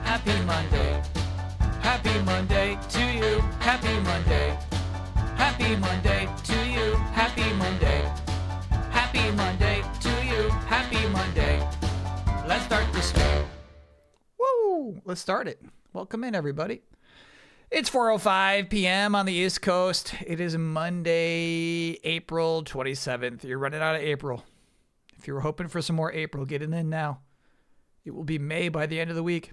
Happy Monday. Happy Monday to you. Happy Monday. Happy Monday to you. Happy Monday. Happy Monday to you. Happy Monday. Let's start this day. Woo! Let's start it. Welcome in, everybody. It's 4:05 p.m. on the East Coast. It is Monday, April 27th. You're running out of April. If you were hoping for some more April, get it in now. It will be May by the end of the week.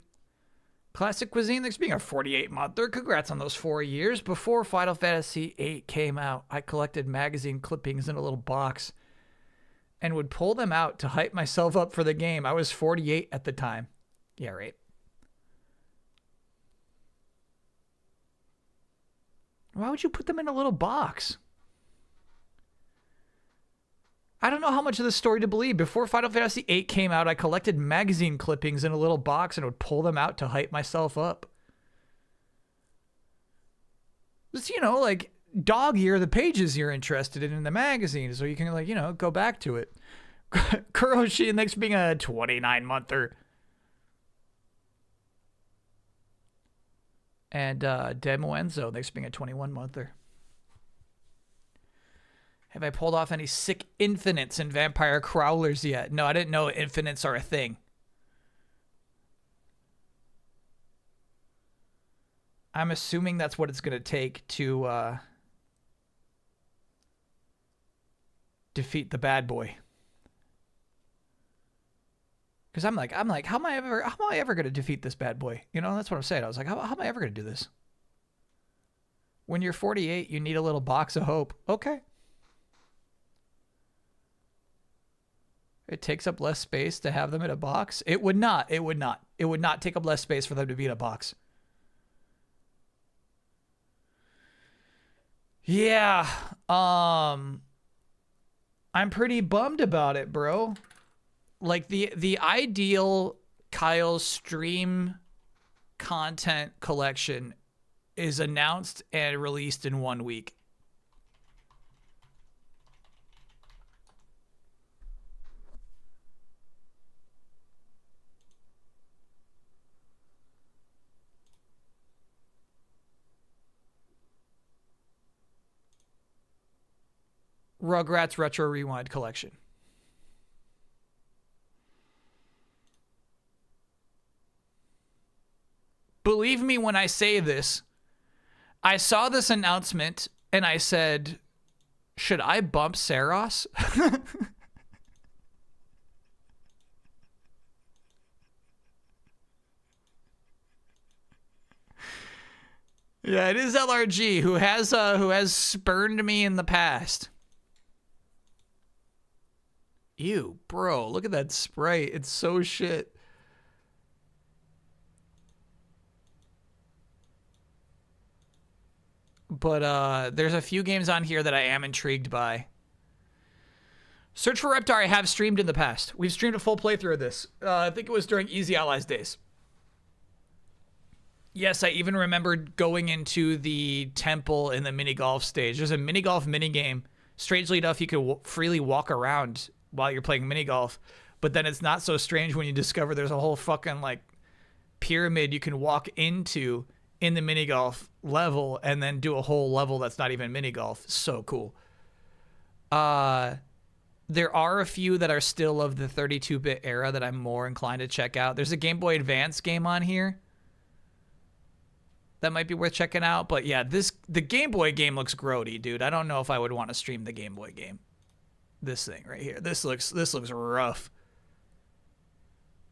Classic Cuisine, thanks for being a 48-monther. Congrats on those 4 years. Before Final Fantasy VIII came out, I collected magazine clippings in a little box and would pull them out to hype myself up for the game. I was 48 at the time. Yeah, right. Why would you put them in a little box? I don't know how much of the story to believe. Before Final Fantasy VIII came out, I collected magazine clippings in a little box and would pull them out to hype myself up. Just, like dog ear the pages you're interested in the magazine so you can, go back to it. Kuroshi, thanks for being a 29-monther. And Demo Enzo, thanks for being a 21-monther. Have I pulled off any sick infinites in Vampire Crawlers yet? No, I didn't know infinites are a thing. I'm assuming that's what it's going to take to defeat the bad boy. Because I'm like, how am I ever going to defeat this bad boy? That's what I'm saying. I was like, how am I ever going to do this? When you're 48, you need a little box of hope. Okay. It takes up less space to have them in a box. It would not. It would not take up less space for them to be in a box. Yeah. I'm pretty bummed about it, bro. Like the ideal Kyle's stream content collection is announced and released in 1 week. Rugrats Retro Rewind Collection. Believe me when I say this, I saw this announcement and I said, should I bump Saros? Yeah, it is LRG who has spurned me in the past. Ew, bro, look at that sprite. It's so shit. But there's a few games on here that I am intrigued by. Search for Reptar I have streamed in the past. We've streamed a full playthrough of this. I think it was during Easy Allies days. Yes, I even remembered going into the temple in the mini golf stage. There's a mini golf mini game. Strangely enough, you could freely walk around while you're playing mini golf, but then it's not so strange when you discover there's a whole fucking pyramid you can walk into in the mini golf level and then do a whole level that's not even mini golf. So cool. There are a few that are still of the 32-bit era that I'm more inclined to check out. There's a Game Boy Advance game on here that might be worth checking out, but yeah, the Game Boy game looks grody, dude. I don't know if I would want to stream the Game Boy game. This thing right here. This looks rough.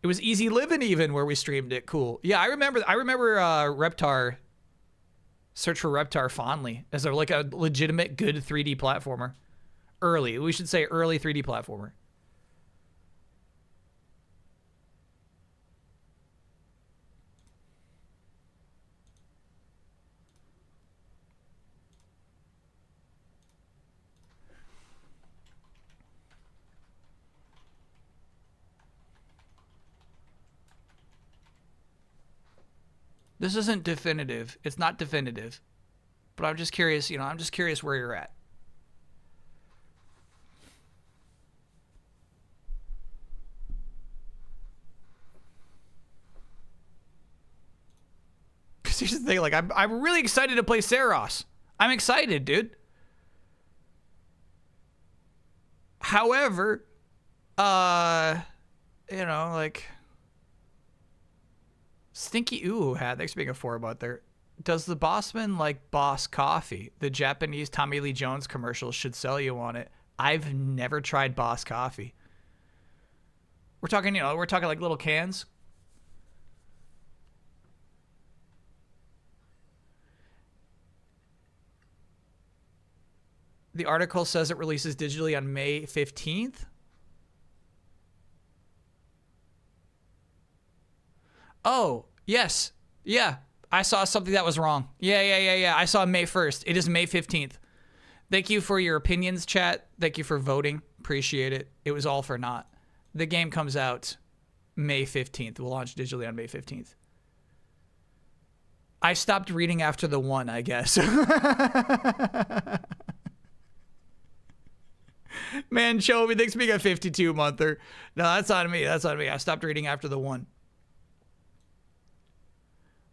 It was Easy Living even where we streamed it. Cool. Yeah, I remember Reptar. Search for Reptar fondly as a legitimate good 3D platformer. We should say early 3D platformer. This isn't definitive. It's not definitive. But I'm just curious, I'm just curious where you're at. Because here's the thing, like, I'm really excited to play Saros. I'm excited, dude. However, you know, like, Stinky Ooh hat. Thanks for being a 4 about there. Does the Bossman like Boss Coffee? The Japanese Tommy Lee Jones commercials should sell you on it. I've never tried Boss Coffee. We're talking, you know, we're talking like little cans. The article says it releases digitally on May 15th. Oh, yes. Yeah. I saw something that was wrong. Yeah. I saw May 1st. It is May 15th. Thank you for your opinions, chat. Thank you for voting. Appreciate it. It was all for naught. The game comes out May 15th. We'll launch digitally on May 15th. I stopped reading after the 1, I guess. Man, Chovy, thanks for being a 52-monther. No, that's on me. That's on me. I stopped reading after the 1.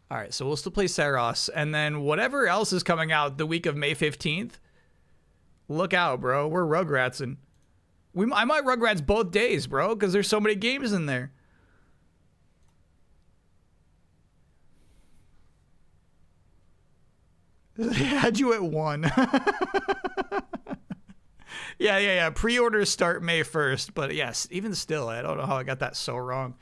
All right, so we'll still play Saros. And then whatever else is coming out the week of May 15th, look out, bro. We're Rugratsing. I might Rugrats both days, bro, because there's so many games in there. They had you at 1. Yeah. Pre-orders start May 1st, but yes, even still, I don't know how I got that so wrong.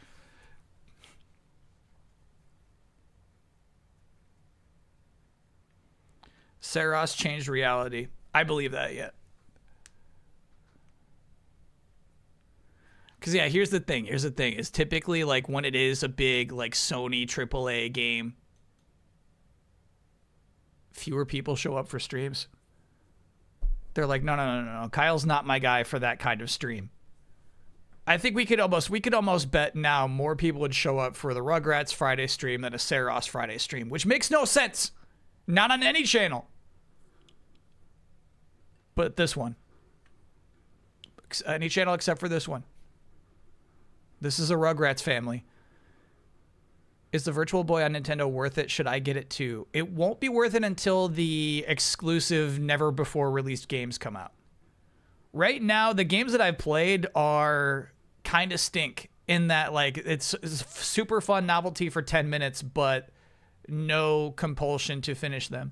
Saros changed reality. I believe that, yeah. Because, yeah, here's the thing. Is typically, like, when it is a big, like, Sony AAA game, fewer people show up for streams. They're like, no. Kyle's not my guy for that kind of stream. I think we could almost bet now more people would show up for the Rugrats Friday stream than a Saros Friday stream, which makes no sense. Not on any channel. But this one. Any channel except for this one. This is a Rugrats family. Is the Virtual Boy on Nintendo worth it? Should I get it too? It won't be worth it until the exclusive, never before released games come out. Right now, the games that I've played are kind of stink in that, like, it's super fun novelty for 10 minutes, but no compulsion to finish them.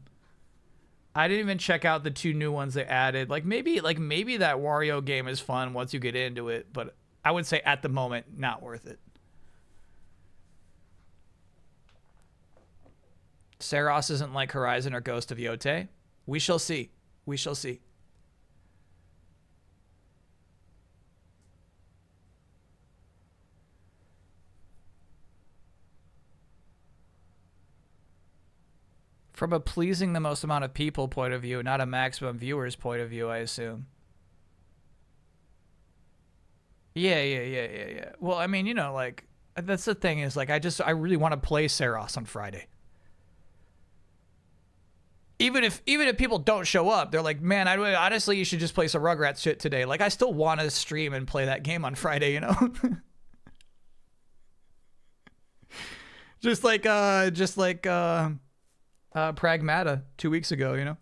I didn't even check out the 2 new ones they added. Maybe that Wario game is fun once you get into it, but I would say at the moment, not worth it. Saros isn't like Horizon or Ghost of Yote. We shall see. We shall see. From a pleasing the most amount of people point of view, not a maximum viewers point of view, I assume. Yeah. Well, I mean, you know, like, that's the thing is, like, I really want to play Saros on Friday. Even if people don't show up, they're like, man, honestly, you should just play some Rugrats shit today. Like, I still want to stream and play that game on Friday, you know? just like Pragmata 2 weeks ago, you know?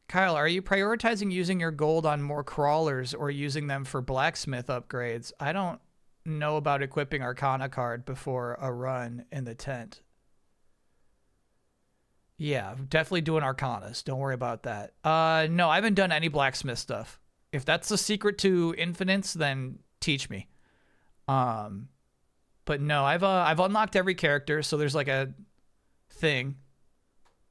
Kyle, are you prioritizing using your gold on more crawlers or using them for blacksmith upgrades? I don't know about equipping Arcana card before a run in the tent. Yeah, definitely doing Arcanas. Don't worry about that. No, I haven't done any blacksmith stuff. If that's the secret to infinites, then teach me. But no, I've unlocked every character, so there's like a thing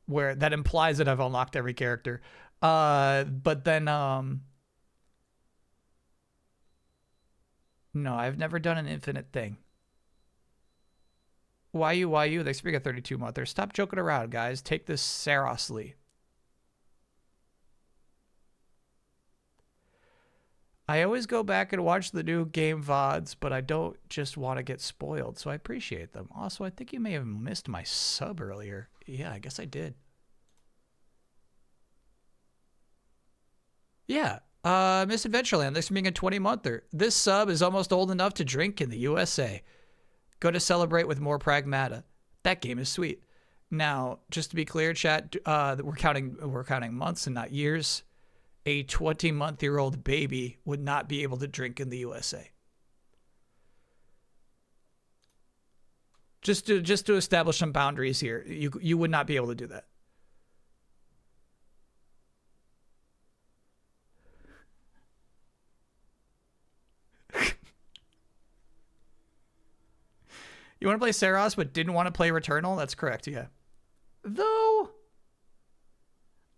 where that implies that I've unlocked every character. But then no, I've never done an infinite thing. Why you? They speak a 32-monther. Stop joking around, guys. Take this seriously. I always go back and watch the new game VODs, but I don't just want to get spoiled, so I appreciate them. Also, I think you may have missed my sub earlier. Yeah, I guess I did. Yeah, Miss Adventureland, thanks for being a 20-monther. This sub is almost old enough to drink in the USA. Go to celebrate with more pragmata. That game is sweet. Now, just to be clear, chat, we're counting months and not years. A 20-month-year-old baby would not be able to drink in the USA. Just to establish some boundaries here, you would not be able to do that. You want to play Saros but didn't want to play Returnal? That's correct, yeah. Though,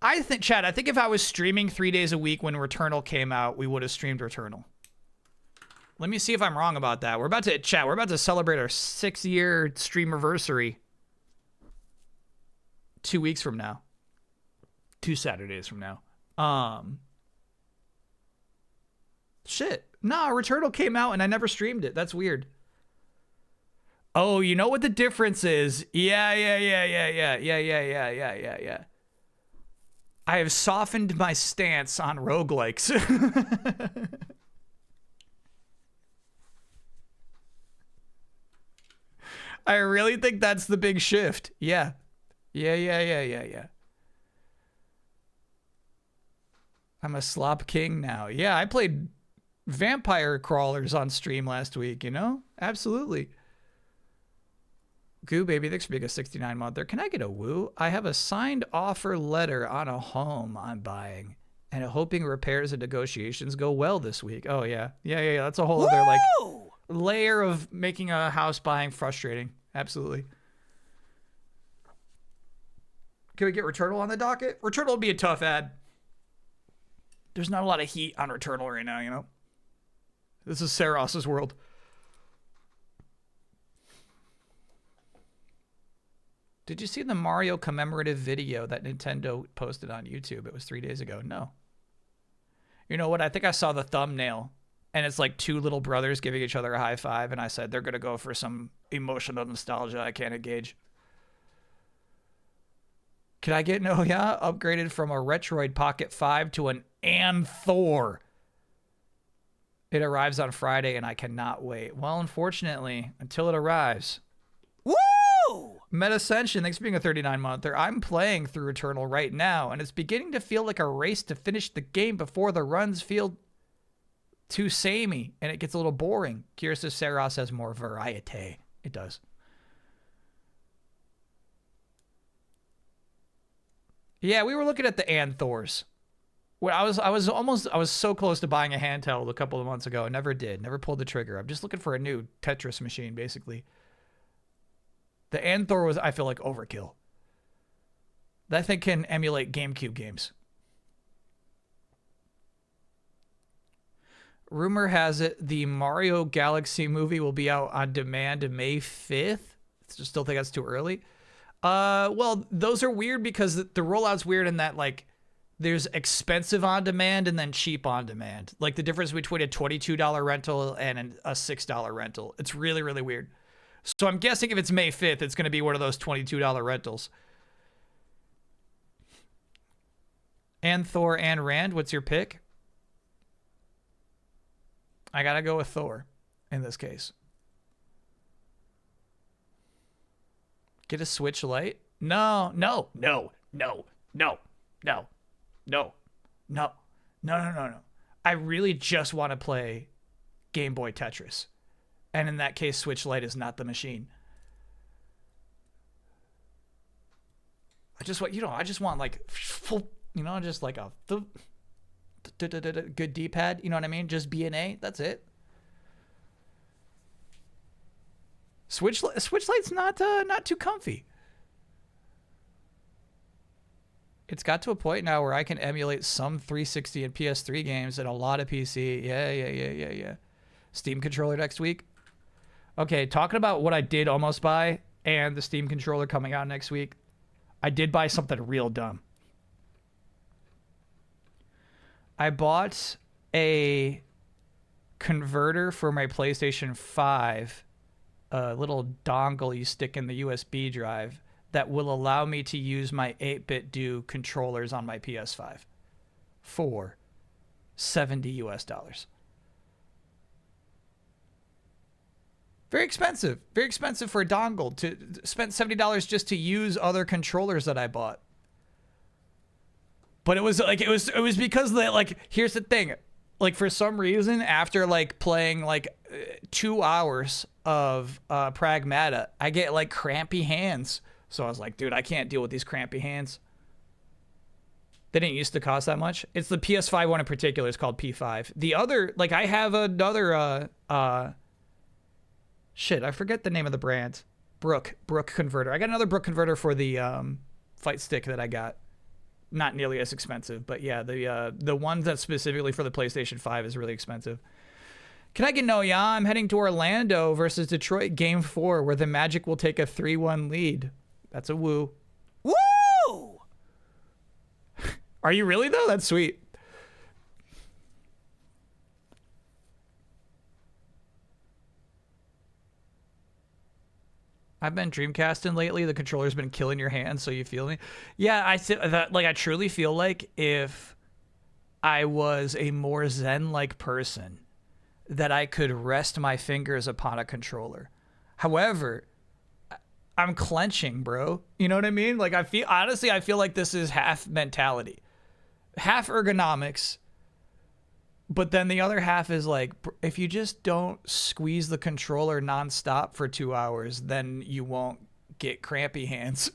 I think, Chad, I think if I was streaming 3 days a week when Returnal came out, we would have streamed Returnal. Let me see if I'm wrong about that. We're about to celebrate our 6-year streamiversary 2 weeks from now. 2 Saturdays from now. Shit. Nah, Returnal came out and I never streamed it. That's weird. Oh, you know what the difference is? Yeah. I have softened my stance on roguelikes. I really think that's the big shift. Yeah. I'm a slop king now. Yeah, I played vampire crawlers on stream last week, you know? Absolutely. Goo baby, thanks for being a 69-monther. Can I get a woo? I have a signed offer letter on a home I'm buying and hoping repairs and negotiations go well this week. Oh, yeah. Yeah. That's a whole other, like, layer of making a house buying frustrating. Absolutely. Can we get Returnal on the docket? Returnal will be a tough ad. There's not a lot of heat on Returnal right now, you know? This is Saros's world. Did you see the Mario commemorative video that Nintendo posted on YouTube? It was 3 days ago. No. You know what? I think I saw the thumbnail, and it's like two little brothers giving each other a high five, and I said they're going to go for some emotional nostalgia I can't engage. Can I get upgraded from a Retroid Pocket 5 to an Anthor? It arrives on Friday, and I cannot wait. Well, unfortunately, until it arrives. Woo! Metascension, thanks for being a 39-monther. I'm playing through Returnal right now, and it's beginning to feel like a race to finish the game before the runs feel too samey, and it gets a little boring. Curious if Saros has more variety. It does. Yeah, we were looking at the Anthors. Well, I was so close to buying a handheld a couple of months ago. I never did. Never pulled the trigger. I'm just looking for a new Tetris machine, basically. The Anthor was, I feel like, overkill. That thing can emulate GameCube games. Rumor has it the Mario Galaxy movie will be out on demand May 5th. I still think that's too early. Well, those are weird because the rollout's weird in that, like, there's expensive on demand and then cheap on demand. Like the difference between a $22 rental and a $6 rental. It's really, really weird. So I'm guessing if it's May 5th, it's going to be one of those $22 rentals. And Thor and Rand, what's your pick? I got to go with Thor in this case. Get a Switch Lite? No. I really just want to play Game Boy Tetris. And in that case, Switch Lite is not the machine. I just want like, just like a good D-pad. You know what I mean? Just B and A. That's it. Switch Lite's not too comfy. It's got to a point now where I can emulate some 360 and PS3 games and a lot of PC. Yeah. Steam controller next week. Okay, talking about what I did almost buy and the Steam controller coming out next week, I did buy something real dumb. I bought a converter for my PlayStation 5, a little dongle you stick in the USB drive that will allow me to use my 8-bit do controllers on my PS5 for $70 US. Very expensive. Very expensive for a dongle. To spend $70 just to use other controllers that I bought. But it was like it was because like here's the thing. Like for some reason after like playing like 2 hours of Pragmata, I get like crampy hands. So I was like, dude, I can't deal with these crampy hands. They didn't used to cost that much. It's the PS5 one in particular. It's called P5. The other, like I have another shit, I forget the name of the brand. Brook converter. I got another Brook converter for the fight stick that I got. Not nearly as expensive, but yeah, the one that's specifically for the PlayStation 5 is really expensive. Can I get no? Yeah, I'm heading to Orlando versus Detroit Game 4, where the Magic will take a 3-1 lead. That's a woo. Woo! Are you really though? That's sweet. I've been Dreamcasting lately. The controller's been killing your hands, so you feel me? Yeah, I truly feel like if I was a more Zen-like person, that I could rest my fingers upon a controller. However, I'm clenching, bro. You know what I mean? Like I feel like this is half mentality, half ergonomics. But then the other half is like, if you just don't squeeze the controller nonstop for 2 hours, then you won't get crampy hands.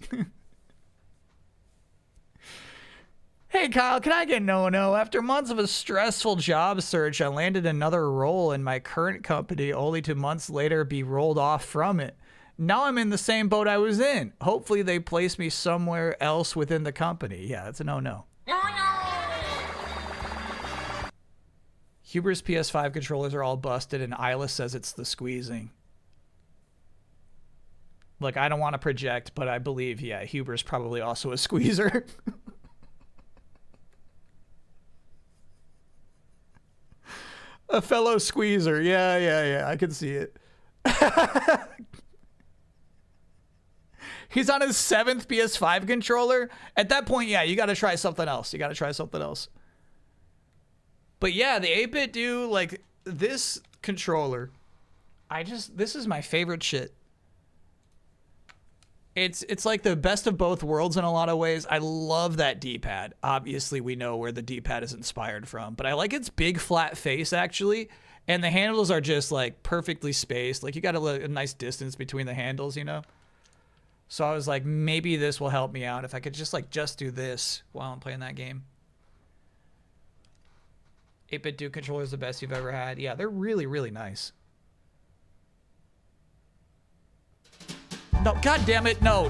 Hey, Kyle, can I get no? After months of a stressful job search, I landed another role in my current company, only to months later be rolled off from it. Now I'm in the same boat I was in. Hopefully they place me somewhere else within the company. Yeah, that's a no. Huber's PS5 controllers are all busted, and Isla says it's the squeezing. Look, I don't want to project, but I believe, yeah, Huber's probably also a squeezer. A fellow squeezer. Yeah, I can see it. He's on his 7th PS5 controller. At that point, yeah, you got to try something else. But yeah, the 8-bit do, like, this controller, this is my favorite shit. It's like the best of both worlds in a lot of ways. I love that D-pad. Obviously, we know where the D-pad is inspired from, but I like its big flat face, actually, and the handles are just, like, perfectly spaced. Like, you got a nice distance between the handles, you know? So I was like, maybe this will help me out if I could just, like, just do this while I'm playing that game. 8-bit Duke controller is the best you've ever had. Yeah, they're really, really nice. No, God damn it. No.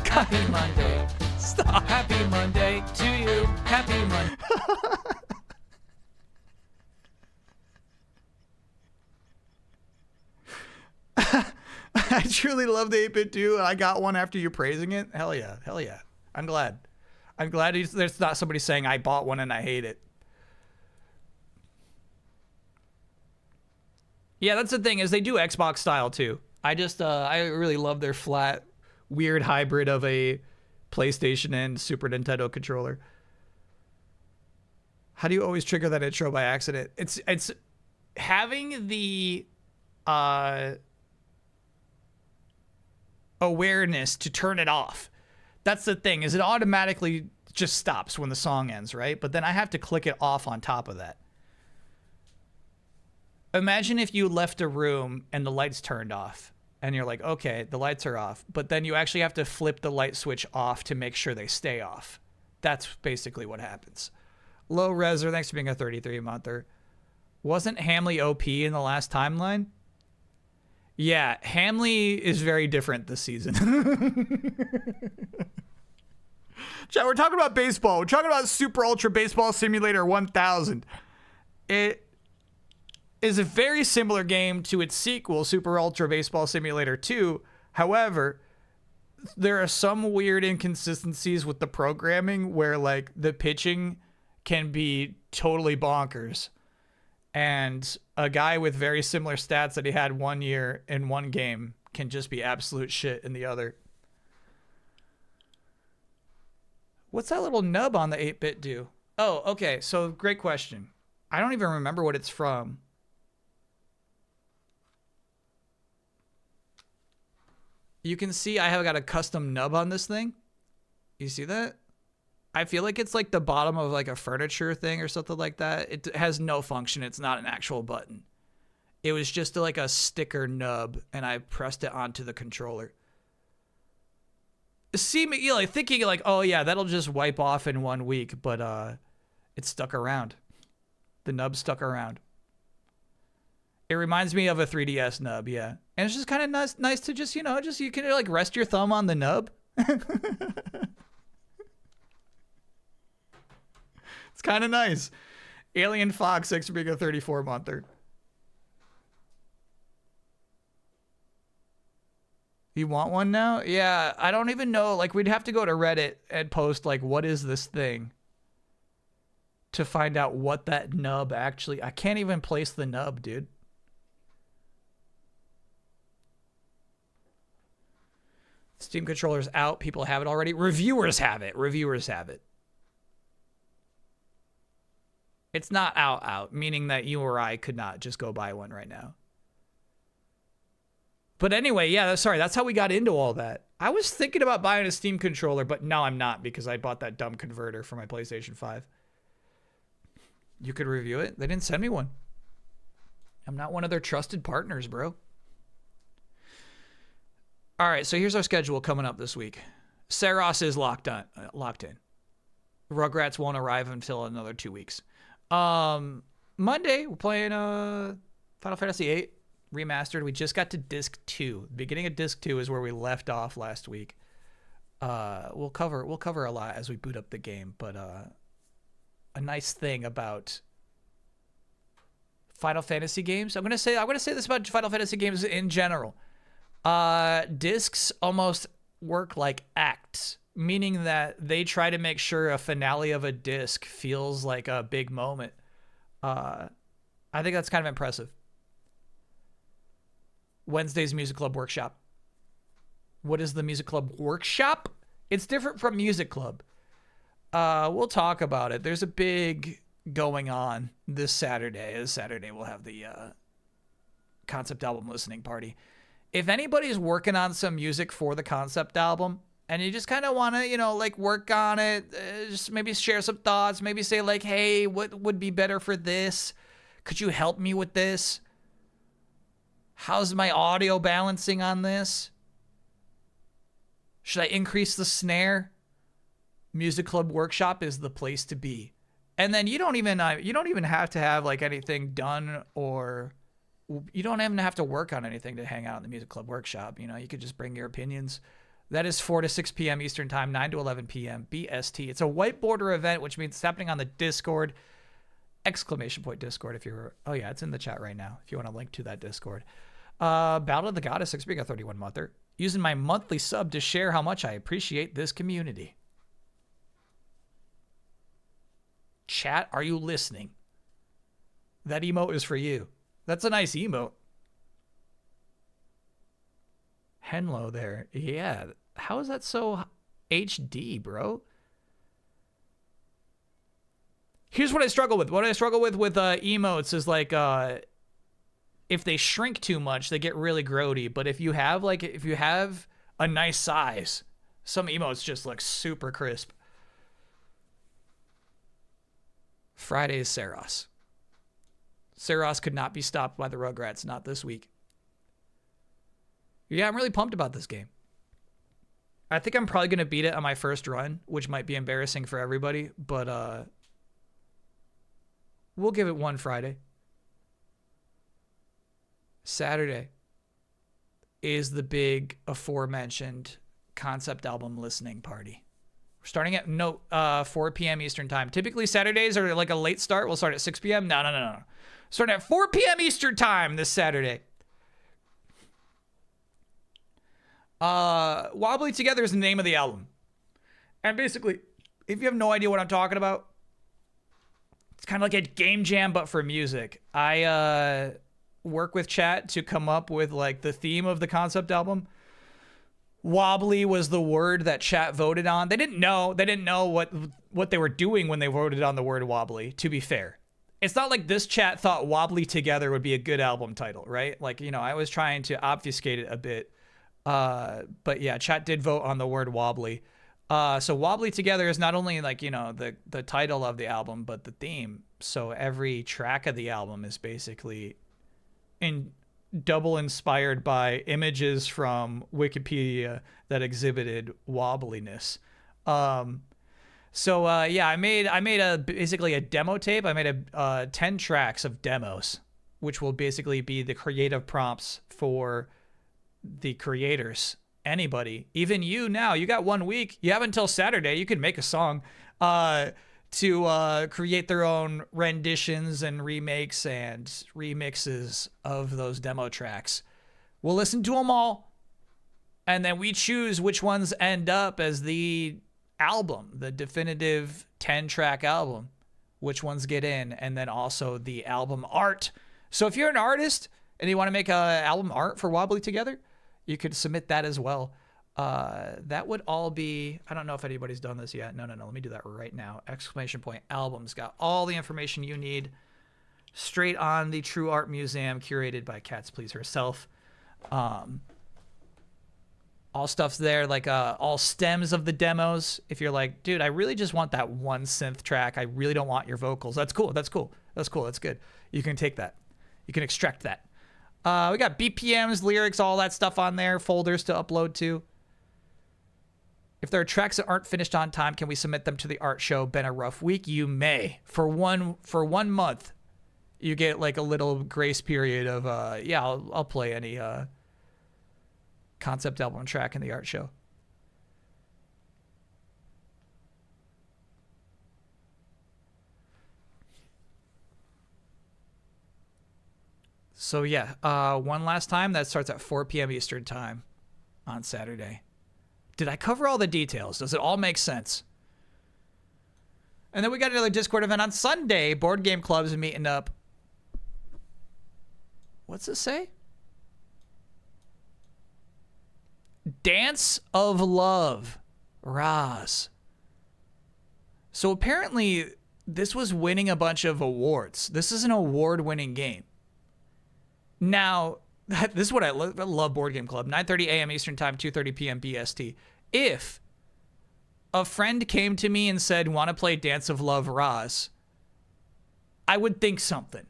Happy Monday. Stop. Happy Monday to you. Happy Monday. I truly love the 8-bit do. I got one after you praising it. Hell yeah. I'm glad there's not somebody saying I bought one and I hate it. Yeah, that's the thing, is they do Xbox style too. I really love their flat, weird hybrid of a PlayStation and Super Nintendo controller. How do you always trigger that intro by accident? It's having the awareness to turn it off. That's the thing, is it automatically just stops when the song ends, right? But then I have to click it off on top of that. Imagine if you left a room and the lights turned off and you're like, okay, the lights are off, but then you actually have to flip the light switch off to make sure they stay off. That's basically what happens. Low Reser, thanks for being a 33-monther. Wasn't Hamley OP in the last timeline? Yeah, Hamley is very different this season. Chat, we're talking about baseball. We're talking about Super Ultra Baseball Simulator 1000. It is a very similar game to its sequel, Super Ultra Baseball Simulator 2. However, there are some weird inconsistencies with the programming where, like, the pitching can be totally bonkers. And a guy with very similar stats that he had 1 year in one game can just be absolute shit in the other. What's that little nub on the 8-bit do? Oh, okay. So great question. I don't even remember what it's from. You can see I have got a custom nub on this thing. You see that? I feel like it's like the bottom of like a furniture thing or something like that. It has no function. It's not an actual button. It was just like a sticker nub, and I pressed it onto the controller. See me, you know, like thinking like, oh yeah, that'll just wipe off in 1 week, but it stuck around. The nub stuck around. It reminds me of a 3DS nub, yeah. And it's just kind of nice to just, you know, just you can like rest your thumb on the nub. It's kind of nice. Alien Fox 6 being a 34 monther. You want one now? Yeah, I don't even know. Like, we'd have to go to Reddit and post, like, what is this thing? To find out what that nub actually... I can't even place the nub, dude. Steam controller's out. People have it already. Reviewers have it. Reviewers have it. It's not out, meaning that you or I could not just go buy one right now. But anyway, yeah, sorry, that's how we got into all that. I was thinking about buying a Steam controller, but no, I'm not because I bought that dumb converter for my PlayStation 5. You could review it. They didn't send me one. I'm not one of their trusted partners, bro. All right, so here's our schedule coming up this week. Saros is locked in. Rugrats won't arrive until another 2 weeks. Monday, we're playing Final Fantasy VIII Remastered. We just got to Disc 2. The beginning of Disc 2 is where we left off last week. We'll cover a lot as we boot up the game, but a nice thing about Final Fantasy games. I'm gonna say this about Final Fantasy games in general. Discs almost work like acts, meaning that they try to make sure a finale of a disc feels like a big moment. I think that's kind of impressive. Wednesday's Music Club Workshop. What is the Music Club Workshop? It's different from Music Club. We'll talk about it. There's a big going on this Saturday. This Saturday we'll have the concept album listening party. If anybody's working on some music for the concept album and you just kind of want to, you know, like work on it, just maybe share some thoughts, maybe say like, hey, what would be better for this? Could you help me with this? How's my audio balancing on this? Should I increase the snare? Music Club Workshop is the place to be. And then you don't even have to have like anything done, or you don't even have to work on anything to hang out in the Music Club Workshop. You know, you could just bring your opinions. That is 4 to 6 p.m. Eastern Time, 9 to 11 p.m. BST. It's a whiteboarder event, which means it's happening on the Discord. ! Discord if you're... Oh, yeah, it's in the chat right now if you want to link to that Discord. Battle of the Goddess, 6 being a 31 monther. Using my monthly sub to share how much I appreciate this community. Chat, are you listening? That emote is for you. That's a nice emote. Henlo there. Yeah. How is that so HD, bro? Here's what I struggle with. What I struggle with emotes is like, if they shrink too much, they get really grody. But if you have a nice size, some emotes just look super crisp. Friday is Saros. Saros could not be stopped by the Rugrats, not this week. Yeah, I'm really pumped about this game. I think I'm probably going to beat it on my first run, which might be embarrassing for everybody, but we'll give it one Friday. Saturday is the big aforementioned concept album listening party. We're starting at 4 p.m. Eastern Time. Typically Saturdays are like a late start. We'll start at 6 p.m. No. Starting at 4 p.m. Eastern Time this Saturday. Wobbly Together is the name of the album. And basically, if you have no idea what I'm talking about, it's kind of like a game jam, but for music. I work with chat to come up with like the theme of the concept album. Wobbly was the word that chat voted on. They didn't know. They didn't know what they were doing when they voted on the word wobbly, to be fair. It's not like this chat thought Wobbly Together would be a good album title, right? Like, you know, I was trying to obfuscate it a bit. But yeah, chat did vote on the word wobbly. So Wobbly Together is not only like, you know, the title of the album, but the theme. So every track of the album is basically double inspired by images from Wikipedia that exhibited wobbliness. Yeah, I made basically a demo tape. I made 10 tracks of demos, which will basically be the creative prompts for the creators. Anybody, even you now, you got 1 week. You have until Saturday. You can make a song to create their own renditions and remakes and remixes of those demo tracks. We'll listen to them all, and then we choose which ones end up as the album, the definitive 10-track album, which ones get in, and then also the album art. So if you're an artist and you want to make an album art for Wobbly Together, you could submit that as well. That would all be, I don't know if anybody's done this yet. No. Let me do that right now. ! Albums. Got all the information you need straight on the True Art Museum, curated by Cats Please herself. All stuff's there, like all stems of the demos. If you're like, dude, I really just want that one synth track. I really don't want your vocals. That's cool. That's good. You can take that. You can extract that. We got BPMs, lyrics, all that stuff on there, folders to upload to. If there are tracks that aren't finished on time, can we submit them to the art show? Been a rough week? You may. For one month, you get like a little grace period of, I'll play any concept album track in the art show. So yeah, one last time, that starts at 4 p.m. Eastern time on Saturday. Did I cover all the details? Does it all make sense? And then we got another Discord event on Sunday. Board Game Clubs are meeting up. What's it say? Dance of Love. Raz. So apparently this was winning a bunch of awards. This is an award-winning game. Now, this is what I love Board Game Club. 9:30 a.m. Eastern Time, 2:30 p.m. BST. If a friend came to me and said, want to play Dance of Love Raz, I would think something.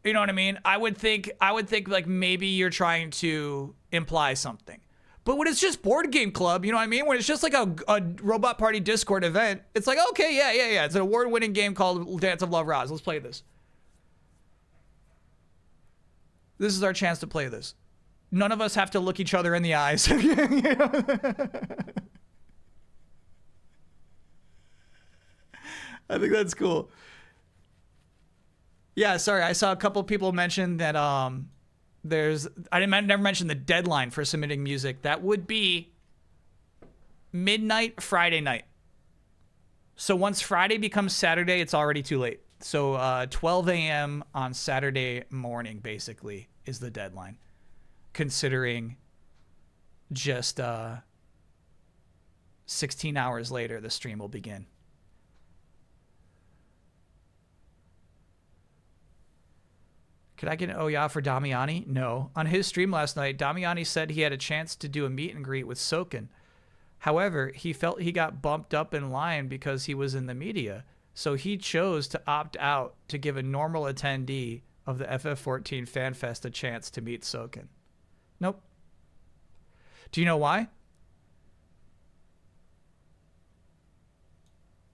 You know what I mean? I would think like maybe you're trying to imply something. But when it's just Board Game Club, you know what I mean? When it's just like a Robot Party Discord event, it's like, okay, yeah. It's an award-winning game called Dance of Love Raz. Let's play this. This is our chance to play this. None of us have to look each other in the eyes. I think that's cool. Yeah, sorry. I saw a couple people mention that I never mentioned the deadline for submitting music. That would be midnight Friday night. So once Friday becomes Saturday, it's already too late. So 12 a.m. on Saturday morning, basically, is the deadline. Considering just 16 hours later, the stream will begin. Could I get an oh yeah for Damiani? No. On his stream last night, Damiani said he had a chance to do a meet and greet with Soken. However, he felt he got bumped up in line because he was in the media. So he chose to opt out to give a normal attendee of the FF14 FanFest a chance to meet Soken. Nope. Do you know why?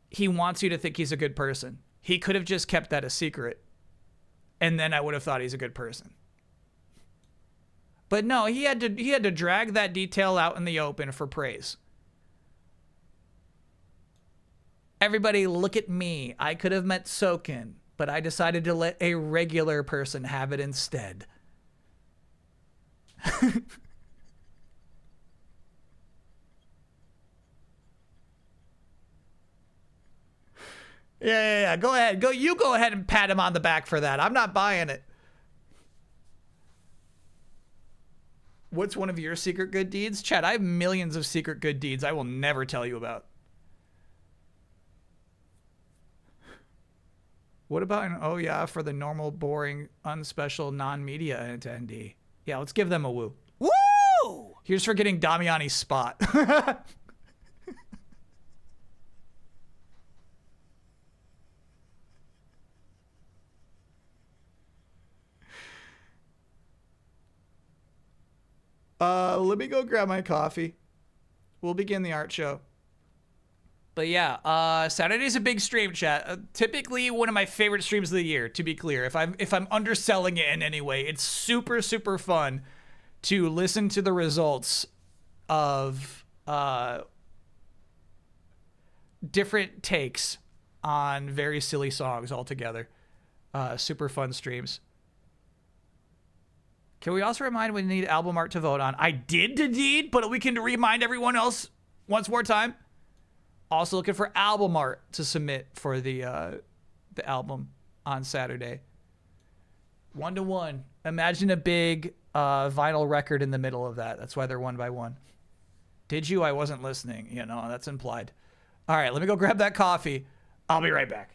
He wants you to think he's a good person. He could have just kept that a secret, and then I would have thought he's a good person. But no, he had to drag that detail out in the open for praise. Everybody, look at me. I could have met Soken, but I decided to let a regular person have it instead. Yeah. Go ahead. You go ahead and pat him on the back for that. I'm not buying it. What's one of your secret good deeds? Chad, I have millions of secret good deeds I will never tell you about. What about an oh yeah for the normal, boring, unspecial, non-media attendee? Yeah, let's give them a woo. Woo! Here's for getting Damiani's spot. Let me go grab my coffee. We'll begin the art show. But yeah, Saturday's a big stream, chat. Typically one of my favorite streams of the year, to be clear. If I'm underselling it in any way, it's super, super fun to listen to the results of different takes on very silly songs altogether. Super fun streams. Can we also remind we need album art to vote on? I did indeed, but we can remind everyone else once more time. Also looking for album art to submit for the album on Saturday. 1-to-1. Imagine a big vinyl record in the middle of that. That's why they're 1 by 1. Did you? I wasn't listening. You know, that's implied. All right, let me go grab that coffee. I'll be right back.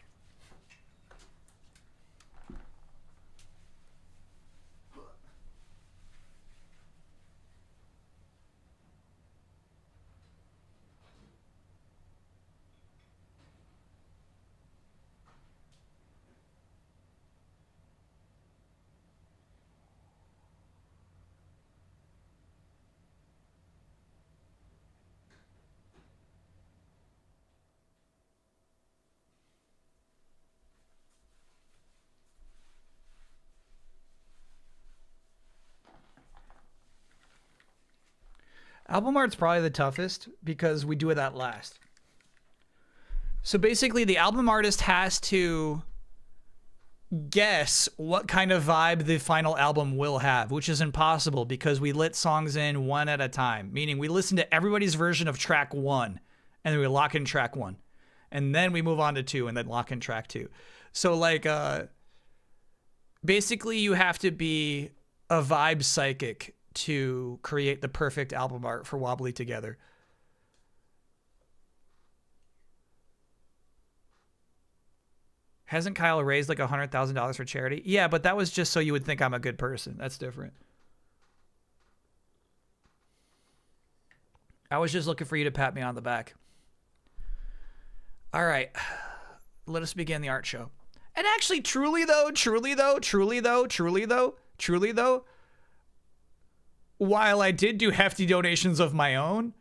Album art's probably the toughest because we do it that last. So basically the album artist has to guess what kind of vibe the final album will have, which is impossible because we lit songs in one at a time, meaning we listen to everybody's version of track 1 and then we lock in track 1 and then we move on to 2 and then lock in track 2. So like basically you have to be a vibe psychic to create the perfect album art for Wobbly Together. Hasn't Kyle raised like $100,000 for charity? Yeah, but that was just so you would think I'm a good person. That's different. I was just looking for you to pat me on the back. All right. Let us begin the art show. And actually, truly though, while I did do hefty donations of my own,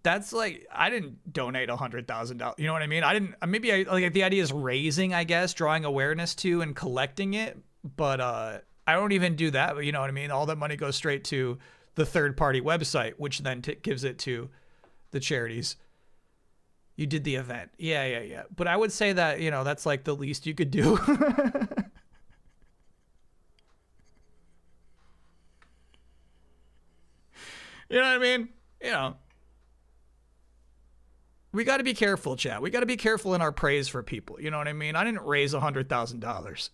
that's like, I didn't donate $100,000. You know what I mean? I didn't, maybe I, like the idea is raising, I guess, drawing awareness to and collecting it. But I don't even do that. You know what I mean? All that money goes straight to the third party website, which then gives it to the charities. You did the event. Yeah. But I would say that, you know, that's like the least you could do. You know what I mean? You know. We got to be careful, chat. We got to be careful in our praise for people. You know what I mean? I didn't raise $100,000.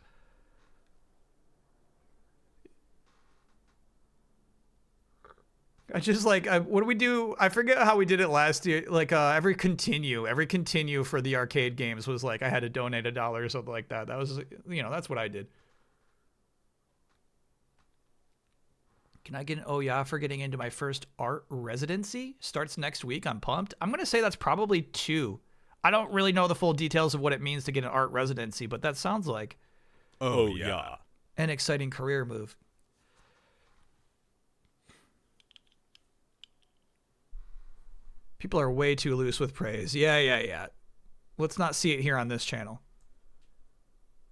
I just like, what do we do? I forget how we did it last year. Like every continue for the arcade games was like, I had to donate $1 or something like that. That was, you know, that's what I did. Can I get an oh yeah for getting into my first art residency? Starts next week. I'm pumped. I'm going to say that's probably 2. I don't really know the full details of what it means to get an art residency, but that sounds like oh yeah, an exciting career move. People are way too loose with praise. Yeah. Let's not see it here on this channel.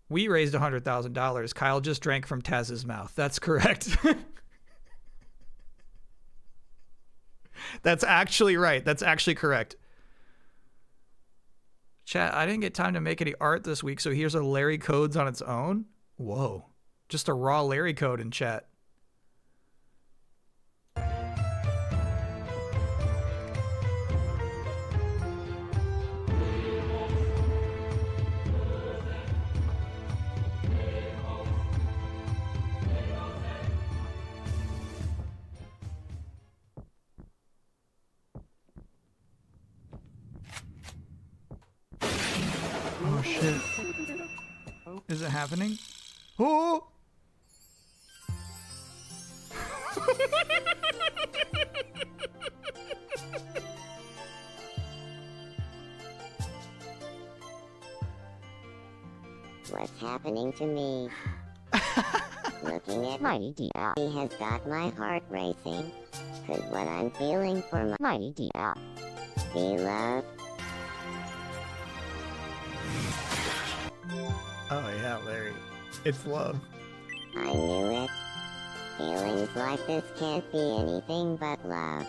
We raised $100,000. Kyle just drank from Taz's mouth. That's correct. That's actually right. That's actually correct. Chat, I didn't get time to make any art this week, so here's a Larry Codes on its own. Whoa. Just a raw Larry code in chat. shit. Is it happening? Oh! What's happening to me? Looking at my idea, he has got my heart racing. Cause what I'm feeling for my idea, be love. Oh yeah, Larry. It's love. I knew it. Feelings like this can't be anything but love.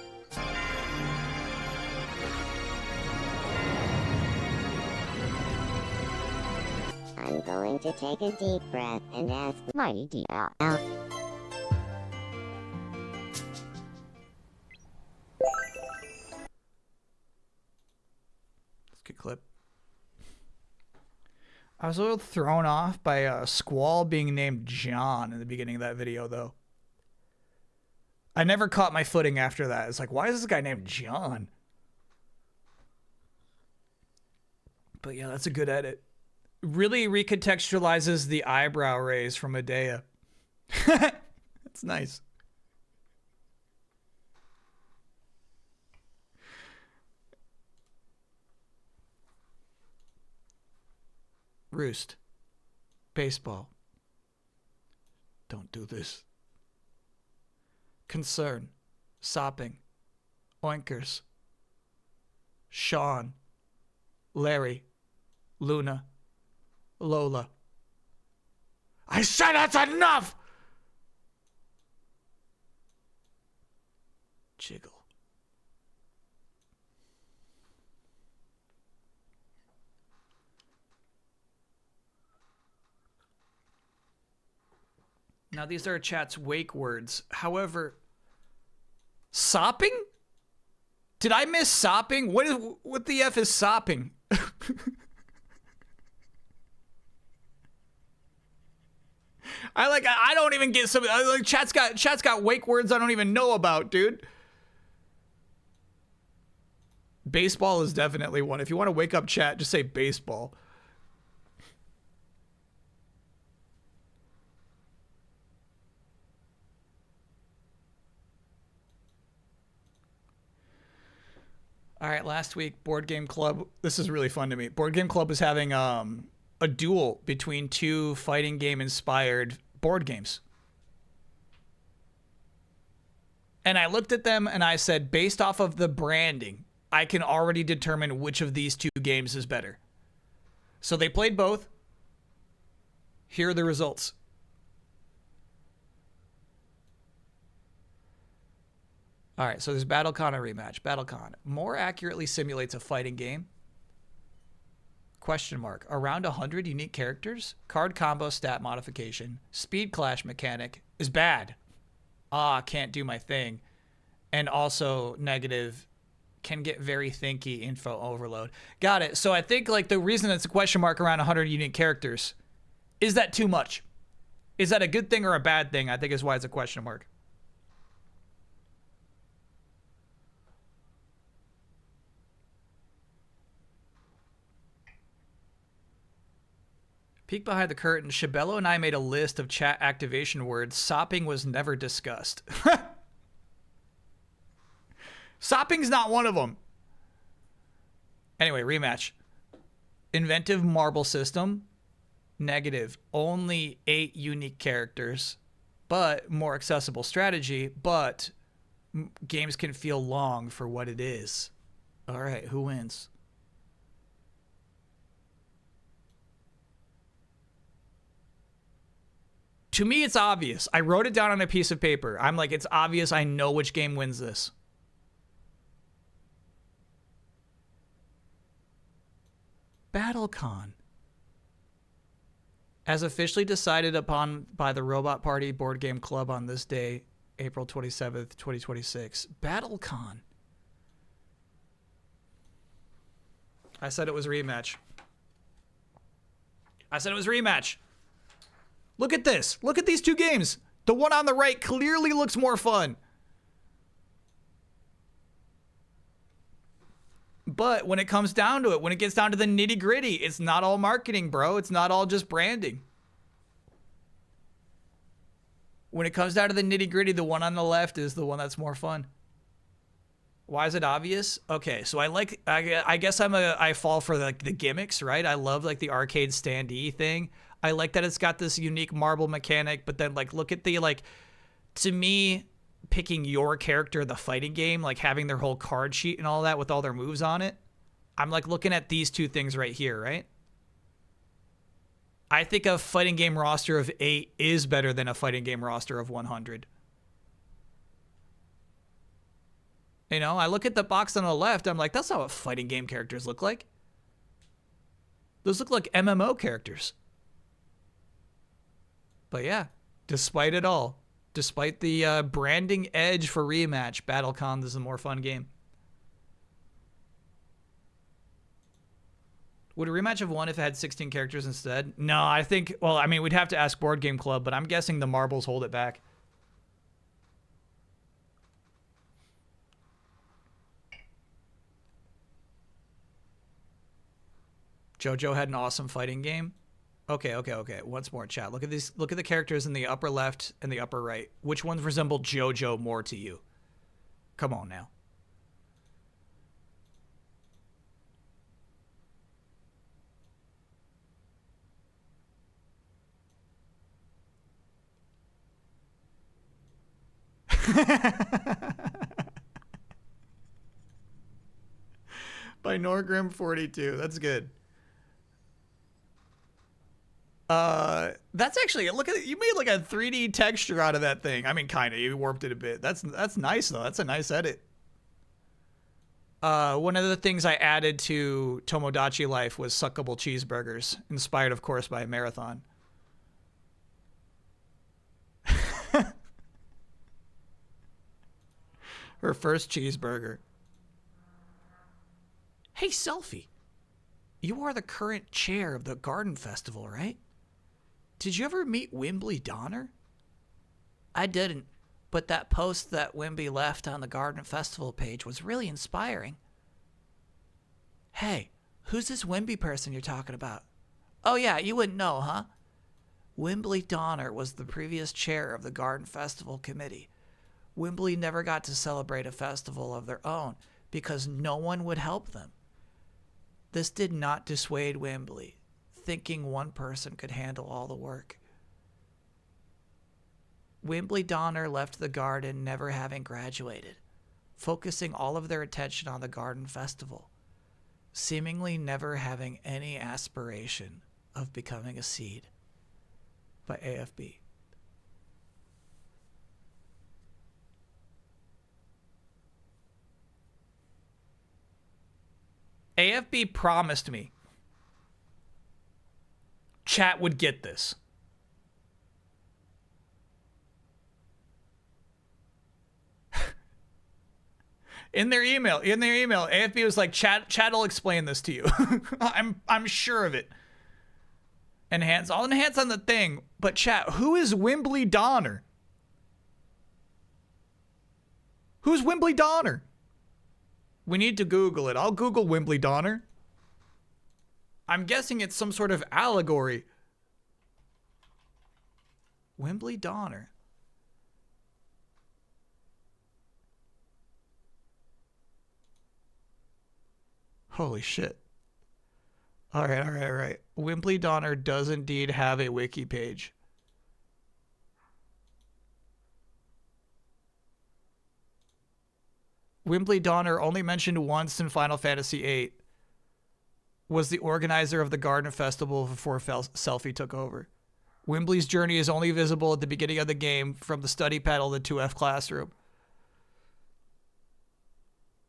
I'm going to take a deep breath and ask my idea out. That's a good clip. I was a little thrown off by Squall being named John in the beginning of that video, though. I never caught my footing after that. It's like, why is this guy named John? But yeah, that's a good edit. Really recontextualizes the eyebrow raise from Medea. That's nice. Roost. Baseball. Don't do this. Concern. Sopping. Oinkers. Sean. Larry. Luna. Lola. I said that's enough! Jiggle. Now these are chat's wake words. However, sopping? Did I miss sopping? What the F is sopping? I don't even get some like chat's got wake words I don't even know about, dude. Baseball is definitely one. If you want to wake up chat, just say baseball. All right, last week, Board Game Club. This is really fun to me. Board Game Club was having a duel between two fighting game inspired board games. And I looked at them and I said, based off of the branding, I can already determine which of these two games is better. So they played both. Here are the results. All right, so there's BattleCon a rematch. BattleCon more accurately simulates a fighting game. Question mark. Around 100 unique characters. Card combo stat modification. Speed clash mechanic is bad. Can't do my thing. And also negative. Can get very thinky info overload. Got it. So I think like the reason it's a question mark around 100 unique characters, is that too much? Is that a good thing or a bad thing? I think is why it's a question mark. Peek behind the curtain, Shabello and I made a list of chat activation words. Sopping was never discussed. Sopping's not one of them. Anyway, rematch. Inventive marble system. Negative. Only 8 unique characters, but more accessible strategy, but games can feel long for what it is. All right, who wins? To me, it's obvious. I wrote it down on a piece of paper. I'm like, it's obvious. I know which game wins this. BattleCon. As officially decided upon by the Robot Party Board Game Club on this day, April 27th, 2026. BattleCon. I said it was a rematch. I said it was a rematch. Look at this. Look at these two games. The one on the right clearly looks more fun. But when it comes down to it, when it gets down to the nitty gritty, it's not all marketing, bro. It's not all just branding. When it comes down to the nitty gritty, the one on the left is the one that's more fun. Why is it obvious? Okay, so I guess I fall for like the gimmicks, right? I love like the arcade standee thing. I like that it's got this unique marble mechanic, but then like look at the like, to me, picking your character, the fighting game, like having their whole card sheet and all that with all their moves on it. I'm like looking at these two things right here, right? I think a fighting game roster of 8 is better than a fighting game roster of 100. You know, I look at the box on the left, I'm like, that's not what fighting game characters look like. Those look like MMO characters. But yeah, despite it all, despite the branding edge for Rematch, BattleCon is a more fun game. Would a Rematch have won if it had 16 characters instead? No, I think, well, I mean, we'd have to ask Board Game Club, but I'm guessing the marbles hold it back. JoJo had an awesome fighting game. Okay. Once more, chat. Look at these. Look at the characters in the upper left and the upper right. Which ones resemble JoJo more to you? Come on now. By Norgrim 42. That's good. That's actually, look at it. You made like a 3D texture out of that thing. I mean, kind of. You warped it a bit. That's nice though. That's a nice edit. One of the things I added to Tomodachi Life was suckable cheeseburgers, inspired, of course, by a Marathon. Her first cheeseburger. Hey, Selfie. You are the current chair of the Garden Festival, right? Did you ever meet Wimbley Donner? I didn't, but that post that Wimby left on the Garden Festival page was really inspiring. Hey, who's this Wimby person you're talking about? Oh yeah, you wouldn't know, huh? Wimbley Donner was the previous chair of the Garden Festival committee. Wimbley never got to celebrate a festival of their own because no one would help them. This did not dissuade Wimbley, thinking one person could handle all the work. Wimbley Donner left the garden never having graduated, focusing all of their attention on the Garden Festival, seemingly never having any aspiration of becoming a seed. By AFB. AFB promised me chat would get this. In their email, AFB was like, chat will explain this to you. I'm sure of it. I'll enhance on the thing, but chat, who is Wimbley Donner? Who's Wimbley Donner? We need to Google it. I'll Google Wimbley Donner. I'm guessing it's some sort of allegory. Wimbley Donner. Holy shit. All right. Wimbley Donner does indeed have a wiki page. Wimbley Donner, only mentioned once in Final Fantasy VIII, was the organizer of the Garden Festival before Selfie took over. Wimbley's journey is only visible at the beginning of the game from the study panel in the 2F classroom.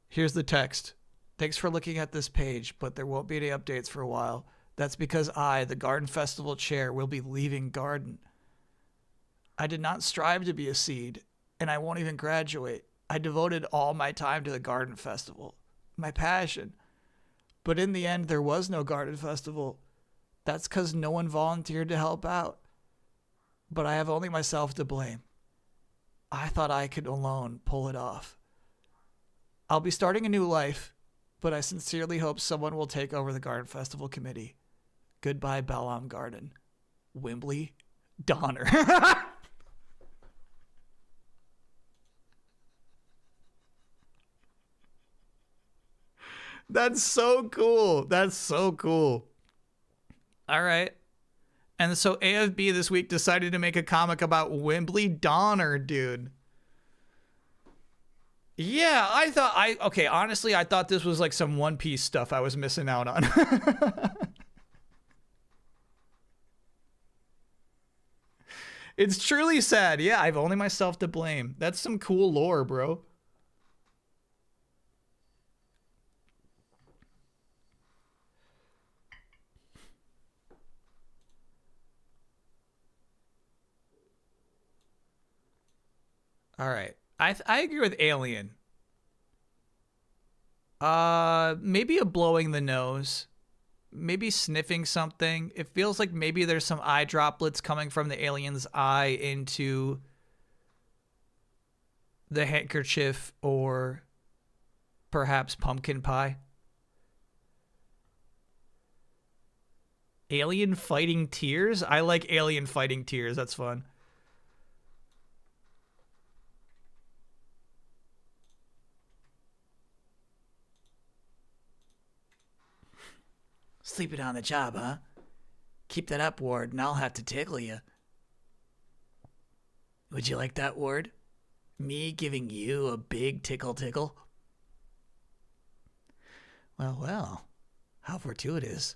Here's the text. Thanks for looking at this page, but there won't be any updates for a while. That's because I, the Garden Festival chair, will be leaving Garden. I did not strive to be a seed, and I won't even graduate. I devoted all my time to the Garden Festival, my passion. But in the end, there was no Garden Festival. That's because no one volunteered to help out. But I have only myself to blame. I thought I could alone pull it off. I'll be starting a new life, but I sincerely hope someone will take over the Garden Festival committee. Goodbye, Balam Garden. Wembley Donner. That's so cool. That's so cool. All right. And so AFB this week decided to make a comic about Wembley Donner, dude. Yeah, honestly, I thought this was like some One Piece stuff I was missing out on. It's truly sad. Yeah, I've only myself to blame. That's some cool lore, bro. All right. I agree with Alien. Maybe a blowing the nose. Maybe sniffing something. It feels like maybe there's some eye droplets coming from the alien's eye into the handkerchief or perhaps pumpkin pie. Alien fighting tears? I like alien fighting tears. That's fun. Sleeping on the job, huh? Keep that up, Ward, and I'll have to tickle you. Would you like that, Ward? Me giving you a big tickle? Well, how fortuitous.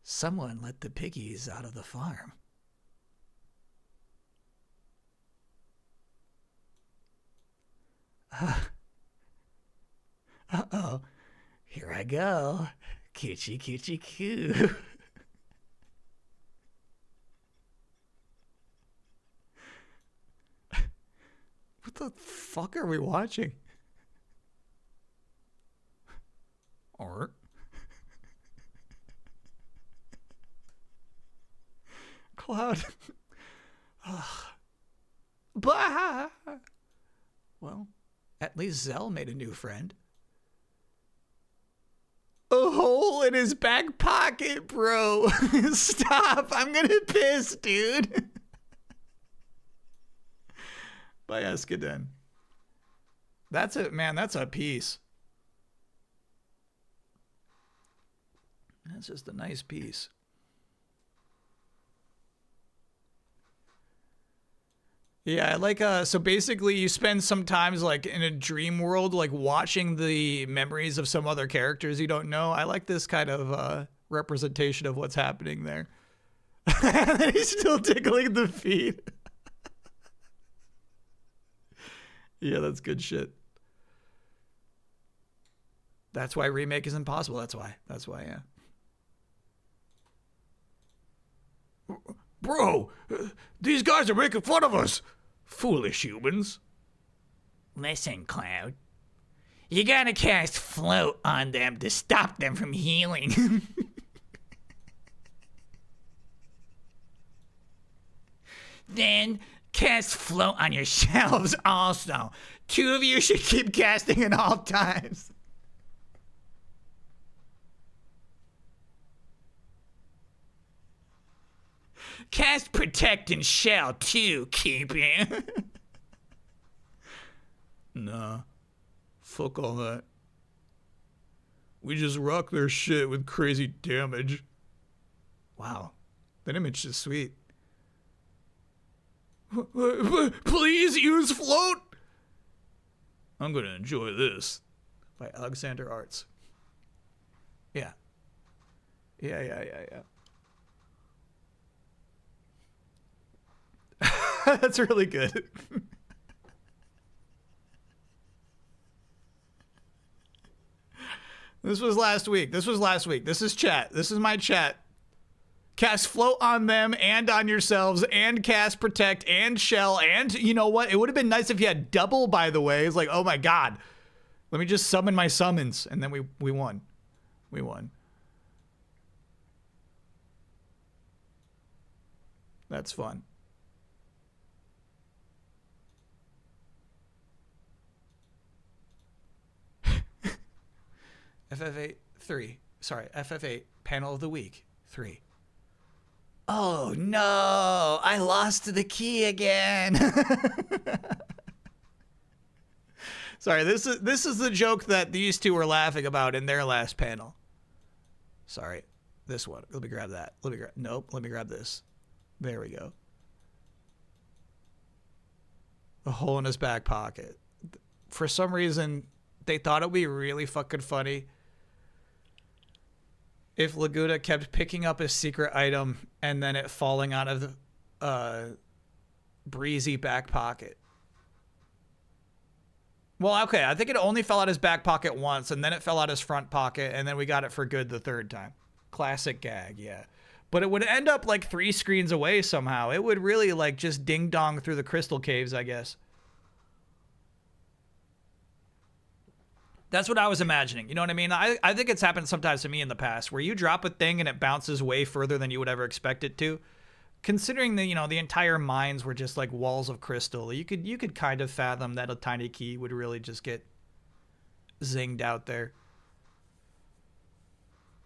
Someone let the piggies out of the farm. Uh-oh. Here I go. Coochie coochie coo. What the fuck are we watching? Or Cloud. Bah. Well, at least Zell made a new friend. A hole in his back pocket, bro. Stop. I'm gonna piss, dude. By Escaden. That's it, man. That's a piece. That's just a nice piece. Yeah, like so basically you spend some times like in a dream world, like watching the memories of some other characters you don't know. I like this kind of representation of what's happening there. And he's still tickling the feet. Yeah, that's good shit. That's why remake is impossible. That's why, yeah. Bro, these guys are making fun of us. Foolish humans. Listen, Cloud. You gotta cast float on them to stop them from healing. Then cast float on yourselves also. Two of you should keep casting at all times. Cast protect and shell too, keep it. Nah. Fuck all that. We just rock their shit with crazy damage. Wow. That image is sweet. Please use float. I'm gonna enjoy this. By Alexander Arts. Yeah. Yeah. That's really good. This was last week. This is chat. This is my chat. Cast float on them and on yourselves and cast protect and shell. And you know what? It would have been nice if you had double, by the way. It's like, oh my God. Let me just summon my summons. And then we won. We won. That's fun. FF8 3. Sorry, FF8 panel of the week 3. Oh no, I lost the key again. Sorry, this is the joke that these two were laughing about in their last panel. Sorry, this one. Let me grab that. Nope, let me grab this. There we go. A hole in his back pocket. For some reason, they thought it would be really fucking funny if Laguna kept picking up his secret item and then it falling out of the breezy back pocket. Well, okay, I think it only fell out his back pocket once, and then it fell out his front pocket, and then we got it for good the third time. Classic gag, yeah. But it would end up like 3 screens away somehow. It would really like just ding-dong through the crystal caves, I guess. That's what I was imagining. You know what I mean? I think it's happened sometimes to me in the past where you drop a thing and it bounces way further than you would ever expect it to. Considering the, the entire mines were just like walls of crystal, you could kind of fathom that a tiny key would really just get zinged out there.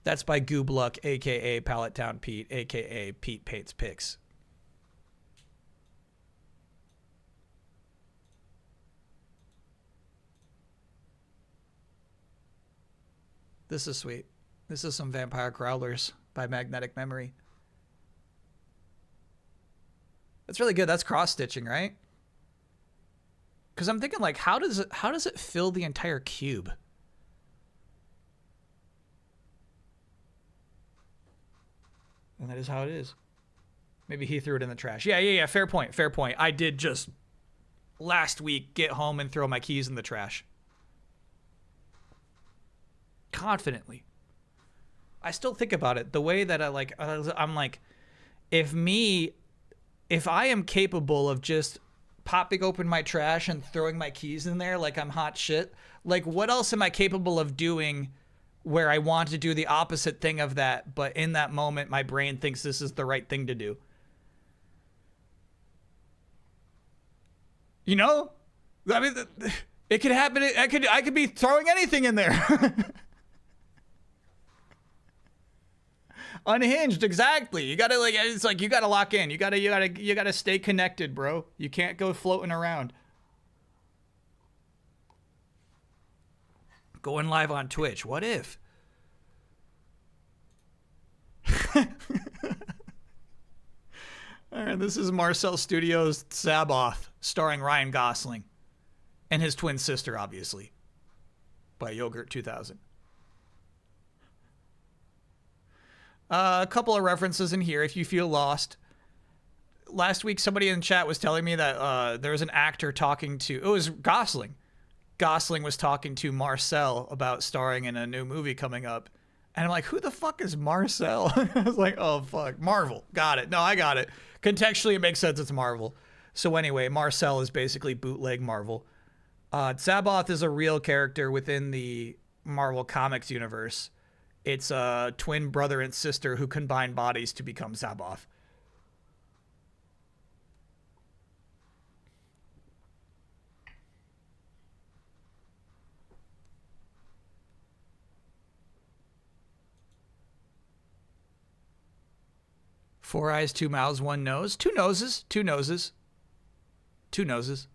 That's by Goobluck, aka Pallet Town Pete, aka Pete Pates Picks. This is sweet. This is some Vampire Growlers by Magnetic Memory. That's really good. That's cross stitching, right? Because I'm thinking like, how does it fill the entire cube? And that is how it is. Maybe he threw it in the trash. Yeah. Fair point. Fair point. I did just last week get home and throw my keys in the trash. Confidently. I still think about it the way that I'm like, if I am capable of just popping open my trash and throwing my keys in there like I'm hot shit, like what else am I capable of doing where I want to do the opposite thing of that, but in that moment my brain thinks this is the right thing to do? You know? I mean, it could happen. I could be throwing anything in there. Unhinged, exactly. You gotta it's like you gotta lock in. You gotta stay connected, bro. You can't go floating around. Going live on Twitch. What if? All right, this is Marcel Studios' Saboth, starring Ryan Gosling and his twin sister, obviously, by Yogurt 2000. A couple of references in here if you feel lost. Last week, somebody in chat was telling me that there was an actor talking to... It was Gosling. Gosling was talking to Marcel about starring in a new movie coming up. And I'm like, who the fuck is Marcel? I was like, oh, fuck. Marvel. Got it. No, I got it. Contextually, it makes sense it's Marvel. So anyway, Marcel is basically bootleg Marvel. Saboth is a real character within the Marvel Comics universe. It's a twin brother and sister who combine bodies to become Saboth. Four eyes, 2 mouths, 1 nose. 2 noses. 2 noses. 2 noses.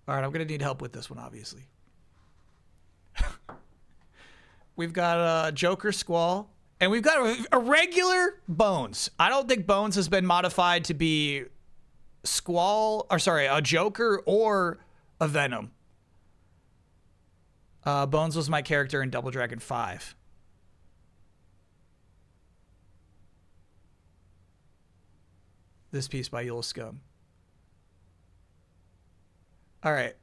All right, I'm going to need help with this one, obviously. We've got a Joker Squall, and we've got a regular Bones. I don't think Bones has been modified to be a Joker or a Venom. Bones was my character in Double Dragon 5. This piece by Yule Scum. All right.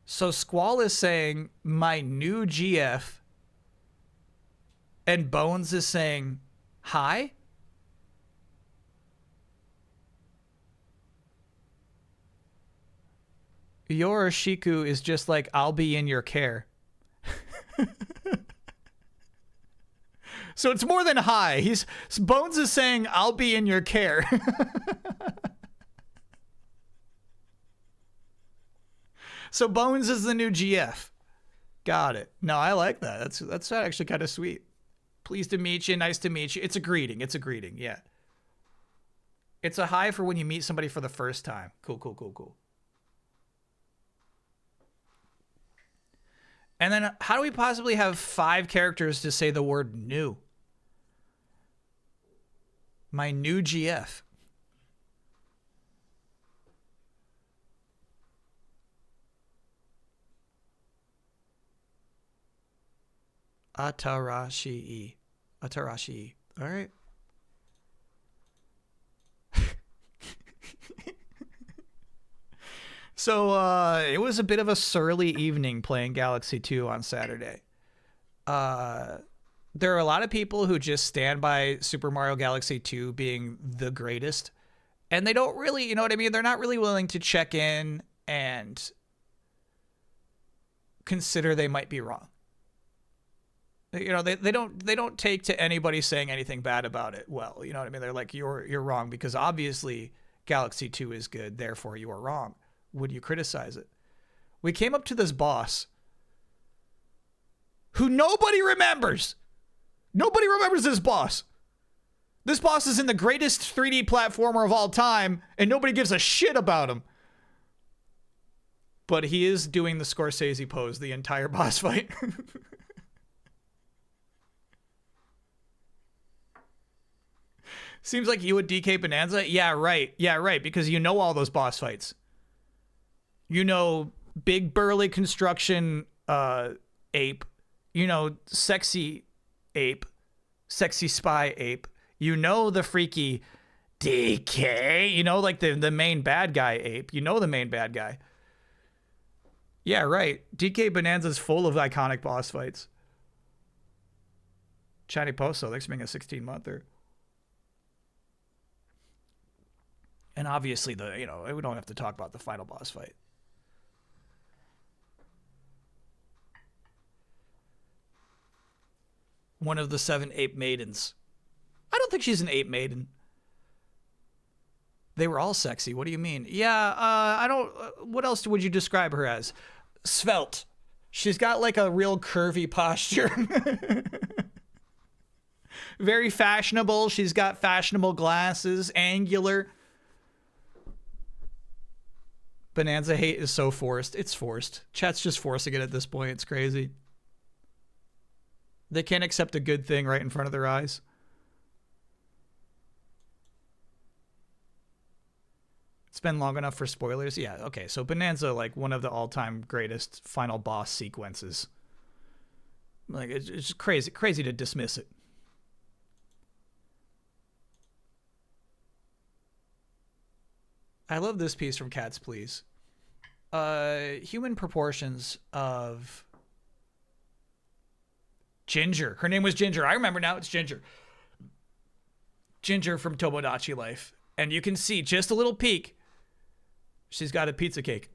So Squall is saying, my new GF, and Bones is saying, hi? Your Shiku is just like, I'll be in your care. So it's more than hi. Bones is saying, I'll be in your care. So Bones is the new GF. Got it. No, I like that. That's actually kind of sweet. Pleased to meet you. Nice to meet you. It's a greeting. It's a greeting. Yeah. It's a hi for when you meet somebody for the first time. Cool, cool, cool, cool. And then how do we possibly have 5 characters to say the word new? My new GF. Atarashi. Atarashi. All right. So it was a bit of a surly evening playing Galaxy 2 on Saturday. There are a lot of people who just stand by Super Mario Galaxy 2 being the greatest. And they don't really, you know what I mean? They're not really willing to check in and consider they might be wrong. You know, they don't take to anybody saying anything bad about it. Well, you know what I mean? They're like, you're wrong because obviously Galaxy 2 is good, therefore you are wrong. Would you criticize it? We came up to this boss who nobody remembers. Nobody remembers this boss. This boss is in the greatest 3D platformer of all time, and nobody gives a shit about him. But he is doing the Scorsese pose the entire boss fight. Seems like you would DK Bonanza. Yeah, right. Yeah, right. Because you know all those boss fights. You know big burly construction ape. You know sexy ape. Sexy spy ape. You know the freaky DK. You know like the main bad guy ape. You know the main bad guy. Yeah, right. DK Bonanza's full of iconic boss fights. Chatty Poso, thanks for being a 16-monther. And obviously we don't have to talk about the final boss fight. One of the 7 ape maidens. I don't think she's an ape maiden. They were all sexy. What do you mean? Yeah, I don't... what else would you describe her as? Svelte. She's got like a real curvy posture. Very fashionable. She's got fashionable glasses. Angular. Bonanza hate is so forced. It's forced. Chat's just forcing it at this point. It's crazy. They can't accept a good thing right in front of their eyes. It's been long enough for spoilers. Yeah, okay. So Bonanza, like one of the all-time greatest final boss sequences. Like it's just crazy to dismiss it. I love this piece from Cats Please. Human proportions of Ginger. Her name was Ginger. I remember now. It's Ginger. Ginger from Tomodachi Life. And you can see just a little peek. She's got a pizza cake.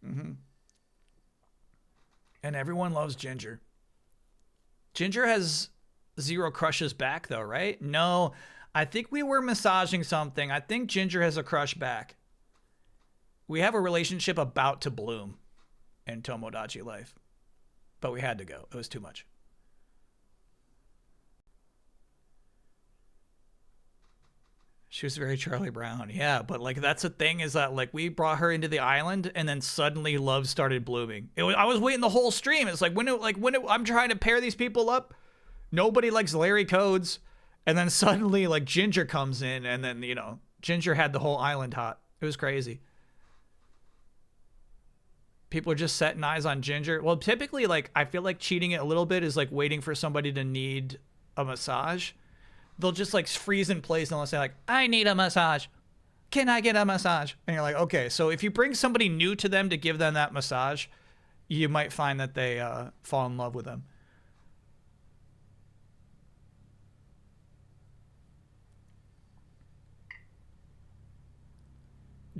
Mm-hmm. And everyone loves Ginger. Ginger has 0 crushes back, though, right? No, I think we were massaging something. I think Ginger has a crush back. We have a relationship about to bloom in Tomodachi Life. But we had to go. It was too much. She was very Charlie Brown. Yeah, but like that's the thing is that like we brought her into the island and then suddenly love started blooming. I was waiting the whole stream. It's like when I'm trying to pair these people up. Nobody likes Larry Codes. And then suddenly like Ginger comes in and then, Ginger had the whole island hot. It was crazy. People are just setting eyes on Ginger. Well, typically, like, I feel like cheating it a little bit is like waiting for somebody to need a massage. They'll just like freeze in place and they'll say like, I need a massage. Can I get a massage? And you're like, okay. So if you bring somebody new to them to give them that massage, you might find that they fall in love with them.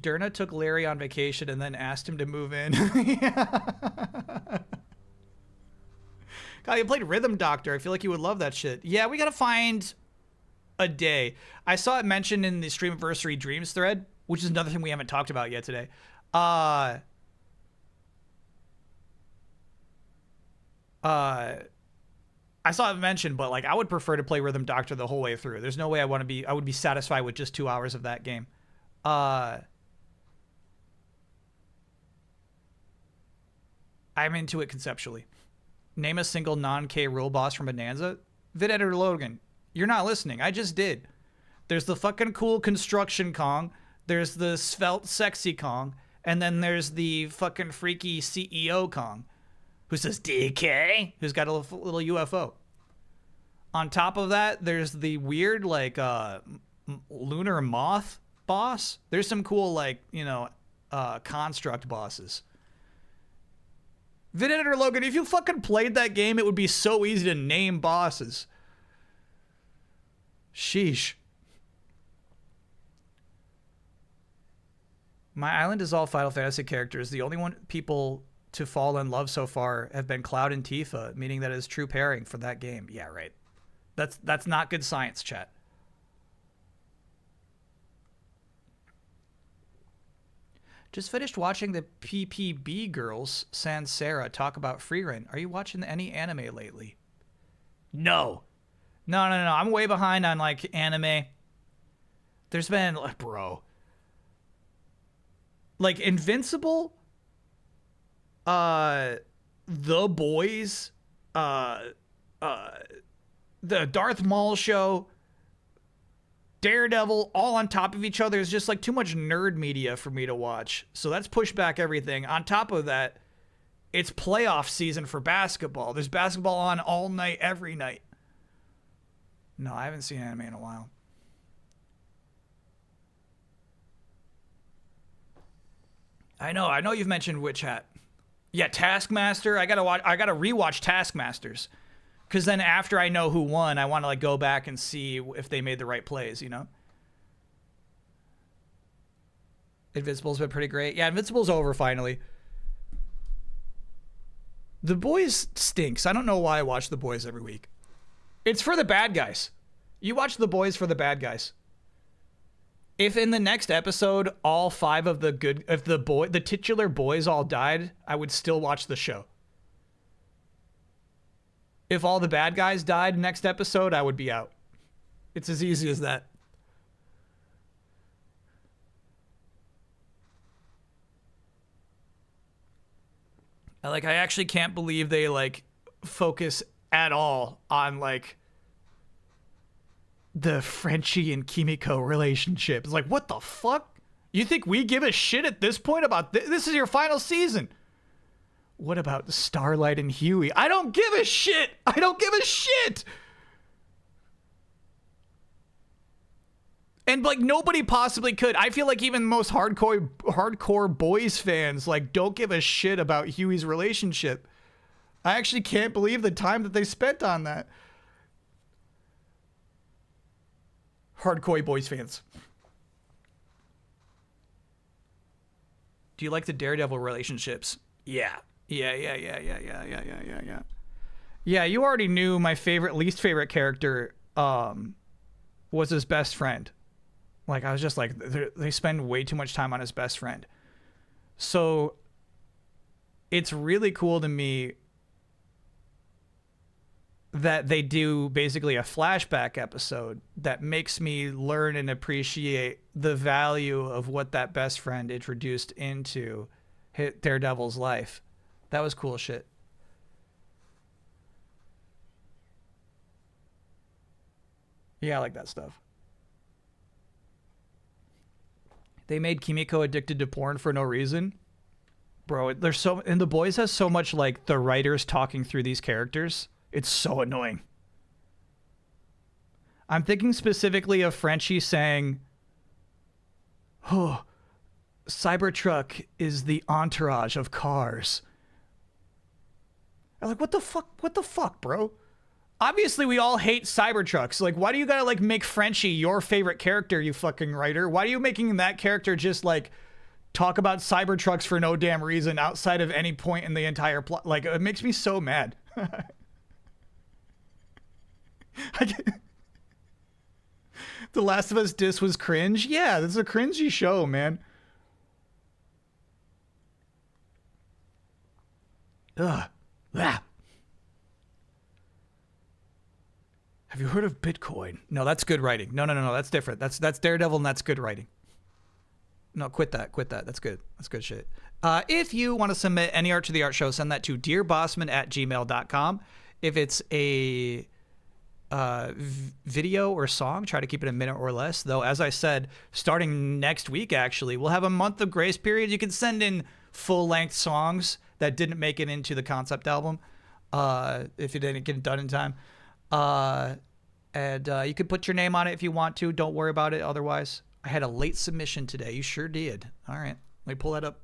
Derna took Larry on vacation and then asked him to move in. God, you played Rhythm Doctor. I feel like you would love that shit. Yeah, we gotta find a day. I saw it mentioned in the Streamiversary Dreams thread, which is another thing we haven't talked about yet today. I saw it mentioned, but like I would prefer to play Rhythm Doctor the whole way through. There's no way I would be satisfied with just 2 hours of that game. I'm into it conceptually. Name a single non-K rule boss from Bonanza. Vid Editor Logan, you're not listening. I just did. There's the fucking cool construction Kong. There's the svelte sexy Kong. And then there's the fucking freaky CEO Kong, who says DK, who's got a little UFO. On top of that, there's the weird, like, lunar moth boss. There's some cool, like, construct bosses. Vid Editor Logan, if you fucking played that game, it would be so easy to name bosses. Sheesh. My island is all Final Fantasy characters. The only one people to fall in love so far have been Cloud and Tifa, meaning that is true pairing for that game. Yeah, right. That's not good science, chat. Just finished watching the PPB girls, Sans Sarah, talk about Freerun. Are you watching any anime lately? No. No. I'm way behind on, like, anime. There's been, like, bro. Like, Invincible, The Boys, the Darth Maul show, Daredevil, all on top of each other is just like too much nerd media for me to watch. So that's pushed back everything. On top of that, it's playoff season for basketball. There's basketball on all night, every night. No, I haven't seen anime in a while. I know you've mentioned Witch Hat. Yeah, Taskmaster. I gotta rewatch Taskmasters. Because then after I know who won, I want to like go back and see if they made the right plays, you know? Invincible's been pretty great. Yeah, Invincible's over finally. The Boys stinks. I don't know why I watch The Boys every week. It's for the bad guys. You watch The Boys for the bad guys. If in the next episode all 5 of the good, if the titular boys all died, I would still watch the show. If all the bad guys died next episode, I would be out. It's as easy as that. I actually can't believe they like focus at all on like the Frenchie and Kimiko relationship. It's like, what the fuck? You think we give a shit at this point about this is your final season? What about Starlight and Huey? I don't give a shit. I don't give a shit. And like nobody possibly could. I feel like even the most hardcore Boys fans like don't give a shit about Huey's relationship. I actually can't believe the time that they spent on that. Hardcore Boys fans. Do you like the Daredevil relationships? Yeah. Yeah. Yeah, you already knew my least favorite character was his best friend. Like, I was just like, they spend way too much time on his best friend. So, it's really cool to me that they do basically a flashback episode that makes me learn and appreciate the value of what that best friend introduced into Daredevil's life. That was cool shit. Yeah, I like that stuff. They made Kimiko addicted to porn for no reason. Bro, and The Boys has so much like the writers talking through these characters. It's so annoying. I'm thinking specifically of Frenchie saying, "Oh, Cybertruck is the entourage of cars." I'm like, what the fuck, bro? Obviously, we all hate Cybertrucks. Like, why do you gotta, like, make Frenchie your favorite character, you fucking writer? Why are you making that character just, like, talk about Cybertrucks for no damn reason outside of any point in the entire plot? Like, it makes me so mad. The Last of Us diss was cringe. Yeah, this is a cringy show, man. Ugh. Ah. Have you heard of Bitcoin? No, that's good writing. No, that's different. That's Daredevil, and that's good writing. No, quit that. That's good. That's good shit. If you want to submit any art to the art show, send that to dearbossman@gmail.com. If it's a video or song, try to keep it a minute or less. Though, as I said, starting next week, actually, we'll have a month of grace period. You can send in full-length songs that didn't make it into the concept album if it didn't get done in time. And you can put your name on it if you want to. Don't worry about it otherwise. I had a late submission today. You sure did. All right. Let me pull that up.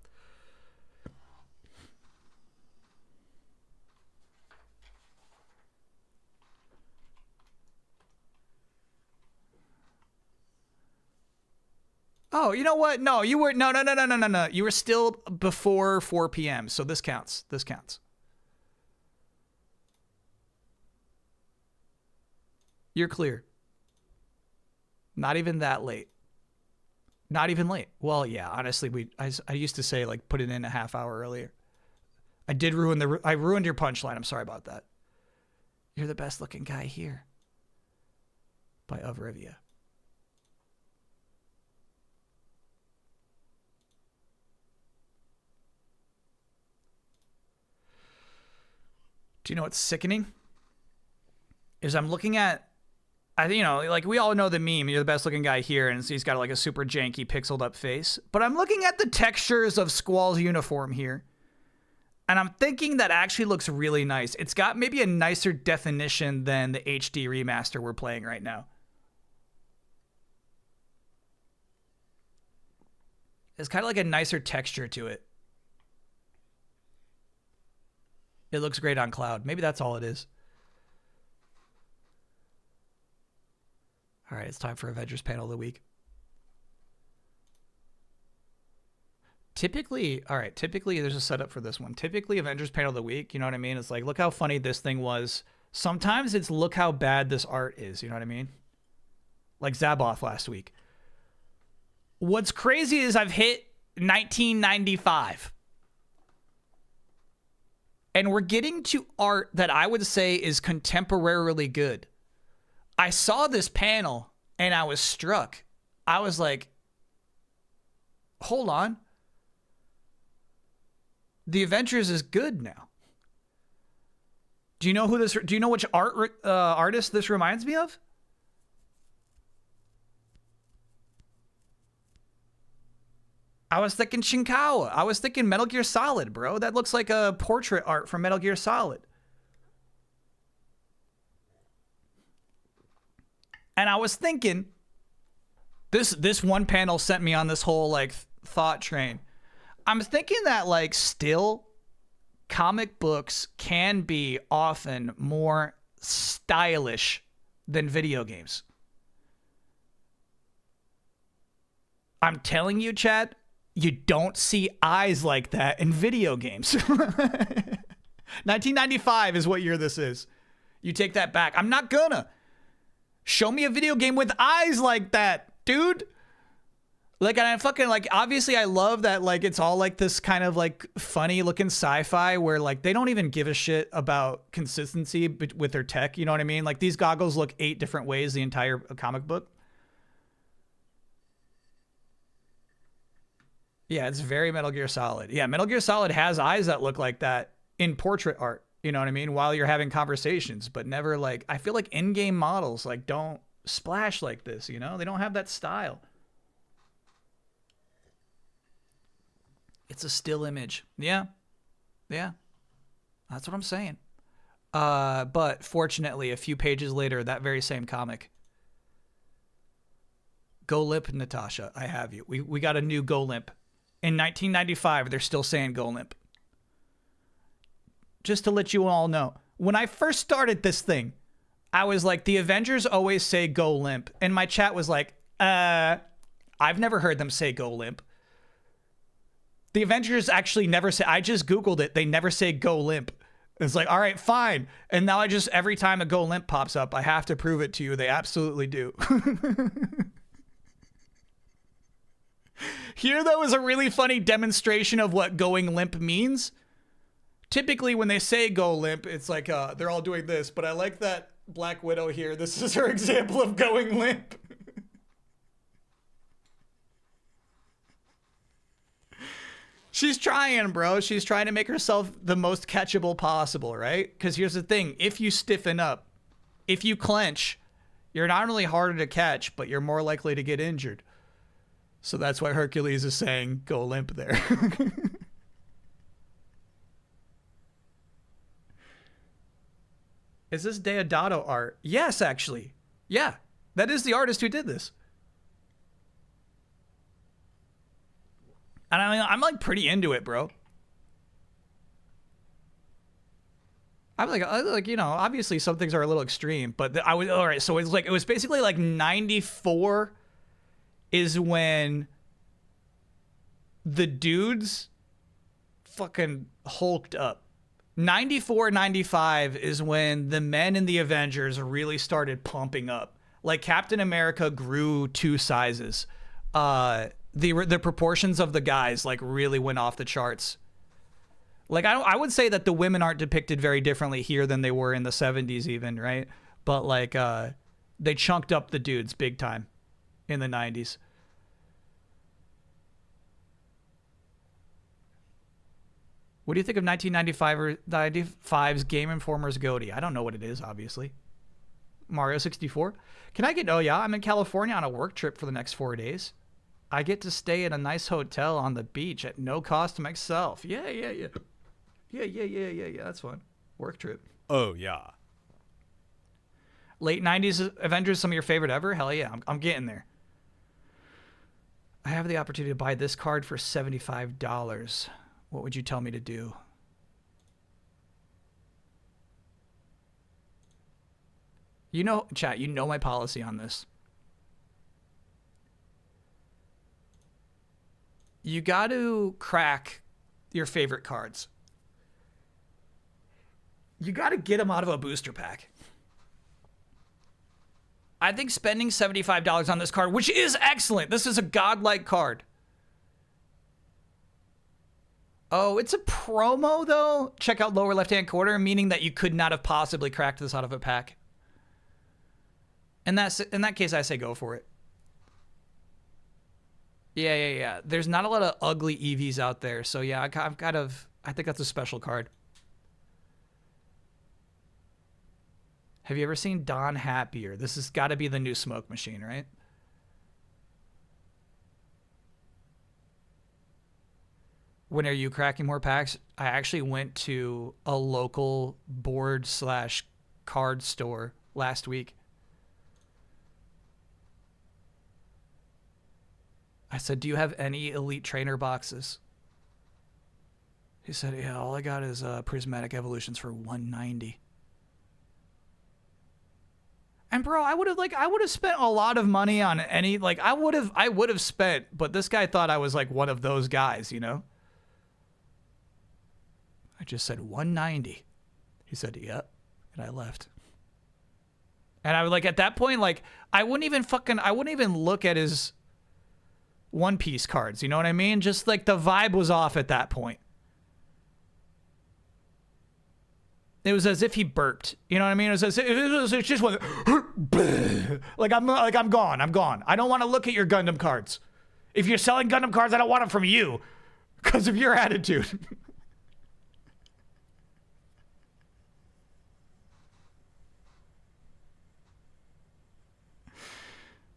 Oh, you know what? No, you were no. You were still before 4 p.m. So this counts. This counts. You're clear. Not even that late. Not even late. Well, yeah, honestly, I used to say like put it in a half hour earlier. I ruined your punchline. I'm sorry about that. You're the best looking guy here. By Avrivia. Do you know what's sickening? Is I'm looking at, like we all know the meme, you're the best looking guy here, and he's got like a super janky pixeled up face. But I'm looking at the textures of Squall's uniform here, and I'm thinking that actually looks really nice. It's got maybe a nicer definition than the HD remaster we're playing right now. It's kind of like a nicer texture to it. It looks great on cloud. Maybe that's all it is. All right, it's time for Avengers Panel of the Week. Typically there's a setup for this one. Typically, Avengers Panel of the Week, you know what I mean? It's like, look how funny this thing was. Sometimes it's look how bad this art is, you know what I mean? Like Zaboth last week. What's crazy is I've hit 1995. And we're getting to art that I would say is contemporarily good. I saw this panel and I was struck. I was like, hold on. The Avengers is good now. Do you know which artist this reminds me of? I was thinking Shinkawa. I was thinking Metal Gear Solid, bro. That looks like a portrait art from Metal Gear Solid. And I was thinking, this one panel sent me on this whole like thought train. I'm thinking that like still comic books can be often more stylish than video games. I'm telling you, Chad, you don't see eyes like that in video games. 1995 is what year this is. You take that back. I'm not gonna. Show me a video game with eyes like that, dude. Like, and I fucking, like, obviously I love that, like, it's all like this kind of like funny looking sci-fi where like they don't even give a shit about consistency with their tech. You know what I mean? Like these goggles look 8 different ways the entire comic book. Yeah, it's very Metal Gear Solid. Yeah, Metal Gear Solid has eyes that look like that in portrait art. You know what I mean? While you're having conversations, but never like, I feel like in-game models like don't splash like this, you know? They don't have that style. It's a still image. Yeah. Yeah. That's what I'm saying. But fortunately, a few pages later, that very same comic. Go limp, Natasha. I have you. We got a new Go limp. In 1995, they're still saying Go limp. Just to let you all know, when I first started this thing, I was like, the Avengers always say go limp. And my chat was like, I've never heard them say go limp. The Avengers actually never say, I just Googled it. They never say go limp. It's like, all right, fine. And now I just, every time a Go Limp pops up, I have to prove it to you. They absolutely do. Here, though, is a really funny demonstration of what going limp means. Typically, when they say go limp, it's like they're all doing this. But I like that Black Widow here. This is her example of going limp. She's trying, bro. She's trying to make herself the most catchable possible, right? Because here's the thing. If you stiffen up, if you clench, you're not only harder to catch, but you're more likely to get injured. So that's why Hercules is saying go limp there. Is this Deodato art? Yes, actually. Yeah, that is the artist who did this. And I mean, I'm like pretty into it, bro. I'm like, you know, obviously some things are a little extreme, but I was all right. So it's like, it was basically like 94 is when the dudes fucking hulked up. 94, 95 is when the men in the Avengers really started pumping up. Like Captain America grew 2 sizes. The proportions of the guys like really went off the charts. Like I would say that the women aren't depicted very differently here than they were in the 70s even, right? But like they chunked up the dudes big time in the 90s. What do you think of 1995 or 95's Game Informer's Goatee? I don't know what it is, obviously. Mario 64? Can I get, oh yeah, I'm in California on a work trip for the next 4 days. I get to stay in a nice hotel on the beach at no cost to myself. Yeah. Yeah, that's fun. Work trip. Oh, yeah. Late 90s Avengers, some of your favorite ever? Hell yeah, I'm getting there. I have the opportunity to buy this card for $75. What would you tell me to do? You know, chat, you know my policy on this. You got to crack your favorite cards. You got to get them out of a booster pack. I think spending $75 on this card, which is excellent. This is a godlike card. Oh, it's a promo, though? Check out lower left-hand corner, meaning that you could not have possibly cracked this out of a pack. And in that case, I say go for it. Yeah. There's not a lot of ugly EVs out there, so yeah, I think that's a special card. Have you ever seen Don Happier? This has got to be the new smoke machine, right? When are you cracking more packs? I actually went to a local board/card store last week. I said, do you have any Elite Trainer boxes? He said, yeah, all I got is Prismatic Evolutions for $190. And bro, I would have spent a lot of money on any, like I would have spent, but this guy thought I was like one of those guys, you know? I just said $190. He said, yep. And I left. And I was like, at that point, like, I wouldn't even look at his One Piece cards. You know what I mean? Just like the vibe was off at that point. It was as if he burped. You know what I mean? It just went like I'm gone. I don't want to look at your Gundam cards. If you're selling Gundam cards, I don't want them from you because of your attitude.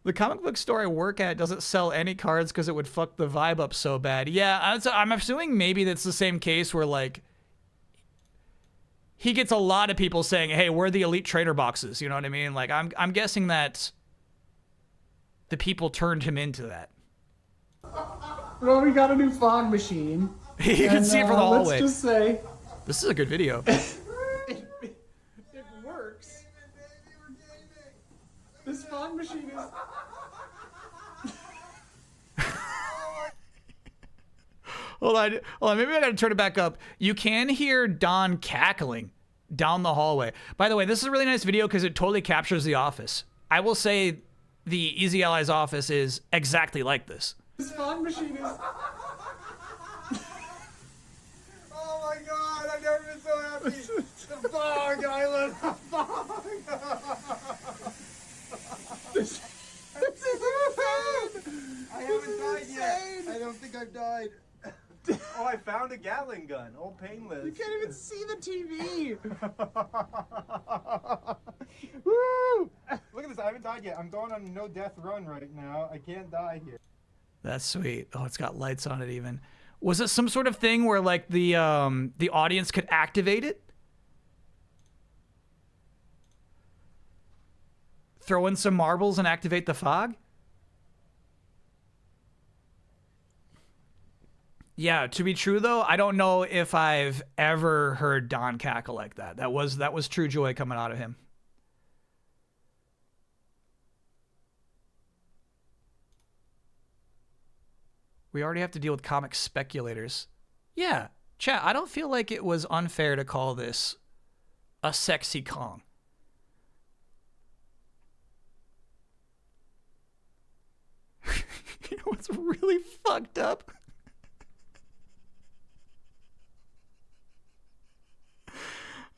The comic book store I work at doesn't sell any cards because it would fuck the vibe up so bad. Yeah, I'm assuming maybe that's the same case where like he gets a lot of people saying, "Hey, where are the Elite Trainer boxes?" You know what I mean? Like I'm guessing that the people turned him into that. Well, we got a new fog machine. You can see it from the hallway. Let's just say this is a good video. it works. This fog machine is. Hold on. Maybe I gotta turn it back up. You can hear Don cackling down the hallway. By the way, this is a really nice video because it totally captures the office. I will say the Easy Allies office is exactly like this. This fog machine is. Oh my god, I've never been so happy. The fog, I love the fog. This is insane. I haven't died yet. I don't think I've died. Oh, I found a Gatling gun. Oh, painless. You can't even see the TV. Woo! Look at this. I haven't died yet. I'm going on a no death run right now. I can't die here. That's sweet. Oh, it's got lights on it even. Was it some sort of thing where like the audience could activate it? Throw in some marbles and activate the fog? Yeah, to be true though, I don't know if I've ever heard Don cackle like that. That was true joy coming out of him. We already have to deal with comic speculators. Yeah, chat, I don't feel like it was unfair to call this a sexy Kong. You know what's really fucked up?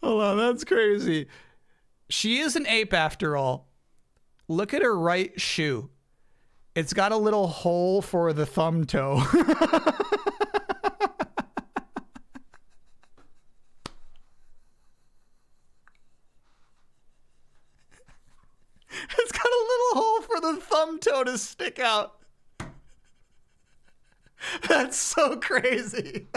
Hold on, that's crazy. She is an ape after all. Look at her right shoe. It's got a little hole for the thumb toe. It's got a little hole for the thumb toe to stick out. That's so crazy.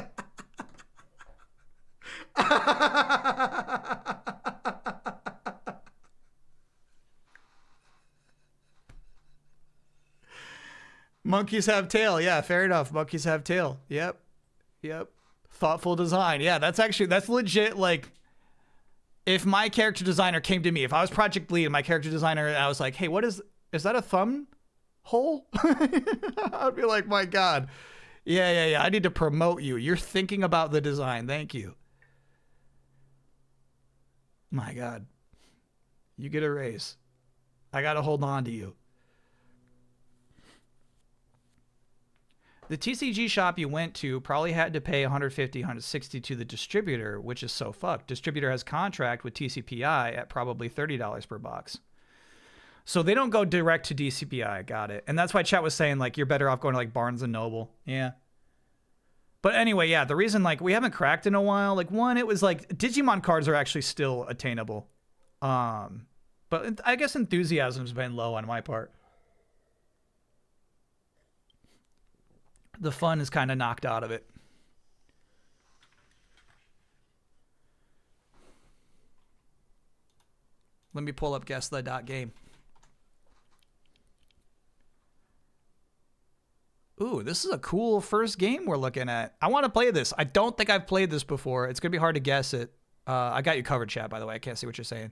Monkeys have tail. Yeah, fair enough. Monkeys have tail. Yep. Thoughtful design. Yeah, that's legit. Like, if my character designer came to me, if I was project lead and my character designer, and I was like, hey, is that a thumb hole? I'd be like, my God. Yeah. I need to promote you. You're thinking about the design. Thank you. My God. You get a raise. I got to hold on to you. The TCG shop you went to probably had to pay $150, $160 to the distributor, which is so fucked. Distributor has contract with TCPI at probably $30 per box. So they don't go direct to DCPI. Got it. And that's why chat was saying, like, you're better off going to, like, Barnes & Noble. Yeah. But anyway, yeah, the reason, like, we haven't cracked in a while, like, one, it was, like, Digimon cards are actually still attainable. But I guess enthusiasm's been low on my part. The fun is kind of knocked out of it. Let me pull up guess.game. Ooh, this is a cool first game we're looking at. I want to play this. I don't think I've played this before. It's going to be hard to guess it. I got you covered, chat, by the way. I can't see what you're saying.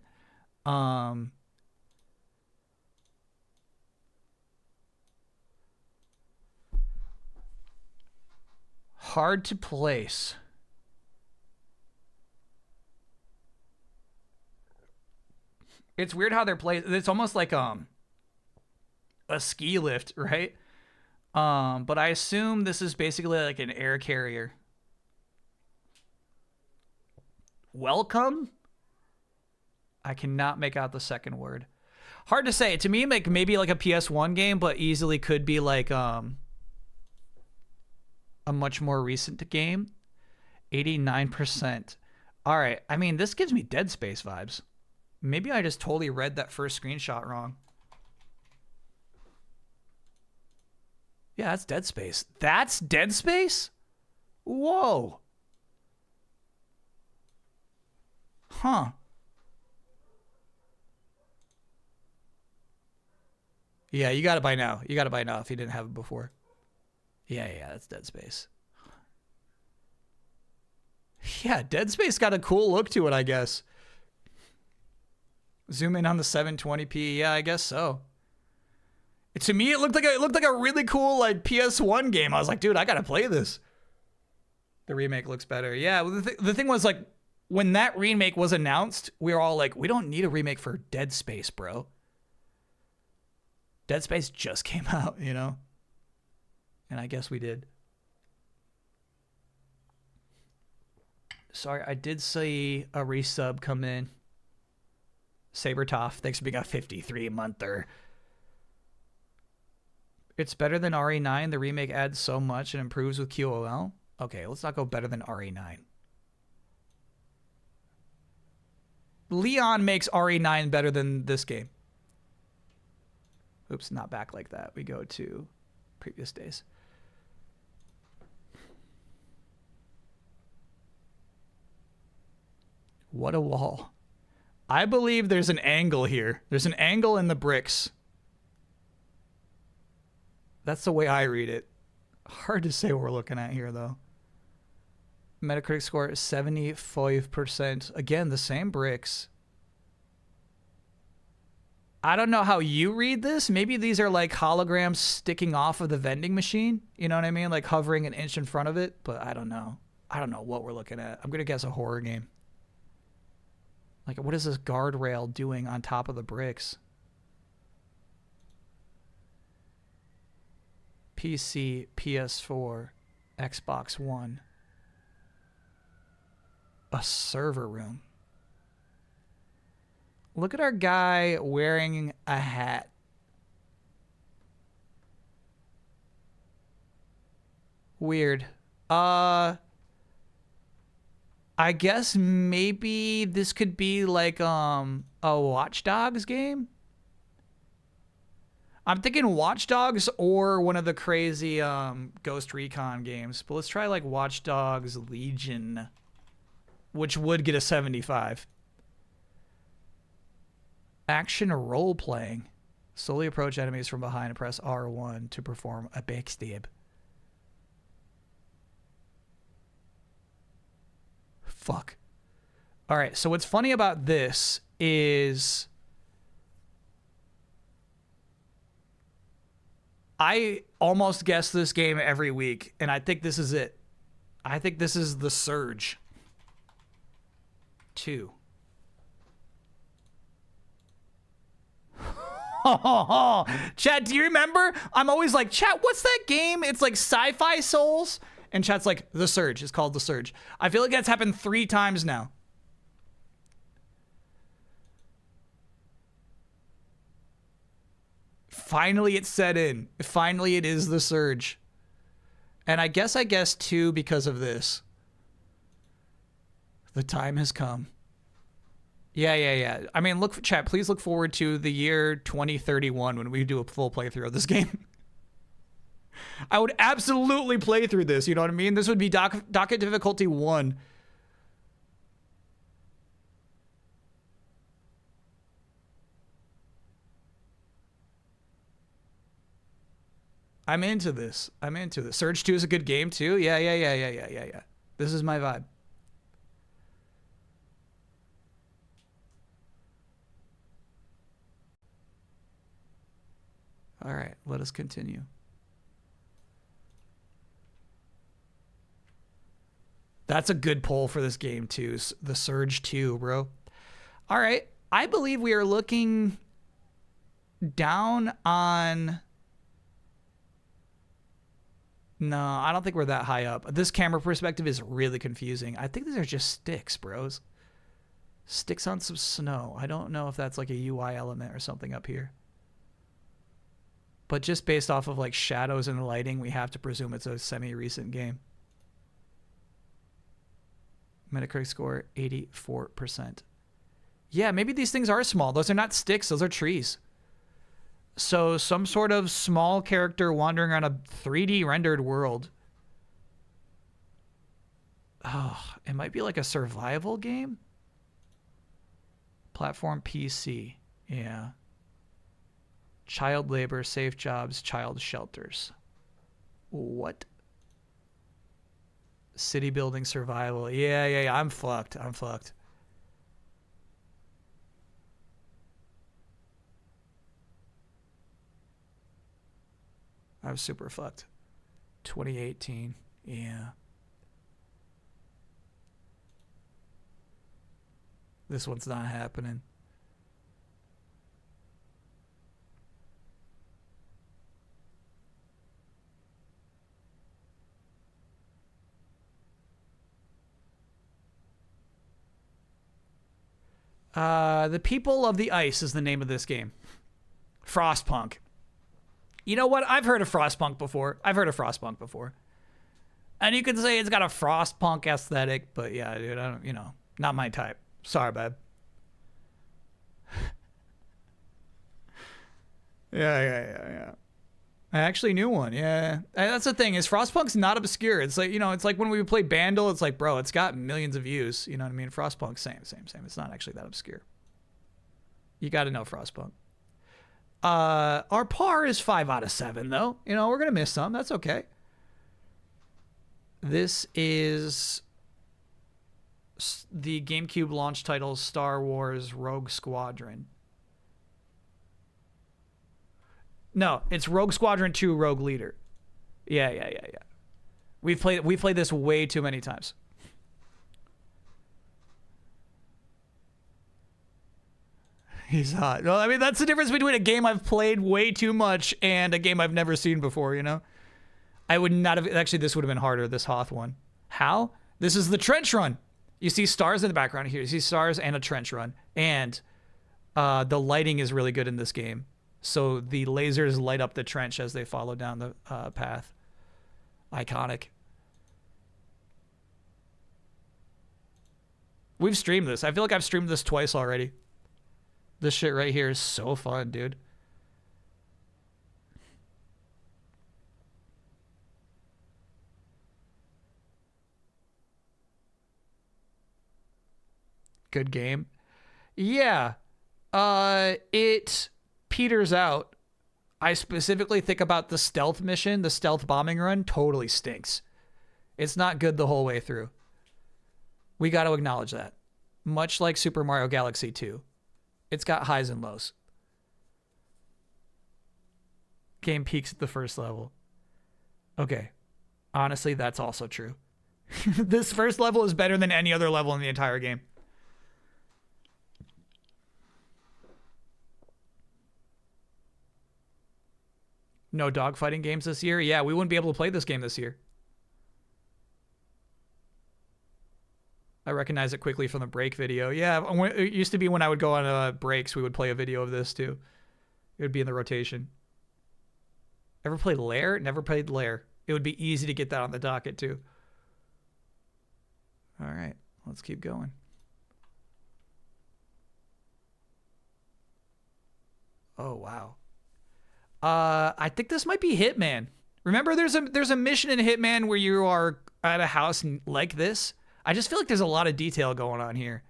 Hard to place. It's weird how they're placed. It's almost like a ski lift, right? But I assume this is basically like an air carrier. Welcome? I cannot make out the second word. Hard to say. To me, like maybe like a PS1 game, but easily could be like a much more recent game. 89%. All right. I mean, this gives me Dead Space vibes. Maybe I just totally read that first screenshot wrong. Yeah, that's Dead Space. That's Dead Space? Whoa. Huh. Yeah, you got it by now. You got it by now if you didn't have it before. Yeah, that's Dead Space. Yeah, Dead Space got a cool look to it, I guess. Zoom in on the 720p. Yeah, I guess so. To me, it looked like a really cool like PS1 game. I was like, dude, I gotta play this. The remake looks better. Yeah, well, the thing was, like, when that remake was announced, we were all like, we don't need a remake for Dead Space, bro. Dead Space just came out, you know? And I guess we did. Sorry, I did see a resub come in. Sabertoff, thanks for being a 53-monther. It's better than RE9. The remake adds so much and improves with QOL. Okay, let's not go better than RE9. Leon makes RE9 better than this game. Oops, not back like that. We go to previous days. What a wall. I believe there's an angle here. There's an angle in the bricks. That's the way I read it. Hard to say what we're looking at here, though. Metacritic score is 75%. Again, the same bricks. I don't know how you read this. Maybe these are like holograms sticking off of the vending machine. You know what I mean? Like hovering an inch in front of it. But I don't know. I don't know what we're looking at. I'm going to guess a horror game. Like, what is this guardrail doing on top of the bricks? PC, PS4, Xbox One. A server room. Look at our guy wearing a hat. Weird. I guess maybe this could be like a Watch Dogs game. I'm thinking Watch Dogs or one of the crazy Ghost Recon games. But let's try like Watch Dogs Legion, which would get a 75. Action role playing. Slowly approach enemies from behind and press R1 to perform a backstab. Fuck. All right, so what's funny about this is I almost guess this game every week, and I think this is it. I think this is The Surge 2. Chat, do you remember? I'm always like, chat, what's that game? It's like Sci-Fi Souls. And chat's like, The Surge. It's called The Surge. I feel like that's happened 3 times now. Finally, it set in. Finally, it is The Surge. And I guess 2 because of this. The time has come. Yeah. I mean, look, chat, please look forward to the year 2031 when we do a full playthrough of this game. I would absolutely play through this, you know what I mean? This would be docket difficulty 1. I'm into this. Surge 2 is a good game too. Yeah. This is my vibe. All right, let us continue. That's a good poll for this game too. The Surge 2, bro. All right, I believe we are looking down on... No, I don't think we're that high up. This camera perspective is really confusing. I think these are just sticks, bros. Sticks on some snow. I don't know if that's like a UI element or something up here. But just based off of like shadows and lighting, we have to presume it's a semi-recent game. Metacritic score, 84%. Yeah, maybe these things are small. Those are not sticks. Those are trees. So some sort of small character wandering around a 3D rendered world. Oh, it might be like a survival game. Platform PC. Yeah. Child labor, safe jobs, child shelters. What? City building survival. Yeah. I'm fucked. I'm super fucked. 2018. Yeah. This one's not happening. The People of the Ice is the name of this game. Frostpunk. You know what? I've heard of Frostpunk before. And you could say it's got a Frostpunk aesthetic, but yeah, dude, I don't, not my type. Sorry, babe. Yeah. I actually knew one. Yeah. That's the thing is Frostpunk's not obscure. It's like, it's like when we play Bandle, it's like, bro, it's got millions of views. You know what I mean? Frostpunk, same. It's not actually that obscure. You got to know Frostpunk. Our par is 5 out of 7 though. We're going to miss some. That's okay. This is the GameCube launch title Star Wars Rogue Squadron. No, it's Rogue Squadron 2 Rogue Leader. Yeah. We've played this way too many times. He's hot. No, I mean, that's the difference between a game I've played way too much and a game I've never seen before, I would not have... Actually, this would have been harder, this Hoth one. How? This is the trench run. You see stars in the background here. You see stars and a trench run. And the lighting is really good in this game. So the lasers light up the trench as they follow down the path. Iconic. We've streamed this. I feel like I've streamed this twice already. This shit right here is so fun, dude. Good game. Yeah. It peters out. I specifically think about the stealth mission, the stealth bombing run, totally stinks. It's not good the whole way through. We got to acknowledge that. Much like Super Mario Galaxy 2. It's got highs and lows. Game peaks at the first level. Okay. Honestly, that's also true. This first level is better than any other level in the entire game. No dogfighting games this year? Yeah, we wouldn't be able to play this game this year. I recognize it quickly from the break video. Yeah, it used to be when I would go on breaks, we would play a video of this too. It would be in the rotation. Ever played Lair? Never played Lair. It would be easy to get that on the docket too. All right, let's keep going. Oh, wow. I think this might be Hitman. Remember, there's a mission in Hitman where you are at a house like this. I just feel like there's a lot of detail going on here.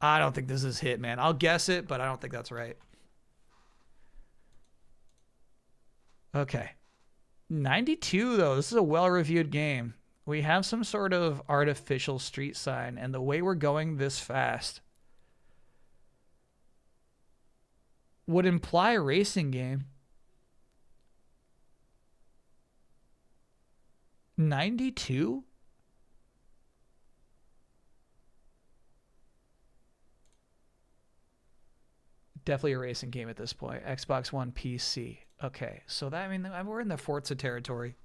I don't think this is Hitman. I'll guess it, but I don't think that's right. Okay. 92, though. This is a well-reviewed game. We have some sort of artificial street sign, and the way we're going this fast would imply a racing game. 92? Definitely a racing game at this point. Xbox One, PC. Okay, so that, I mean, we're in the Forza territory.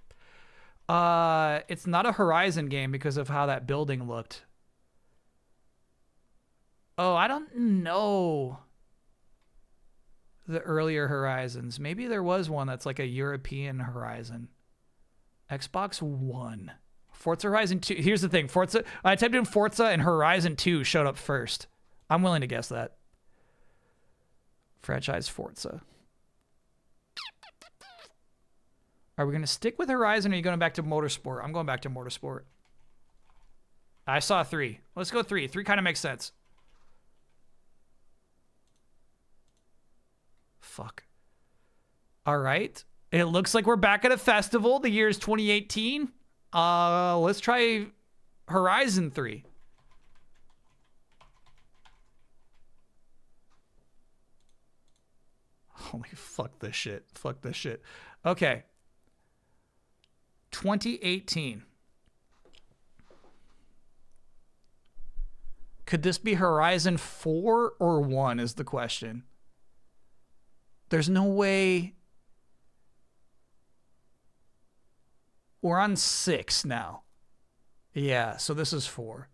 It's not a Horizon game because of how that building looked. Oh, I don't know the earlier Horizons. Maybe there was one that's like a European Horizon. Xbox One. Forza Horizon 2. Here's the thing. I typed in Forza and Horizon 2 showed up first. I'm willing to guess that. Franchise Forza. Are we going to stick with Horizon or are you going back to Motorsport? I'm going back to Motorsport. I saw 3. Let's go 3. 3 kind of makes sense. Fuck. All right. It looks like we're back at a festival. The year is 2018. Let's try Horizon 3. Holy fuck this shit. Fuck this shit. Okay. 2018. Could this be Horizon 4 or 1 is the question. There's no way. We're on 6 now. Yeah, so this is 4.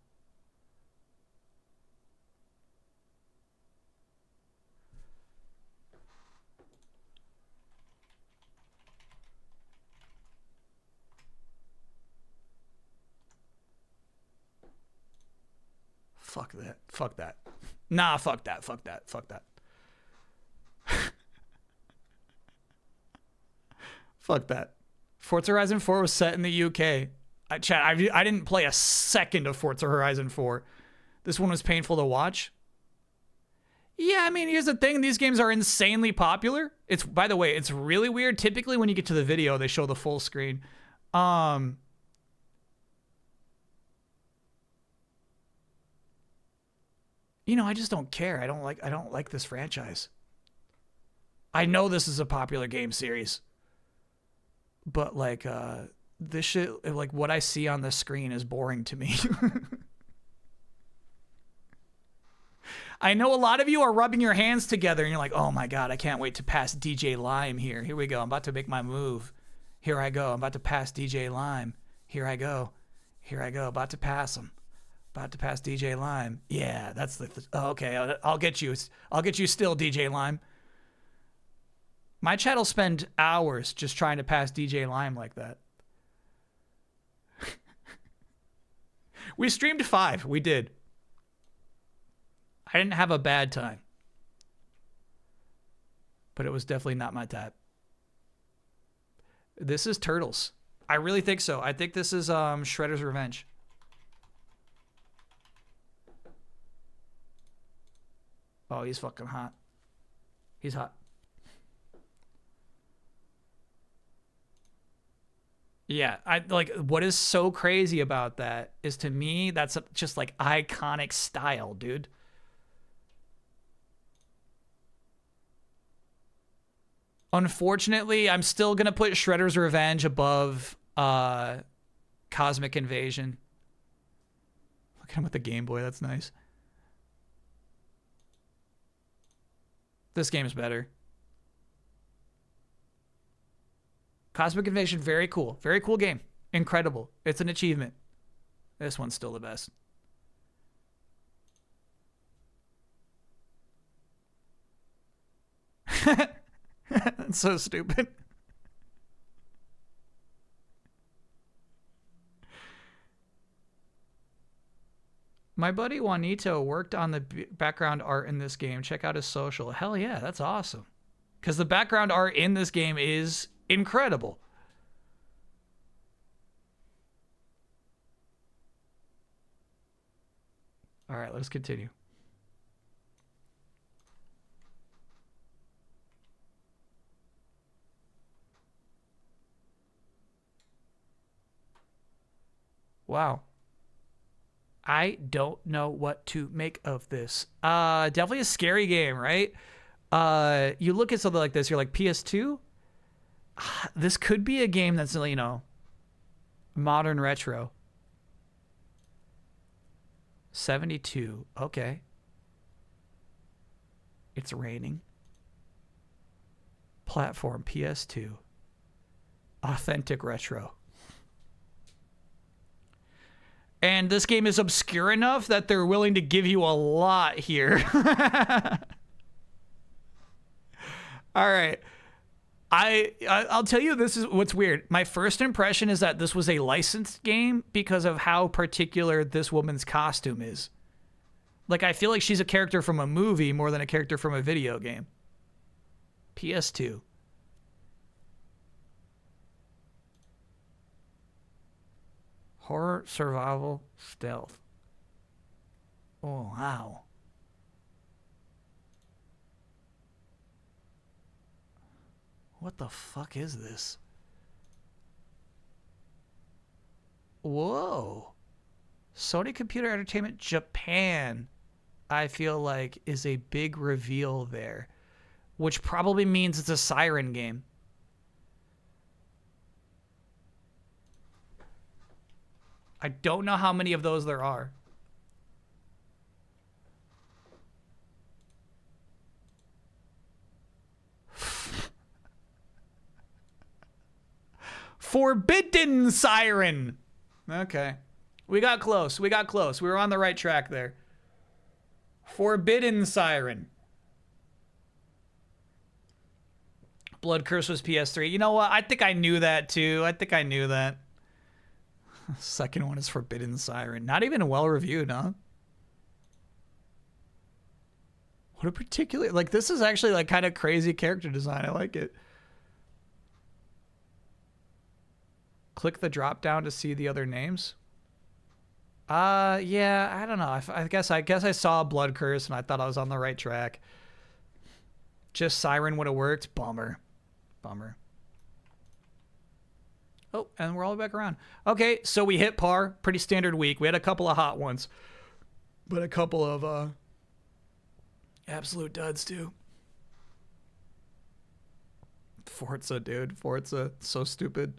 Fuck that. Fuck that. Nah, fuck that. Fuck that. Fuck that. Fuck that. Forza Horizon 4 was set in the UK. I didn't play a second of Forza Horizon 4. This one was painful to watch. Yeah, I mean, here's the thing. These games are insanely popular. It's, by the way, it's really weird. Typically, when you get to the video, they show the full screen. You know, I just don't care. I don't like this franchise. I know this is a popular game series. But like this shit, like what I see on the screen is boring to me. I know a lot of you are rubbing your hands together and you're like, "Oh my god, I can't wait to pass DJ Lime here. Here we go. I'm about to make my move. Here I go. I'm about to pass DJ Lime. Here I go. Here I go. About to pass him. About to pass DJ Lime. Yeah, that's the oh, okay. I'll get you. I'll get you still, DJ Lime. My chat will spend hours just trying to pass DJ Lime like that. We streamed 5. We did. I didn't have a bad time. But it was definitely not my type. This is Turtles. I really think so. I think this is Shredder's Revenge. Oh, he's fucking hot. He's hot. Yeah, I like what is so crazy about that is to me that's just like iconic style, dude. Unfortunately, I'm still gonna put Shredder's Revenge above Cosmic Invasion. Look at him with the Game Boy, that's nice. This game is better. Cosmic Invasion, very cool. Very cool game. Incredible. It's an achievement. This one's still the best. That's so stupid. My buddy Juanito worked on the background art in this game. Check out his social. Hell yeah, that's awesome. Because the background art in this game is incredible. All right, let's continue. Wow. I don't know what to make of this. Definitely a scary game, right? You look at something like this, you're like, PS2? This could be a game that's, you know, modern retro. 72. Okay. It's raining. Platform PS2. Authentic retro. And this game is obscure enough that they're willing to give you a lot here. All right. I'll tell you, this is what's weird. My first impression is that this was a licensed game because of how particular this woman's costume is. Like, I feel like she's a character from a movie more than a character from a video game. PS2. Horror, survival, stealth. Oh, wow. What the fuck is this? Whoa. Sony Computer Entertainment Japan, I feel like, is a big reveal there, which probably means it's a Siren game. I don't know how many of those there are. Forbidden Siren. Okay. We got close. We got close. We were on the right track there. Forbidden Siren. Blood Curse was PS3. You know what? I think I knew that too. I think I knew that. Second one is Forbidden Siren. Not even well reviewed, huh? What a particular... Like, this is actually, like, kind of crazy character design. I like it. Click the drop down to see the other names. Yeah, I don't know. I guess I saw Blood Curse and I thought I was on the right track. Just Siren would have worked. Bummer. Bummer. Oh, and we're all the way back around. Okay, so we hit par. Pretty standard week. We had a couple of hot ones. But a couple of absolute duds, too. Forza, dude. Forza. So stupid.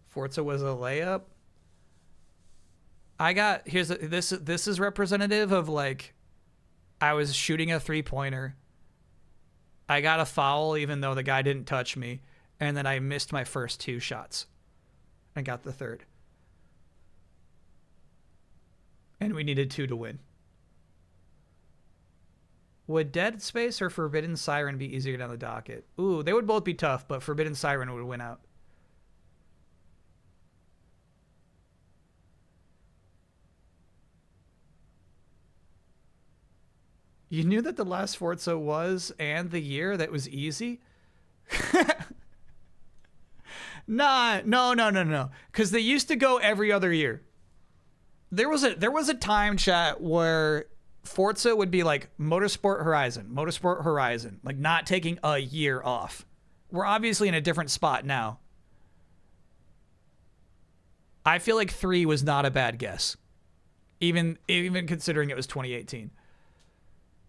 Forza was a layup. I got... This is representative of, like... I was shooting a three-pointer. I got a foul even though the guy didn't touch me. And then I missed my first two shots. And got the third. And we needed 2 to win. Would Dead Space or Forbidden Siren be easier down the docket? Ooh, they would both be tough, but Forbidden Siren would win out. You knew that the last Forza was, and the year that was easy? No. Because they used to go every other year. There was a time, chat, where Forza would be like Motorsport Horizon, like not taking a year off. We're obviously in a different spot now. I feel like 3 was not a bad guess, even considering it was 2018.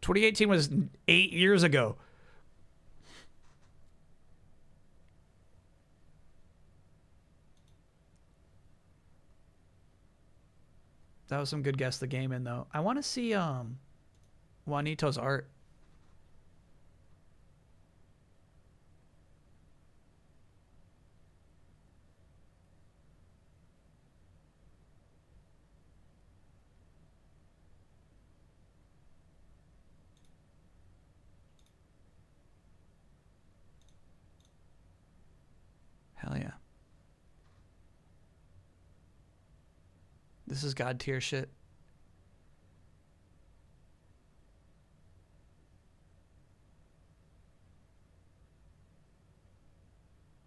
2018 was 8 years ago. That was some good guess the game in, though. I want to see Juanito's art. Hell yeah. This is God tier shit.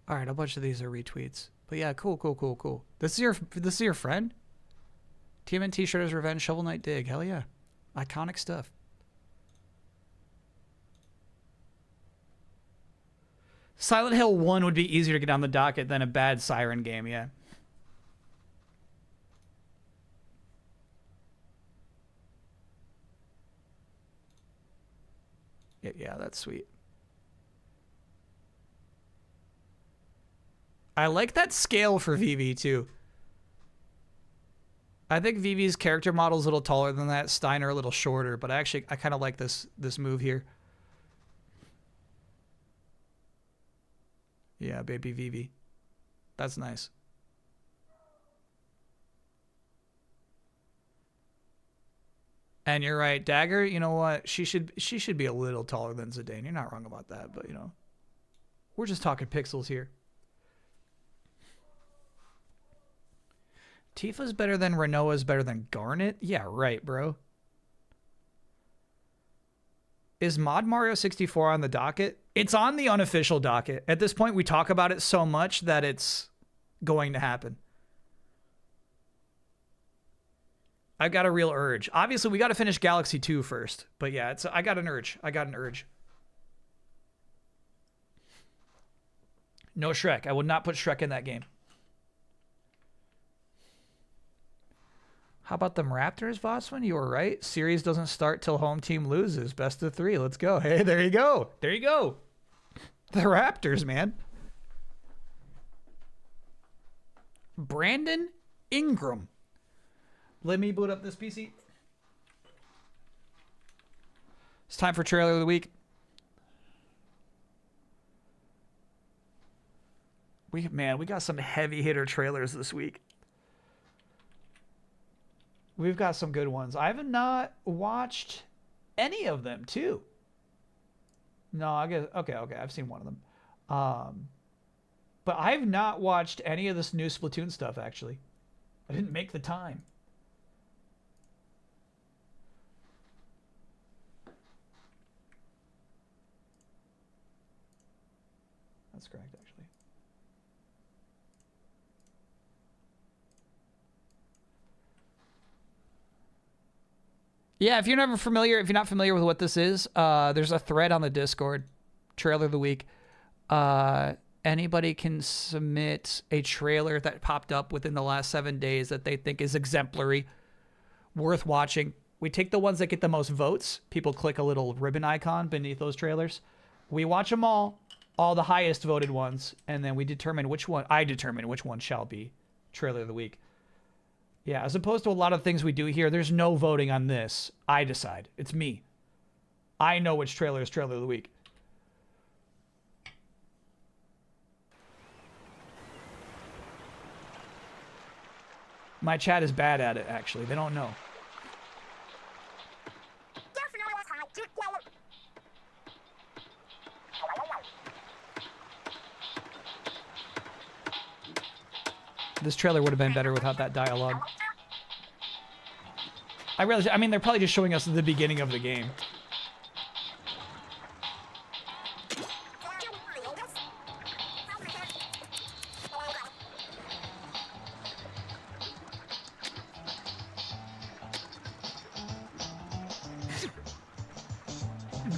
All right, a bunch of these are retweets. But yeah, cool. This is your friend? TMNT Shredder's Revenge, Shovel Knight Dig. Hell yeah. Iconic stuff. Silent Hill 1 would be easier to get on the docket than a bad Siren game, yeah. Yeah, that's sweet. I like that scale for VV too. I think VV's character model is a little taller than that. Steiner a little shorter, but I kind of like this move here. Yeah, baby VV. That's nice. And you're right, Dagger, you know what? She should be a little taller than Zidane. You're not wrong about that, but you know. We're just talking pixels here. Tifa's better than Renoa's better than Garnet? Yeah, right, bro. Is Mod Mario 64 on the docket? It's on the unofficial docket. At this point, we talk about it so much that it's going to happen. I've got a real urge. Obviously, we got to finish Galaxy 2 first. But yeah, I got an urge. No Shrek. I would not put Shrek in that game. How about them Raptors, Vossman? You were right. Series doesn't start till home team loses. Best of 3. Let's go. Hey, there you go. There you go. The Raptors, man. Brandon Ingram. Let me boot up this PC. It's time for trailer of the week. We got some heavy hitter trailers this week. We've got some good ones. I have not watched any of them too. No, I guess okay. I've seen one of them. But I've not watched any of this new Splatoon stuff actually. I didn't make the time. That's correct, actually. Yeah, if you're not familiar with what this is, there's a thread on the Discord, trailer of the week. Anybody can submit a trailer that popped up within the last 7 days that they think is exemplary, worth watching. We take the ones that get the most votes. People click a little ribbon icon beneath those trailers. We watch them all the highest voted ones, and then we determine which one, I determine which one shall be trailer of the week. Yeah, as opposed to a lot of things we do here, there's no voting on this. I decide. It's me. I know which trailer is trailer of the week. My chat is bad at it, actually. They don't know. This trailer would have been better without that dialogue. I mean, they're probably just showing us the beginning of the game.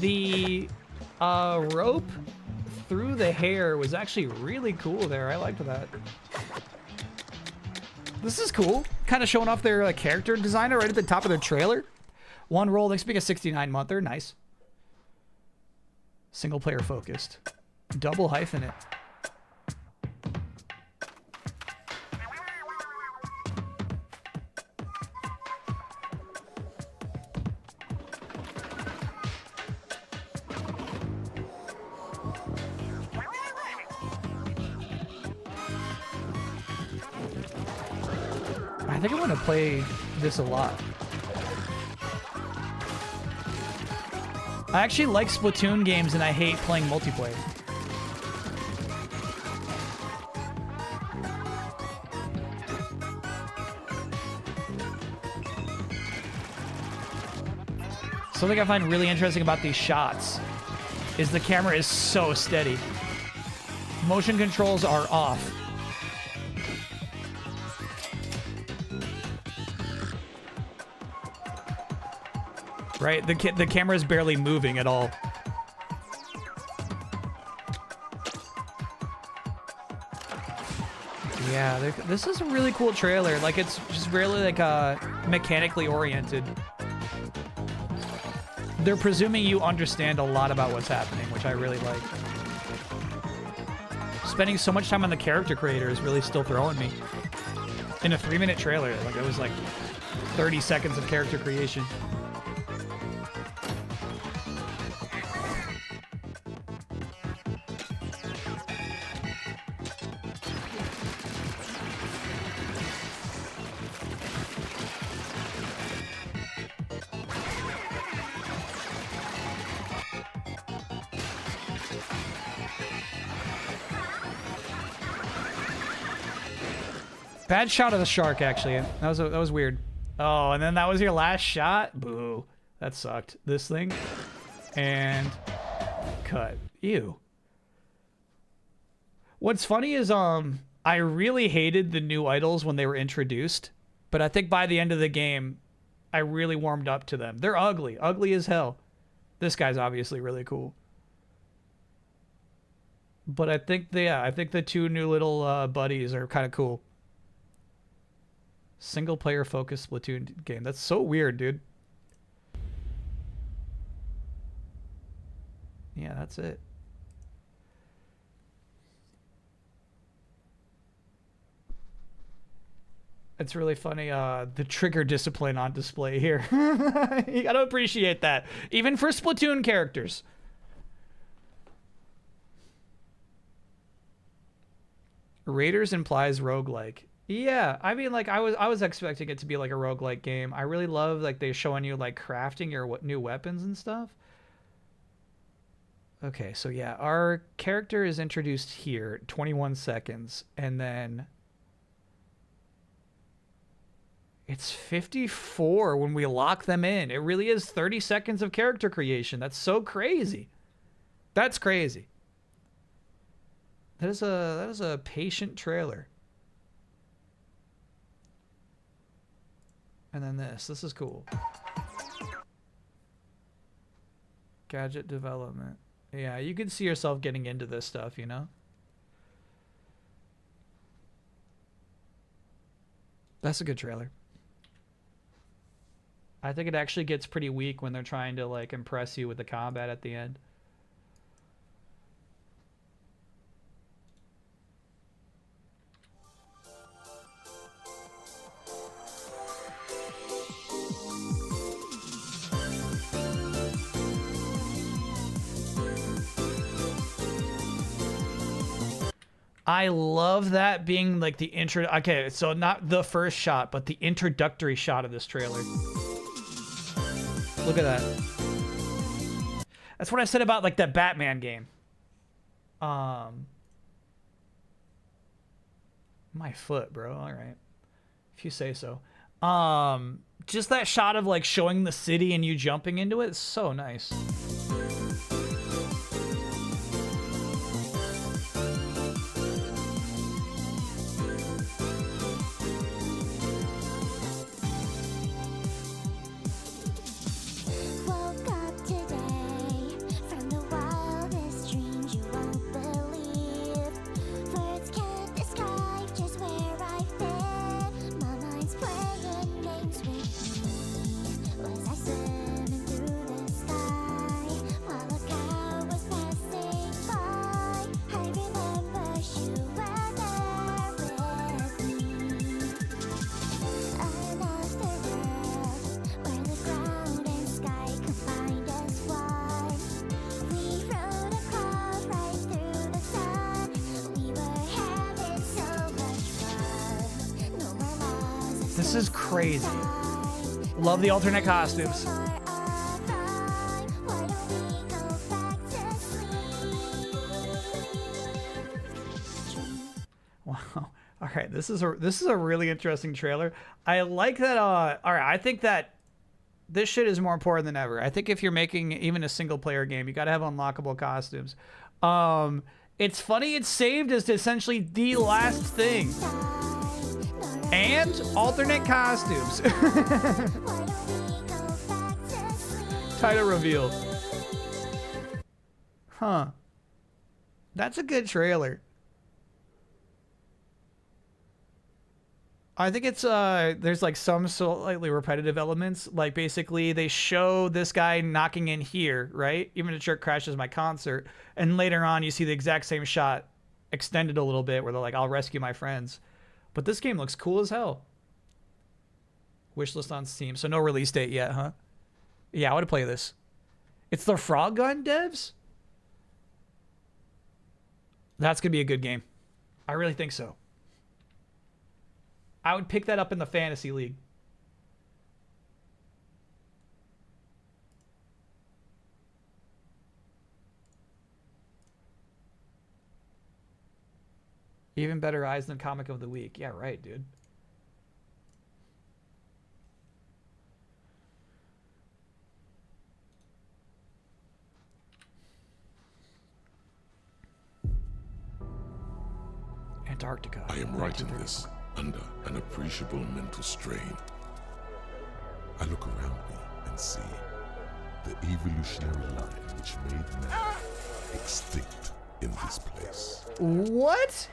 The rope through the hair was actually really cool there. I liked that. This is cool. Kind of showing off their character designer right at the top of their trailer. One roll, next being a 69-monther. Nice. Single player focused. Double hyphen it. I think I want to play this a lot. I actually like Splatoon games and I hate playing multiplayer. Something I find really interesting about these shots is the camera is so steady. Motion controls are off. Right? The camera is barely moving at all. Yeah, this is a really cool trailer. Like, it's just really like mechanically oriented. They're presuming you understand a lot about what's happening, which I really like. Spending so much time on the character creator is really still throwing me. In a 3-minute trailer, like it was like 30 seconds of character creation. Bad shot of the shark, actually. That was weird. Oh, and then that was your last shot? Boo. That sucked. This thing. And cut. Ew. What's funny is I really hated the new idols when they were introduced, but I think by the end of the game, I really warmed up to them. They're ugly. Ugly as hell. This guy's obviously really cool. But I think the two new little buddies are kind of cool. Single player focused Splatoon game. That's so weird, dude. Yeah, that's it. It's really funny. The trigger discipline on display here. You gotta appreciate that, even for Splatoon characters. Raiders implies roguelike. Yeah, I mean, like I was expecting it to be like a roguelike game. I really love like they showing you like crafting your new weapons and stuff. Okay, so yeah, our character is introduced here, 21 seconds, and then it's 54 when we lock them in. It really is 30 seconds of character creation. That's so crazy. That's crazy. That is a patient trailer. And then this is cool. Gadget development. Yeah, you could see yourself getting into this stuff, you know? That's a good trailer. I think it actually gets pretty weak when they're trying to like impress you with the combat at the end. I love that being like the intro. Okay, so not the first shot, but the introductory shot of this trailer. Look at that. That's what I said about like that Batman game. My foot, bro. All right, if you say so. Just that shot of like showing the city and you jumping into it is so nice. This is crazy. Love the alternate costumes. Wow. All right, this is a really interesting trailer. I like that. All right, I think that this shit is more important than ever. I think if you're making even a single player game, you got to have unlockable costumes. It's funny it's saved as essentially the last thing. And alternate costumes. Title reveal. Huh. That's a good trailer. I think it's there's like some slightly repetitive elements. Like basically they show this guy knocking in here, right? Even a jerk crashes my concert. And later on you see the exact same shot extended a little bit where they're like, I'll rescue my friends. But this game looks cool as hell. Wishlist on Steam. So no release date yet, huh? Yeah, I want to play this. It's the Frog Gun devs? That's going to be a good game. I really think so. I would pick that up in the Fantasy League. Even better eyes than Comic of the Week. Yeah, right, dude. Antarctica. I am writing this under an appreciable mental strain. I look around me and see the evolutionary line which made man extinct in this place. What?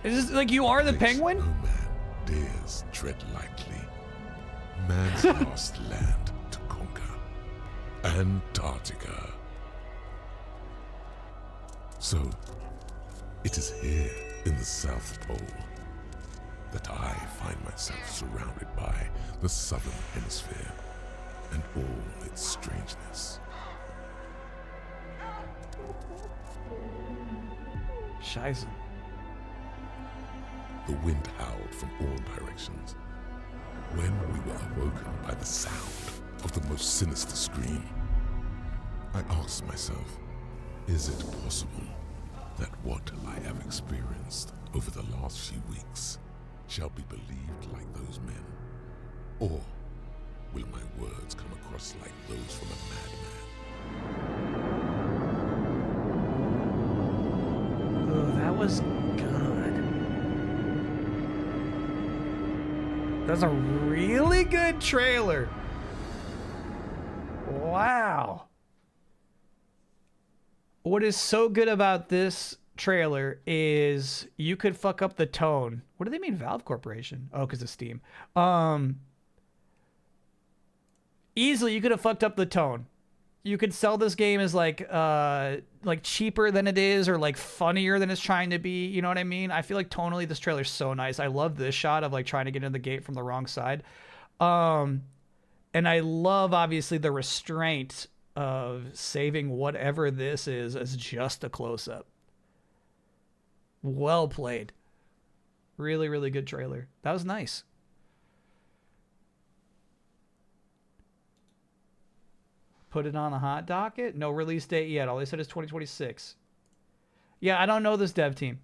Is this like you are the penguin? No man dares tread lightly. Man's last land to conquer. Antarctica. So, It is here in the South Pole that I find myself surrounded by the Southern Hemisphere and all its strangeness. Scheiße. The wind howled from all directions. When we were awoken by the sound of the most sinister scream, I asked myself, is it possible that what I have experienced over the last few weeks shall be believed like those men? Or will my words come across like those from a madman? Oh, that was good. That's a really good trailer. Wow. What is so good about this trailer is you could fuck up the tone. What do they mean, Valve Corporation? Oh, because of Steam. Easily, you could have fucked up the tone. You could sell this game as like cheaper than it is, or like funnier than it's trying to be. You know what I mean? I feel like tonally this trailer's so nice. I love this shot of like trying to get in the gate from the wrong side. And I love obviously the restraint of saving whatever this is as just a close-up. Well played. Really, really good trailer. That was nice. Put it on the hot docket. No release date yet. All they said is 2026. Yeah, I don't know this dev team.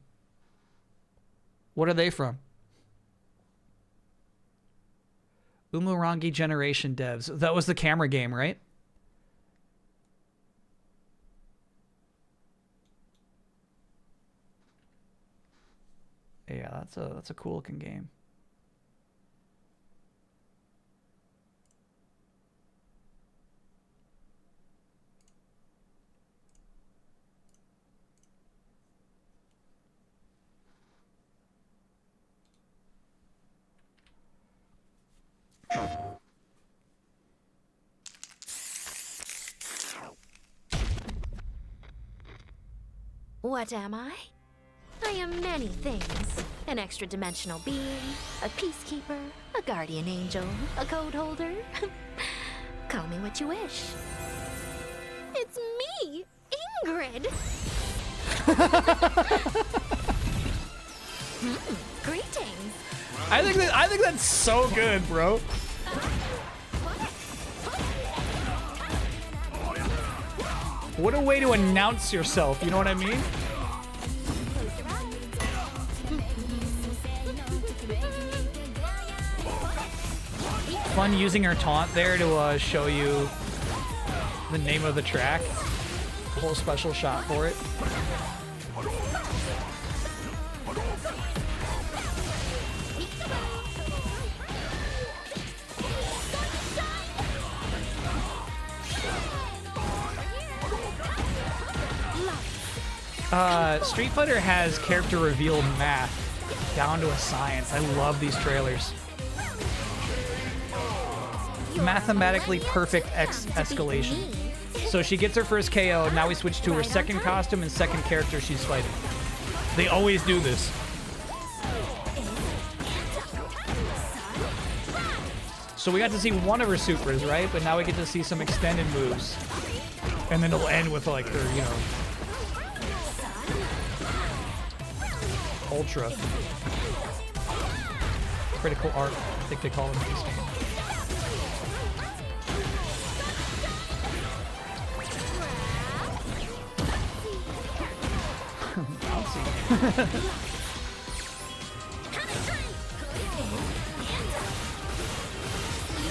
What are they from? Umurangi Generation devs. That was the camera game, right? Yeah, that's a cool looking game. What am I? I am many things. An extra-dimensional being, a peacekeeper, a guardian angel, a code holder. Call me what you wish. It's me, Ingrid! Greetings! I think that's so good, bro. What a way to announce yourself, you know what I mean? Fun using her taunt there to show you the name of the track. A whole special shot for it. Street Fighter has character reveal math down to a science. I love these trailers. Mathematically perfect escalation. So she gets her first KO. Now we switch to her second costume and second character she's fighting. They always do this. So we got to see one of her supers, right? But now we get to see some extended moves. And then it'll end with like her, you know, Ultra. Critical art, I think they call it in this game.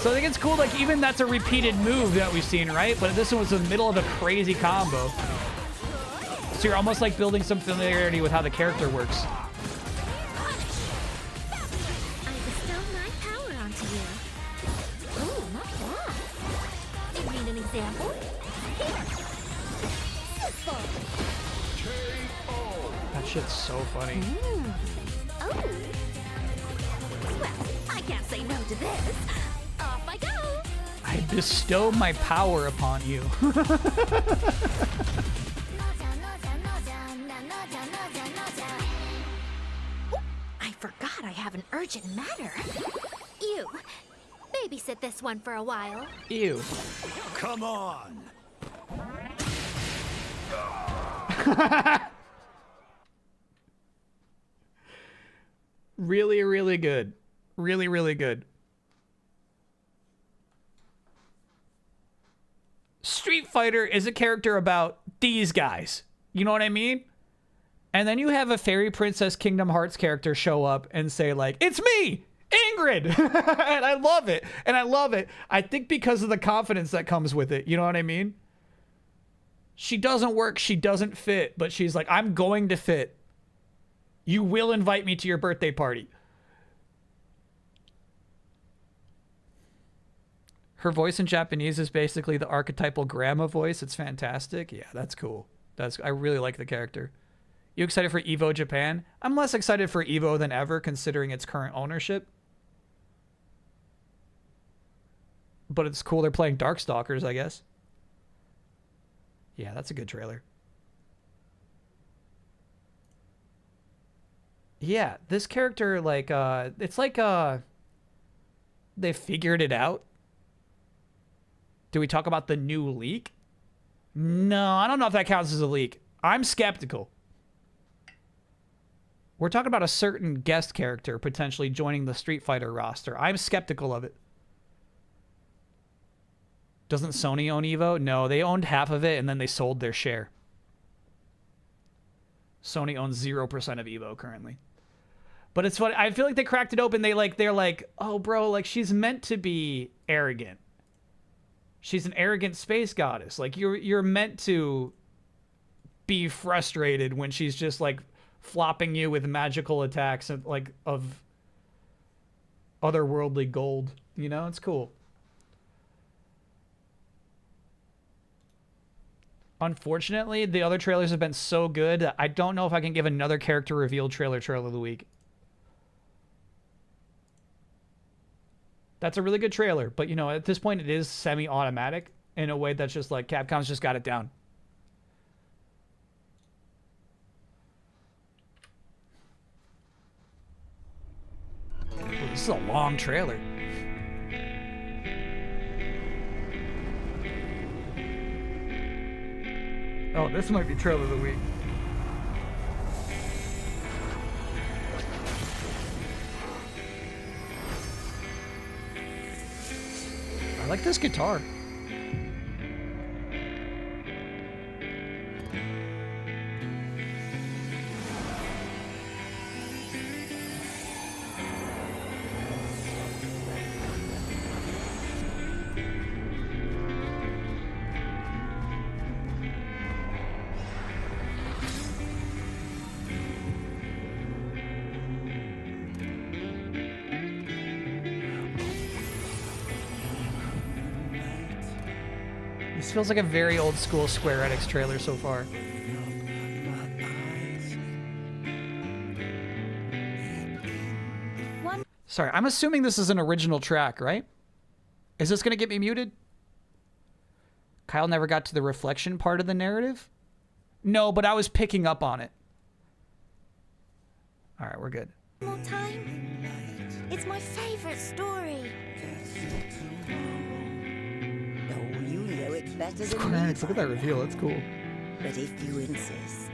So I think it's cool, like even that's a repeated move that we've seen, right? But this one was in the middle of a crazy combo. So you're almost like building some familiarity with how the character works. That shit's so funny. Oh. Well, I can't say no to this. Off I go. I bestow my power upon you. virgin matter. You, babysit this one for a while. Ew. Come on. Really, really good. Really, really good. Street Fighter is a character about these guys. You know what I mean? And then you have a Fairy Princess Kingdom Hearts character show up and say, like, it's me, Ingrid. And I love it. And I love it. I think because of the confidence that comes with it. You know what I mean? She doesn't work. She doesn't fit. But she's like, I'm going to fit. You will invite me to your birthday party. Her voice in Japanese is basically the archetypal grandma voice. It's fantastic. Yeah, that's cool. I really like the character. You excited for EVO Japan? I'm less excited for EVO than ever, considering its current ownership. But it's cool they're playing Darkstalkers, I guess. Yeah, that's a good trailer. Yeah, this character, like, it's like, they figured it out. Do we talk about the new leak? No, I don't know if that counts as a leak. I'm skeptical. We're talking about a certain guest character potentially joining the Street Fighter roster. I'm skeptical of it. Doesn't Sony own EVO? No, they owned half of it and then they sold their share. Sony owns 0% of EVO currently. But it's funny. I feel like they cracked it open. They're like, oh, bro, like she's meant to be arrogant. She's an arrogant space goddess. Like you're meant to be frustrated when she's just like flopping you with magical attacks of otherworldly gold. You know, it's cool. Unfortunately, the other trailers have been so good. I don't know if I can give another character reveal trailer of the week. That's a really good trailer, but you know, at this point it is semi-automatic in a way that's just like Capcom's just got it down. Ooh, this is a long trailer. Oh, this might be trailer of the week. I like this guitar. This feels like a very old school Square Enix trailer so far. Sorry, I'm assuming this is an original track, right? Is this going to get me muted? Kyle never got to the reflection part of the narrative? No, but I was picking up on it. All right, we're good. More time. It's my favorite story. Oh, you know it better Square than me. Enix, look at that reveal. That's cool. But if you insist.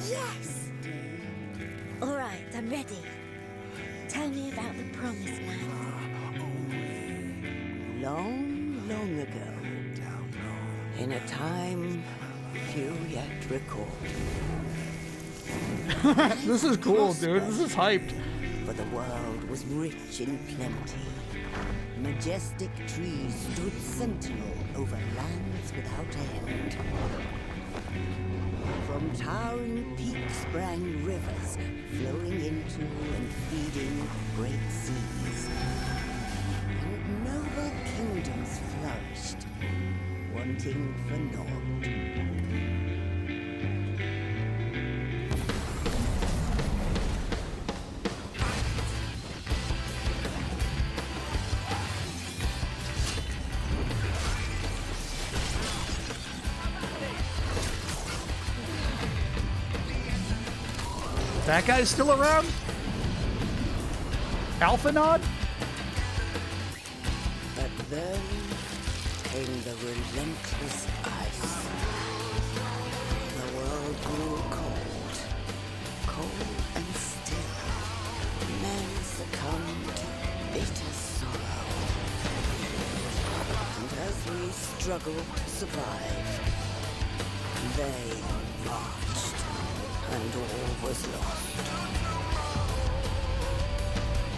Yes. All right, I'm ready. Tell me about the promised land. Long, long ago, in a time few yet recall. This is cool, dude. This is hyped. For the world was rich in plenty. Majestic trees stood sentinel over lands without end. From towering peaks sprang rivers, flowing into and feeding great seas. And noble kingdoms flourished, wanting for naught. That guy's still around? Alphanod? But then came the relentless ice. The world grew cold, cold and still. Men succumbed to bitter sorrow. And as we struggled to survive, they marched, and all was lost.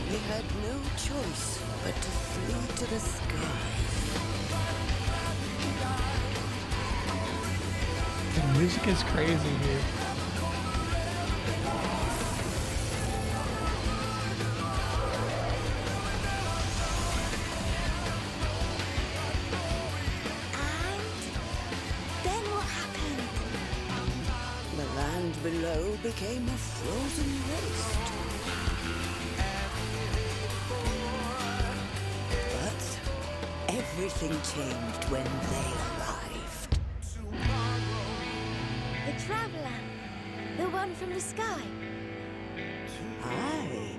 We had no choice but to flee to the skies. The music is crazy, dude. Then what happened? The land below became a frozen waste. But everything changed when they arrived. The traveler. The one from the sky. Aye,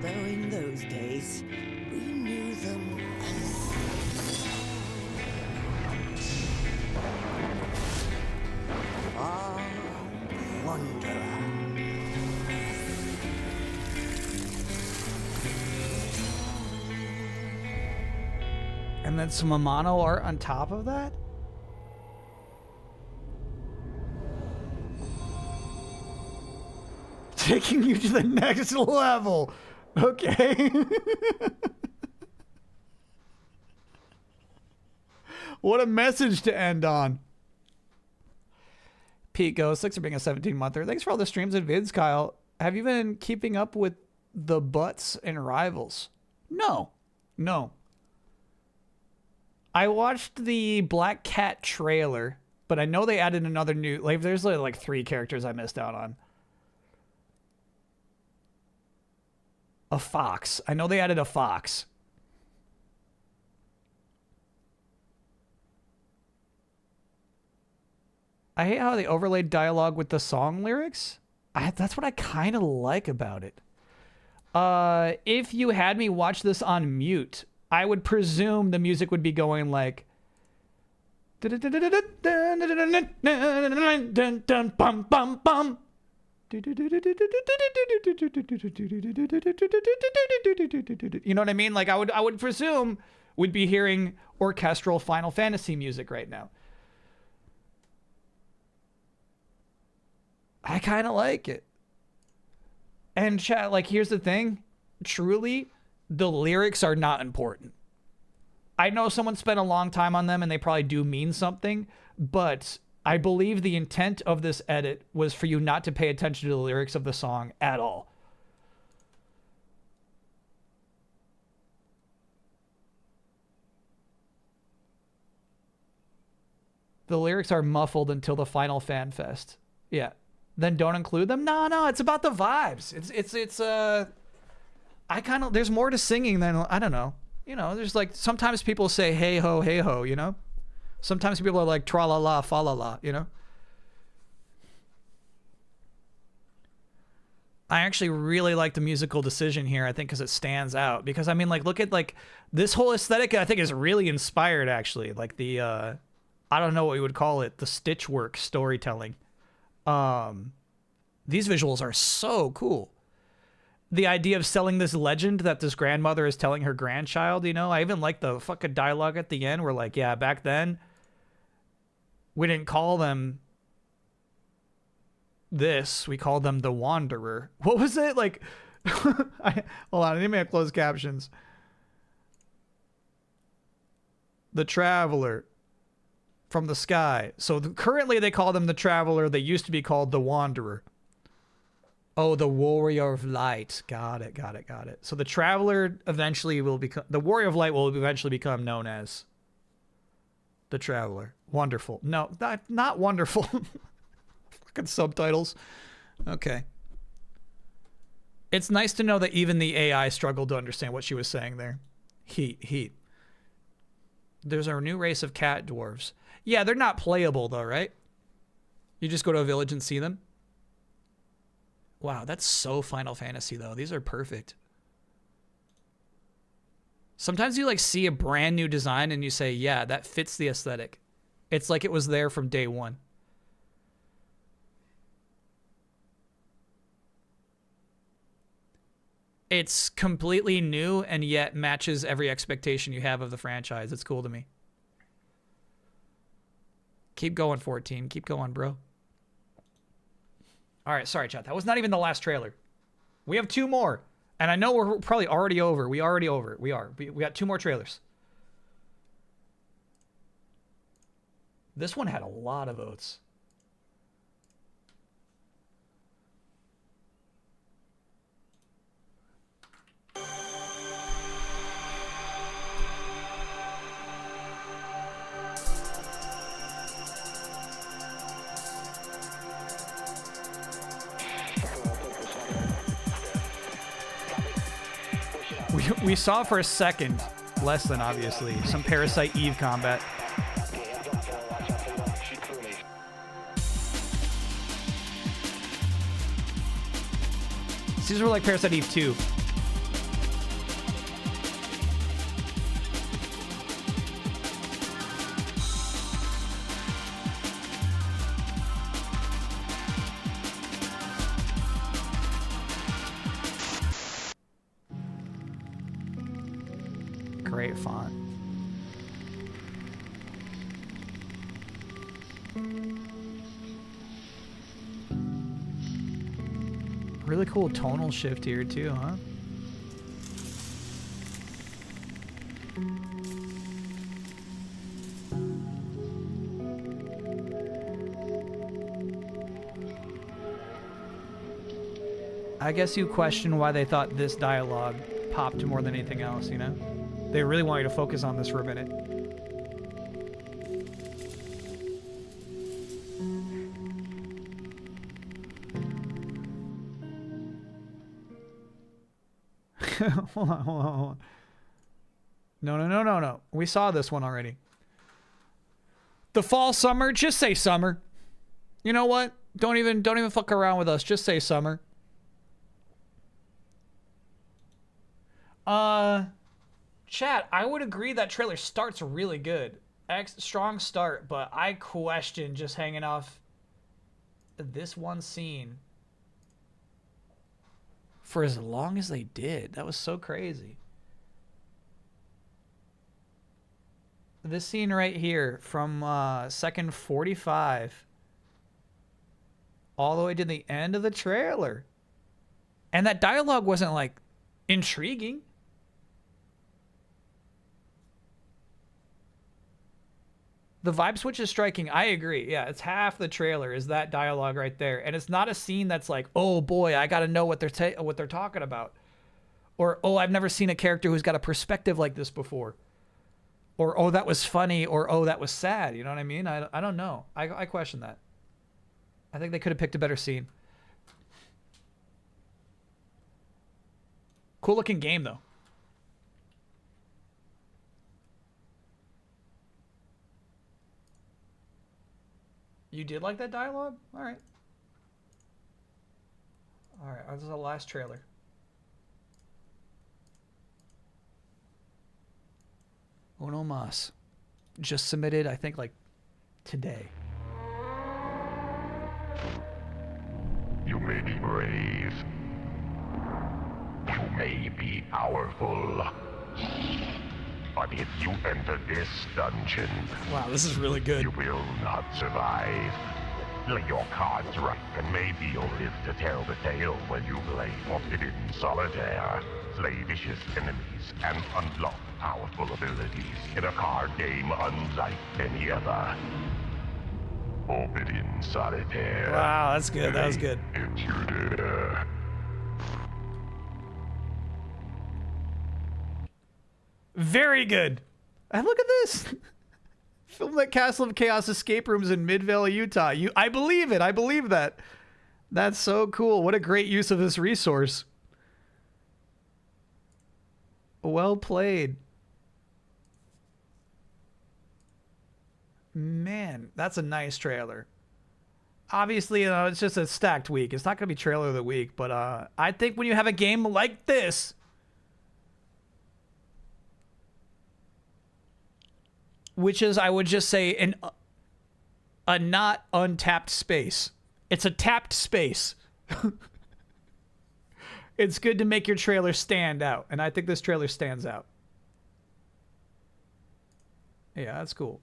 though in those days we knew them as far wanderer. And then some Amano art on top of that? Taking you to the next level. Okay. What a message to end on. Pete goes, thanks for being a 17-monther. Thanks for all the streams and vids, Kyle. Have you been keeping up with the butts and rivals? No. No. I watched the Black Cat trailer, but I know they added another new... Like, there's like 3 characters I missed out on. A fox. I know they added a fox. I hate how they overlaid dialogue with the song lyrics. That's what I kind of like about it. If you had me watch this on mute, I would presume the music would be going like... You know what I mean? Like I would presume we'd be hearing orchestral Final Fantasy music right now. I kind of like it. And chat, like, here's the thing. Truly, the lyrics are not important. I know someone spent a long time on them and they probably do mean something, but I believe the intent of this edit was for you not to pay attention to the lyrics of the song at all. The lyrics are muffled until the final fan fest. Yeah. Then don't include them? No, it's about the vibes. It's I kind of, there's more to singing than, I don't know. You know, there's like, sometimes people say, hey ho, you know? Sometimes people are like, tra la la, fa la la, you know? I actually really like the musical decision here, I think, because it stands out. Because, I mean, like, look at, like, this whole aesthetic, I think, is really inspired, actually. Like, the, I don't know what we would call it, the stitchwork storytelling. These visuals are so cool. The idea of selling this legend that this grandmother is telling her grandchild, you know? I even like the fucking dialogue at the end where, like, yeah, back then, we didn't call them this. We called them the Wanderer. What was it? Like, hold on, I need to make closed captions. The Traveler from the sky. So currently they call them the Traveler. They used to be called the Wanderer. Oh, the Warrior of Light. Got it. So the Traveler eventually will become... The Warrior of Light will eventually become known as the Traveler. Wonderful. No, not wonderful. Fucking subtitles. Okay. It's nice to know that even the AI struggled to understand what she was saying there. Heat. There's a new race of cat dwarves. Yeah, they're not playable though, right? You just go to a village and see them. Wow, that's so Final Fantasy though. These are perfect. Sometimes you like see a brand new design and you say, yeah, that fits the aesthetic. It's like it was there from day one. It's completely new and yet matches every expectation you have of the franchise. It's cool to me. Keep going, 14. Keep going, bro. All right, sorry, chat. That was not even the last trailer. We have 2 more. And I know we're probably already over. We are. We got 2 more trailers. This one had a lot of votes. We saw for a second, less than obviously, some Parasite Eve combat. These were like Parasite Eve 2. Great font. Really cool tonal shift here too, huh? I guess you question why they thought this dialogue popped more than anything else, you know? They really want you to focus on this for a minute. Hold on. No. We saw this one already. The fall, summer, just say summer. You know what? Don't even fuck around with us. Just say summer. Chat, I would agree that trailer starts really good. Strong start, but I question just hanging off this one scene for as long as they did. That was so crazy. This scene right here from second 45 all the way to the end of the trailer. And that dialogue wasn't like intriguing. The vibe switch is striking. I agree. Yeah, it's half the trailer is that dialogue right there. And it's not a scene that's like, oh boy, I got to know what they're talking about. Or, oh, I've never seen a character who's got a perspective like this before. Or, oh, that was funny. Or, oh, that was sad. You know what I mean? I don't know. I question that. I think they could have picked a better scene. Cool looking game though. You did like that dialogue? All right. All right, this is the last trailer. Uno Mas. Just submitted, I think, like, today. You may be brave. You may be powerful. But if you enter this dungeon... Wow, this is really good. You will not survive. Lay your cards right, and maybe you'll live to tell the tale when you play Forbidden Solitaire. Slay vicious enemies and unlock powerful abilities in a card game unlike any other. Forbidden Solitaire. Wow, that's good. That was good. Intruder. Very good. And look at this. Film at Castle of Chaos escape rooms in Mid-Valley, Utah. I believe it. I believe that. That's so cool. What a great use of this resource. Well played. Man, that's a nice trailer. Obviously, you know, it's just a stacked week. It's not going to be trailer of the week, but I think when you have a game like this, which is, I would just say, a not untapped space. It's a tapped space. It's good to make your trailer stand out, and I think this trailer stands out. Yeah, that's cool.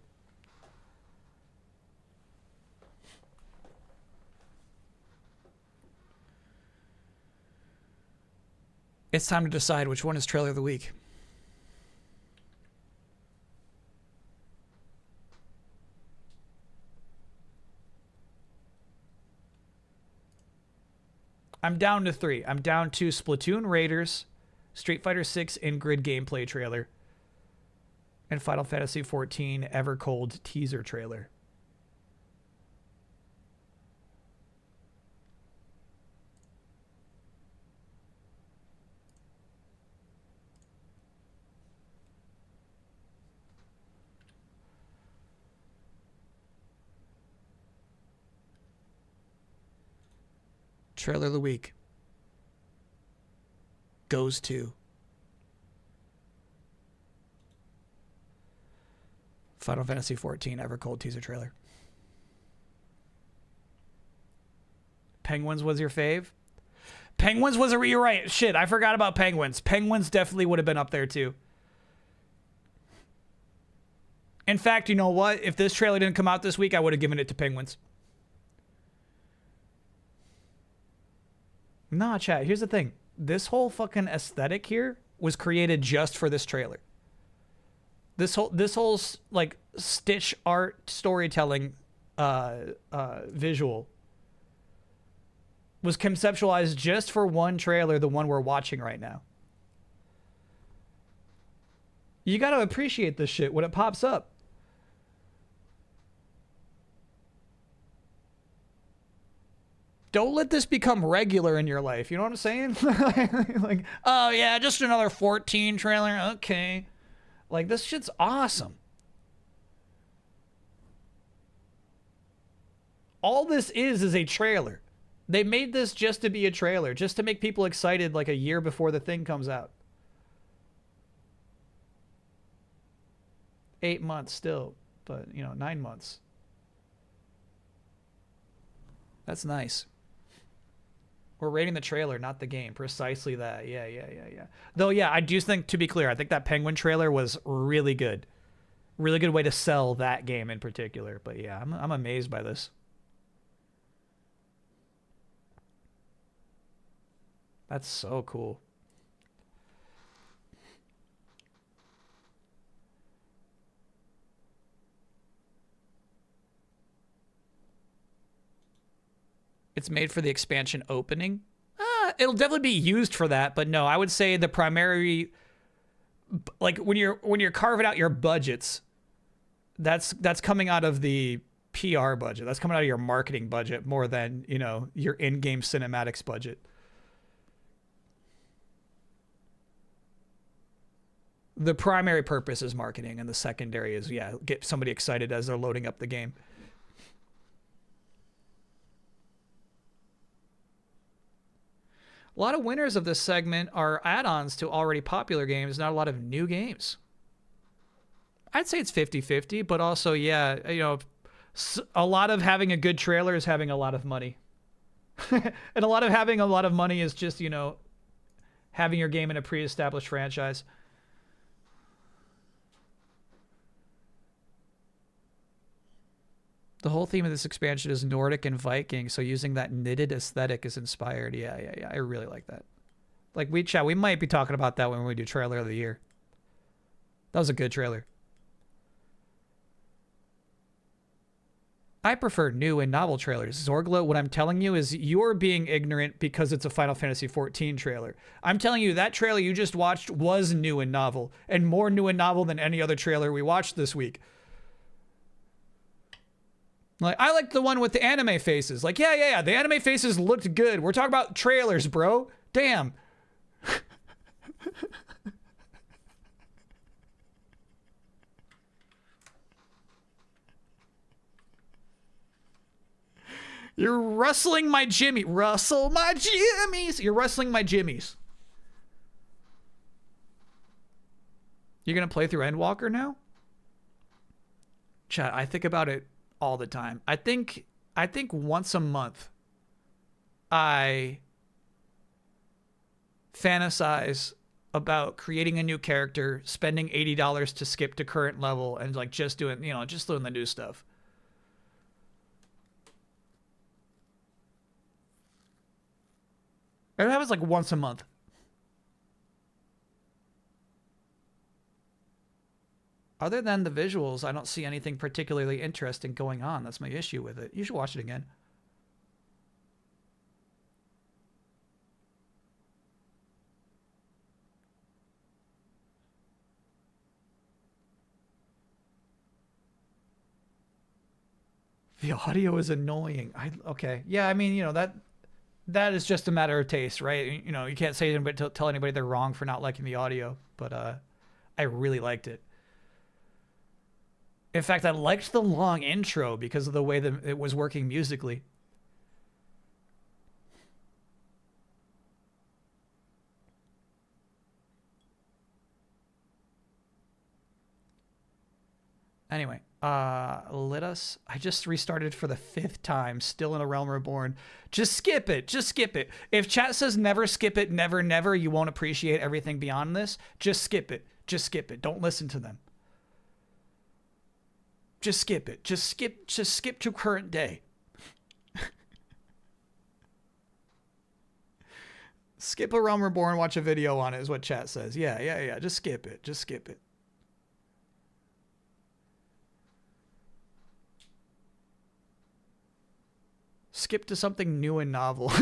It's time to decide which one is trailer of the week. I'm down to 3. I'm down to Splatoon Raiders, Street Fighter 6 in-grid gameplay trailer, and Final Fantasy XIV Evercold teaser trailer. Trailer of the week goes to Final Fantasy XIV Evercold teaser trailer. Penguins was your fave? Penguins was you're right. Shit, I forgot about Penguins. Penguins definitely would have been up there too. In fact, you know what? If this trailer didn't come out this week, I would have given it to Penguins. Nah, chat, here's the thing. This whole fucking aesthetic here was created just for this trailer. This whole like stitch art storytelling visual was conceptualized just for one trailer, the one we're watching right now. You got to appreciate this shit when it pops up. Don't let this become regular in your life. You know what I'm saying? Like, oh yeah, just another 14 trailer. Okay. Like, this shit's awesome. All this is a trailer. They made this just to be a trailer, just to make people excited like a year before the thing comes out. 8 months still, but, you know, 9 months. That's nice. We're rating the trailer, not the game. Precisely that. Yeah. Though, yeah, I do think, to be clear, I think that Penguin trailer was really good. Really good way to sell that game in particular. But yeah, I'm amazed by this. That's so cool. It's made for the expansion opening. It'll definitely be used for that, but no, I would say the primary, like when you're carving out your budgets, that's coming out of the PR budget. That's coming out of your marketing budget more than, you know, your in-game cinematics budget. The primary purpose is marketing, and the secondary is, yeah, get somebody excited as they're loading up the game. A lot of winners of this segment are add-ons to already popular games, not a lot of new games. I'd say it's 50-50, but also, yeah, you know, a lot of having a good trailer is having a lot of money. And a lot of having a lot of money is just, you know, having your game in a pre-established franchise. The whole theme of this expansion is Nordic and Viking, so using that knitted aesthetic is inspired. Yeah. I really like that. Like, we might be talking about that when we do trailer of the year. That was a good trailer. I prefer new and novel trailers. Zorgla, what I'm telling you is you're being ignorant because it's a Final Fantasy XIV trailer. I'm telling you that trailer you just watched was new and novel, and more new and novel than any other trailer we watched this week. Like, I like the one with the anime faces. Like, yeah. The anime faces looked good. We're talking about trailers, bro. Damn. You're rustling my jimmy. Rustle my jimmies. You're rustling my jimmies. You're going to play through Endwalker now? Chat, I think about it all the time. I think once a month I fantasize about creating a new character, spending $80 to skip to current level, and like just doing the new stuff. And that was like once a month. Other than the visuals, I don't see anything particularly interesting going on. That's my issue with it. You should watch it again. The audio is annoying. Okay. Yeah, I mean, that is just a matter of taste, right? You can't say anybody, tell anybody they're wrong for not liking the audio, but I really liked it. In fact, I liked the long intro because of the way that it was working musically. Anyway, I just restarted for the 5th time, still in A Realm Reborn. Just skip it. Just skip it. If chat says never skip it, never, never, you won't appreciate everything beyond this, just skip it. Just skip it. Don't listen to them. Just skip it. Just skip to current day. Skip A Realm Reborn, watch a video on it is what chat says. Yeah. Just skip it. Just skip it. Skip to something new and novel.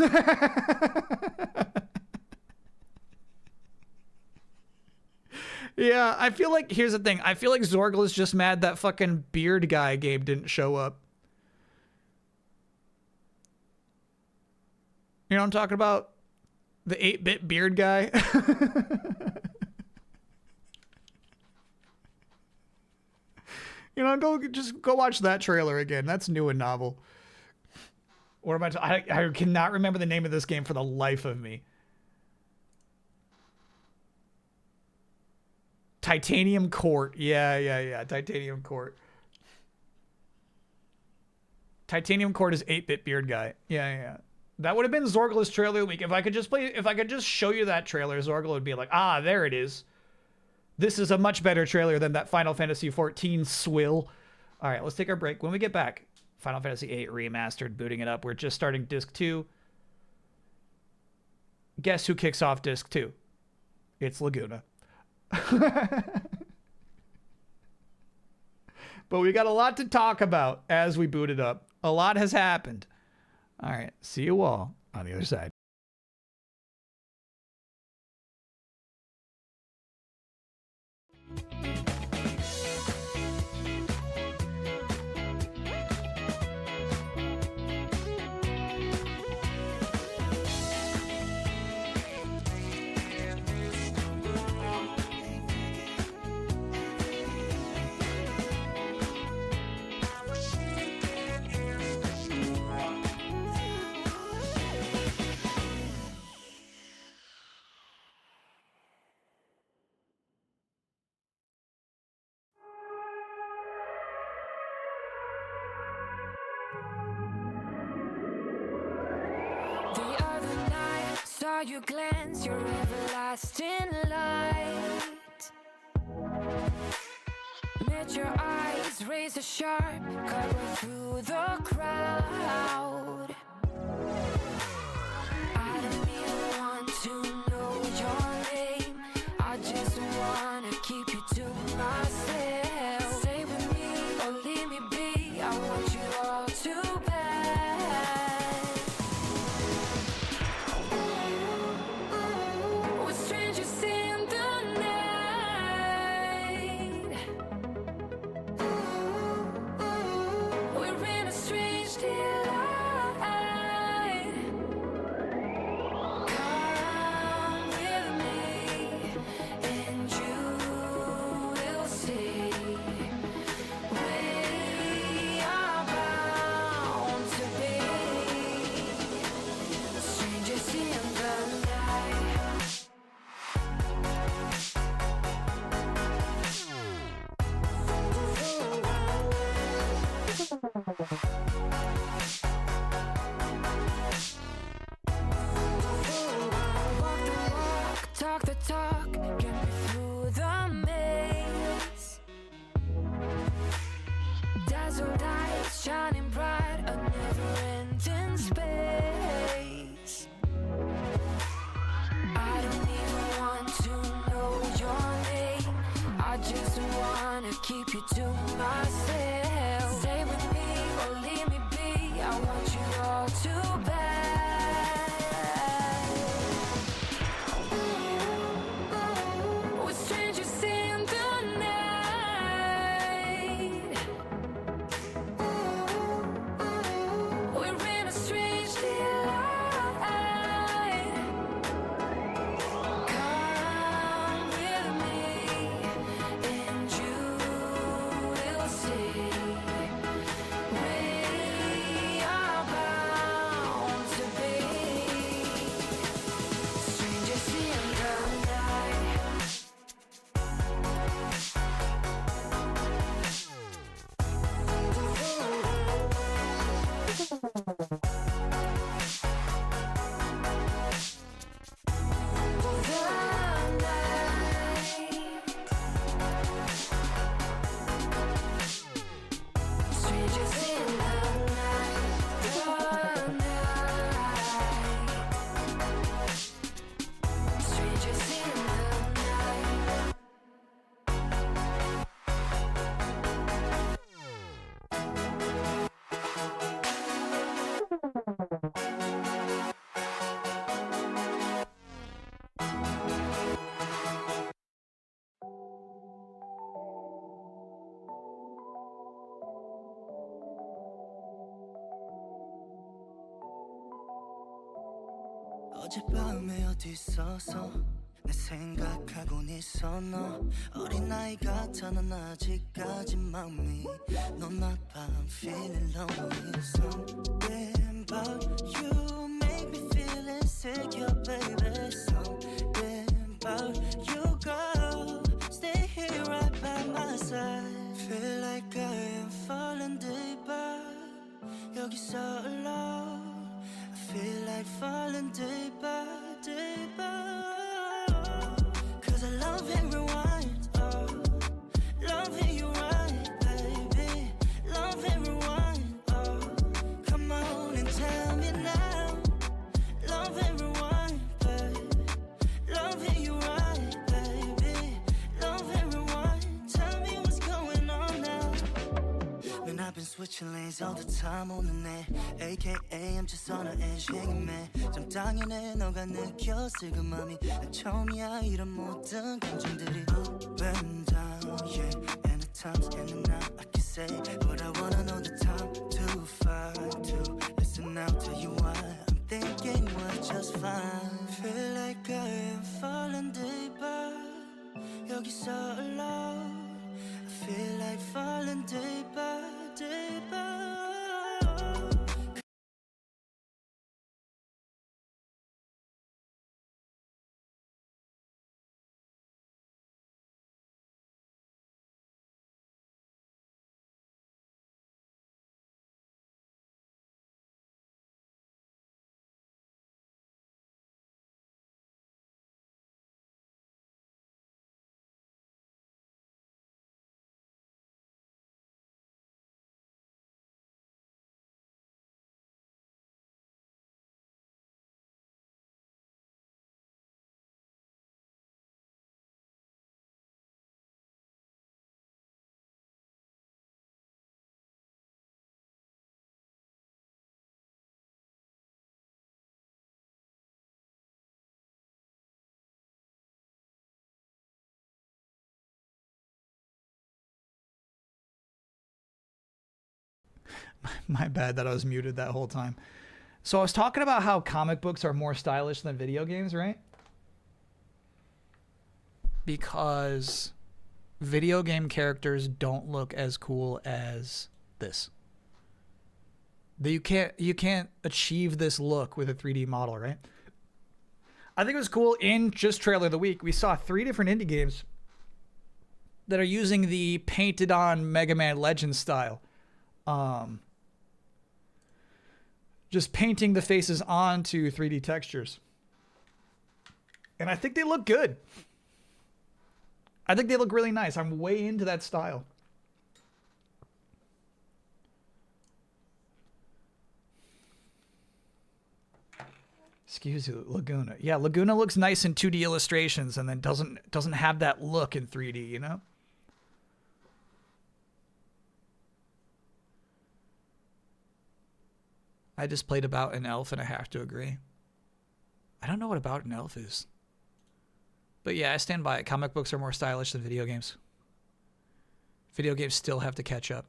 Yeah, I feel like, here's the thing. I feel like Zorgle is just mad that fucking beard guy game didn't show up. You know what I'm talking about? The 8-bit beard guy. Just go watch that trailer again. That's new and novel. What am I cannot remember the name of this game for the life of me. Titanium Court. Yeah. Titanium Court. Titanium Court is 8-bit beard guy. Yeah. That would have been Zorgle's trailer of the week. If I could just show you that trailer, Zorgle would be like, ah, there it is. This is a much better trailer than that Final Fantasy XIV swill. All right, let's take our break. When we get back, Final Fantasy VIII Remastered, booting it up. We're just starting Disc 2. Guess who kicks off Disc 2? It's Laguna. But we got a lot to talk about as we boot it up. A lot has happened. All right, see you all on the other side. The other night, saw you glance your everlasting light. Met your eyes, razor sharp, cut right through the crowd. I don't even want to know your name. I just wanna keep you to myself. Stay with me or leave me be. I want you all to bed. We're strangers in the night. We're in a strange delight. Talk the talk, get me through the maze. Dazzled eyes shining bright, a never-ending space. I don't even want to know your name. I just wanna keep you to myself. Stay with me or leave me be. I want you all too bad. We're strangers in the night. We're in a strange delight. Come with me, and you will see. We are bound to be strangers in the night. Strangers in the night. Strangers in the night. 어젯밤에 어디 있었어 내 생각하곤 있어 너 어린아이 같아 넌 아직까지 마음이 Not my I'm feeling lonely Something about you make me feel insecure baby Something about you girl Stay here right by my side Feel like I am falling deeper 여기서 alone I feel like falling deeper, deeper Cause I love and rewind, oh Love and you right, baby Love and rewind, oh Come on and tell me now Love and rewind, baby Love and you right, baby Love and rewind Tell me what's going on now Man, I've been switching lanes all the time 오는 내 AKA I'm just on an edge hanging man 좀 당연해 너가 느꼈을 그 맘이 난 처음이야 이런 모든 감정들이 Up and down yeah And at times in and out I can say But I wanna know the time to find to Listen now tell you why I'm thinking we're just fine Feel like I am falling deeper 여기서 alone I feel like falling deeper, deeper My bad that I was muted that whole time. So I was talking about how comic books are more stylish than video games, right? Because video game characters don't look as cool as this. You can't achieve this look with a 3D model, right? I think it was cool in just Trailer of the Week. We saw 3 different indie games that are using the painted on Mega Man Legends style. just painting the faces onto 3D textures. And I think they look good. I think they look really nice. I'm way into that style. Excuse you, Laguna. Yeah, Laguna looks nice in 2D illustrations and then doesn't have that look in 3D, you know? I just played About an Elf and I have to agree. I don't know what About an Elf is. But yeah, I stand by it. Comic books are more stylish than video games. Video games still have to catch up.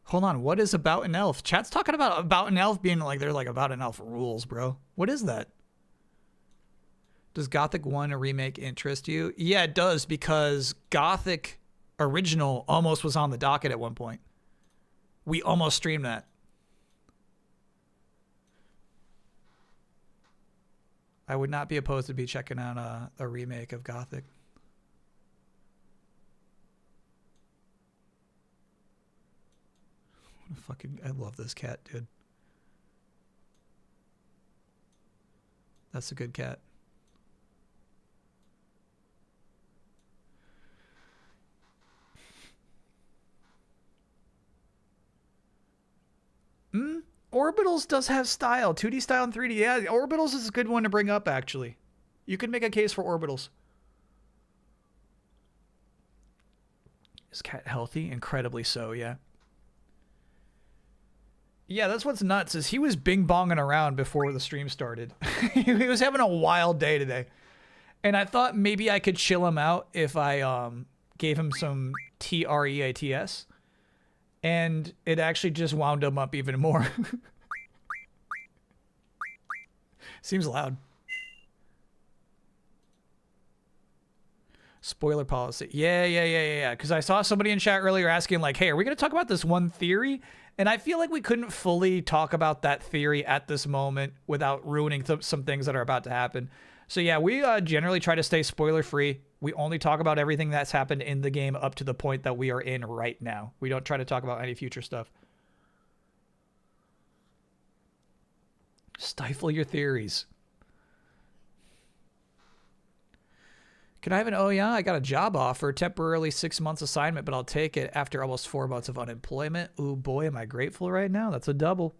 Hold on, what is About an Elf? Chat's talking about an Elf being like, they're like About an Elf rules, bro. What is that? Does Gothic 1 a remake interest you? Yeah, it does, because Gothic original almost was on the docket at one point. We almost streamed that. I would not be opposed to be checking out a remake of Gothic. What a fucking, I love this cat, dude. That's a good cat. Orbitals does have style. 2D style and 3D. Yeah, Orbitals is a good one to bring up, actually. You could make a case for Orbitals. Is cat healthy? Incredibly so, yeah. Yeah, that's what's nuts, is he was bing-bonging around before the stream started. He was having a wild day today. And I thought maybe I could chill him out if I gave him some TREATS. And it actually just wound him up even more. Seems loud. Spoiler policy. Yeah. Because I saw somebody in chat earlier asking like, hey, are we going to talk about this one theory? And I feel like we couldn't fully talk about that theory at this moment without ruining some things that are about to happen. So yeah, we generally try to stay spoiler free. We only talk about everything that's happened in the game up to the point that we are in right now. We don't try to talk about any future stuff. Stifle your theories. Can I have an, oh yeah, I got a job offer, temporarily 6 months assignment, but I'll take it after almost 4 months of unemployment. Ooh boy, am I grateful right now. That's a double.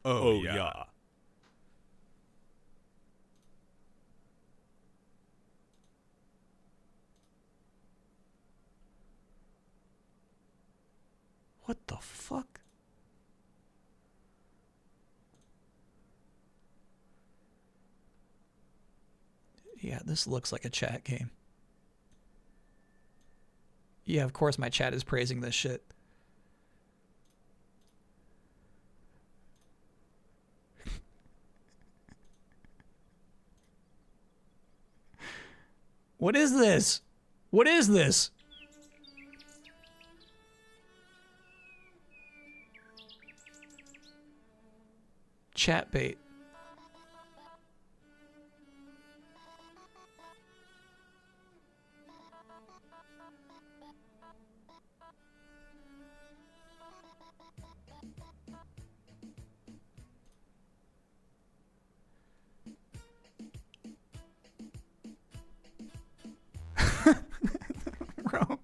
Oh yeah. What the fuck? Yeah, this looks like a chat game. Yeah, of course my chat is praising this shit. What is this? What is this? Chat bait. Bro.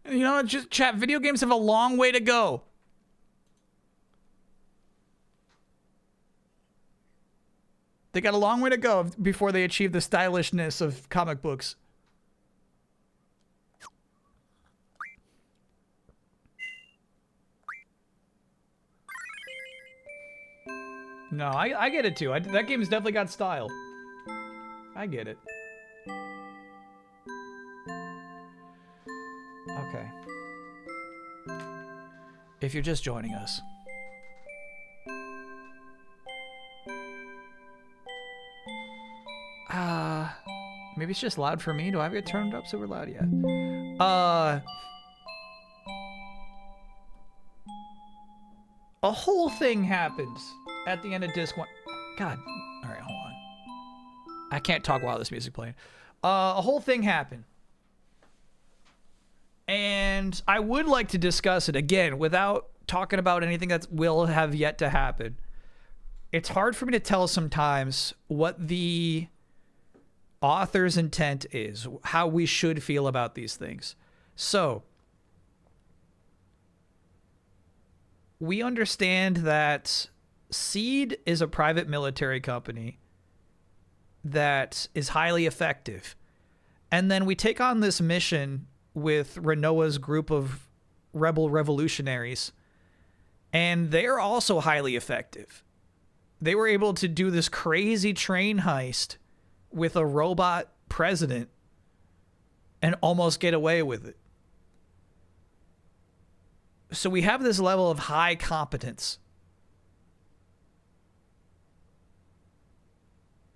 You know, just chat, video games have a long way to go. They got a long way to go before they achieve the stylishness of comic books. No, I get it too. That game's definitely got style. I get it. Okay. If you're just joining us. Maybe it's just loud for me. Do I have it turned up super loud yet? A whole thing happens at the end of disc 1. God. Alright, hold on. I can't talk while this music playing. A whole thing happened. And I would like to discuss it again without talking about anything that will have yet to happen. It's hard for me to tell sometimes what the author's intent is, how we should feel about these things. So, we understand that Seed is a private military company that is highly effective. And then we take on this mission with Renoa's group of rebel revolutionaries, and they're also highly effective. They were able to do this crazy train heist with a robot president and almost get away with it. So we have this level of high competence.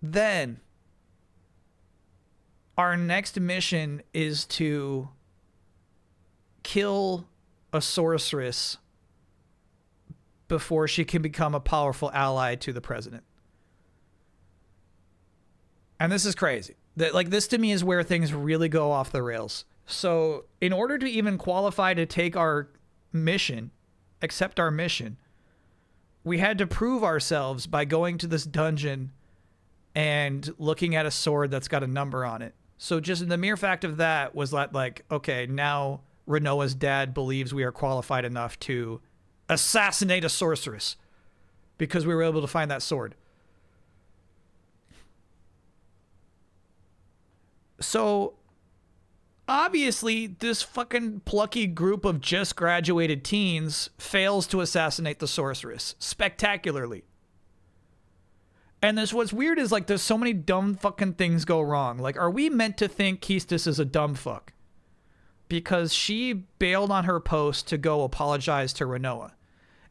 Then our next mission is to kill a sorceress before she can become a powerful ally to the president. And this is crazy. This to me is where things really go off the rails. So in order to even qualify to take our mission, accept our mission, we had to prove ourselves by going to this dungeon and looking at a sword that's got a number on it. So just the mere fact of that was like, okay, now Renoa's dad believes we are qualified enough to assassinate a sorceress because we were able to find that sword. So obviously this fucking plucky group of just graduated teens fails to assassinate the sorceress spectacularly. And what's weird is like there's so many dumb fucking things go wrong. Like, are we meant to think Keistis is a dumb fuck? Because she bailed on her post to go apologize to Renoa.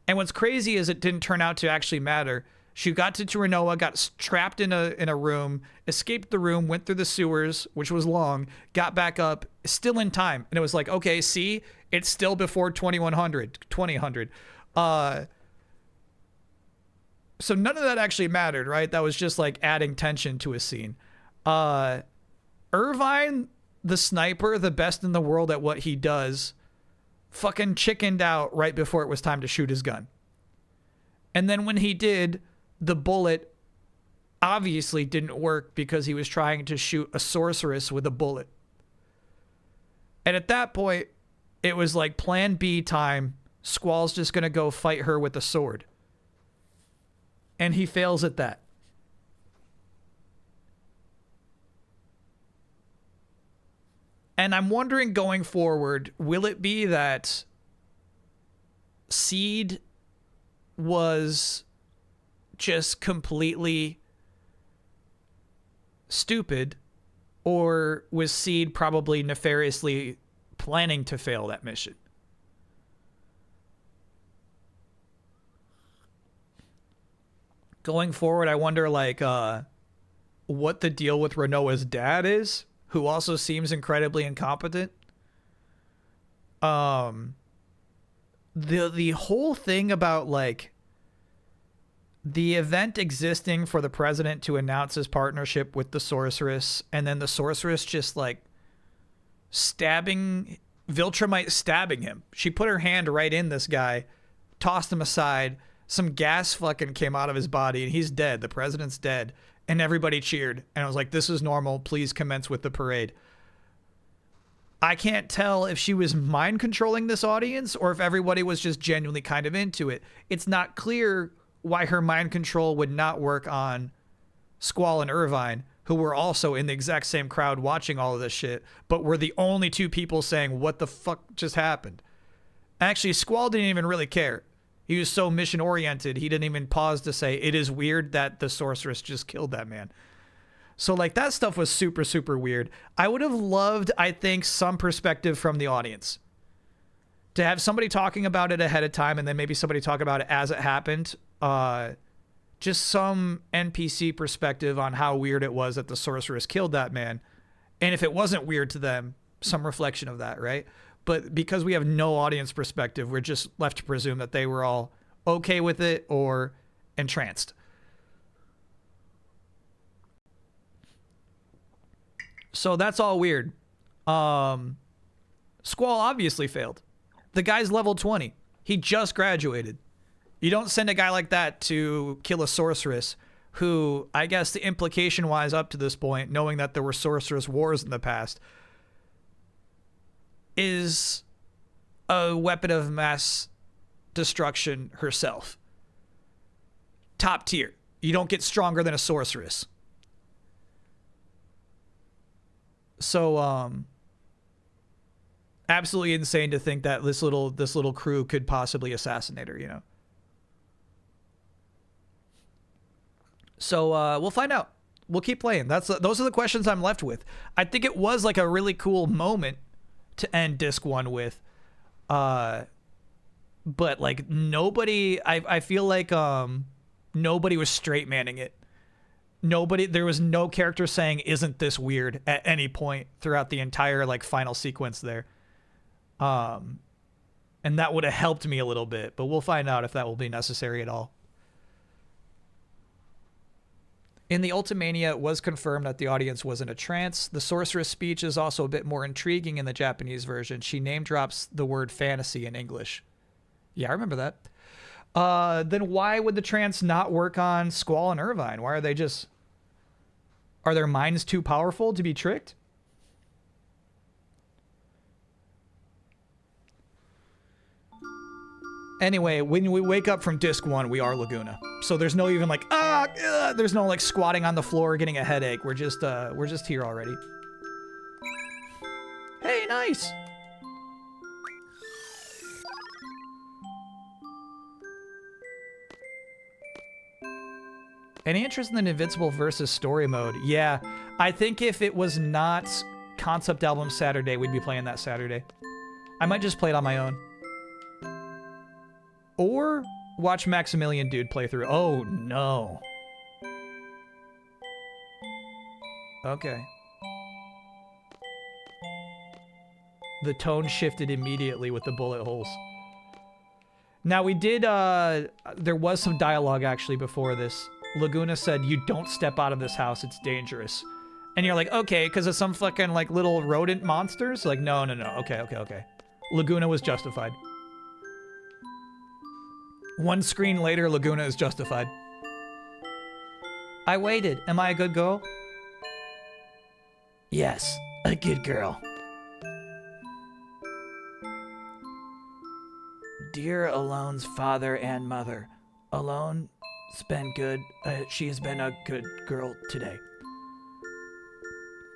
And what's crazy is it didn't turn out to actually matter. She got to Renoa, got trapped in a room, escaped the room, went through the sewers, which was long, got back up, still in time. And it was like, okay, see, it's still before 2000. So none of that actually mattered, right? That was just like adding tension to a scene. Irvine, the sniper, the best in the world at what he does, fucking chickened out right before it was time to shoot his gun. And then when he did, the bullet obviously didn't work because he was trying to shoot a sorceress with a bullet. And at that point, it was like plan B time. Squall's just going to go fight her with a sword. And he fails at that. And I'm wondering going forward, will it be that Seed was just completely stupid, or was Seed probably nefariously planning to fail that mission? Going forward, I wonder like what the deal with Renoa's dad is, who also seems incredibly incompetent. The whole thing about like the event existing for the president to announce his partnership with the sorceress, and then the sorceress just like Viltrumite stabbing him. She put her hand right in this guy, tossed him aside. Some gas fucking came out of his body and he's dead. The president's dead. And everybody cheered. And I was like, this is normal. Please commence with the parade. I can't tell if she was mind controlling this audience or if everybody was just genuinely kind of into it. It's not clear why her mind control would not work on Squall and Irvine, who were also in the exact same crowd watching all of this shit, but were the only two people saying, what the fuck just happened? Actually, Squall didn't even really care. He was so mission oriented, he didn't even pause to say, it is weird that the sorceress just killed that man. So like that stuff was super, super weird. I would have loved, I think, some perspective from the audience. To have somebody talking about it ahead of time and then maybe somebody talk about it as it happened. Just some NPC perspective on how weird it was that the sorceress killed that man. And if it wasn't weird to them, some reflection of that, right? But because we have no audience perspective, we're just left to presume that they were all okay with it or entranced. So that's all weird. Squall obviously failed. The guy's level 20. He just graduated. You don't send a guy like that to kill a sorceress who, I guess the implication-wise up to this point, knowing that there were sorceress wars in the past, is a weapon of mass destruction herself. Top tier. You don't get stronger than a sorceress. So, absolutely insane to think that this little crew could possibly assassinate her, you know. So we'll find out. We'll keep playing. Those are the questions I'm left with. I think it was like a really cool moment to end disc 1 with. But like nobody, I feel like nobody was straight manning it. There was no character saying, "Isn't this weird?" at any point throughout the entire like final sequence there. And that would have helped me a little bit, but we'll find out if that will be necessary at all. In the Ultimania, it was confirmed that the audience was in a trance. The sorceress speech is also a bit more intriguing in the Japanese version. She name drops the word fantasy in English. Yeah, I remember that. Then why would the trance not work on Squall and Irvine? Why are they just... Are their minds too powerful to be tricked? Anyway, when we wake up from disc 1, we are Laguna. So there's no even like, there's no like squatting on the floor getting a headache. We're just here already. Hey, nice. Any interest in the Invincible versus story mode? Yeah, I think if it was not Concept Album Saturday, we'd be playing that Saturday. I might just play it on my own. Or watch Maximilian Dude play through. Oh, no. Okay. The tone shifted immediately with the bullet holes. Now, we did, there was some dialogue actually before this. Laguna said, "You don't step out of this house, it's dangerous." And you're like, okay, because of some fucking, like, little rodent monsters? Like, no. Okay. Laguna was justified. One screen later, Laguna is justified. I waited. Am I a good girl? Yes, a good girl. Dear Alone's father and mother, Alone's been good. She has been a good girl today.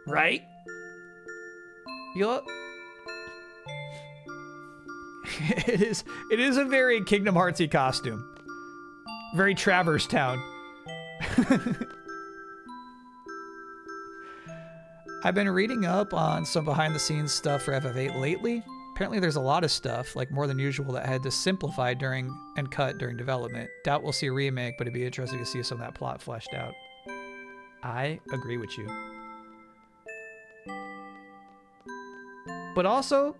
Right? You're... It is a very Kingdom Heartsy costume. Very Traverse Town. I've been reading up on some behind the scenes stuff for FF8 lately. Apparently there's a lot of stuff, like more than usual, that had to simplify during and cut during development. Doubt we'll see a remake, but it'd be interesting to see some of that plot fleshed out. I agree with you. But also,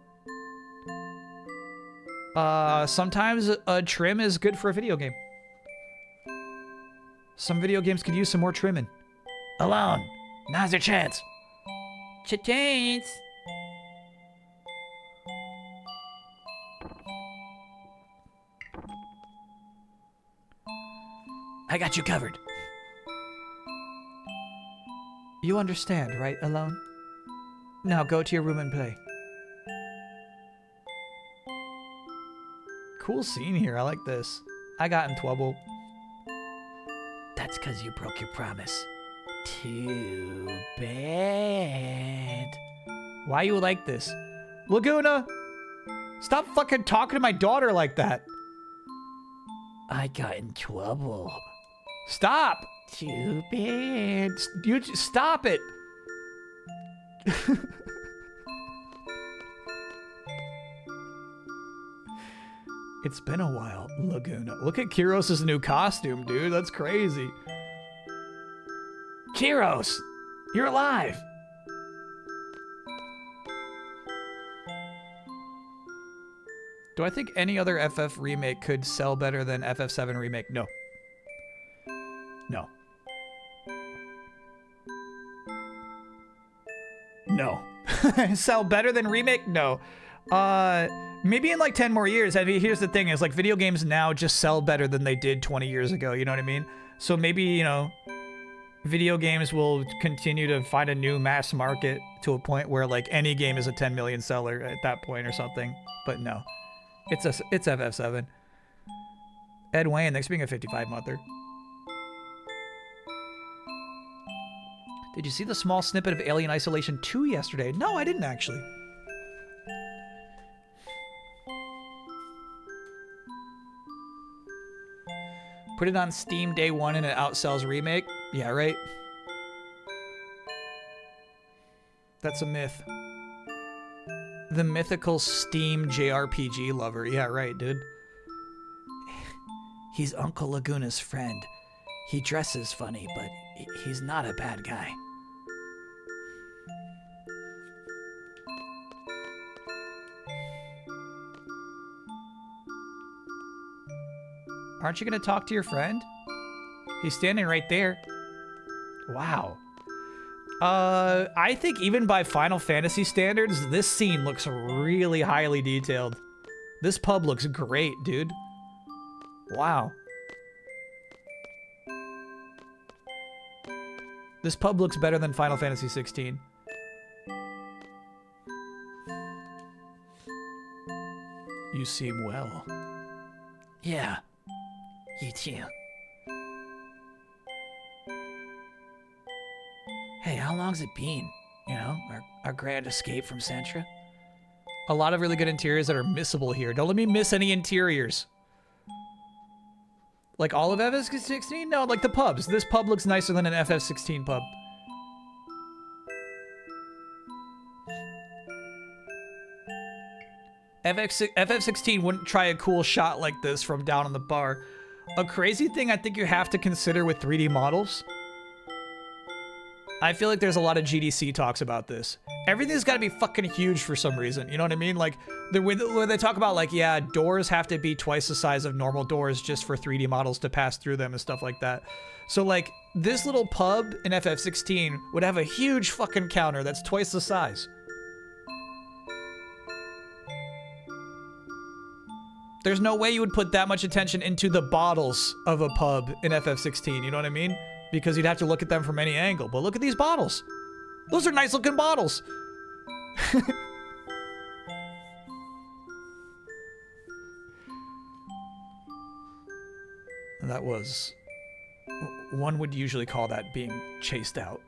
sometimes a trim is good for a video game. Some video games could use some more trimming. Alone, now's your chance. Chance. I got you covered. You understand, right, Alone? Now go to your room and play. Cool scene here. I like this. I got in trouble. That's because you broke your promise. Too bad. Why you like this? Laguna! Stop fucking talking to my daughter like that. I got in trouble. Stop! Too bad. You stop it. It's been a while, Laguna. Look at Kyros' new costume, dude. That's crazy. Kyros! You're alive! Do I think any other FF remake could sell better than FF7 remake? No. No. No. Sell better than remake? No. Maybe in like 10 more years. I mean, here's the thing is like video games now just sell better than they did 20 years ago. You know what I mean? So maybe, you know, video games will continue to find a new mass market to a point where like any game is a 10 million seller at that point or something. But no, it's FF7. Ed Wayne, thanks for being a 55-monther. Did you see the small snippet of Alien Isolation 2 yesterday? No, I didn't actually. Put it on Steam day one and it outsells remake? Yeah, right? That's a myth. The mythical Steam JRPG lover. Yeah, right, dude. He's Uncle Laguna's friend. He dresses funny, but he's not a bad guy. Aren't you going to talk to your friend? He's standing right there. Wow. I think even by Final Fantasy standards, this scene looks really highly detailed. This pub looks great, dude. Wow. This pub looks better than Final Fantasy 16. You seem well. Yeah. You too. Hey, how long's it been? You know, our grand escape from Centra? A lot of really good interiors that are missable here. Don't let me miss any interiors. Like all of FF16? No, like the pubs. This pub looks nicer than an FF16 pub. FF16 wouldn't try a cool shot like this from down on the bar. A crazy thing I think you have to consider with 3D models. I feel like there's a lot of GDC talks about this. Everything's got to be fucking huge for some reason. You know what I mean? Like, when they talk about, like, yeah, doors have to be twice the size of normal doors just for 3D models to pass through them and stuff like that. So, like, this little pub in FF16 would have a huge fucking counter that's twice the size. There's no way you would put that much attention into the bottles of a pub in FF16, you know what I mean? Because you'd have to look at them from any angle. But look at these bottles. Those are nice looking bottles. That was... one would usually call that being chased out.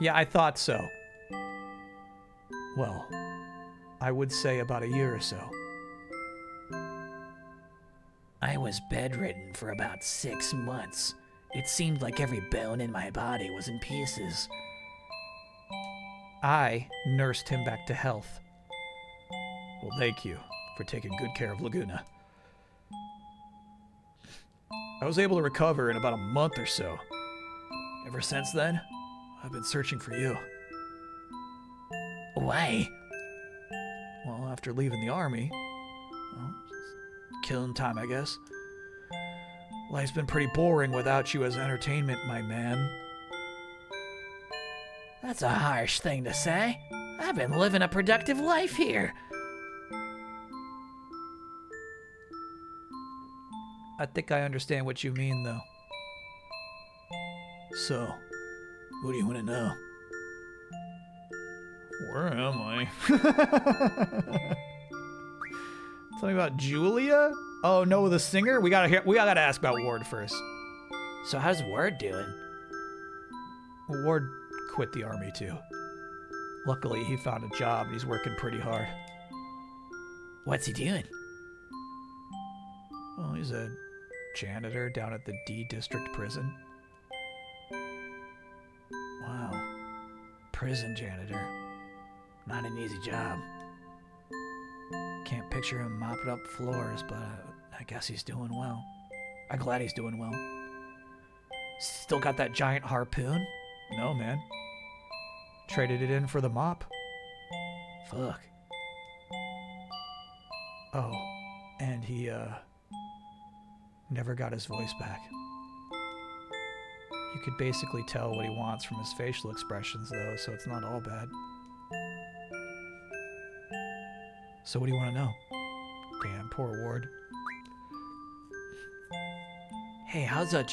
Yeah, I thought so. Well, I would say about a year or so. I was bedridden for about 6 months. It seemed like every bone in my body was in pieces. I nursed him back to health. Well, thank you for taking good care of Laguna. I was able to recover in about a month or so. Ever since then, I've been searching for you. Why? Well, after leaving the army, well, killing time, I guess. Life's been pretty boring without you as entertainment, my man. That's a harsh thing to say. I've been living a productive life here. I think I understand what you mean, though. So, what do you want to know? Where am I? Tell me about Julia? Oh no, the singer? We gotta ask about Ward first. So how's Ward doing? Ward quit the army too. Luckily, he found a job and he's working pretty hard. What's he doing? Well, he's a janitor down at the D District prison. Wow. Prison janitor. Not an easy job. Can't picture him mopping up floors, but I guess he's doing well. I'm glad he's doing well. Still got that giant harpoon? No, man. Traded it in for the mop. Fuck. Oh, and he, never got his voice back. You could basically tell what he wants from his facial expressions, though, so it's not all bad. So what do you want to know? Damn, poor Ward. Hey, how's Julia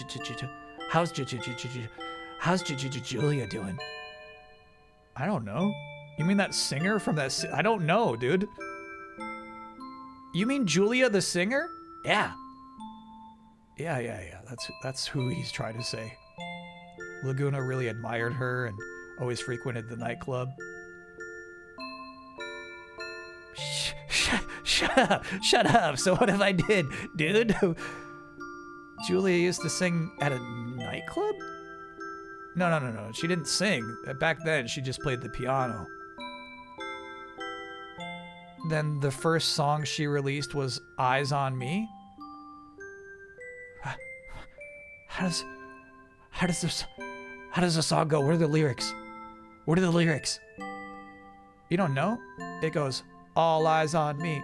doing? I don't know. You mean that singer from that? I don't know, dude. You mean Julia the singer? Yeah. Yeah. That's who he's trying to say. Laguna really admired her and always frequented the nightclub. Shut up. So what if I did, dude? Julia used to sing at a nightclub? No. She didn't sing. Back then, she just played the piano. Then the first song she released was Eyes on Me? How does the song go? What are the lyrics? You don't know? It goes, all eyes on me.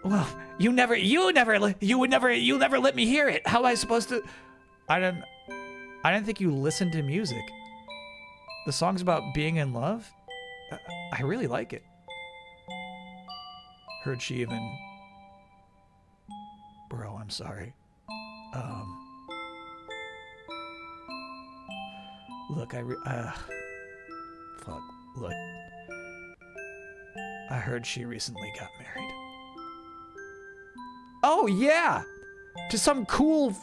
Well, you never let me hear it. How am I supposed to? I didn't think you listened to music. The song's about being in love. I really like it. Heard she even. Bro, I'm sorry. Look, look. I heard she recently got married. Oh, yeah! To some cool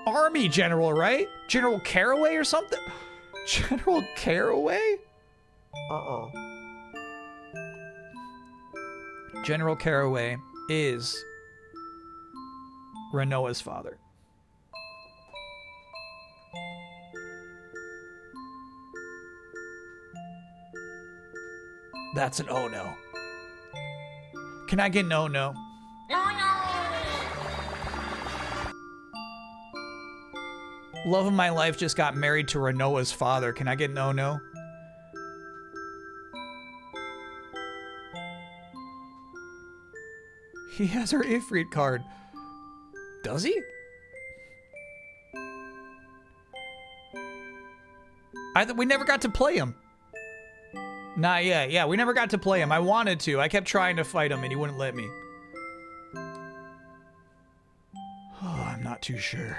army general, right? General Caraway or something? General Caraway? Uh-oh. General Caraway is Renoa's father. That's an oh no. Can I get an oh no? Love of my life just got married to Renoa's father. Can I get an oh no? He has her Ifrit card. Does he? We never got to play him. Not yet. Yeah, we never got to play him. I wanted to. I kept trying to fight him and he wouldn't let me. Oh, I'm not too sure.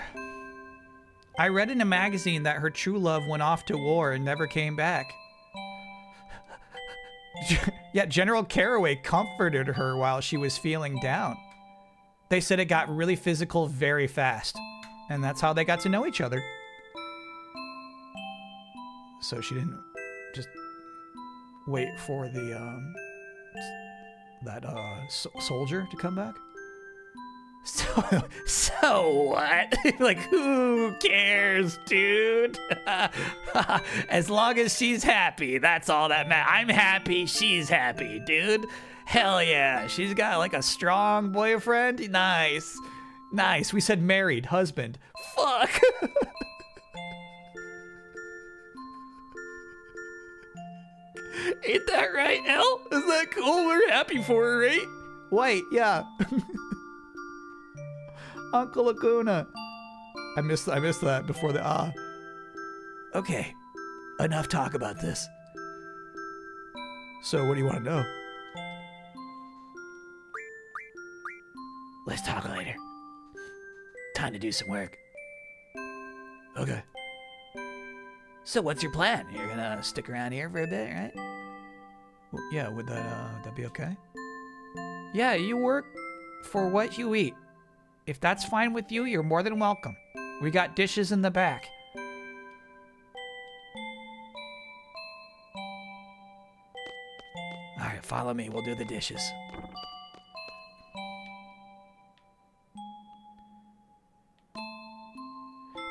I read in a magazine that her true love went off to war and never came back. Yeah, General Caraway comforted her while she was feeling down. They said it got really physical very fast. And that's how they got to know each other. So she didn't just wait for the, soldier to come back? So what? Like, who cares, dude? As long as she's happy, that's all that matters. I'm happy, she's happy, dude. Hell yeah. She's got like a strong boyfriend. Nice. Nice. We said married, husband. Fuck. Ain't that right, Elle? Is that cool? We're happy for her, right? White, yeah. Uncle Laguna. I missed that before the ah. Okay, enough talk about this. So what do you want to know? Let's talk later. Time to do some work. Okay. So what's your plan? You're gonna stick around here for a bit, right? Well, yeah, would that be okay? Yeah, you work for what you eat. If that's fine with you, you're more than welcome. We got dishes in the back. All right, follow me. We'll do the dishes.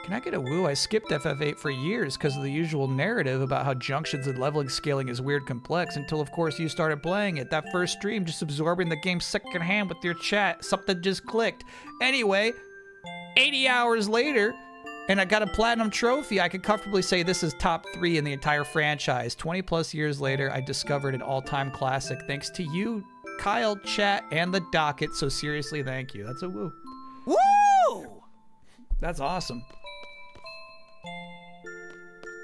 Can I get a woo? I skipped FF8 for years because of the usual narrative about how junctions and leveling scaling is weird complex until, of course, you started playing it. That first stream, just absorbing the game secondhand with your chat. Something just clicked. Anyway, 80 hours later, and I got a platinum trophy. I could comfortably say this is top 3 in the entire franchise. 20 plus years later, I discovered an all-time classic thanks to you, Kyle, chat, and the docket. So seriously, thank you. That's a woo. Woo! That's awesome.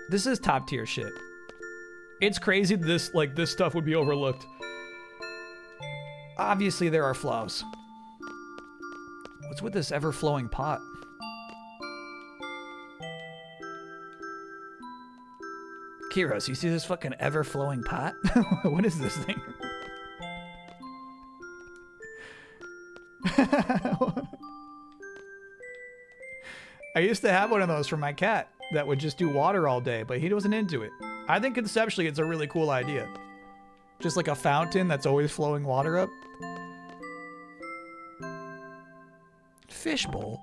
This is top tier shit. It's crazy this stuff would be overlooked. Obviously there are flaws. What's with this ever-flowing pot? Kiros, you see this fucking ever-flowing pot? What is this thing? I used to have one of those for my cat that would just do water all day, but he wasn't into it. I think conceptually it's a really cool idea. Just like a fountain that's always flowing water up. Fishbowl.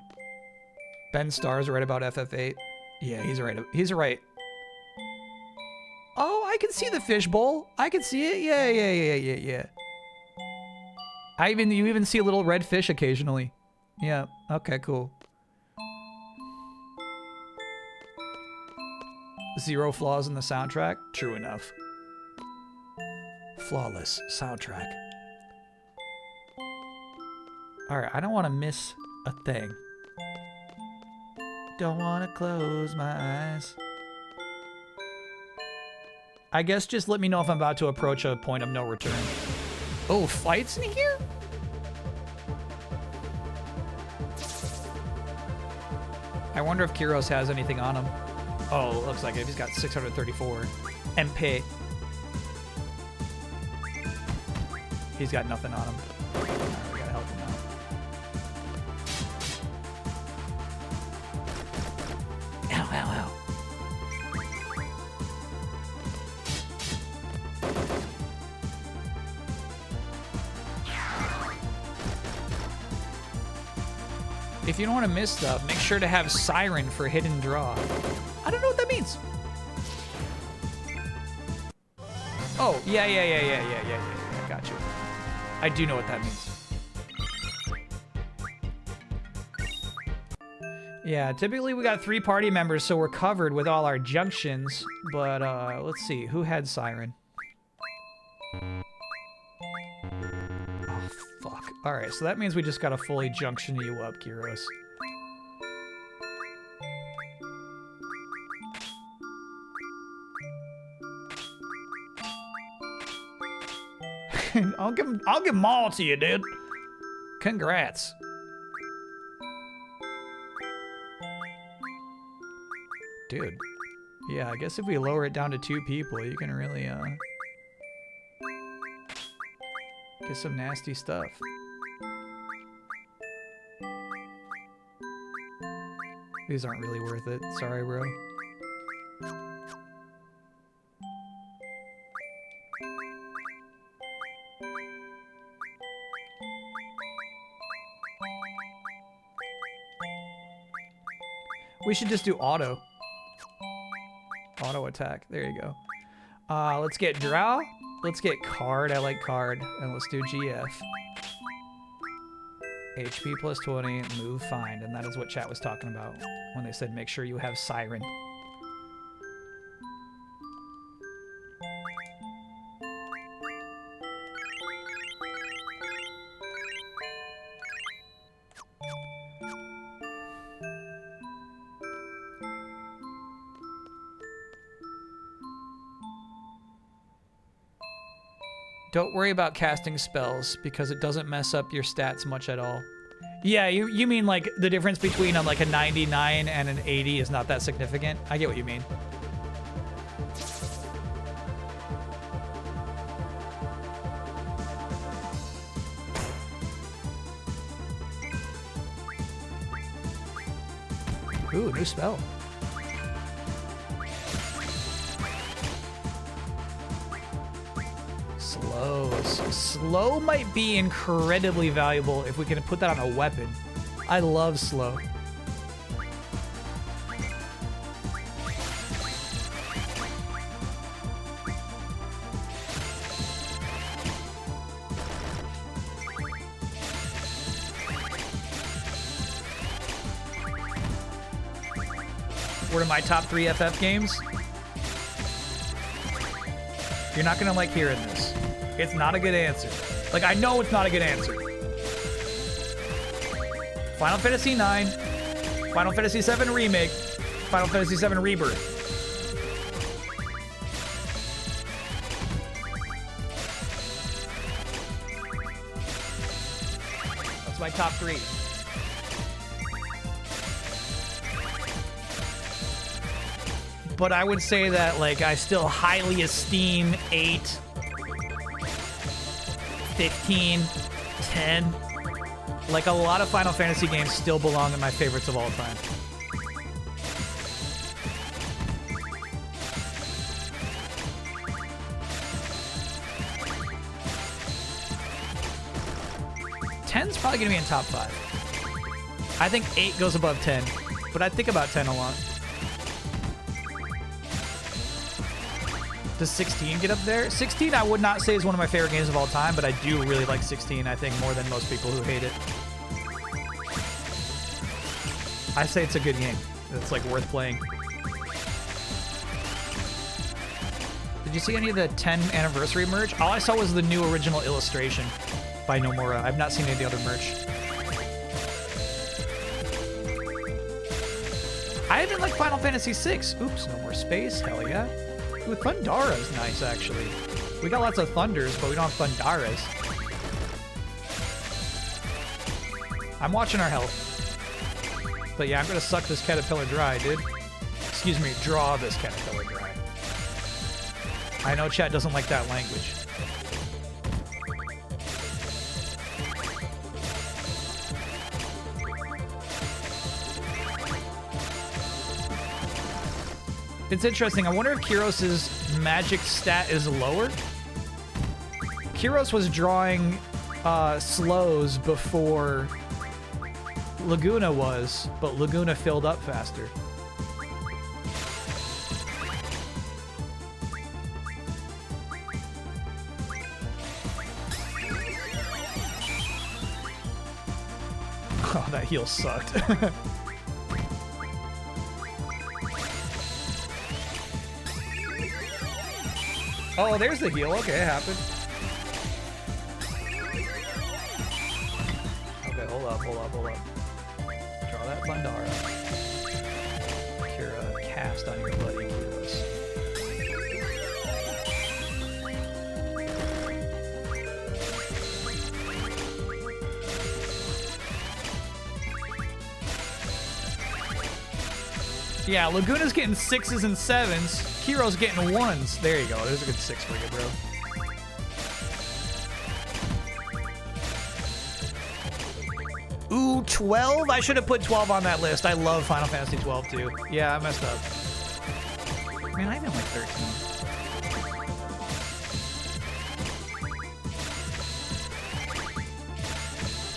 Ben Starr's right about FF8. Yeah, he's right. He's right. Oh, I can see the fishbowl. I can see it. Yeah. You even see a little red fish occasionally. Yeah. Okay, cool. Zero flaws in the soundtrack? True enough. Flawless soundtrack. Alright, I don't want to miss a thing. Don't want to close my eyes. I guess just let me know if I'm about to approach a point of no return. Oh, fights in here? I wonder if Kiros has anything on him. Oh, looks like it. He's got 634 MP. He's got nothing on him. We gotta help him out. Ow, ow, ow. If you don't want to miss stuff, make sure to have Siren for hidden draw. I don't know what that means. Oh, yeah. I got you. I do know what that means. Yeah, typically we got 3 party members, so we're covered with all our junctions. But let's see, who had Siren? Oh, fuck. All right, so that means we just gotta fully junction you up, Kiros. I'll give them all to you, dude. Congrats. Dude. Yeah, I guess if we lower it down to 2 people, you can really get some nasty stuff. These aren't really worth it. Sorry, bro. We should just do auto. Auto attack. There you go. Let's get draw. Let's get card. I like card. And let's do GF. HP plus 20. Move find. And that is what chat was talking about when they said make sure you have Siren. Don't worry about casting spells because it doesn't mess up your stats much at all. Yeah, you mean like the difference between like a 99 and an 80 is not that significant? I get what you mean. Ooh, new spell. Slow might be incredibly valuable if we can put that on a weapon. I love slow. One of my top 3 FF games. You're not gonna like hearing this. It's not a good answer. Like, I know it's not a good answer. Final Fantasy IX, Final Fantasy VII Remake, Final Fantasy VII Rebirth. my top 3. But I would say that, like, I still highly esteem 8, 15, 10. Like, a lot of Final Fantasy games still belong in my favorites of all time. Ten's probably gonna be in top 5. I think 8 goes above 10, but I think about 10 a lot. Does 16 get up there? 16 I would not say is one of my favorite games of all time, but I do really like 16, I think, more than most people who hate it. I say it's a good game. It's, like, worth playing. Did you see any of the 10 anniversary merch? All I saw was the new original illustration by Nomura. I've not seen any of the other merch. I even like Final Fantasy VI. Oops, no more space. Hell yeah. Ooh, Thundara's nice, actually. We got lots of Thunders, but we don't have Thundaras. I'm watching our health. But yeah, I'm gonna suck this caterpillar dry, dude. Excuse me, draw this caterpillar dry. I know chat doesn't like that language. It's interesting. I wonder if Kiros's magic stat is lower. Kiros was drawing slows before Laguna was, but Laguna filled up faster. Oh, that heal sucked. Oh, there's the heal. Okay, it happened. Okay, hold up. Draw that Thundara. Kira, cast on your buddy Kiros. Yeah, Laguna's getting 6s and 7s. Kiro's getting 1s. There you go. There's a good 6 for you, bro. Ooh, 12? I should have put 12 on that list. I love Final Fantasy 12 too. Yeah, I messed up. Man, I even like 13.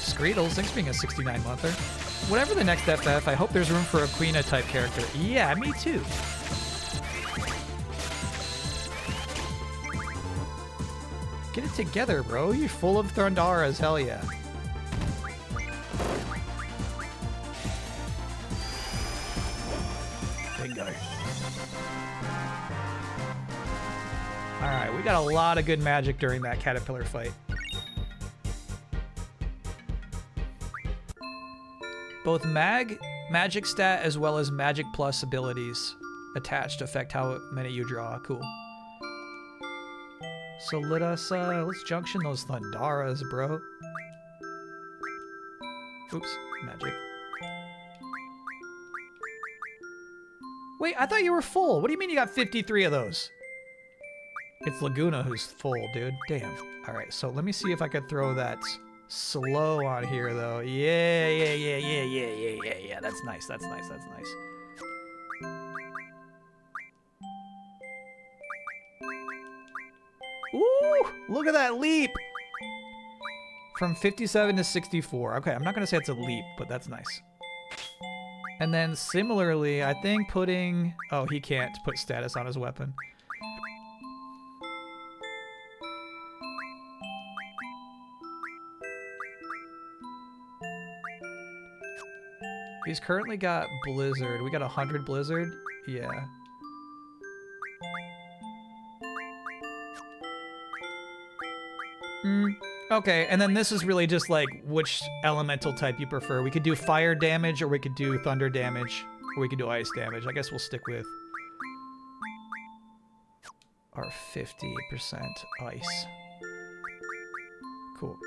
Screedle, thanks for being a 69-monther. Whatever the next FF, I hope there's room for a Quina-type character. Yeah, me too. Get it together, bro. You're full of Thundaras, hell yeah. Bingo. Alright, we got a lot of good magic during that caterpillar fight. Both magic stat as well as magic plus abilities attached affect how many you draw. Cool. So let's junction those Thundaras, bro. Oops, magic. Wait, I thought you were full. What do you mean you got 53 of those? It's Laguna who's full, dude. Damn. All right, so let me see if I could throw that slow on here, though. Yeah. That's nice. Ooh, look at that leap. From 57 to 64. Okay, I'm not going to say it's a leap, but that's nice. And then similarly, I think putting... Oh, he can't put status on his weapon. He's currently got Blizzard. We got 100 Blizzard? Yeah. Okay, and then this is really just like which elemental type you prefer. We could do fire damage, or we could do thunder damage, or we could do ice damage. I guess we'll stick with our 50% ice. Cool.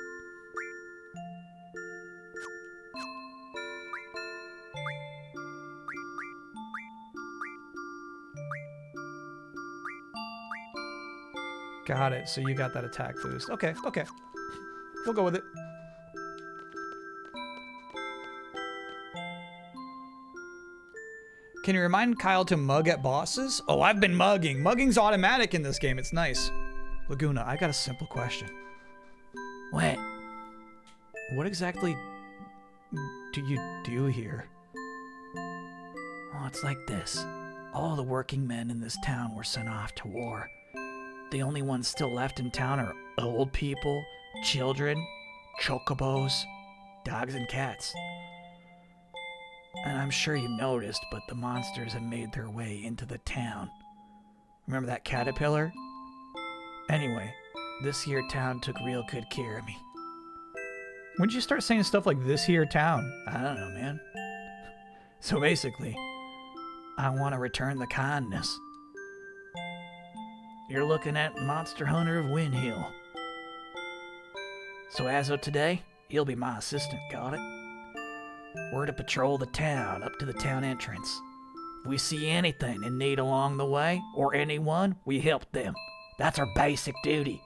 Got it. So you got that attack boost. Okay, okay. We'll go with it. Can you remind Kyle to mug at bosses? Oh, I've been mugging. Mugging's automatic in this game. It's nice. Laguna, I got a simple question. What? What exactly do you do here? Oh, it's like this. All the working men in this town were sent off to war. The only ones still left in town are old people, children, chocobos, dogs, and cats. And I'm sure you noticed, but the monsters have made their way into the town. Remember that caterpillar? Anyway, this here town took real good care of me. When did you start saying stuff like this here town? I don't know, man. So basically, I want to return the kindness. You're looking at Monster Hunter of Wind Hill. So as of today, you'll be my assistant, got it? We're to patrol the town up to the town entrance. If we see anything in need along the way, or anyone, we help them. That's our basic duty.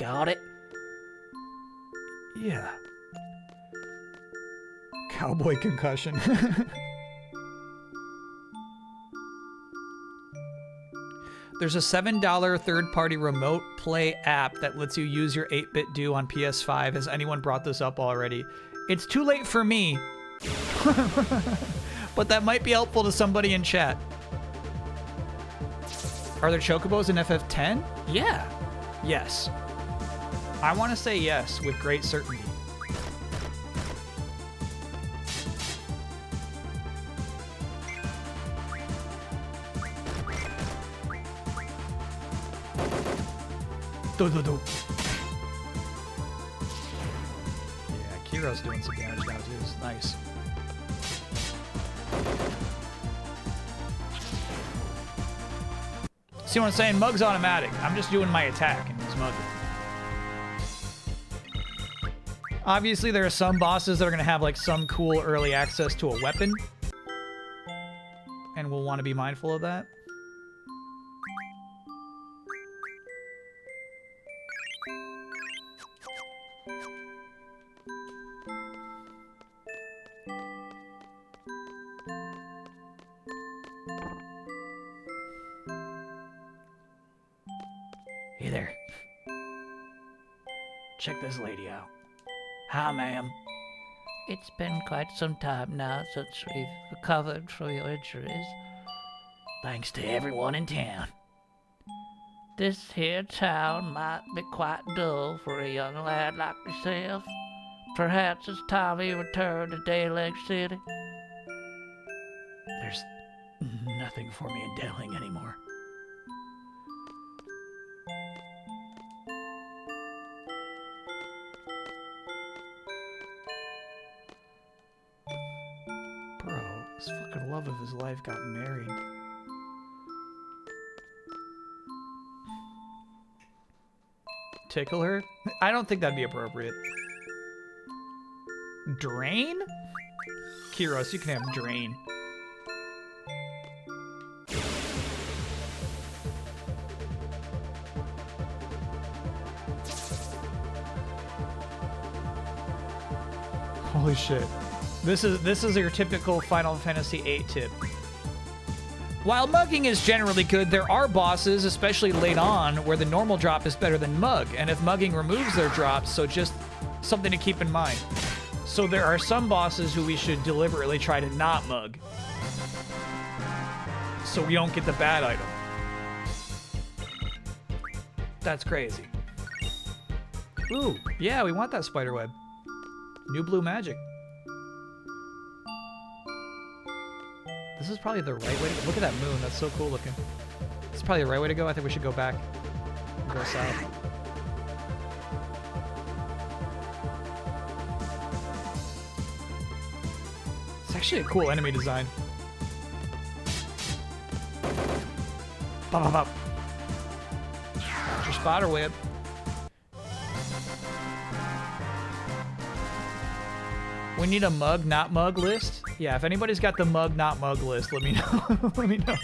Got it? Yeah. Cowboy concussion. There's a $7 third-party remote play app that lets you use your 8-bit do on PS5. Has anyone brought this up already? It's too late for me, but that might be helpful to somebody in chat. Are there chocobos in FF10? Yeah. Yes. I want to say yes with great certainty. Do, do, do. Yeah, Kiro's doing some damage now too. It's nice. See what I'm saying? Mug's automatic. I'm just doing my attack and he's mugging. Obviously, there are some bosses that are going to have like some cool early access to a weapon. And we'll want to be mindful of that. Hey there. Check this lady out. Hi, ma'am. It's been quite some time now since we've recovered from your injuries. Thanks to everyone in town. This here town might be quite dull for a young lad like yourself. Perhaps it's time you return to Dayling City. There's nothing for me in Dayling anymore. Bro, his fucking love of his life got married. Tickle her? I don't think that'd be appropriate. Drain? Kiros, you can have drain. Holy shit. This is your typical Final Fantasy VIII tip. While mugging is generally good, there are bosses, especially late on, where the normal drop is better than mug, and if mugging removes their drops, so just something to keep in mind. So there are some bosses who we should deliberately try to not mug, so we don't get the bad item. That's crazy. Ooh, yeah, we want that spiderweb. New blue magic. This is probably the right way to go. Look at that moon. That's so cool looking. It's probably the right way to go. I think we should go back and go south. It's actually a cool enemy design. Bop, bop, bop. That's your spider web. We need a mug, not mug list. Yeah, if anybody's got the mug, not mug list, let me know. Let me know.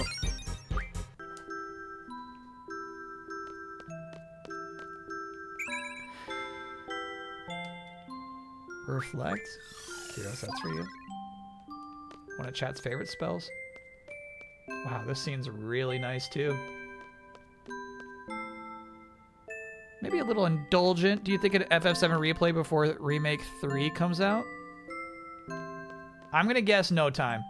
Reflect. Yes, that's for you. One of chat's favorite spells. Wow, this scene's really nice too. Maybe a little indulgent. Do you think an FF7 replay before Remake 3 comes out? I'm gonna guess no time.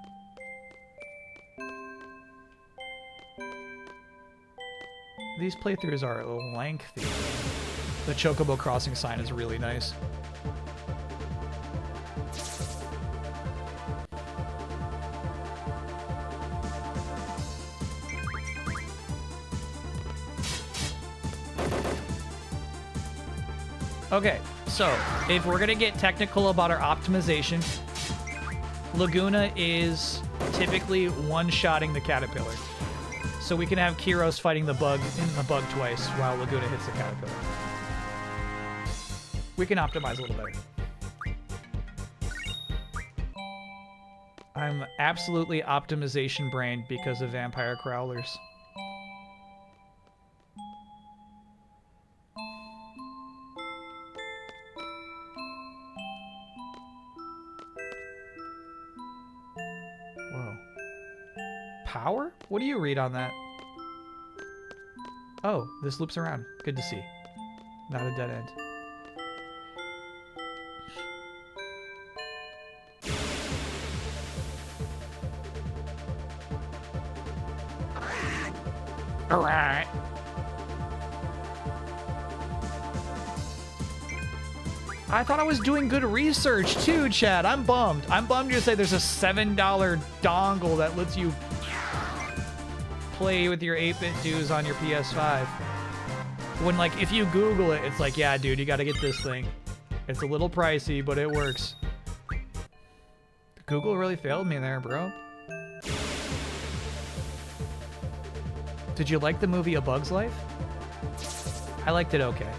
These playthroughs are lengthy. The Chocobo Crossing sign is really nice. Okay, so if we're gonna get technical about our optimization, Laguna is typically one-shotting the caterpillar. So we can have Kiros fighting the bug twice while Laguna hits the caterpillar. We can optimize a little better. I'm absolutely optimization brained because of vampire crawlers. Whoa. Power? What do you read on that? Oh, this loops around. Good to see. Not a dead end. Alright. I thought I was doing good research too, Chad. I'm bummed. I'm bummed you say there's a $7 dongle that lets you play with your 8-bit dues on your PS5. When, like, if you Google it, it's like, yeah, dude, you gotta get this thing. It's a little pricey, but it works. Google really failed me there, bro. Did you like the movie A Bug's Life? I liked it okay.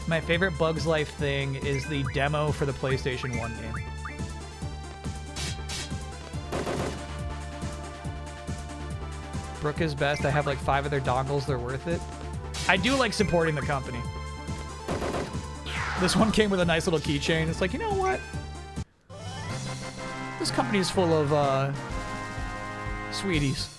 My favorite Bug's Life thing is the demo for the PlayStation 1 game. Brooke is best. I have like 5 of their dongles. They're worth it. I do like supporting the company. This one came with a nice little keychain. It's like, you know what? This company is full of, sweeties.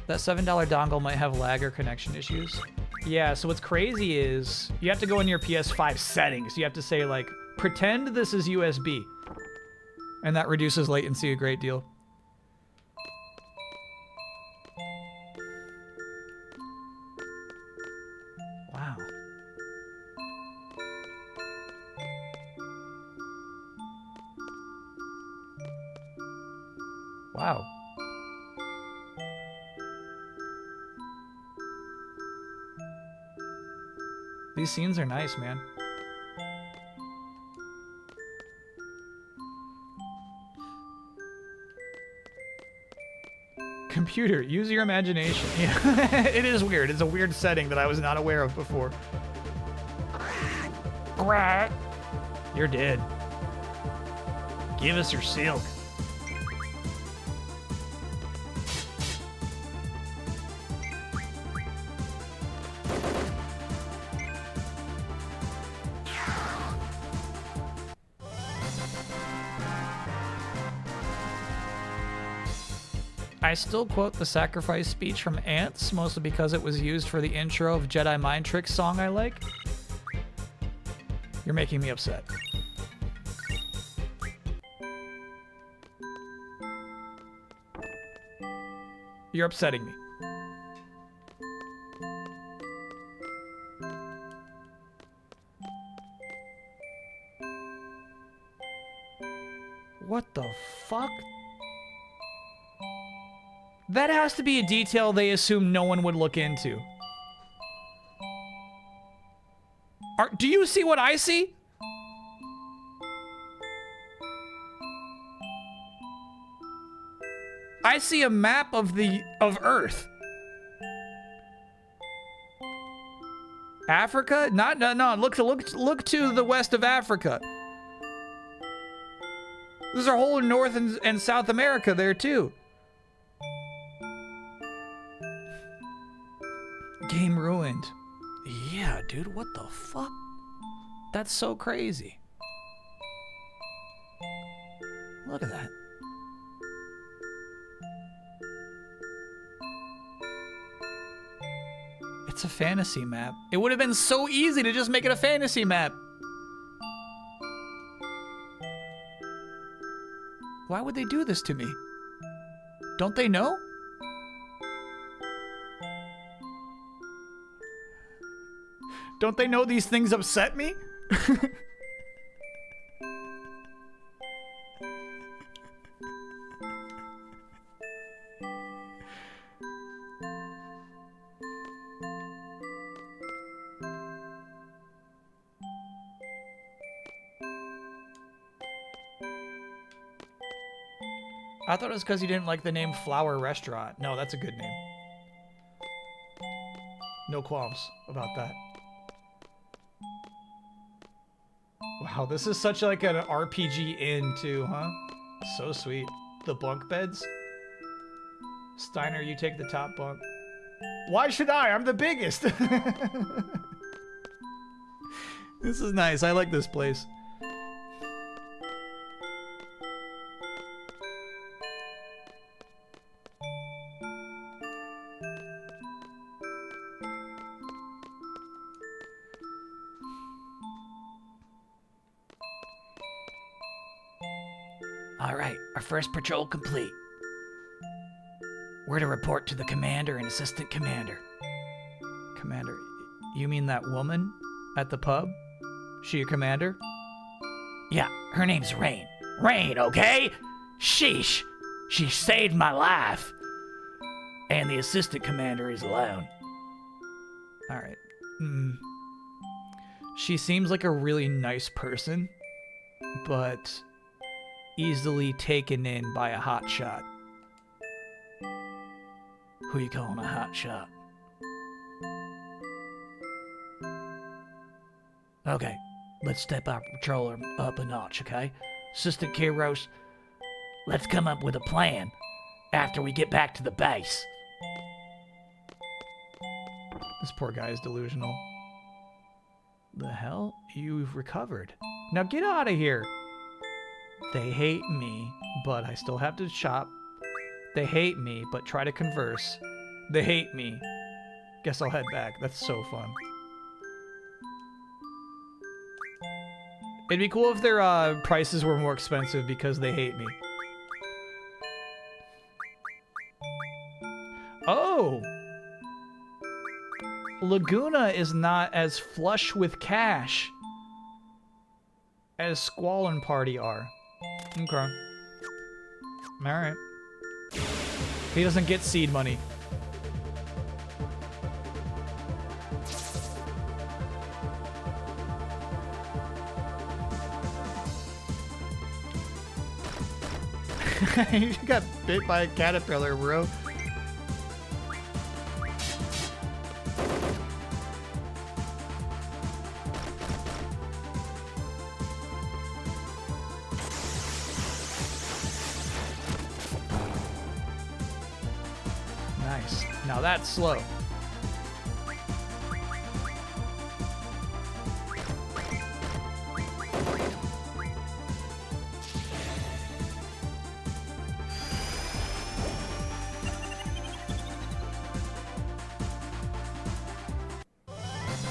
That $7 dongle might have lag or connection issues. Yeah, so what's crazy is you have to go in your PS5 settings. You have to say, like, pretend this is USB. And that reduces latency a great deal. Wow. Wow. These scenes are nice, man. Computer, use your imagination. Yeah, it is weird. It's a weird setting that I was not aware of before. You're dead. Give us your silk. I still quote the sacrifice speech from Ants, mostly because it was used for the intro of Jedi Mind Tricks song I like. You're making me upset. You're upsetting me. What the fuck? That has to be a detail they assume no one would look into. Do you see what I see? I see a map of Earth. Africa? No. Look to the west of Africa. There's a whole North and South America there too. Game ruined. Yeah, dude, what the fuck? That's so crazy. Look at that. It's a fantasy map. It would have been so easy to just make it a fantasy map. Why would they do this to me? Don't they know? Don't they know these things upset me? I thought it was because you didn't like the name Flower Restaurant. No, that's a good name. No qualms about that. Wow, this is such like an RPG inn too, huh? So sweet. The bunk beds. Steiner, you take the top bunk. Why should I? I'm the biggest. This is nice. I like this place. All right, our first patrol complete. We're to report to the commander and assistant commander. Commander, you mean that woman at the pub? She a commander? Yeah, her name's Rain. Rain, okay? Sheesh. She saved my life. And the assistant commander is alone. All right. She seems like a really nice person, but easily taken in by a hotshot. Who you calling a hotshot? Okay, let's step our patroller up a notch, okay? Assistant Kiros, let's come up with a plan after we get back to the base. This poor guy is delusional. The hell? You've recovered. Now get out of here. They hate me, but I still have to shop. They hate me, but try to converse. They hate me. Guess I'll head back. That's so fun. It'd be cool if their prices were more expensive because they hate me. Oh! Laguna is not as flush with cash as Squall and Party are. Okay. Alright. He doesn't get seed money. You got bit by a caterpillar, bro. Nice. Now that's slow.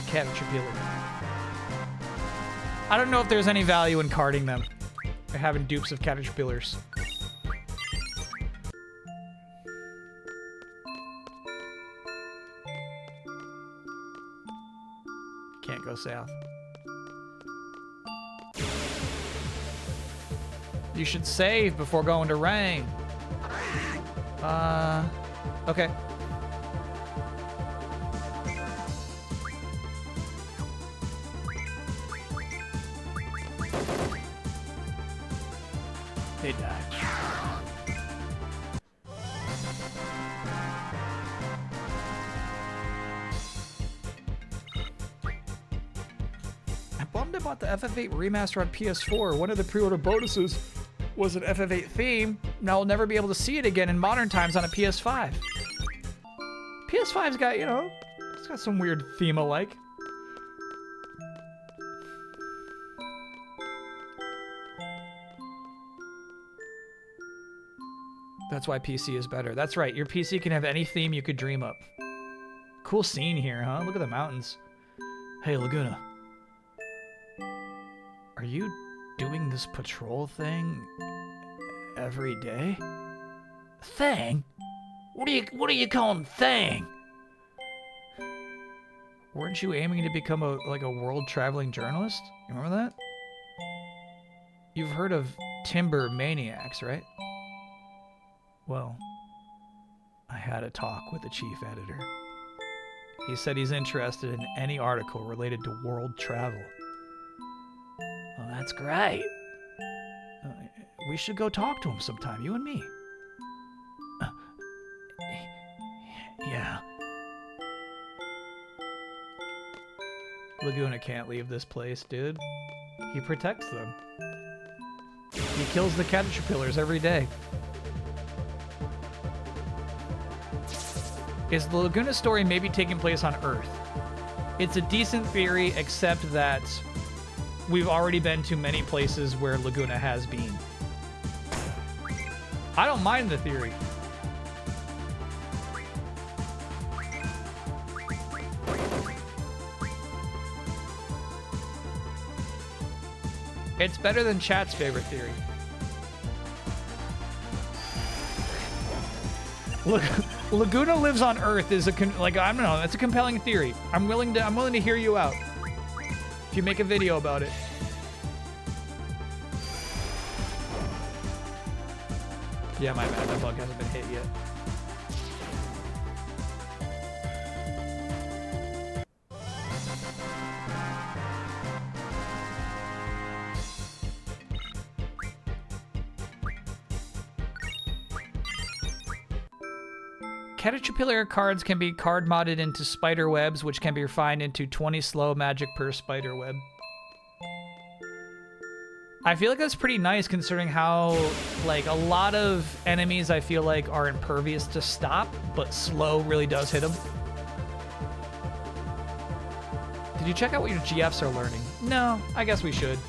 Caterpillar. I don't know if there's any value in carding them. Or having dupes of caterpillars. Can't go south. You should save before going to rain. Okay. They died. I'm bummed about the FF8 remaster on PS4. One of the pre-order bonuses was an FF8 theme. Now I'll never be able to see it again in modern times on a PS5. PS5's got, you know, It's got some weird theme alike. That's why PC is better. That's right. Your PC can have any theme you could dream up. Cool scene here, huh? Look at the mountains. Hey, Laguna. Are you doing this patrol thing every day? Thing? What are you calling thing? Weren't you aiming to become a world traveling journalist? You remember that? You've heard of timber maniacs, right? Well, I had a talk with the chief editor. He said he's interested in any article related to world travel. Well, that's great. We should go talk to him sometime, you and me. Yeah. Laguna can't leave this place, dude. He protects them. He kills the caterpillars every day. Is the Laguna story maybe taking place on Earth? It's a decent theory, except that we've already been to many places where Laguna has been. I don't mind the theory. It's better than chat's favorite theory. Look, Laguna lives on Earth is I don't know, that's a compelling theory. I'm willing to hear you out. If you make a video about it. Yeah, my bad, that bug hasn't been hit yet. Caterpillar cards can be card modded into spider webs, which can be refined into 20 slow magic per spider web. I feel like that's pretty nice considering how, like, a lot of enemies I feel like are impervious to stop, but slow really does hit them. Did you check out what your GFs are learning? No, I guess we should.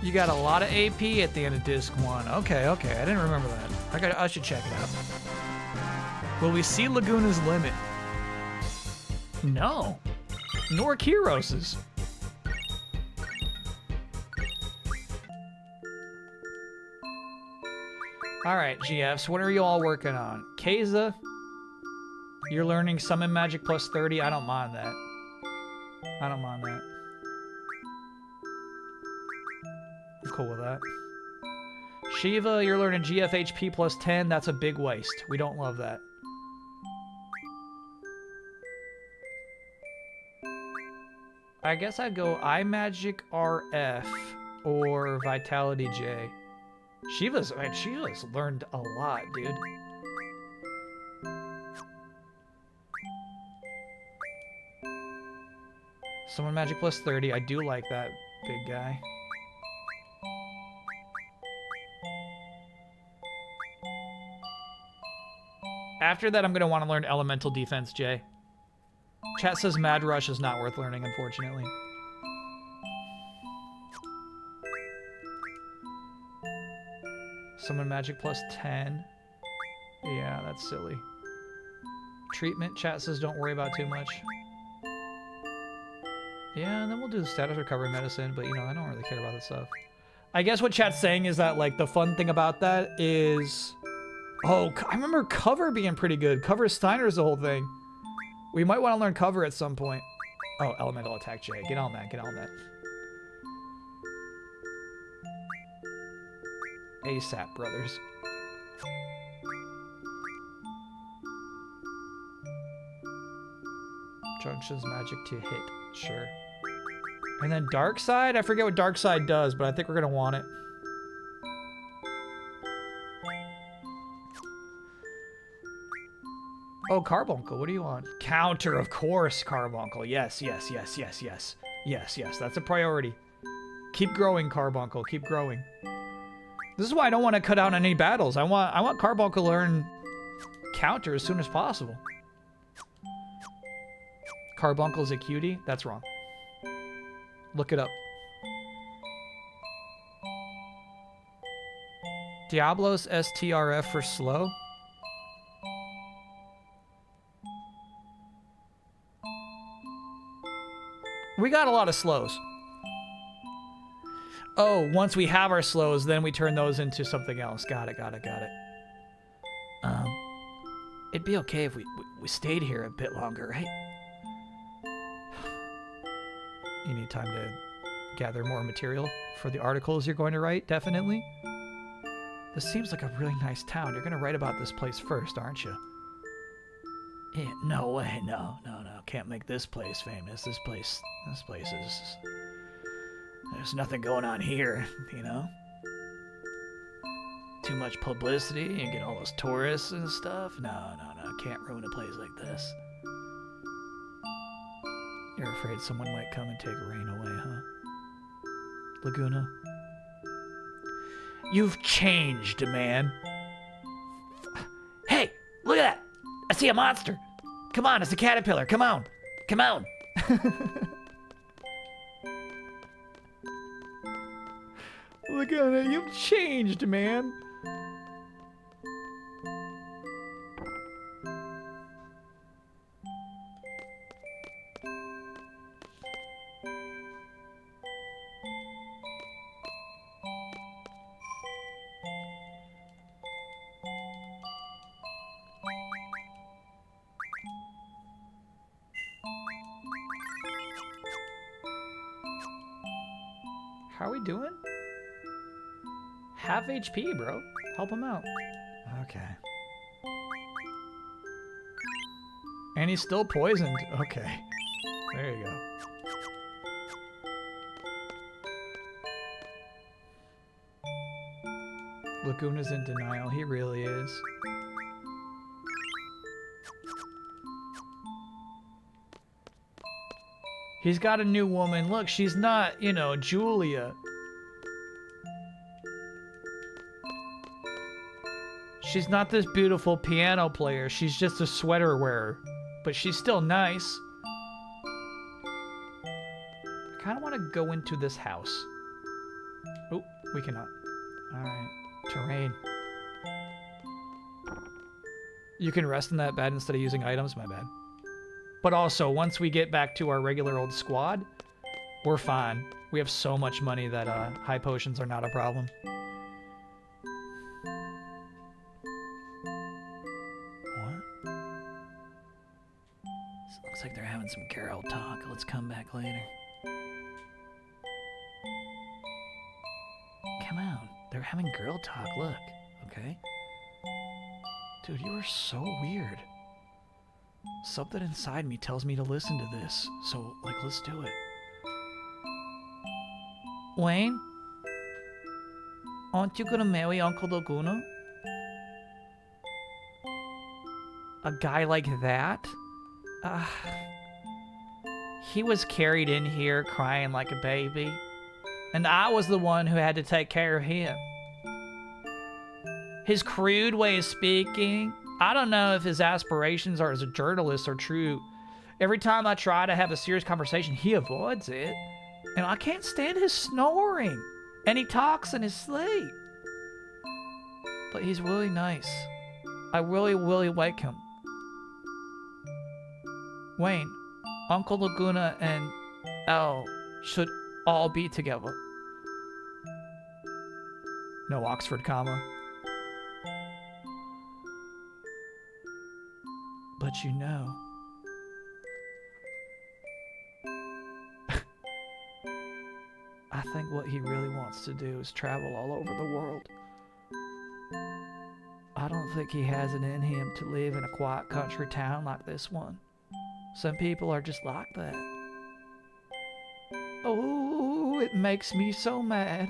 You got a lot of AP at the end of disc 1. Okay, I didn't remember that. I should check it out. Will we see Laguna's limit? No. Nor Kiros's. Alright, GFs, what are you all working on? Keza, you're learning Summon Magic plus 30. I don't mind that. I don't mind that. I'm cool with that. Shiva, you're learning GF HP plus 10. That's a big waste. We don't love that. I guess I'd go iMagic RF or Vitality J. Shiva's learned a lot, dude. Summon Magic plus 30. I do like that big guy. After that, I'm going to want to learn Elemental Defense, Jay. Chat says Mad Rush is not worth learning, unfortunately. Summon Magic plus 10. Yeah, that's silly. Treatment, chat says don't worry about too much. Yeah, and then we'll do the status recovery medicine, but, you know, I don't really care about that stuff. I guess what chat's saying is that, like, the fun thing about that is... Oh, I remember cover being pretty good. Cover Steiner is the whole thing. We might want to learn cover at some point. Oh, elemental attack, Jay. Get on that. Get on that. ASAP, brothers. Junctions magic to hit. Sure. And then dark side? I forget what dark side does, but I think we're going to want it. Oh, Carbuncle, what do you want? Counter, of course, Carbuncle. Yes, yes, yes, yes, yes. Yes, yes, that's a priority. Keep growing, Carbuncle, keep growing. This is why I don't want to cut out any battles. I want Carbuncle to learn counter as soon as possible. Carbuncle's a cutie? That's wrong. Look it up. Diablos STRF for slow? We got a lot of slows. Oh, once we have our slows, then we turn those into something else. Got it, got it, got it. It'd be okay if we stayed here a bit longer, right? You need time to gather more material for the articles you're going to write, definitely. This seems like a really nice town. You're going to write about this place first, aren't you? Yeah, no way, no. Can't make this place famous. This place is... There's nothing going on here, you know? Too much publicity, you get all those tourists and stuff. No. Can't ruin a place like this. You're afraid someone might come and take rain away, huh? Laguna? You've changed, man. Hey, look at that! I see a monster! Come on, it's a caterpillar, come on! Come on! Look at it, you've changed, man. How are we doing? Half HP, bro. Help him out. Okay. And he's still poisoned. Okay. There you go. Laguna's in denial. He really is. He's got a new woman. Look, she's not, you know, Julia. She's not this beautiful piano player. She's just a sweater wearer. But she's still nice. I kind of want to go into this house. Oh, we cannot. Alright. Terrain. You can rest in that bed instead of using items? My bad. But also, once we get back to our regular old squad, we're fine. We have so much money that high potions are not a problem. What? This looks like they're having some Carol talk. Let's come back later. Come on. They're having girl talk. Look. Okay? Dude, you are so weird. Something inside me tells me to listen to this. So, like, let's do it. Wayne? Aren't you gonna marry Uncle Laguna? A guy like that? He was carried in here crying like a baby. And I was the one who had to take care of him. His crude way of speaking... I don't know if his aspirations are as a journalist are true. Every time I try to have a serious conversation, he avoids it. And I can't stand his snoring. And he talks in his sleep. But he's really nice. I really like him. Wayne, Uncle Laguna and Elle should all be together. No Oxford comma. But you know... I think what he really wants to do is travel all over the world. I don't think he has it in him to live in a quiet country town like this one. Some people are just like that. Oh, it makes me so mad.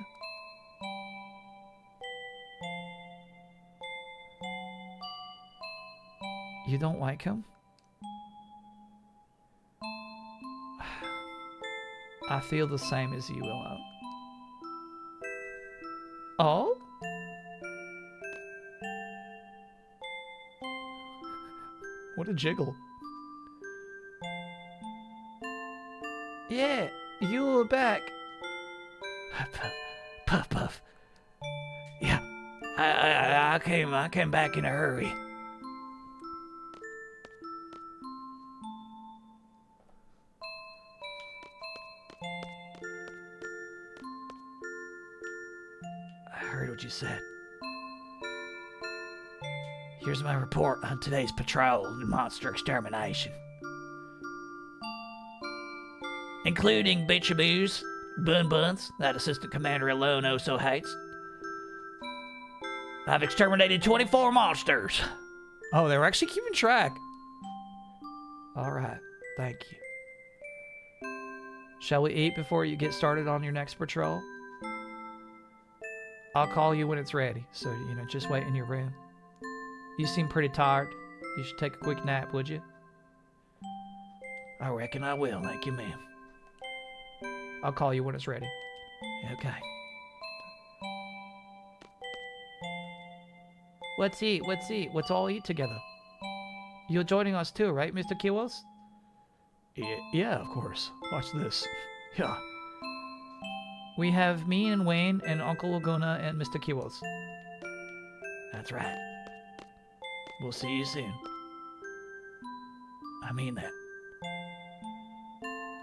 You don't like him? I feel the same as you, Willow. Oh? What a jiggle. Yeah, you're back. Puff, puff, puff. Yeah, I came back in a hurry. I heard what you said. Here's my report on today's patrol in monster extermination. Including Bitchaboos, Bun Buns, that assistant commander alone oh so hates. I've exterminated 24 monsters. Oh, they were actually keeping track. All right, thank you. Shall we eat before you get started on your next patrol? I'll call you when it's ready, so, just wait in your room. You seem pretty tired. You should take a quick nap, would you? I reckon I will, thank you, ma'am. I'll call you when it's ready. Okay. Let's eat. Let's all eat together. You're joining us too, right, Mr. Kiwos? Yeah, of course. Watch this. Yeah. We have me and Wayne and Uncle Laguna and Mr. Kiwos. That's right. We'll see you soon. I mean that.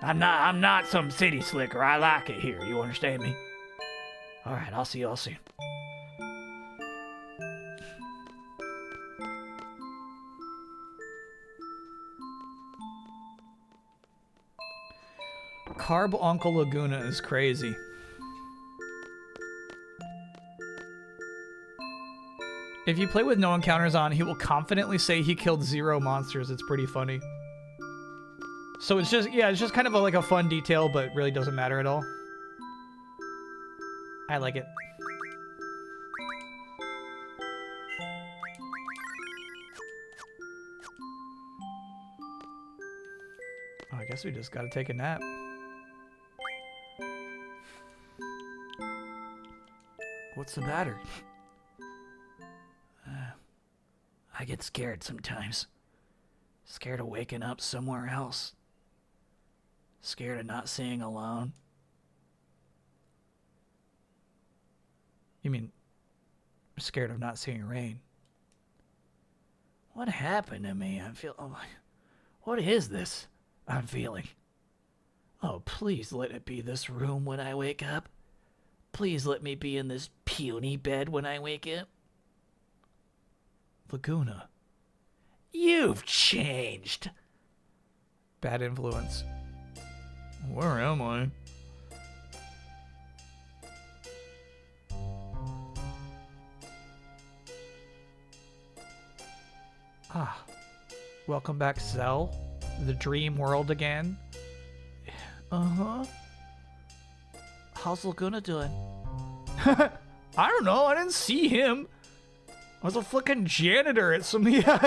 I'm not some city slicker. I like it here. You understand me? All right, I'll see you all soon. Carb Uncle Laguna is crazy. If you play with no encounters on, he will confidently say he killed 0 monsters. It's pretty funny. So it's just kind of like a fun detail, but really doesn't matter at all. I like it. Oh, I guess we just gotta take a nap. What's the matter? I get scared sometimes. Scared of waking up somewhere else. Scared of not seeing alone. You mean scared of not seeing rain? What happened to me? What is this I'm feeling? Oh, please let it be this room when I wake up. Please let me be in this puny bed when I wake up. Laguna. You've changed. Bad influence. Where am I? Ah. Welcome back, Zell. The dream world again. Uh-huh. How's Laguna doing? I don't know. I didn't see him. I was a fucking janitor at some. Yeah,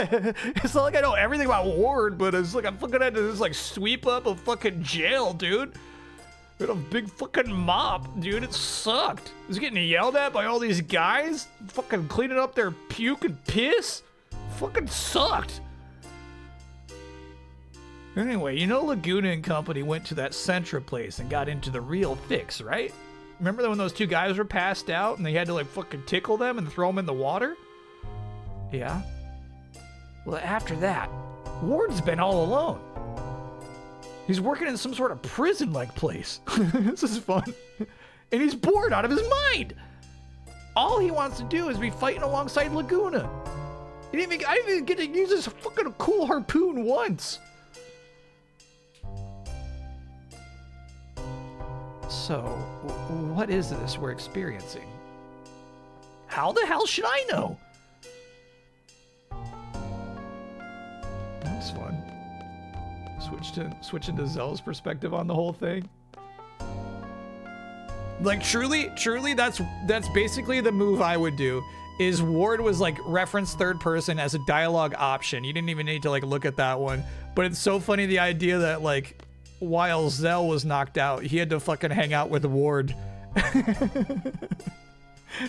it's not like I know everything about Ward, but it's like I'm fucking had to just like sweep up a fucking jail, dude. We had a big fucking mop, dude. It sucked. I was getting yelled at by all these guys, fucking cleaning up their puke and piss. Fucking sucked. Anyway, you know Laguna and company went to that Centra place and got into the real fix, right? Remember when those 2 guys were passed out and they had to like fucking tickle them and throw them in the water? Yeah. Well, after that, Ward's been all alone. He's working in some sort of prison-like place. This is fun. And he's bored out of his mind. All he wants to do is be fighting alongside Laguna. I didn't even get to use this fucking cool harpoon once. So, what is this we're experiencing? How the hell should I know? That was fun. Just Switching to Zell's perspective on the whole thing. Like truly, that's basically the move I would do. Is Ward was like reference third person as a dialogue option. You didn't even need to like look at that one. But it's so funny the idea that like while Zell was knocked out, he had to fucking hang out with Ward.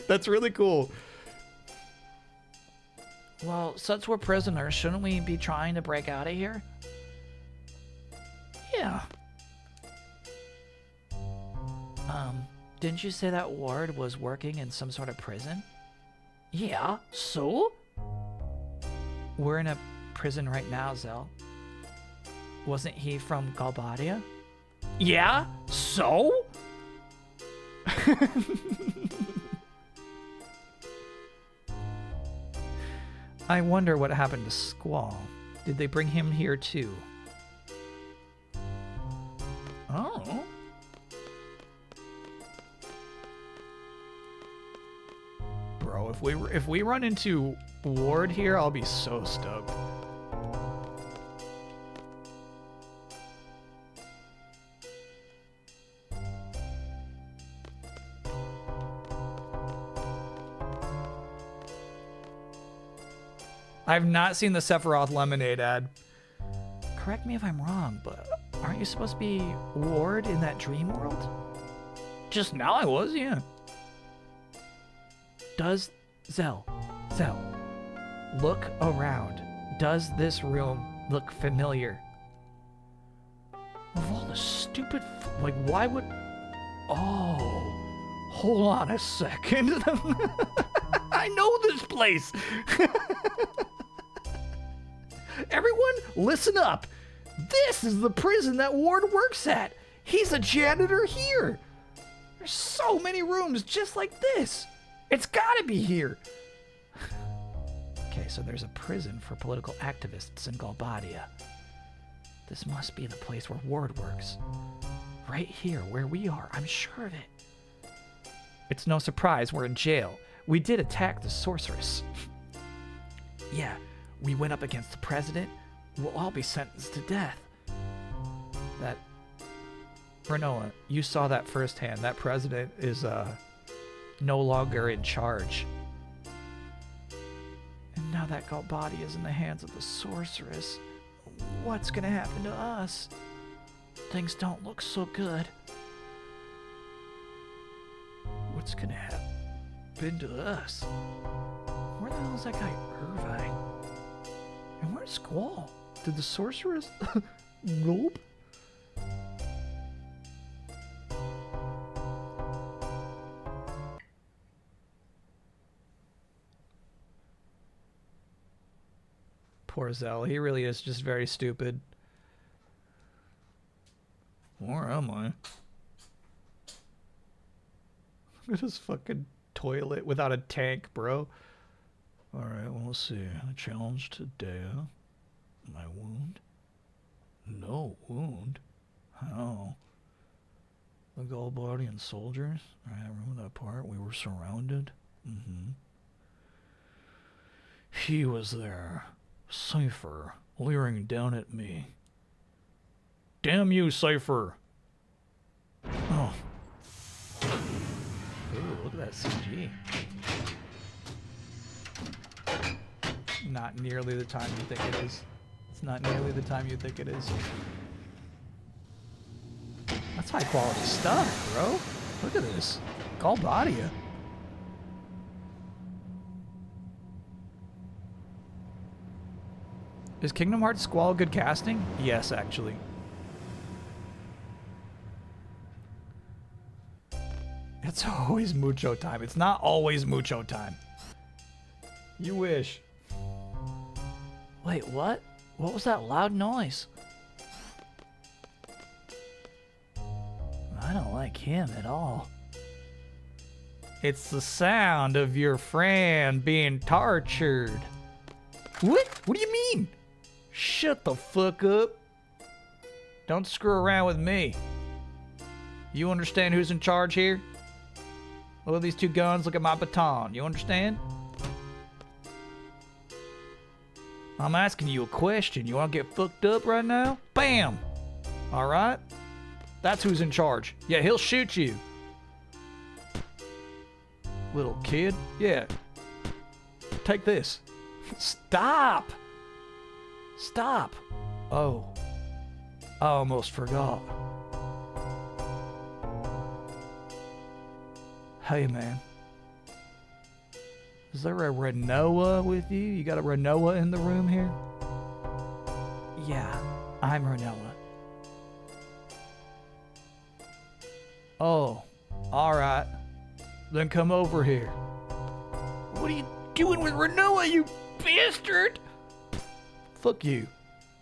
That's really cool. Well, since we're prisoners, shouldn't we be trying to break out of here? Yeah. Didn't you say that Ward was working in some sort of prison? Yeah, so? We're in a prison right now, Zell. Wasn't he from Galbadia? Yeah, so? I wonder what happened to Squall. Did they bring him here too? Oh. Bro, if we run into Ward here, I'll be so stoked. I've not seen the Sephiroth Lemonade ad. Correct me if I'm wrong, but aren't you supposed to be Ward in that dream world? Just now I was, yeah. Does Zell, look around. Does this room look familiar? Of all the stupid, like why would, oh, hold on a second. I know this place. Everyone, listen up. This is the prison that Ward works at. He's a janitor here. There's so many rooms just like this. It's gotta be here. Okay, so there's a prison for political activists in Galbadia. This must be the place where Ward works. Right here, where we are, I'm sure of it. It's no surprise we're in jail. We did attack the sorceress. Yeah, we went up against the president. We'll all be sentenced to death. That... Renoa, you saw that firsthand. That president is, no longer in charge. And now that Galbadia is in the hands of the sorceress, what's gonna happen to us? Things don't look so good. What's gonna happen to us? Where the hell is that guy Irvine? And where's Squall? Did the sorceress gulp? Poor Zell. He really is just very stupid. Where am I? Look at this fucking toilet without a tank, bro. Alright, well, let's see. A challenge today. My wound? No wound? How? The Galbadian soldiers? I remember that part. We were surrounded. He was there. Cypher, leering down at me. Damn you, Cypher! Oh. Ooh, look at that CG. Not nearly the time you think it is. It's not nearly the time you think it is. That's high quality stuff, bro. Look at this. Galbadia. Is Kingdom Hearts Squall good casting? Yes, actually. It's always mucho time. It's not always mucho time. You wish. Wait, what? What was that loud noise? I don't like him at all. It's the sound of your friend being tortured. What? What do you mean? Shut the fuck up. Don't screw around with me. You understand who's in charge here? Look at these two guns, look at my baton. You understand? I'm asking you a question. You want to get fucked up right now? Bam! Bam! All right? That's who's in charge. Yeah, he'll shoot you. Little kid. Yeah. Take this. Stop! Stop! Oh. I almost forgot. Hey, man. Is there a Renoa with you? You got a Renoa in the room here? Yeah, I'm Renoa. Oh, alright. Then come over here. What are you doing with Renoa, you bastard? Fuck you.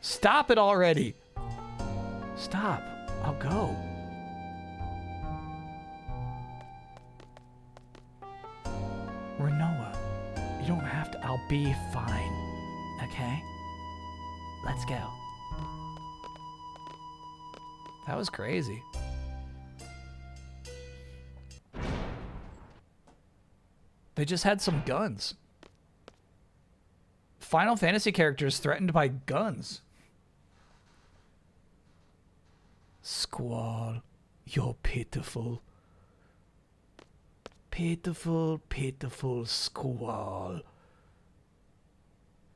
Stop it already. Stop. I'll go. Renoa, you don't have to. I'll be fine. Okay? Let's go. That was crazy. They just had some guns. Final Fantasy characters threatened by guns. Squall, you're pitiful. Pitiful, pitiful Squall.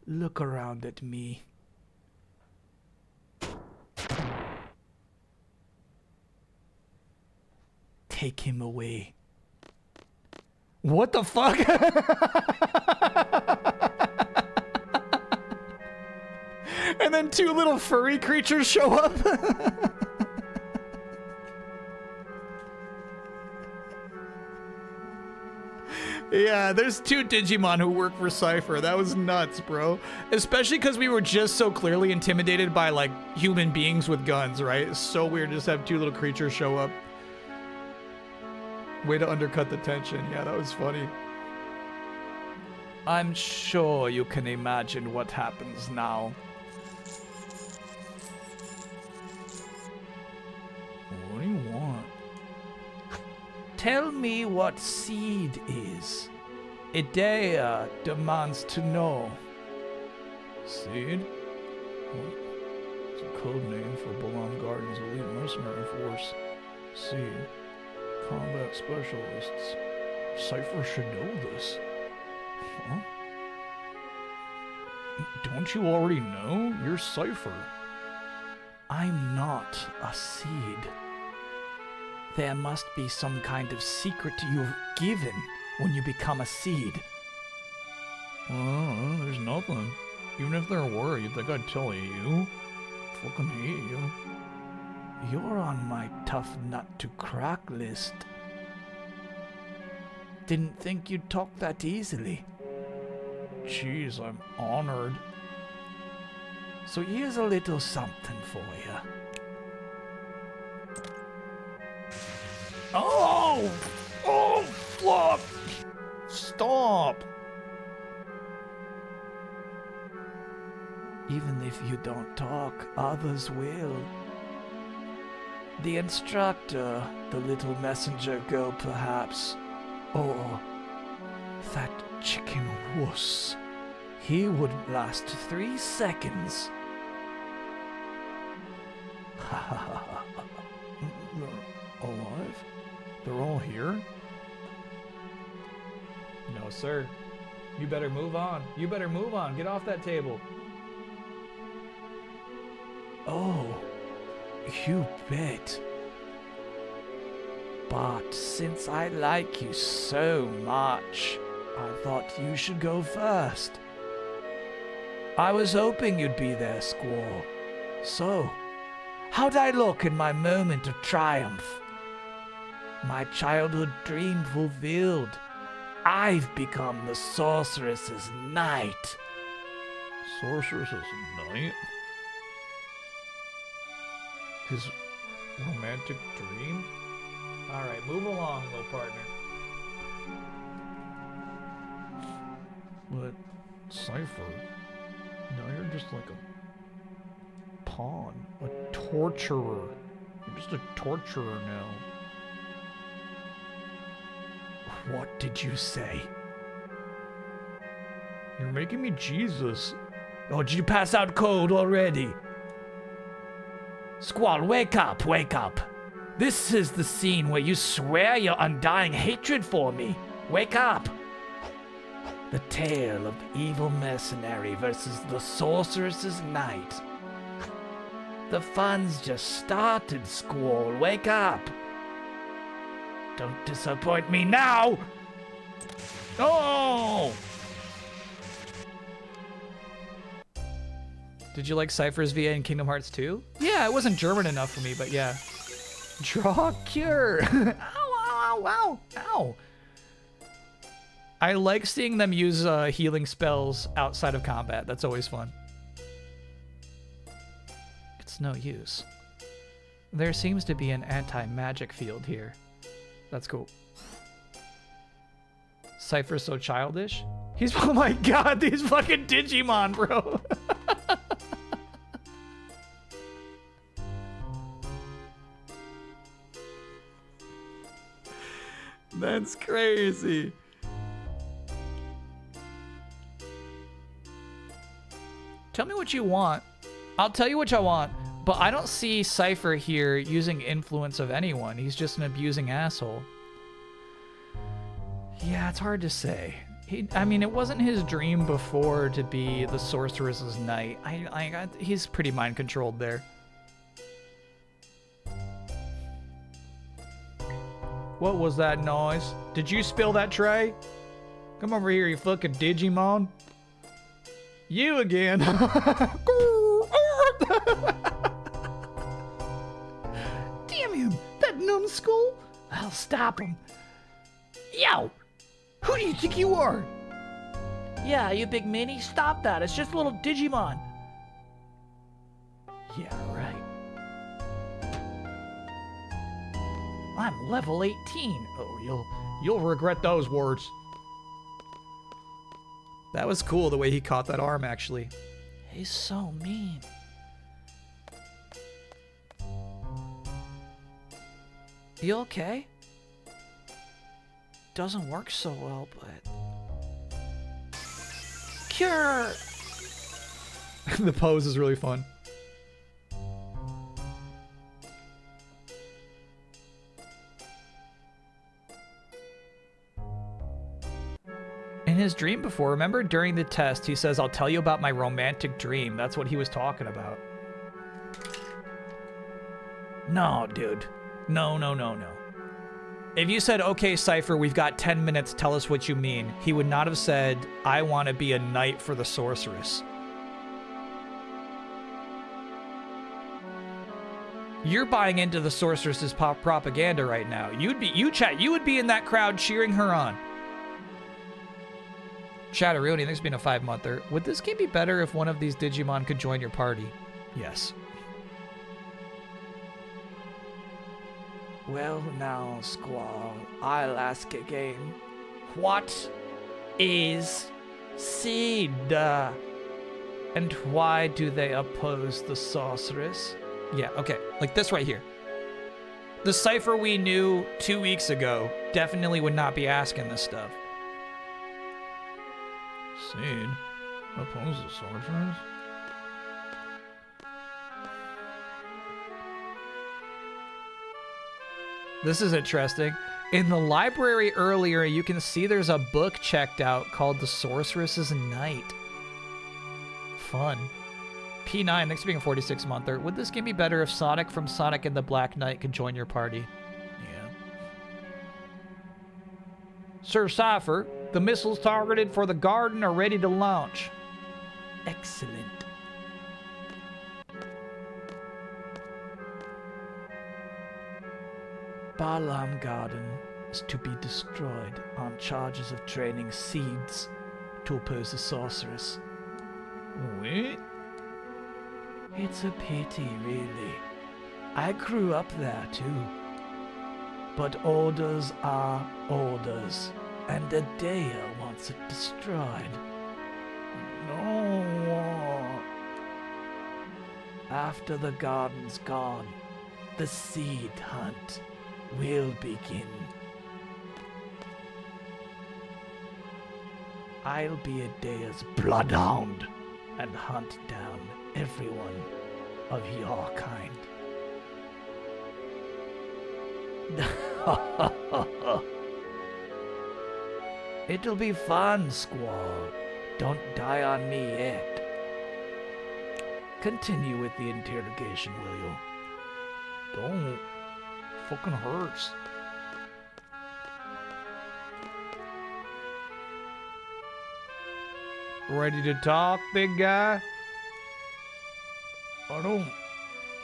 Look around at me. Take him away. What the fuck? And then two little furry creatures show up. Yeah, there's two Digimon who work for Cypher. That was nuts, bro. Especially because we were just so clearly intimidated by, like, human beings with guns, right? It's so weird to just have two little creatures show up. Way to undercut the tension. Yeah, that was funny. I'm sure you can imagine what happens now. What do you want? Tell me what seed is. Idea demands to know. Seed? What? It's a code name for Balam Garden's elite mercenary force. Seed. Combat specialists. Cypher should know this. Huh? Don't you already know? You're Cypher. I'm not a seed. There must be some kind of secret you've given when you become a seed. Oh, there's nothing. Even if there were, you'd think I'd tell you. Fucking hate you. You're on my tough nut to crack list. Didn't think you'd talk that easily. Jeez, I'm honored. So here's a little something for you. Oh! Oh, fuck! Stop! Even if you don't talk, others will. The instructor, the little messenger girl perhaps, or that chicken wuss. He wouldn't last 3 seconds. Ha ha ha. They're alive? They're all here? No, sir. You better move on. You better move on. Get off that table. Oh, you bet. But since I like you so much, I thought you should go first. I was hoping you'd be there, Squall. So, how'd I look in my moment of triumph? My childhood dream fulfilled. I've become the sorceress's knight. Sorceress's knight? His romantic dream? Alright, move along, little partner. But, Cypher, now you're just like a pawn, a torturer. You're just a torturer now. What did you say? You're making me Jesus. Oh, did you pass out cold already? Squall, wake up, wake up. This is the scene where you swear your undying hatred for me. Wake up. The tale of the evil mercenary versus the sorceress's knight. The fun's just started, Squall. Wake up. Don't disappoint me now. Oh! Did you like Cypher's VA in Kingdom Hearts 2? Yeah, it wasn't German enough for me, but yeah. Draw cure. Ow, ow, ow, ow, ow. I like seeing them use healing spells outside of combat. That's always fun. It's no use. There seems to be an anti-magic field here. That's cool. Cypher's so childish. He's, oh my god, these fucking Digimon, bro. That's crazy. Tell me what you want. I'll tell you what I want, but I don't see Cypher here using influence of anyone. He's just an abusing asshole. Yeah, it's hard to say. I mean, it wasn't his dream before to be the sorceress's knight. He's pretty mind controlled there. What was that noise? Did you spill that tray? Come over here, you fucking Digimon. You again. Damn him, that numbskull. I'll stop him. Yo, who do you think you are? Yeah, you big meanie, stop that. It's just a little Digimon. Yeah, right. I'm level 18. Oh, you'll regret those words. That was cool the way he caught that arm, actually. He's so mean. You okay? Doesn't work so well, but... Cure! The pose is really fun. In his dream before, remember during the test, he says, I'll tell you about my romantic dream. That's what he was talking about. No, dude. No. If you said, okay, Cypher, we've got 10 minutes, tell us what you mean, he would not have said, I want to be a knight for the sorceress. You're buying into the sorceress's propaganda right now. You would be in that crowd cheering her on. Chatteroonie, thanks for being a 5-monther. Would this game be better if one of these Digimon could join your party? Yes. Well now, Squall, I'll ask again. What is seed? And why do they oppose the sorceress? Yeah, okay. Like this right here. The Cypher we knew 2 weeks ago definitely would not be asking this stuff. Seed? Oppose the sorceress? This is interesting. In the library earlier, you can see there's a book checked out called The Sorceress's Knight. Fun. P9, thanks for being a 46-monther. Would this game be better if Sonic from Sonic and the Black Knight could join your party? Yeah. Sir Cypher, the missiles targeted for the garden are ready to launch. Excellent. Balam Garden is to be destroyed on charges of training seeds to oppose the sorceress. Wait? It's a pity, really. I grew up there, too. But orders are orders, and Adea wants it destroyed. No. After the garden's gone, the seed hunt will begin. I'll be Adea's bloodhound and hunt down everyone of your kind. It'll be fun, Squall. Don't die on me yet. Continue with the interrogation, will you? Don't. Fucking hurts. Ready to talk, big guy? I don't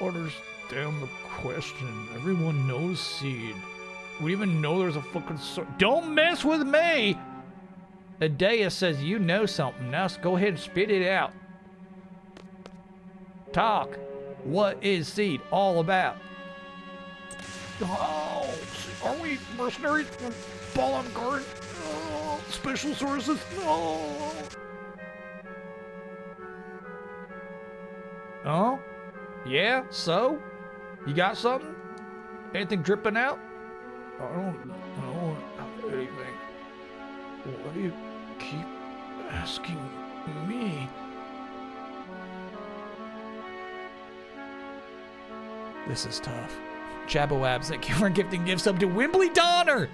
understand the question. Everyone knows Seed. We even know there's a fucking Don't mess with me! Adea says you know something. Now go ahead and spit it out. Talk. What is Seed all about? Oh, are we mercenaries from Ball Guard? Oh, special sources? Oh. Oh? Yeah, so? You got something? Anything dripping out? I don't have anything. Why do you keep asking me? This is tough. Jabawabs, thank you for gifting gifts up to Wimbley Donner!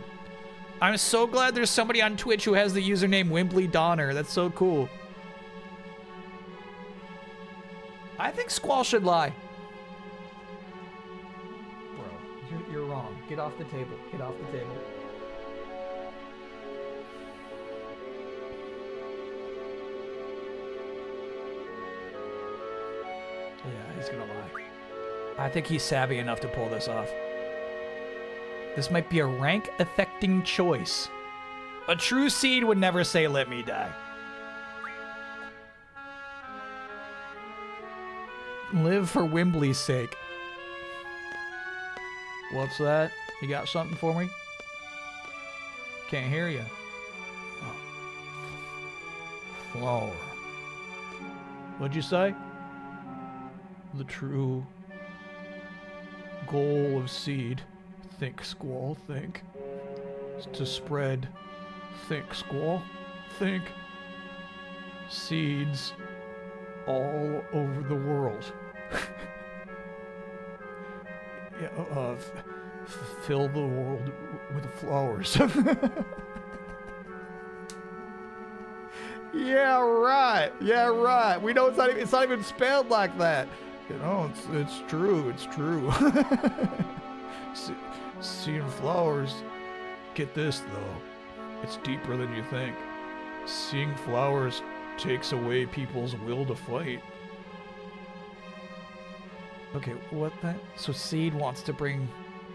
I'm so glad there's somebody on Twitch who has the username Wimbley Donner. That's so cool. I think Squall should lie. Bro, you're wrong. Get off the table. Get off the table. Yeah, he's gonna lie. I think he's savvy enough to pull this off. This might be a rank-affecting choice. A true Seed would never say, "Let me die." Live for Wimbley's sake. What's that? You got something for me? Can't hear you. Oh. Flower. What'd you say? The true goal of Seed. Think, Squall, think. Is to spread. Think, Squall, think. Seeds all over the world. Yeah, fill the world with flowers. Yeah, right. Yeah, right. We know it's not even spelled like that. You know, it's true. It's true. Seeing flowers. Get this though. It's deeper than you think. Seeing flowers takes away people's will to fight. Okay, what that? So Seed wants to bring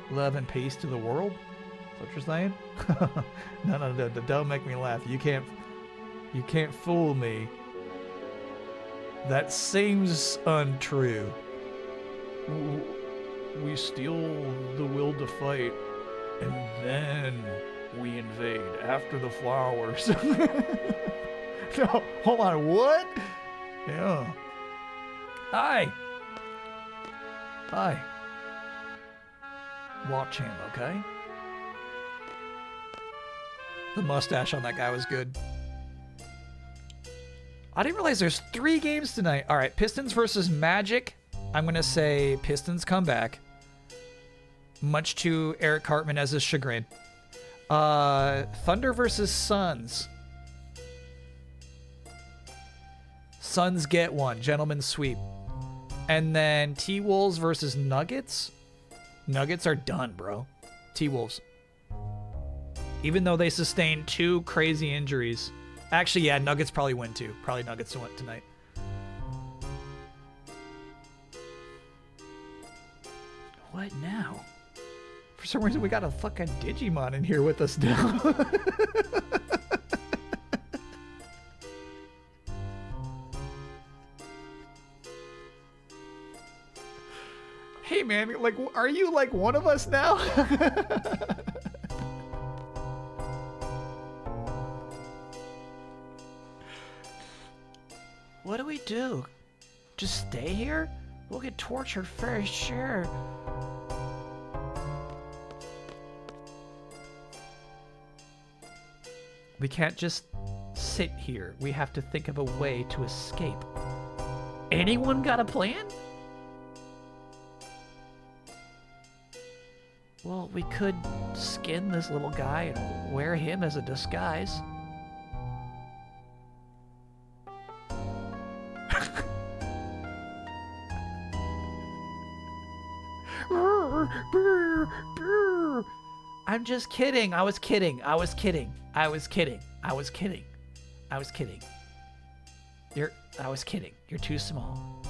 love and peace to the world? Is that what you're saying? No, don't make me laugh. You can't fool me. That seems untrue. We steal the will to fight, and then we invade after the flowers. No, hold on, what? Yeah. Hi. Watch him, okay? The mustache on that guy was good. I didn't realize there's 3 games tonight. All right, Pistons versus Magic. I'm going to say Pistons come back. Much to Eric Cartman as his chagrin. Thunder versus Suns. Suns get one. Gentleman's sweep. And then T-Wolves versus Nuggets. Nuggets are done, bro. T-Wolves. Even though they sustained 2 crazy injuries. Actually, yeah, Nuggets probably win too. Probably Nuggets win tonight. What now? For some reason, we got a fucking Digimon in here with us now. Hey, man, like, are you like one of us now? What do we do? Just stay here? We'll get tortured for sure. We can't just sit here. We have to think of a way to escape. Anyone got a plan? Well, we could skin this little guy and wear him as a disguise. I'm just kidding. I was kidding. I was kidding. I was kidding. I was kidding. I was kidding. I was kidding. You're too small.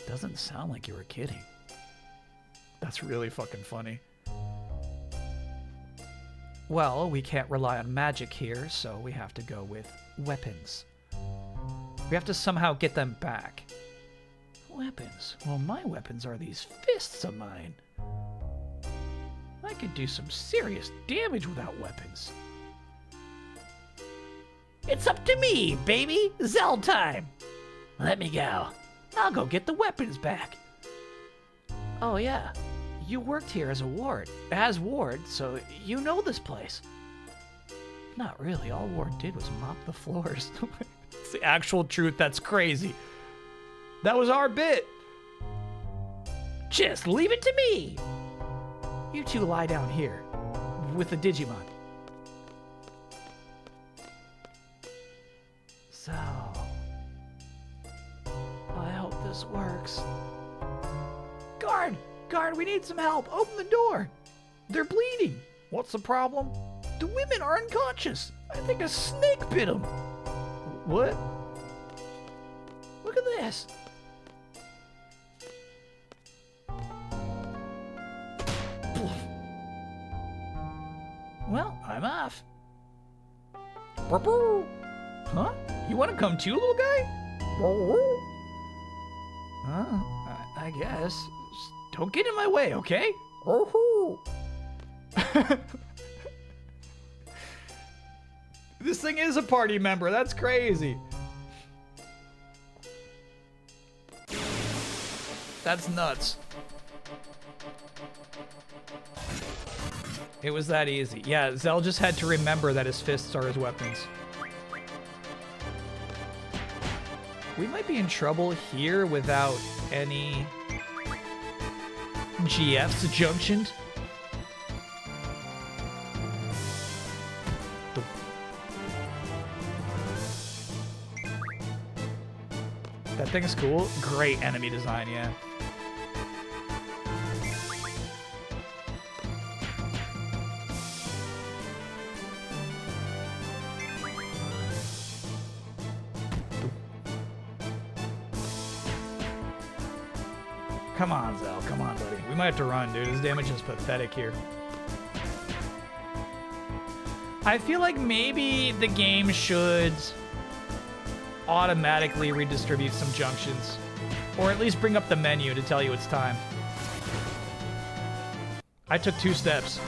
Doesn't sound like you were kidding. That's really fucking funny. Well, we can't rely on magic here, so we have to go with weapons. We have to somehow get them back. Weapons? Well, my weapons are these fists of mine. I could do some serious damage without weapons. It's up to me, baby! Zell time! Let me go. I'll go get the weapons back. Oh yeah, you worked here as ward, so you know this place. Not really, all Ward did was mop the floors. It's the actual truth, that's crazy. That was our bit. Just leave it to me. You two lie down here with the Digimon. So, I hope this works. Guard! Guard, we need some help. Open the door. They're bleeding. What's the problem? The women are unconscious. I think a snake bit them. What? Look at this. Well, I'm off. Huh? You want to come too, little guy? I guess. Just don't get in my way, okay? This thing is a party member. That's crazy. That's nuts. It was that easy. Yeah, Zell just had to remember that his fists are his weapons. We might be in trouble here without any GFs junctioned. That thing's cool. Great enemy design, yeah. Come on, Zell. Come on, buddy. We might have to run, dude. His damage is pathetic here. I feel like maybe the game should automatically redistribute some junctions. Or at least bring up the menu to tell you it's time. I took 2 steps.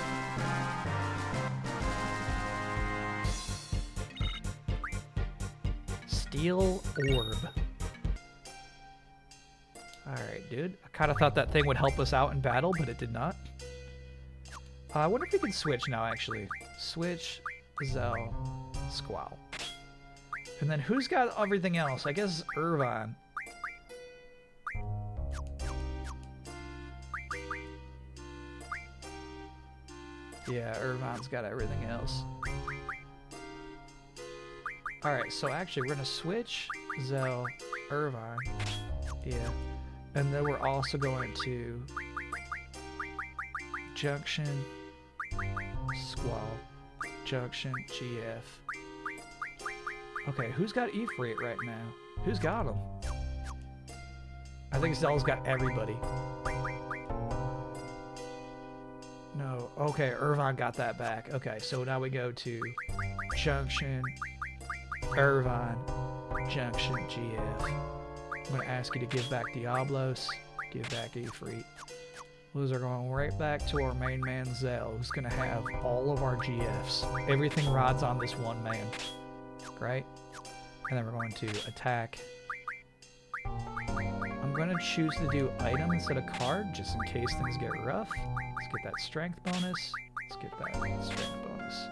Steel orb. Alright, dude. I kind of thought that thing would help us out in battle, but it did not. I wonder if we can switch now, actually. Switch, Zell, Squall. And then who's got everything else? I guess Irvine. Yeah, Irvine's got everything else. Alright, so actually we're gonna switch Zell, Irvine. Yeah. And then we're also going to Junction, Squall, Junction, GF. Okay, who's got Ifrit right now? Who's got him? I think Zell's got everybody. No, okay, Irvine got that back. Okay, so now we go to Junction, Irvine, Junction, GF. I'm gonna ask you to give back Diablos, give back Ifrit. Those are going right back to our main man Zell, who's gonna have all of our GFs. Everything rides on this one man, right? And then we're going to attack. I'm gonna choose to do item instead of card, just in case things get rough. Let's get that strength bonus. Let's get that strength bonus.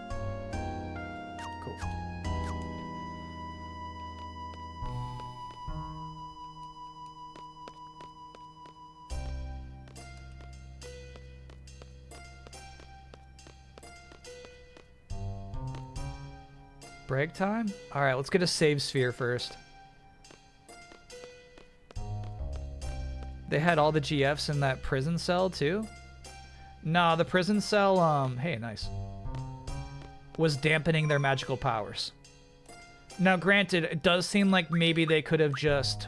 Cool. Break time? Alright, let's get a save sphere first. They had all the GFs in that prison cell too? No, the prison cell, hey, nice. Was dampening their magical powers. Now, granted, it does seem like maybe they could have just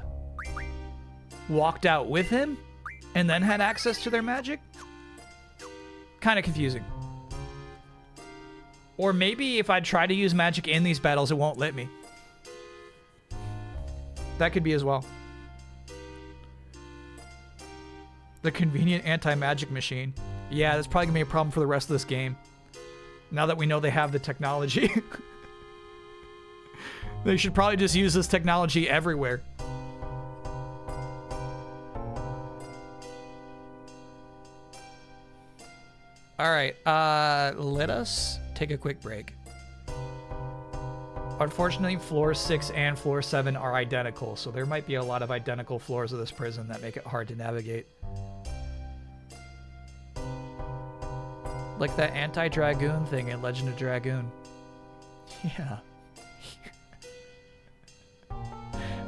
walked out with him and then had access to their magic. Kind of confusing. Or maybe if I try to use magic in these battles, it won't let me. That could be as well. The convenient anti-magic machine. Yeah, that's probably gonna be a problem for the rest of this game. Now that we know they have the technology. They should probably just use this technology everywhere. Alright, let us take a quick break. Unfortunately, floor 6 and floor 7 are identical, so there might be a lot of identical floors of this prison that make it hard to navigate. Like that anti-dragoon thing in Legend of Dragoon. Yeah.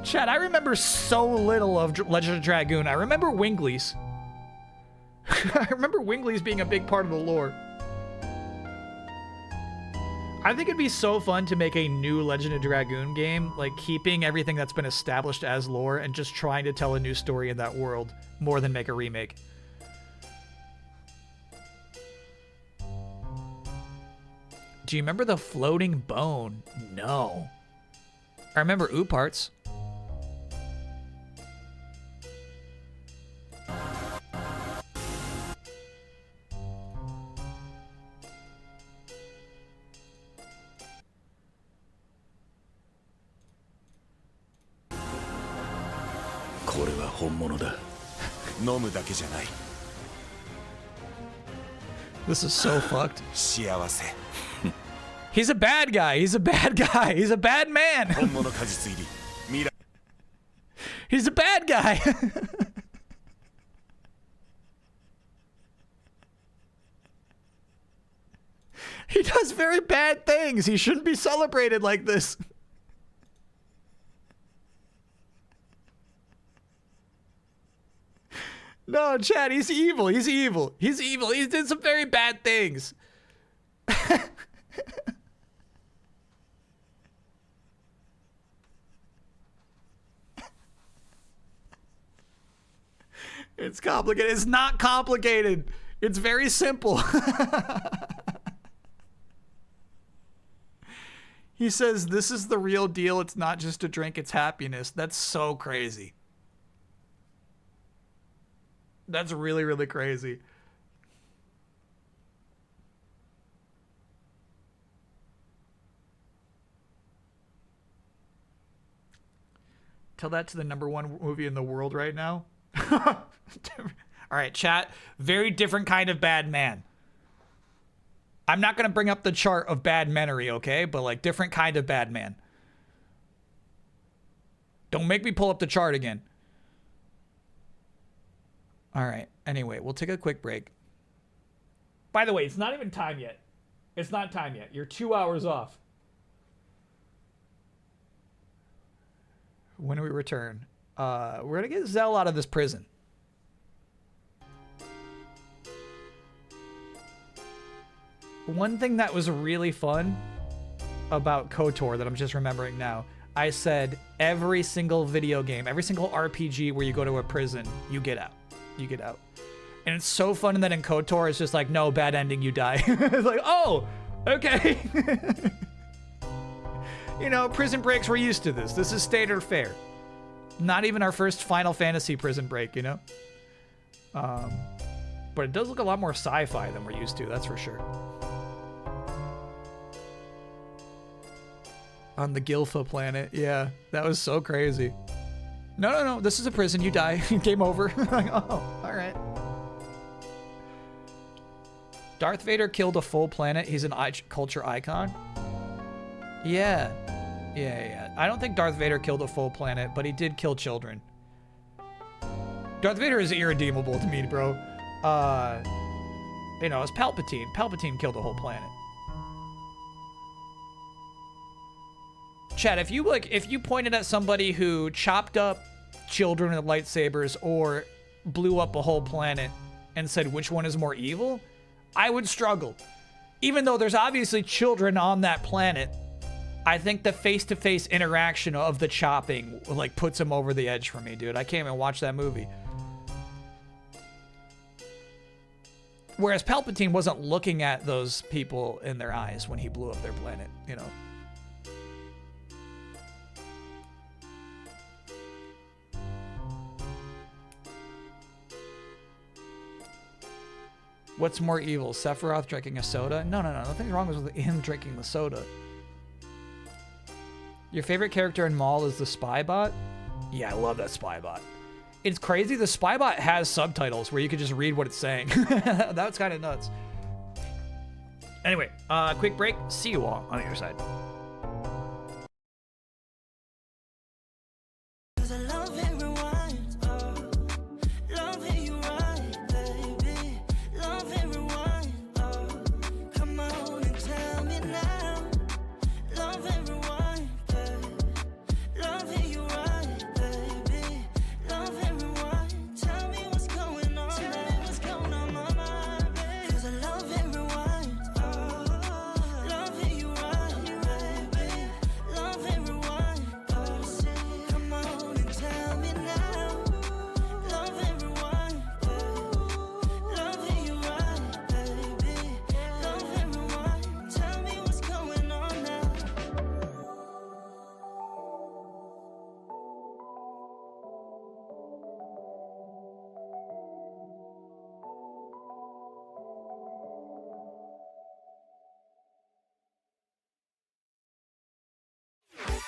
Chad, I remember so little of Legend of Dragoon. I remember Winglies. I remember Winglies being a big part of the lore. I think it'd be so fun to make a new Legend of Dragoon game, like keeping everything that's been established as lore and just trying to tell a new story in that world more than make a remake. Do you remember the floating bone? No. I remember ooh parts. This is so fucked. He's a bad guy. He's a bad guy. He's a bad man. He's a bad guy. He does very bad things. He shouldn't be celebrated like this. No, Chad, he's evil. He's evil. He's evil. He did some very bad things. It's complicated. It's not complicated. It's very simple. He says, this is the real deal. It's not just a drink, it's happiness. That's so crazy. That's really, really crazy. Tell that to the #1 movie in the world right now. All right, chat. Very different kind of bad man. I'm not going to bring up the chart of bad menery, okay? But like different kind of bad man. Don't make me pull up the chart again. All right. Anyway, we'll take a quick break. By the way, it's not even time yet. It's not time yet. You're 2 hours off. When do we return? We're going to get Zell out of this prison. One thing that was really fun about KOTOR that I'm just remembering now, I said every single video game, every single RPG where you go to a prison, you get out. You get out. And it's so fun that in KOTOR, it's just like, no, bad ending, you die. It's like, oh, okay. You know, prison breaks, we're used to this. This is standard fare. Not even our first Final Fantasy prison break, you know? But it does look a lot more sci-fi than we're used to, that's for sure. On the Gilfa planet, yeah. That was so crazy. No, this is a prison, you die. Game over. Like, oh, all right. Darth Vader killed a full planet. He's an culture icon. Yeah. I don't think Darth Vader killed a full planet, but he did kill children. Darth Vader is irredeemable to me, bro. You know, it's Palpatine. Palpatine killed a whole planet. Chad, if you pointed at somebody who chopped up children with lightsabers or blew up a whole planet and said which one is more evil, I would struggle. Even though there's obviously children on that planet, I think the face-to-face interaction of the chopping like puts him over the edge for me, dude. I can't even watch that movie. Whereas Palpatine wasn't looking at those people in their eyes when he blew up their planet, you know. What's more evil, Sephiroth drinking a soda? No. Nothing wrong with him drinking the soda. Your favorite character in Maul is the Spybot? Yeah, I love that Spybot. It's crazy. The Spybot has subtitles where you can just read what it's saying. That's kind of nuts. Anyway, quick break. See you all on the other side.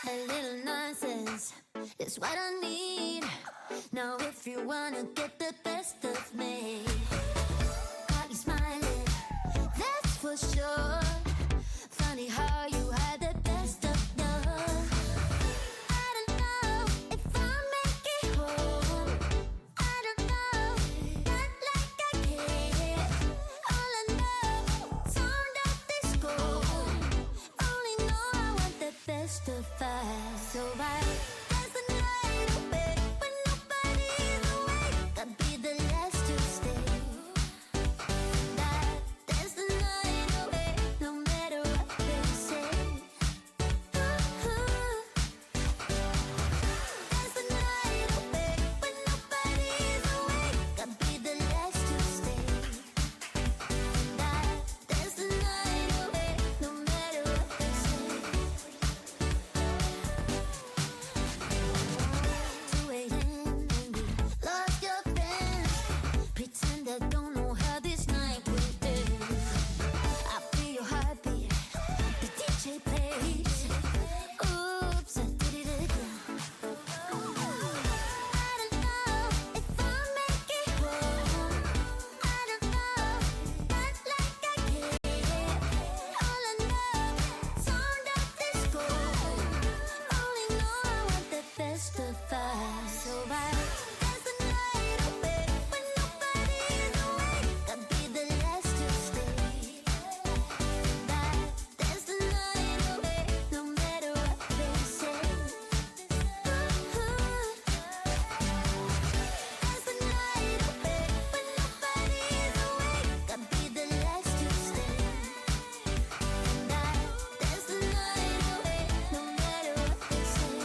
A little nonsense is what I need. Now if you wanna get the best of me, got you smiling, that's for sure. Funny how you had the best of love. I don't know if I'll make it home. I don't know, not like I care. All I know, sound of disco. Only know I want the best of us. So I dance the night away when nobody's awake. I'll be the last to stay. Dance the night away, no matter what they say. Dance the night away when nobody's awake. I'll be the last to stay. Dance the night away, no matter what they say. 2 a.m. and we lost your friends. Pretend I don't know how this night will end. I feel your heartbeat, the DJ plays. Oops, I did it again. I don't know if I'll make it home. I don't know, not like I care. All I know, sound of disco. Only know I want the best of us. So I dance the night away when nobody's awake. I'll be the last to stay. Dance the night away, no matter what they say. Dance the night away when nobody's awake. I'll be the last to stay. Dance the night away, no matter what they say.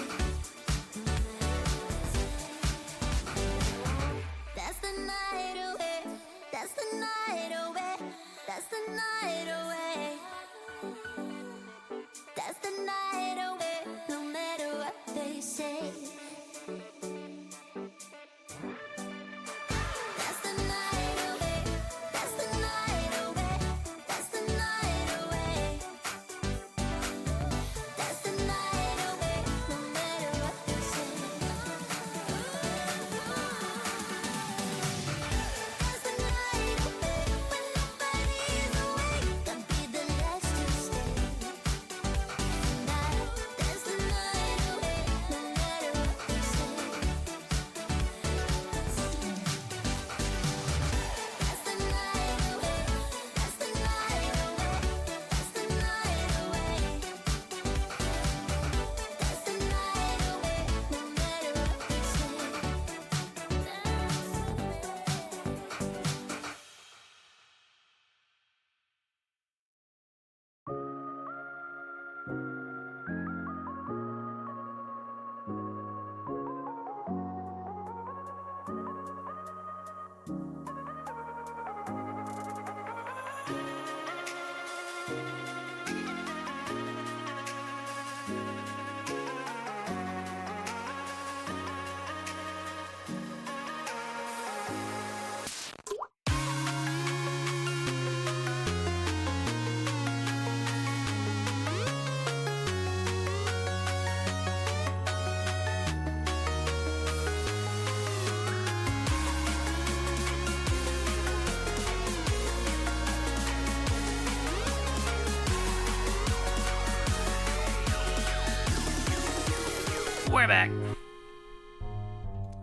we're back.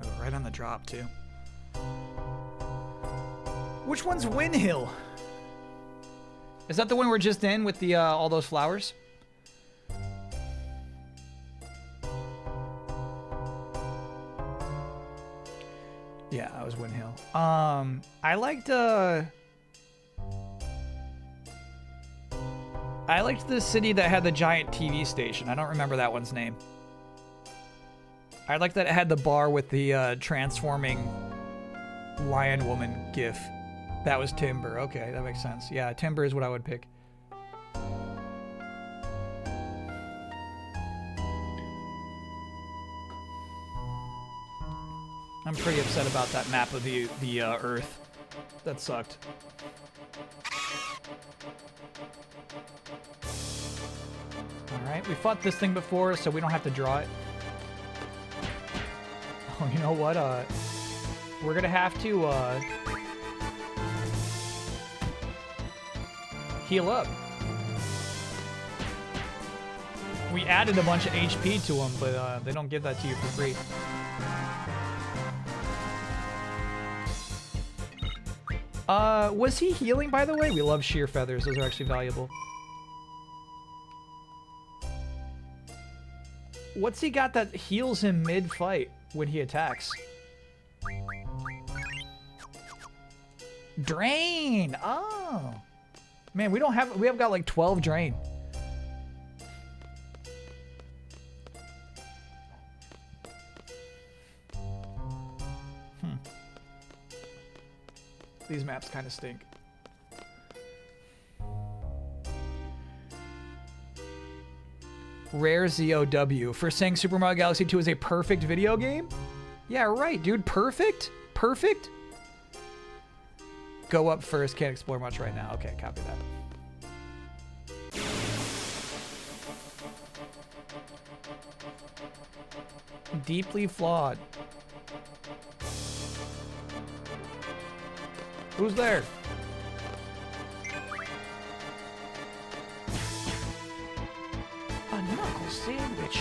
Oh, right on the drop, too. Which one's Win Hill? Is that the one we're just in with the all those flowers? Yeah, I was Win Hill. I liked the city that had the giant TV station. I don't remember that one's name. I liked that it had the bar with the transforming lion woman gif. That was Timber. Okay, that makes sense. Yeah, Timber is what I would pick. I'm pretty upset about that map of the Earth. That sucked. Alright, we fought this thing before, so we don't have to draw it. Oh, you know what? We're gonna have to heal up. We added a bunch of HP to them, but they don't give that to you for free. Was he healing, by the way? We love sheer feathers. Those are actually valuable. What's he got that heals him mid-fight when he attacks? Drain! Oh. Man, we have got like 12 drain. These maps kind of stink. Rare ZOW for saying Super Mario Galaxy 2 is a perfect video game? Yeah, right, dude. Perfect? Perfect? Go up first. Can't explore much right now. Okay, copy that. Deeply flawed. Who's there? A knuckle sandwich.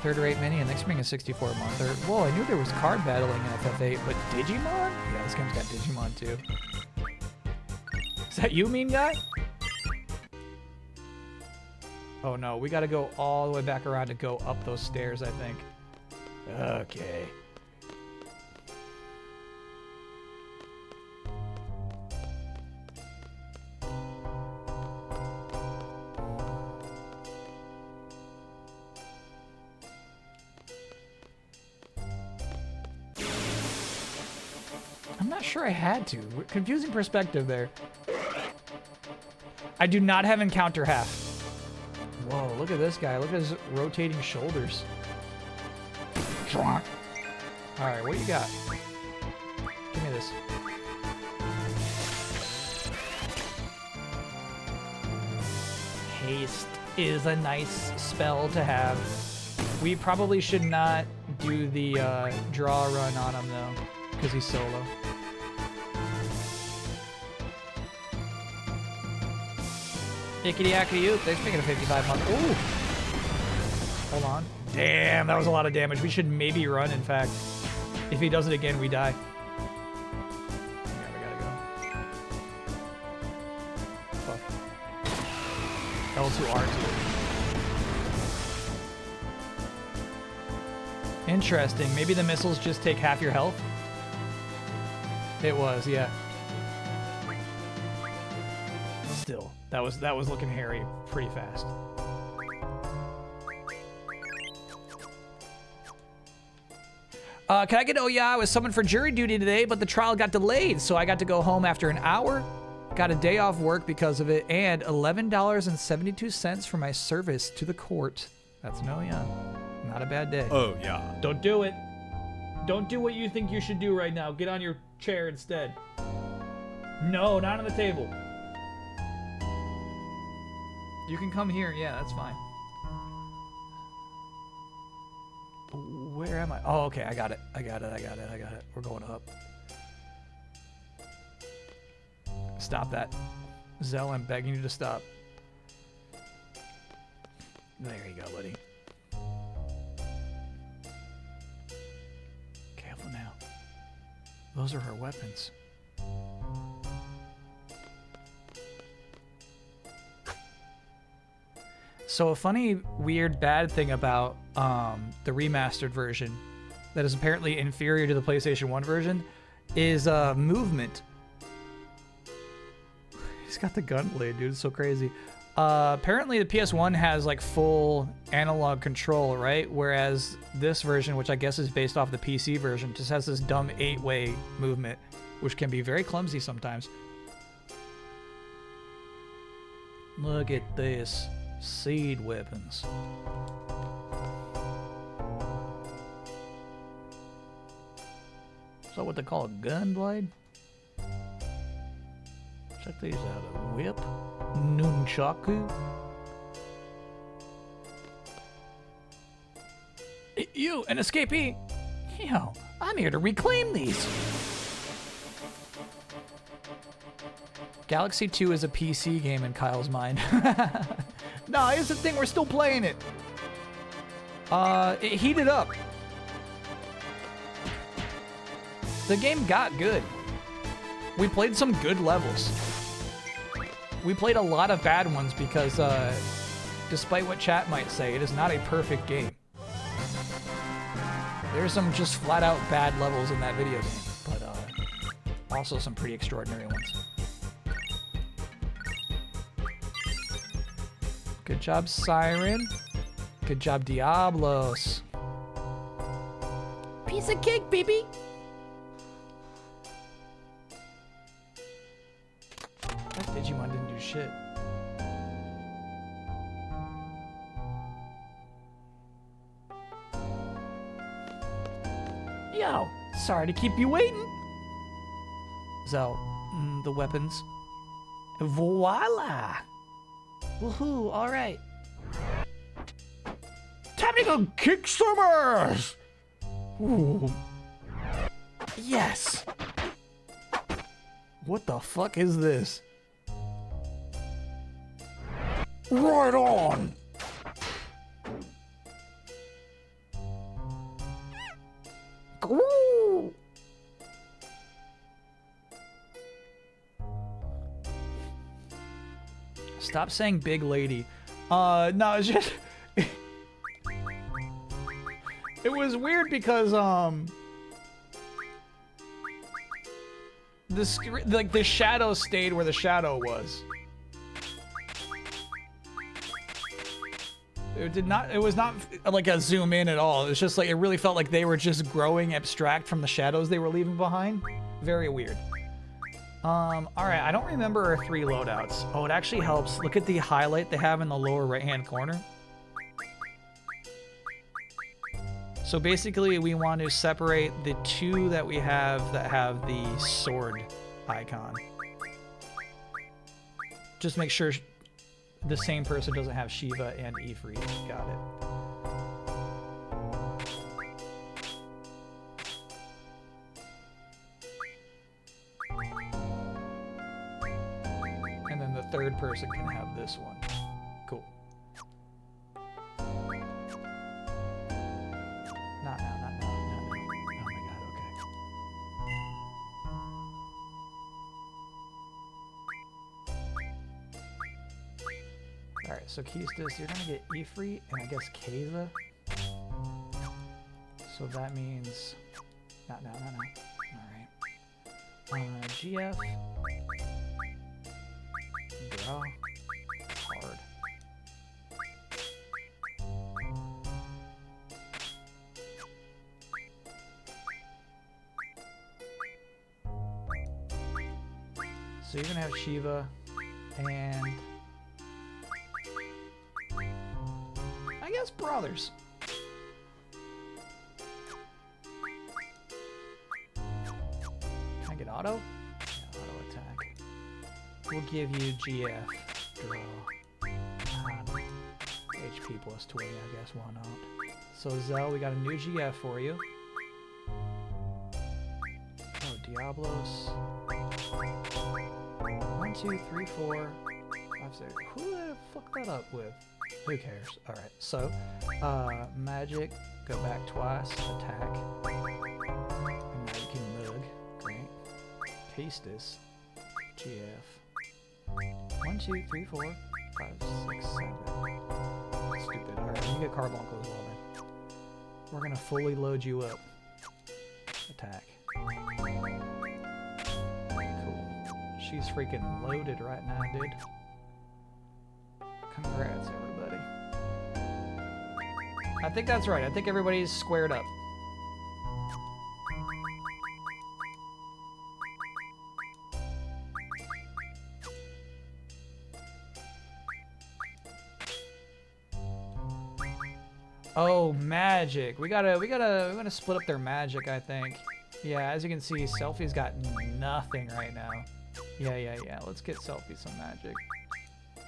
Third-rate mini, and next spring is 64 a month. Whoa, I knew there was card battling in FF8, but Digimon? Yeah, this game's got Digimon too. Is that you, mean guy? Oh no, we gotta go all the way back around to go up those stairs, I think. Okay. I'm not sure I had to. Confusing perspective there. I do not have encounter half. Whoa, look at this guy. Look at his rotating shoulders. Alright, what you got? Give me this. Haste is a nice spell to have. We probably should not do the draw run on him though, because he's solo. Ickity ackity oop, thanks for making a 55 month. Ooh! Hold on. Damn, that was a lot of damage. We should maybe run, in fact. If he does it again, we die. Yeah, we gotta go. Fuck. L2, R2. Interesting. Maybe the missiles just take half your health? It was, yeah. Still, that was looking hairy pretty fast. Can I get, oh yeah, I was summoned for jury duty today, but the trial got delayed, so I got to go home after an hour. Got a day off work because of it, and $11.72 for my service to the court. That's no, yeah. Not a bad day. Oh, yeah. Don't do it. Don't do what you think you should do right now. Get on your chair instead. No, not on the table. You can come here. Yeah, that's fine. Where am I? Oh, okay. I got it. I got it. We're going up. Stop that. Zell, I'm begging you to stop. There you go, buddy. Careful now. Those are her weapons. So a funny, weird, bad thing about the remastered version that is apparently inferior to the PlayStation 1 version is movement. He's got the gun blade, dude. It's so crazy. Apparently the PS1 has like full analog control, right? Whereas this version, which I guess is based off the PC version, just has this dumb 8-way movement, which can be very clumsy sometimes. Look at this. Seed weapons. Is that what they call a gun blade? Check these out. A whip. Nunchaku. You, an escapee? Yo, I'm here to reclaim these. Galaxy 2 is a PC game in Kyle's mind. No, here's the thing, we're still playing it. It heated up. The game got good. We played some good levels. We played a lot of bad ones because, despite what chat might say, it is not a perfect game. There's some just flat out bad levels in that video game, but also some pretty extraordinary ones. Good job, Siren. Good job, Diablos. Piece of cake, baby. That Digimon didn't do shit. Yo, sorry to keep you waiting. So, the weapons. Voila! Woohoo, alright. Time to go kick some ass! Ooh. Yes! What the fuck is this? Right on! Woo! Stop saying big lady. No, it's just... It was weird because, the shadow stayed where the shadow was. It was not like a zoom in at all. It's just like, it really felt like they were just growing abstract from the shadows they were leaving behind. Very weird. Alright, I don't remember our 3 loadouts. Oh, it actually helps. Look at the highlight they have in the lower right-hand corner. So basically, we want to separate the 2 that we have that have the sword icon. Just make sure the same person doesn't have Shiva and Ifrit. Got it. And then the third person can have this one. Cool. Not now, not now, not now. Oh my god, okay. Alright, so Keistis, you're gonna get Ifrit and I guess Keza. So that means... Not now, not now. Alright. GF. Draw. Hard. So you're gonna have Shiva and I guess brothers. Can I get auto? Yeah, auto attack. We'll give you GF. Draw. HP plus 20, I guess, why not? So Zell, we got a new GF for you. Oh, Diablos. 1, 2, 3, 4, 5, 6. Who did I fuck that up with? Who cares? Alright, so, magic, go back twice, attack. And now you can mug. Great. Tastus. GF. 1, 2, 3, 4, 5, 6, 7. Stupid. Alright, you get Carbuncle as well then. We're gonna fully load you up. Attack. Cool. She's freaking loaded right now, dude. Congrats, everybody. I think that's right. I think everybody's squared up. Oh, magic. We gotta split up their magic, I think. Yeah, as you can see, Selfie's got nothing right now. Yeah. Let's get Selfie some magic.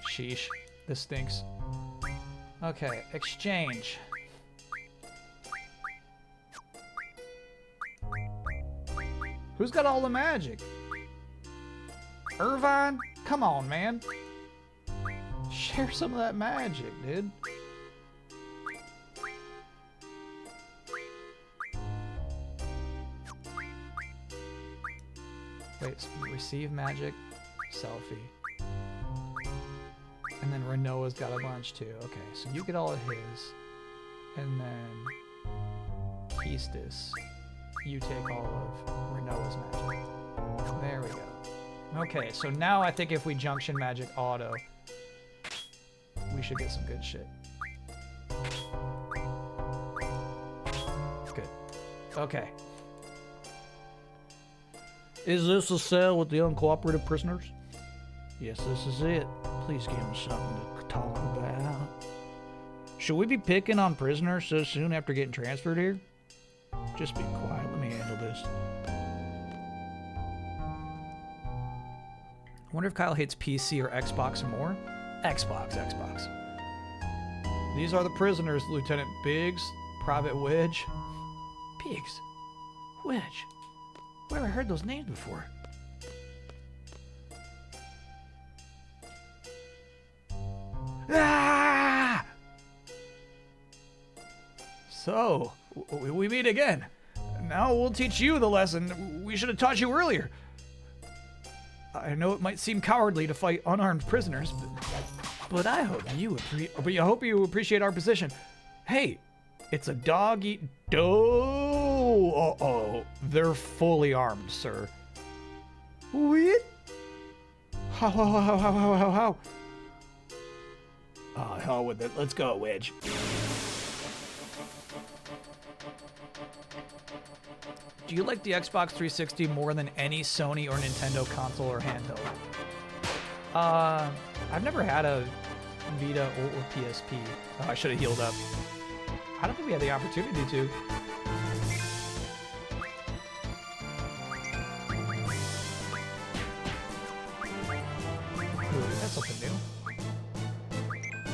Sheesh. This stinks. Okay, exchange. Who's got all the magic? Irvine? Come on, man. Share some of that magic, dude. Wait, so receive magic, Selfie. And then Renoa's got a bunch too. Okay, so you get all of his. And then Keistis, you take all of Renoa's magic. There we go. Okay, so now I think if we junction magic auto, we should get some good shit. Good. Okay. Is this a cell with the uncooperative prisoners? Yes, this is it. Please give them something to talk about. Should we be picking on prisoners so soon after getting transferred here? Just be quiet. Let me handle this. I wonder if Kyle hates PC or Xbox more. Xbox. These are the prisoners, Lieutenant Biggs, Private Wedge. Biggs? Wedge? Where have I heard those names before? Ah! So, we meet again. Now we'll teach you the lesson we should have taught you earlier. I know it might seem cowardly to fight unarmed prisoners, but I hope you appreciate our position. Hey, it's a dog-eat doe. Uh-oh, they're fully armed, sir. What? How? Oh, hell with it. Let's go, Wedge. Do you like the Xbox 360 more than any Sony or Nintendo console or handheld? I've never had a Vita or PSP. Oh, I should have healed up. I don't think we had the opportunity to. Ooh, that's something new.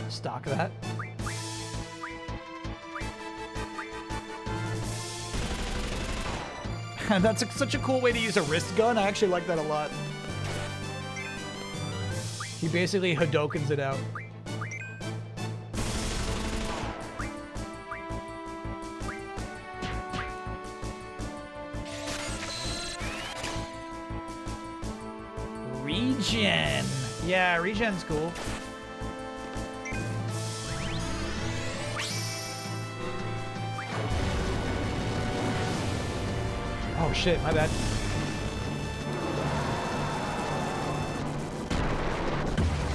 Stock that. That's such a cool way to use a wrist gun. I actually like that a lot. He basically Hadokens it out. Regen. Yeah, regen's cool. Oh shit, my bad.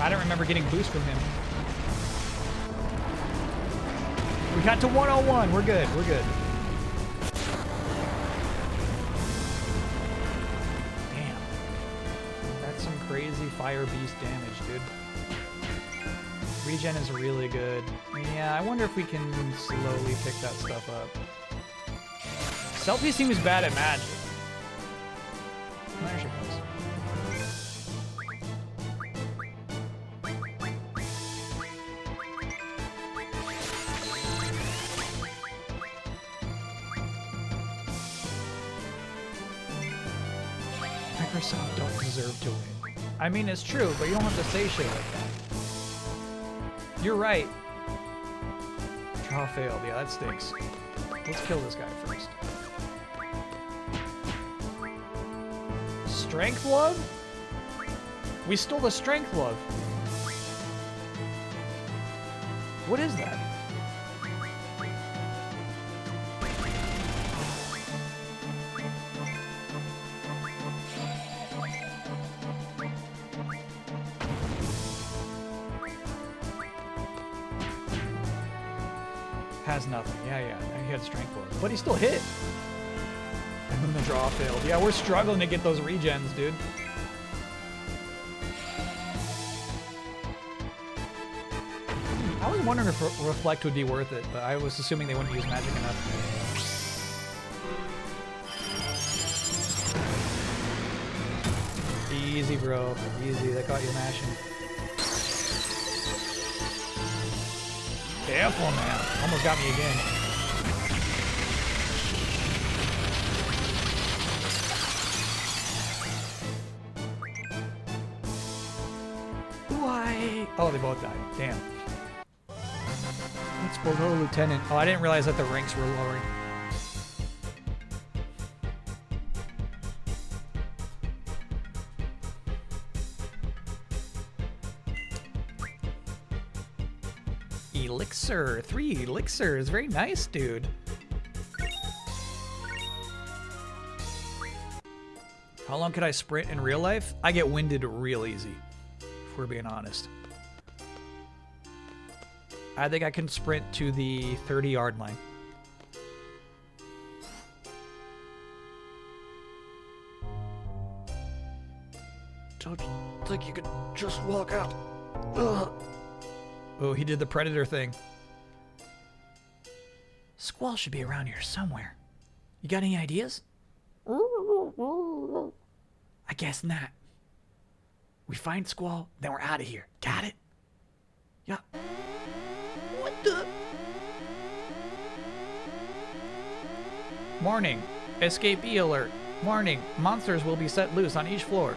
I don't remember getting boost from him. We got to 101. We're good. Damn. That's some crazy fire beast damage, dude. Regen is really good. Yeah, I wonder if we can slowly pick that stuff up. Selfie seems bad at magic. There she goes. Microsoft don't deserve to win. I mean, it's true, but you don't have to say shit like that. You're right. Draw failed. Yeah, that stinks. Let's kill this guy first. Strength love? We stole the strength love. What is that? Has nothing. Yeah. He had strength love. But he still hit. And then the draw failed. Yeah, we're struggling to get those regens, dude. I was wondering if Reflect would be worth it, but I was assuming they wouldn't use magic enough. Easy, bro. Easy. That got you mashing. Careful, man. Almost got me again. Why? Oh, they both died. Damn. It's below Lieutenant. Oh, I didn't realize that the ranks were lowering. Elixir. 3 elixirs. Very nice, dude. How long could I sprint in real life? I get winded real easy, if we're being honest. I think I can sprint to the 30-yard line. Don't think you could just walk out. Ugh. Oh, he did the predator thing. Squall should be around here somewhere. You got any ideas? I guess not. We find Squall, then we're out of here. Got it? Yeah. What the? Warning. Escapee alert. Warning. Monsters will be set loose on each floor.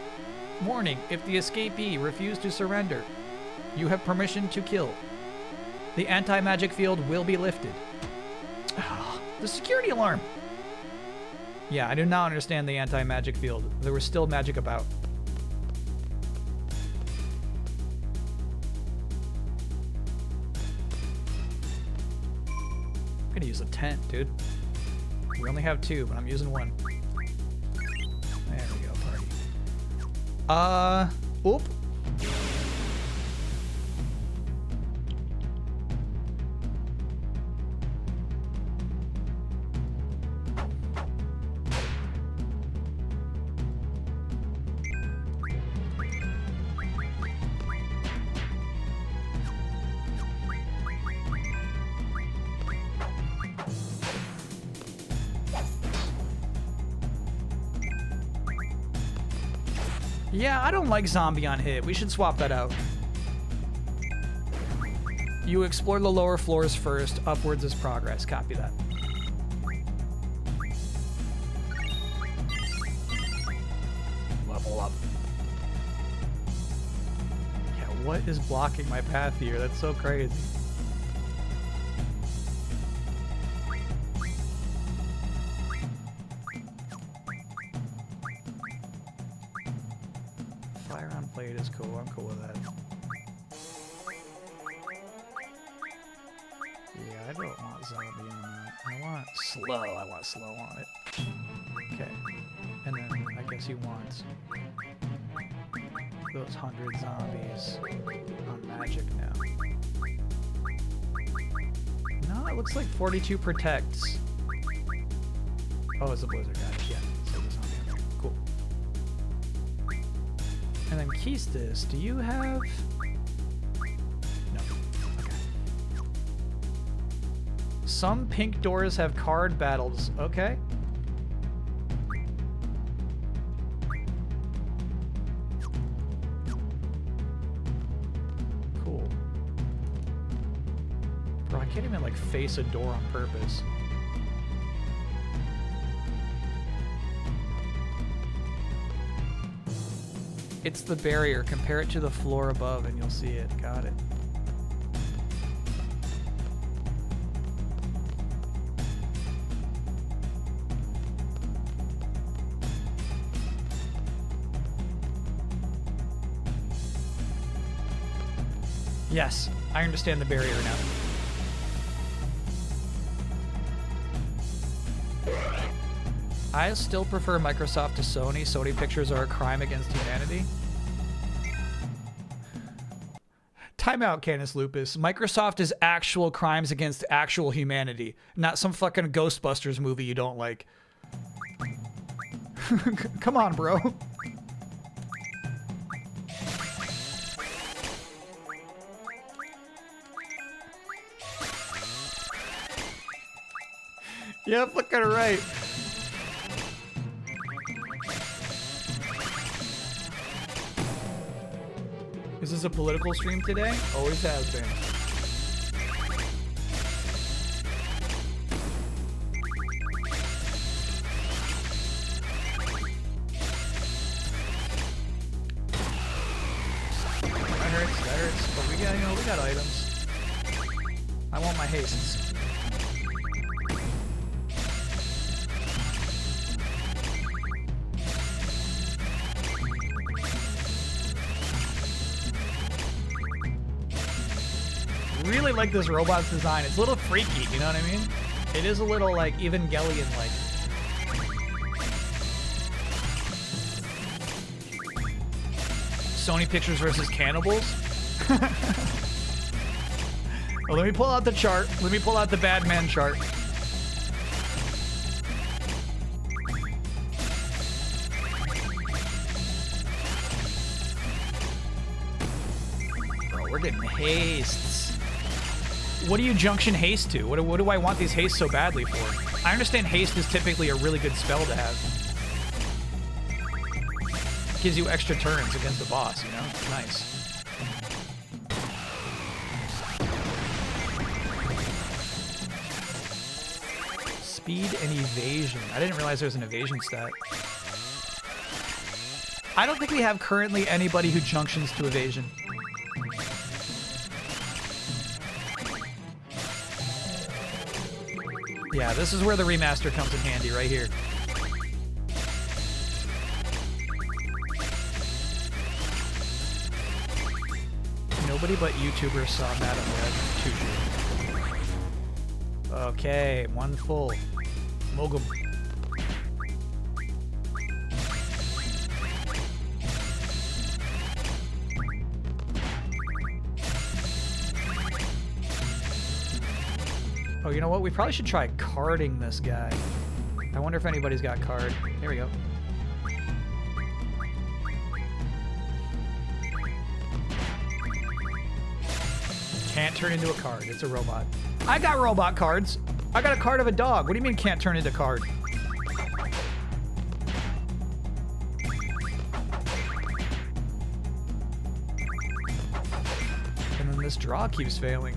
Warning. If the escapee refuse to surrender, you have permission to kill. The anti-magic field will be lifted. The security alarm. Yeah, I do not understand the anti-magic field. There was still magic about. I'm gonna use a tent, dude. We only have 2, but I'm using 1. There we go, party. Oop. Yeah, I don't like zombie on hit. We should swap that out. You explore the lower floors first. Upwards is progress. Copy that. Level up. Yeah, what is blocking my path here? That's so crazy. Blade is cool. I'm cool with that. Yeah, I don't want zombie on that. I want slow. I want slow on it. Okay. And then I guess he wants those 100 zombies on magic now. No, it looks like 42 protects. Oh, it's a blizzard guy. Yeah. So the zombie on there. Cool. And then Keistis, do you have... No. Okay. Some pink doors have card battles. Okay. Cool. Bro, I can't even like face a door on purpose. It's the barrier. Compare it to the floor above and you'll see it. Got it. Yes, I understand the barrier now. I still prefer Microsoft to Sony. Sony pictures are a crime against humanity. Timeout, Canis Lupus. Microsoft is actual crimes against actual humanity, not some fucking Ghostbusters movie you don't like. Come on, bro. Yeah, fucking right. Is this a political stream today? Always has been. That hurts, but we got, we got items. I want my hastes. Really like this robot's design. It's a little freaky, you know what I mean? It is a little like Evangelion-like. Sony Pictures versus Cannibals? Well, let me pull out the chart. Let me pull out the bad man chart. Oh, we're getting hastes. What do you junction haste to? What do I want these hastes so badly for? I understand haste is typically a really good spell to have. Gives you extra turns against the boss, you know? It's nice. Speed and evasion. I didn't realize there was an evasion stat. I don't think we have currently anybody who junctions to evasion. Yeah, this is where the remaster comes in handy, right here. Nobody but YouTubers saw Madam Red. Choo-choo. Okay, one full. Mogum. Oh, you know what? We probably should try carding this guy. I wonder if anybody's got card. Here we go. Can't turn into a card. It's a robot. I got robot cards. I got a card of a dog. What do you mean can't turn into card? And then this draw keeps failing.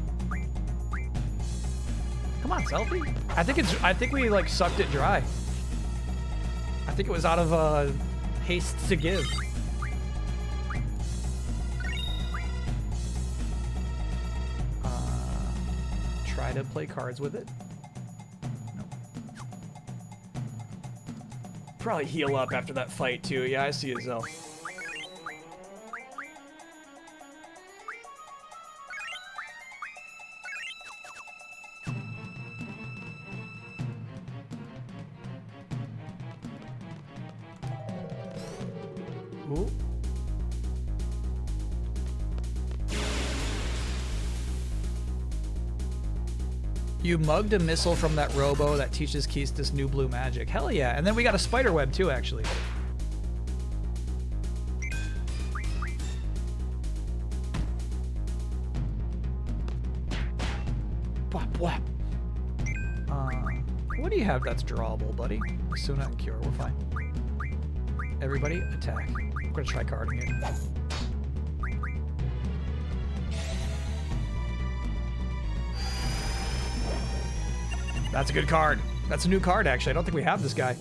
Come on, selfie. I think we like sucked it dry. I think it was out of haste to give. Try to play cards with it. Nope. Probably heal up after that fight too. Yeah, I see it, Zell. Ooh. You mugged a missile from that robo that teaches Keistis new blue magic. Hell yeah. And then we got a spider web too, actually. Bwap, bwap. What do you have that's drawable, buddy? Suna and Cure, we're fine. Everybody, attack. I'm gonna try carding it. That's a good card. That's a new card, actually. I don't think we have this guy.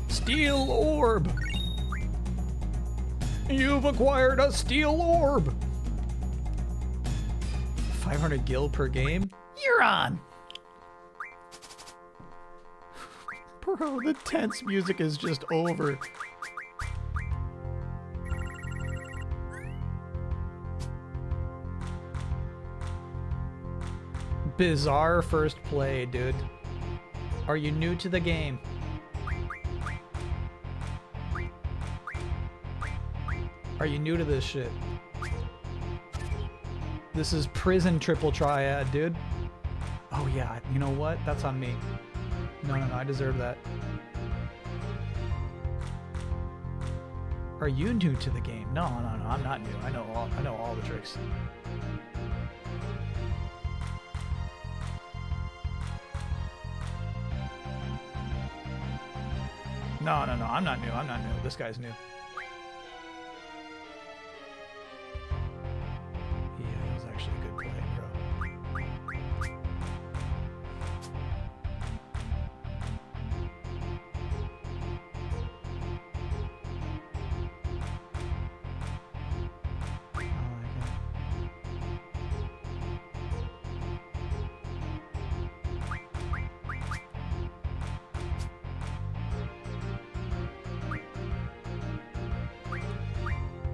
Steel Orb. You've acquired a Steel Orb. 500 gil per game? You're on. Bro, the tense music is just over. Bizarre first play, dude. Are you new to the game? Are you new to this shit? This is prison triple triad, dude. Oh yeah, you know what? That's on me. No, I deserve that. Are you new to the game? No, I'm not new. I know all the tricks. No, I'm not new. This guy's new. Yeah, that was actually a good play, bro.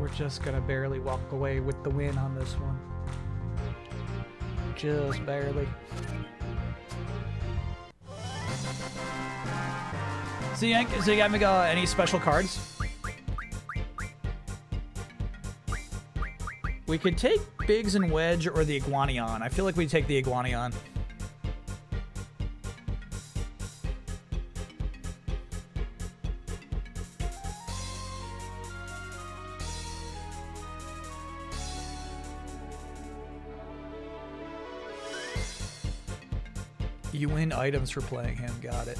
We're just gonna barely walk away with the win on this one. Just barely. So you got me any special cards? We could take Biggs and Wedge or the Iguanion. I feel like we take the Iguanion. You win items for playing him. Got it.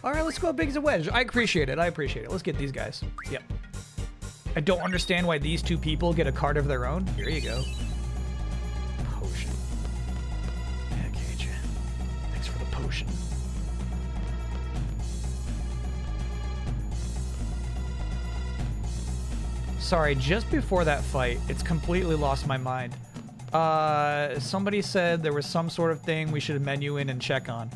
All right, let's go Biggs and Wedge. I appreciate it. Let's get these guys. Yep. I don't understand why these two people get a card of their own. Here you go. Potion. Yeah, Cage. Thanks for the potion. Sorry, just before that fight, it's completely lost my mind. Somebody said there was some sort of thing we should menu in and check on.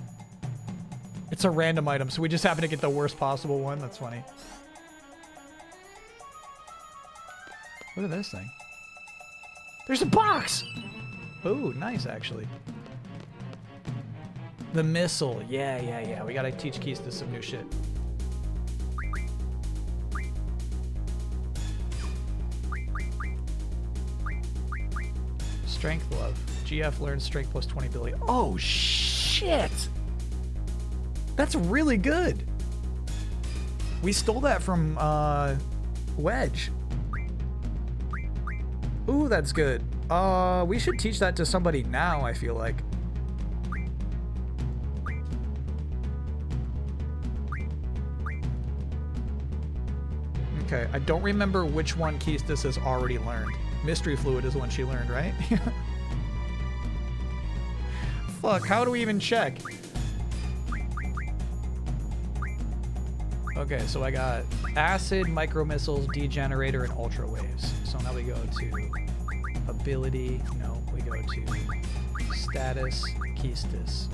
It's a random item, so we just happen to get the worst possible one. That's funny. Look at this thing. There's a box! Ooh, nice, actually. The missile. Yeah. We gotta teach Keista some new shit. Strength love. GF learns strength plus 20 ability. Oh, shit! That's really good. We stole that from, Wedge. Ooh, that's good. We should teach that to somebody now, I feel like. Okay, I don't remember which one Keistis has already learned. Mystery Fluid is the one she learned, right? Fuck, how do we even check? Okay, so I got Acid, Micro Missiles, Degenerator, and Ultra Waves. So now we go to Ability. No, we go to Status, Keistis.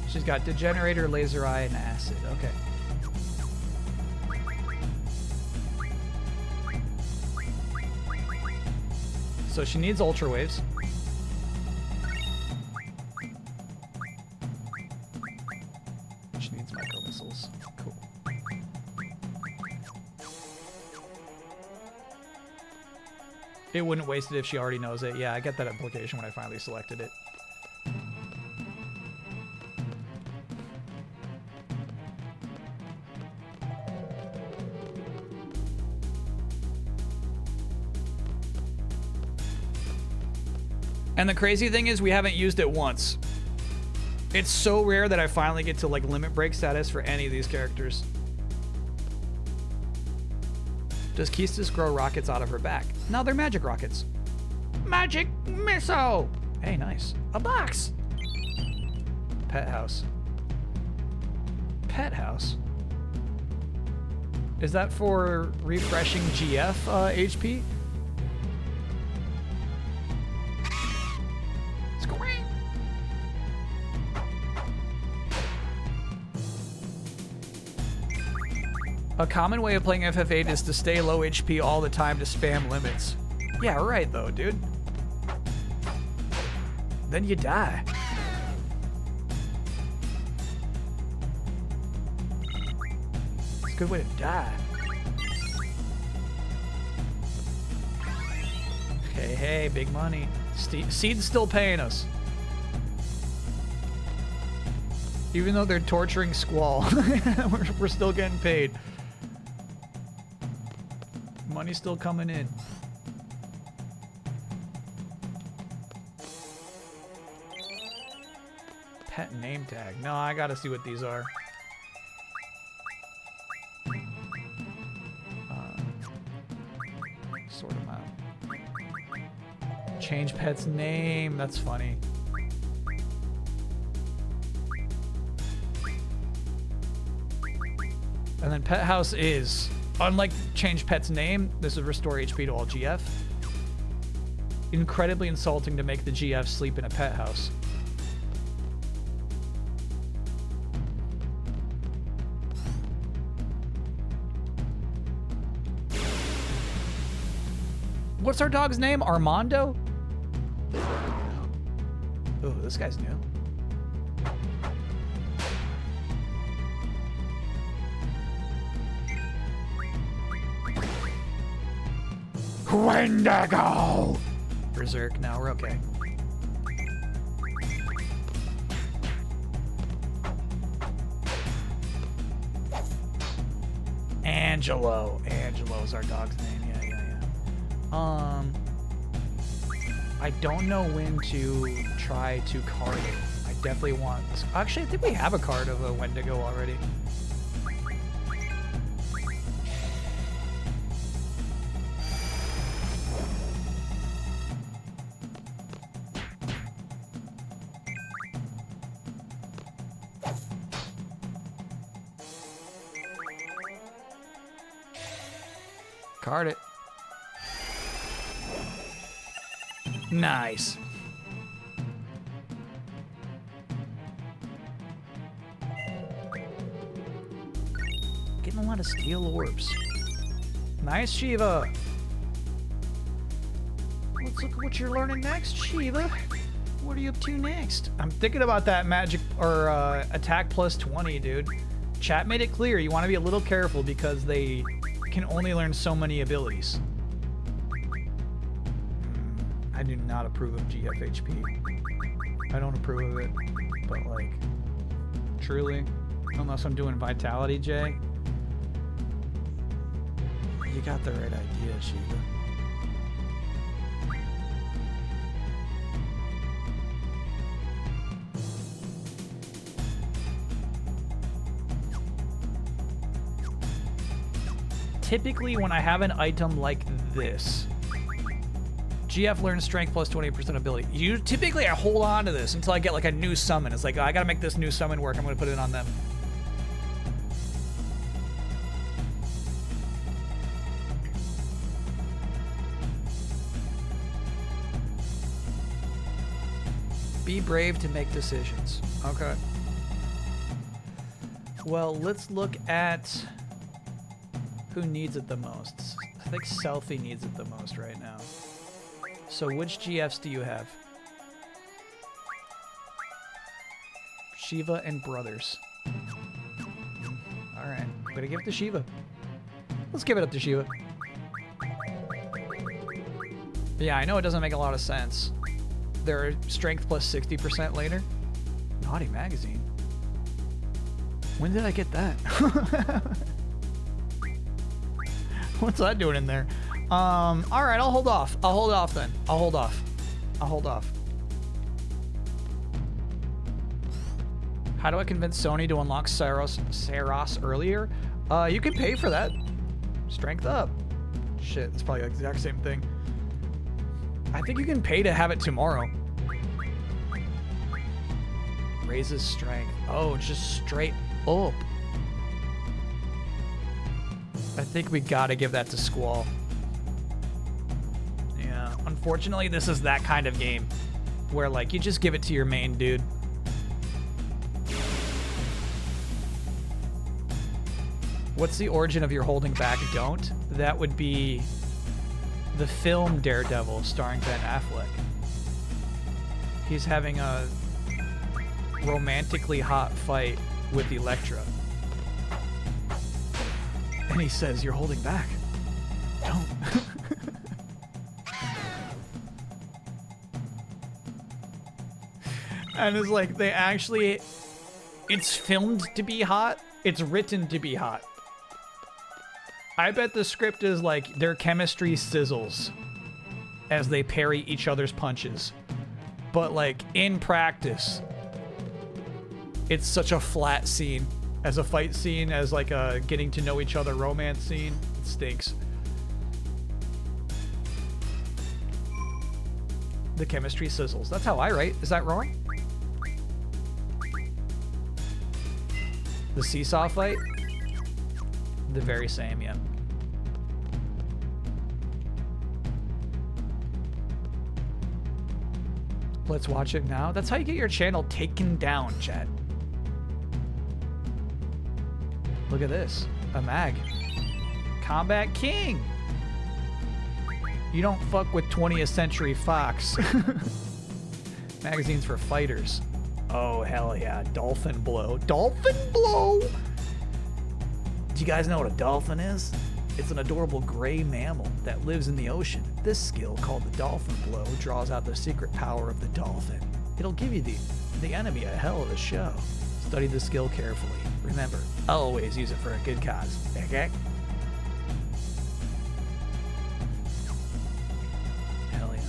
She's got Degenerator, Laser Eye, and Acid. Okay. So she needs Ultra Waves. She needs Micro Missiles. Cool. It wouldn't waste it if she already knows it. Yeah, I get that implication when I finally selected it. And the crazy thing is we haven't used it once. It's so rare that I finally get to like limit break status for any of these characters. Does Keistis grow rockets out of her back? No, they're magic rockets. Magic missile! Hey, nice. A box! Pet house. Pet house? Is that for refreshing GF HP? A common way of playing FF8 is to stay low HP all the time to spam limits. Yeah, right though, dude. Then you die. It's a good way to die. Hey, hey, big money. Seed's still paying us. Even though they're torturing Squall, we're still getting paid. Money's still coming in. Pet name tag. No, I gotta see what these are. Sort them out. Change pet's name. That's funny. And then pet house is, unlike change pet's name, this is restore HP to all GF. Incredibly insulting to make the GF sleep in a pet house. What's our dog's name? Armando? Oh, this guy's new. Wendigo! Berserk, now we're okay. Angelo. Angelo's our dog's name. Yeah. I don't know when to try to card it. I definitely want this. Actually, I think we have a card of a Wendigo already. Card it. Nice. Getting a lot of steel orbs. Nice, Shiva. Let's look at what you're learning next, Shiva. What are you up to next? I'm thinking about that magic or attack plus 20, dude. Chat made it clear you want to be a little careful because they can only learn so many abilities. I do not approve of GFHP. I don't approve of it, but like, truly, unless I'm doing Vitality, Jay, you got the right idea, Shiva. Typically, when I have an item like this, GF learns strength plus 20% ability. Typically, I hold on to this until I get like a new summon. It's like, oh, I gotta make this new summon work. I'm gonna put it on them. Be brave to make decisions. Okay. Well, let's look at who needs it the most. I think Selfie needs it the most right now. So which GFs do you have? Shiva and Brothers. Alright, I'm gonna give it to Shiva. Let's give it up to Shiva. Yeah, I know it doesn't make a lot of sense. They're strength plus 60% later. Naughty magazine. When did I get that? What's that doing in there? All right, I'll hold off. I'll hold off then. I'll hold off. How do I convince Sony to unlock Saros earlier? You can pay for that. Strength up. Shit, it's probably the exact same thing. I think you can pay to have it tomorrow. Raises strength. Oh, just straight up. I think we gotta give that to Squall. Yeah, unfortunately, this is that kind of game where, like, you just give it to your main dude. What's the origin of your holding back don't? That would be the film Daredevil starring Ben Affleck. He's having a romantically hot fight with Elektra. And he says, "You're holding back. Don't." And it's like, they actually... It's filmed to be hot. It's written to be hot. I bet the script is like, their chemistry sizzles as they parry each other's punches. But like, in practice, it's such a flat scene. As a fight scene, as like a getting to know each other romance scene, it stinks. The chemistry sizzles. That's how I write. Is that wrong? The seesaw fight? The very same, yeah. Let's watch it now. That's how you get your channel taken down, chat. Look at this. A mag. Combat King! You don't fuck with 20th Century Fox. Magazines for fighters. Oh, hell yeah. Dolphin Blow. Dolphin Blow! Do you guys know what a dolphin is? It's an adorable gray mammal that lives in the ocean. This skill, called the Dolphin Blow, draws out the secret power of the dolphin. It'll give you the enemy a hell of a show. Study the skill carefully. Remember, always use it for a good cause. Okay? Hell yeah.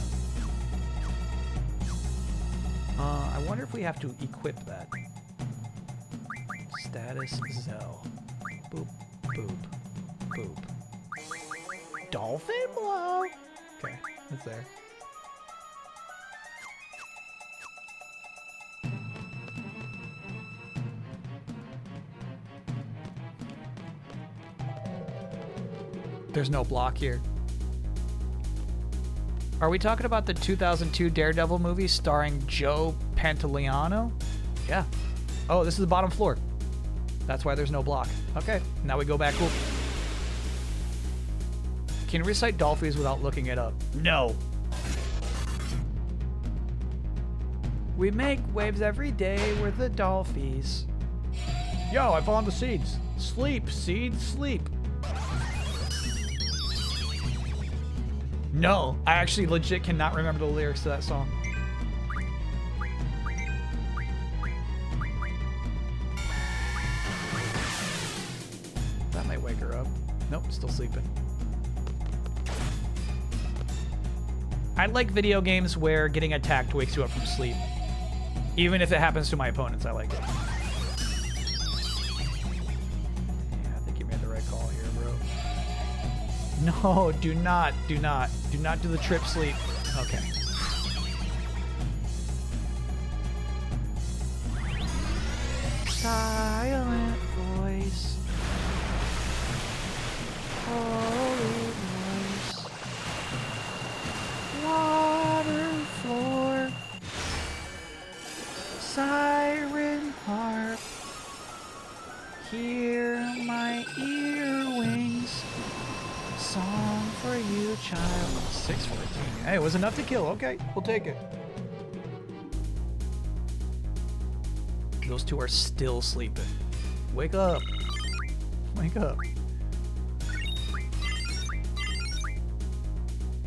I wonder if we have to equip that. Status Zell. Boop, boop, boop. Dolphin Blow! Okay, it's there. There's no block here. Are we talking about the 2002 Daredevil movie starring Joe Pantoliano? Yeah. Oh, this is the bottom floor. That's why there's no block. Okay, now we go back. Cool. Can you recite Dolphies without looking it up? No. We make waves every day, we're the Dolphies. Yo, I found the seeds. Sleep, seeds, sleep. No, I actually legit cannot remember the lyrics to that song. That might wake her up. Nope, still sleeping. I like video games where getting attacked wakes you up from sleep. Even if it happens to my opponents, I like it. Yeah, I think you made the right call here, bro. No, do not do the trip sleep. Okay. Silent voice. Holy voice. Water floor. Siren harp. Hear my earwings. Song for you, child. 614. Hey, it was enough to kill. Okay, we'll take it. Those two are still sleeping. Wake up. Wake up.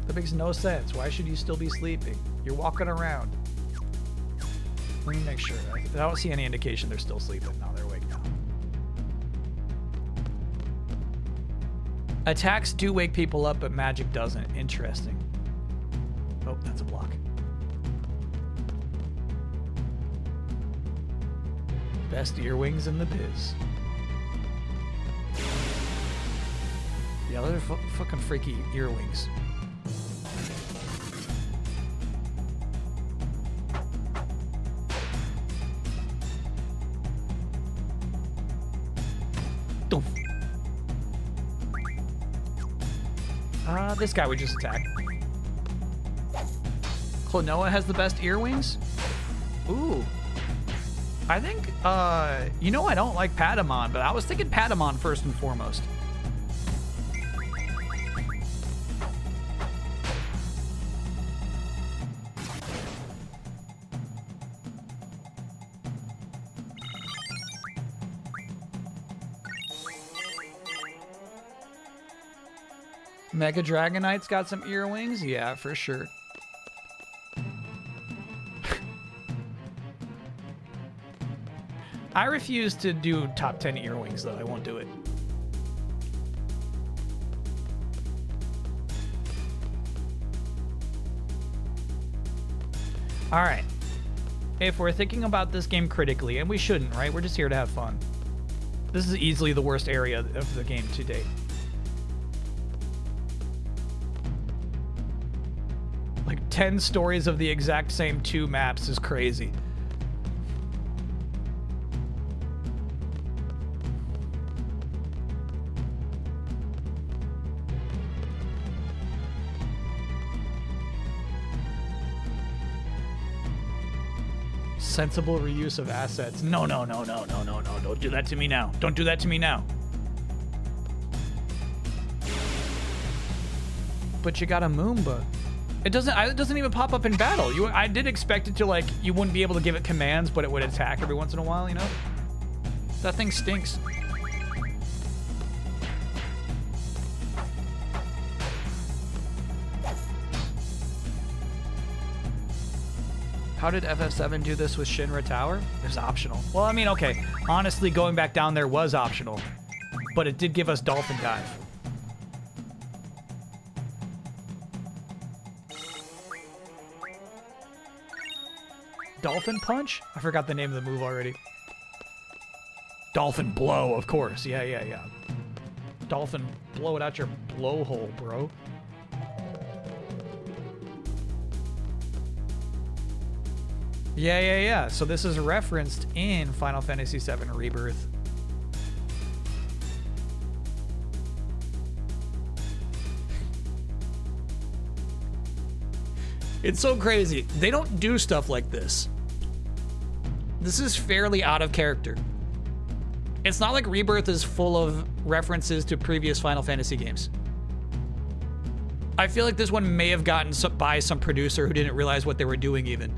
That makes no sense. Why should you still be sleeping? You're walking around. Let me make sure. I don't see any indication they're still sleeping. No, they're awake now. Attacks do wake people up, but magic doesn't. Interesting. Oh, that's a block. Best earwings in the biz. Yeah, those are fucking freaky earwings. Doof. This guy would just attack. Klonoa has the best earwings? Ooh. I think, you know, I don't like Patamon, but I was thinking Patamon first and foremost. Mega Dragonite's got some earwings? Yeah, for sure. I refuse to do top 10 earwings, though. I won't do it. All right. If we're thinking about this game critically, and we shouldn't, right? We're just here to have fun. This is easily the worst area of the game to date. Like 10 stories of the exact same 2 maps is crazy. Sensible reuse of assets. No, no, no, no, no, no, no. Don't do that to me now. Don't do that to me now. But you got a Moomba. It doesn't even pop up in battle. I did expect it to, like, you wouldn't be able to give it commands, but it would attack every once in a while, you know? That thing stinks. How did FF7 do this with Shinra Tower? It was optional. Well, I mean, okay. Honestly, going back down there was optional. But it did give us Dolphin Dive. Dolphin Punch? I forgot the name of the move already. Dolphin Blow, of course. Yeah, yeah, yeah. Dolphin, blow it out your blowhole, bro. Yeah, yeah, yeah. So this is referenced in Final Fantasy VII Rebirth. It's so crazy. They don't do stuff like this. This is fairly out of character. It's not like Rebirth is full of references to previous Final Fantasy games. I feel like this one may have gotten by some producer who didn't realize what they were doing even.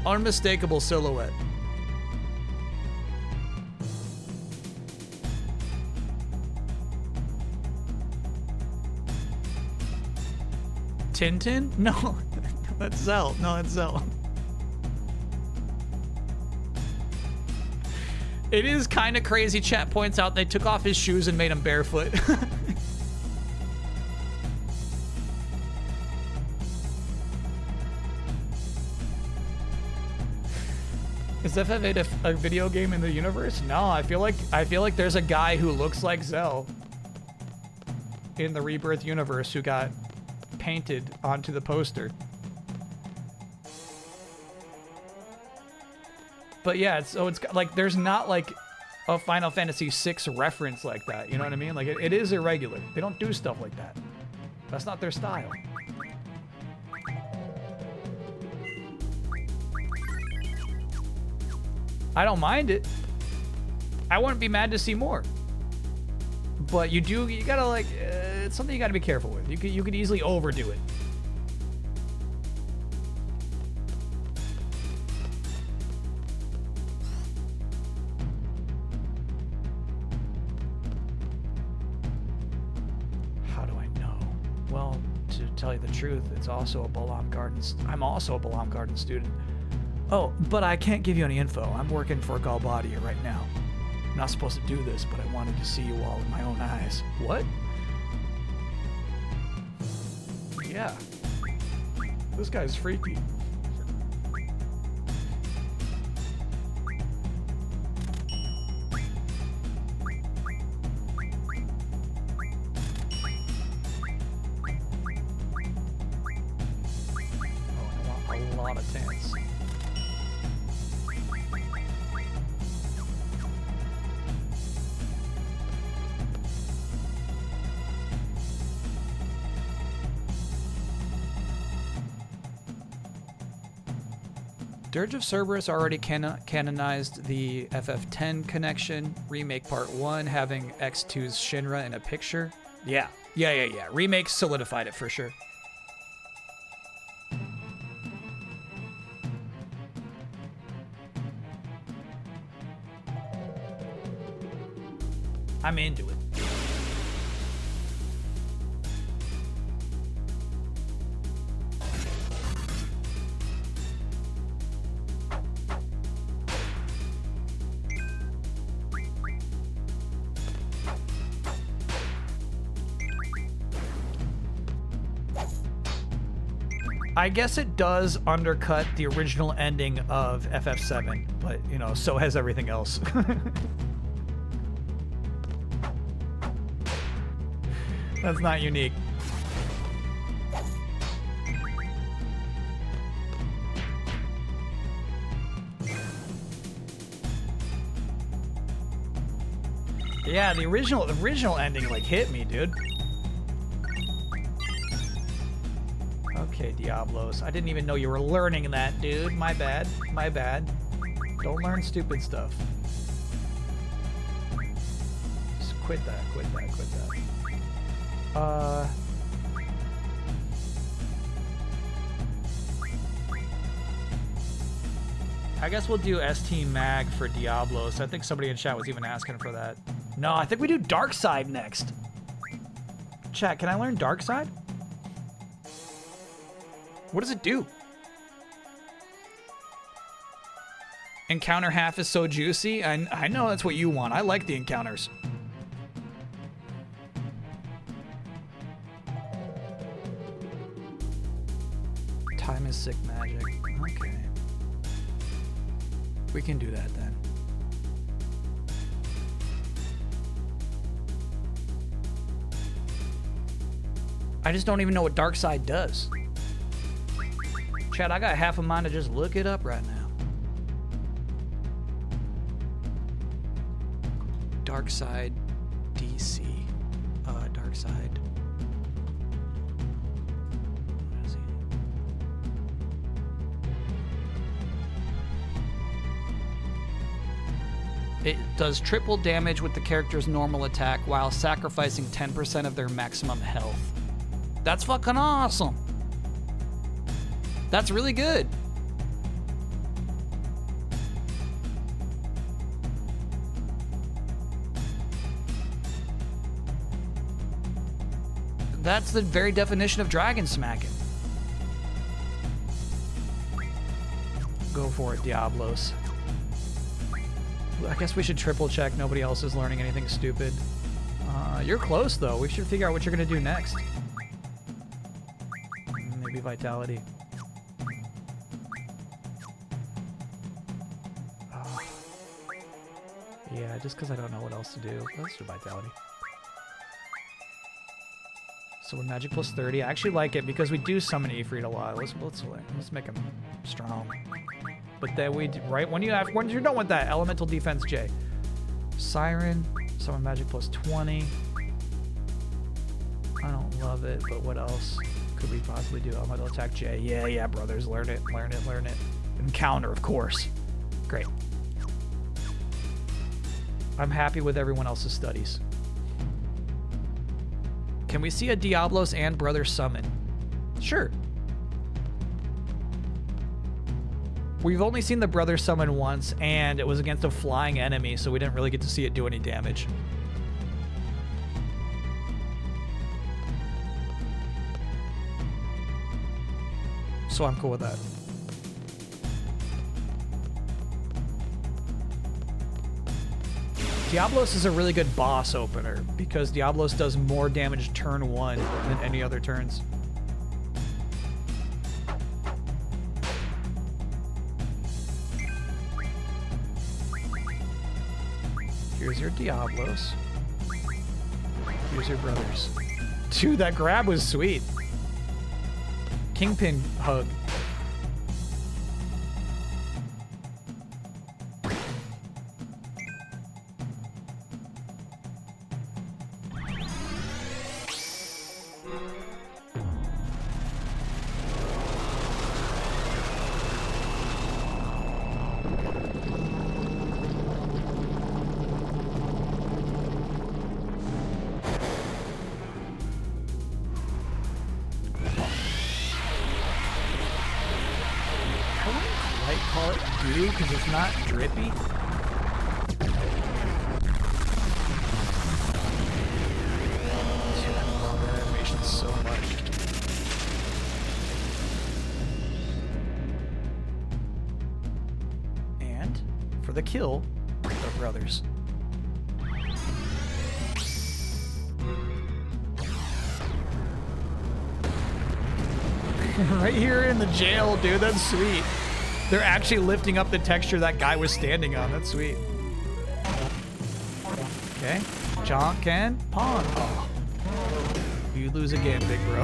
Unmistakable silhouette. Tintin? No, that's Zell. No, that's Zell. It is kind of crazy. Chat points out they took off his shoes and made him barefoot. Is FF8 a video game in the universe? No, I feel like there's a guy who looks like Zell in the Rebirth universe who got painted onto the poster. But yeah, it's like there's not like a Final Fantasy VI reference like that. You know what I mean? Like it is irregular. They don't do stuff like that. That's not their style. I don't mind it. I wouldn't be mad to see more. But you gotta like, it's something you gotta be careful with. You could easily overdo it. How do I know? Well, to tell you the truth, it's also a Balam Gardens. I'm also a Balam Garden student. Oh, but I can't give you any info. I'm working for Galbadia right now. I'm not supposed to do this, but I wanted to see you all with my own eyes. What? Yeah. This guy's freaky. Oh, I want a lot of tents. Dirge of Cerberus already canonized the FF10 connection. Remake Part 1 having X2's Shinra in a picture. Yeah. Remake solidified it for sure. I'm into it. I guess it does undercut the original ending of FF7, but, you know, so has everything else. That's not unique. Yeah, the original ending like hit me, dude. Okay, Diablos. I didn't even know you were learning that, dude. My bad. My bad. Don't learn stupid stuff. Just quit that. I guess we'll do ST Mag for Diablos. I think somebody in chat was even asking for that. No, I think we do Darkside next. Chat, can I learn Darkside? What does it do? Encounter half is so juicy. I know that's what you want. I like the encounters. Time is sick magic. Okay. We can do that then. I just don't even know what Darkside does. Chad, I got half a mind to just look it up right now. Darkside DC. Darkside. What is he? It does triple damage with the character's normal attack while sacrificing 10% of their maximum health. That's fucking awesome. That's really good. That's the very definition of dragon smacking. Go for it, Diablos. I guess we should triple check nobody else is learning anything stupid. You're close though. We should figure out what you're gonna do next. Maybe Vitality. Yeah, just because I don't know what else to do. Let's do Vitality. So we're Magic plus 30. I actually like it because we do summon Ifrit a lot. Let's make him strong. But then right when you're done with that, Elemental Defense J. Siren, summon Magic plus 20. I don't love it, but what else could we possibly do? Elemental Attack J. Yeah, brothers, learn it. Encounter, of course. Great. I'm happy with everyone else's studies. Can we see a Diablos and Brother summon? Sure. We've only seen the Brother summon once, and it was against a flying enemy, so we didn't really get to see it do any damage. So I'm cool with that. Diablos is a really good boss opener because Diablos does more damage turn 1 than any other turns. Here's your Diablos. Here's your brothers. Dude, that grab was sweet. Kingpin hug. because it's not drippy. Dude, I love that animation so much. And for the kill, the brothers. Right here in the jail, dude. That's sweet. They're actually lifting up the texture that guy was standing on. That's sweet. Okay. Jonk and pawn. Oh. You lose again, big bro.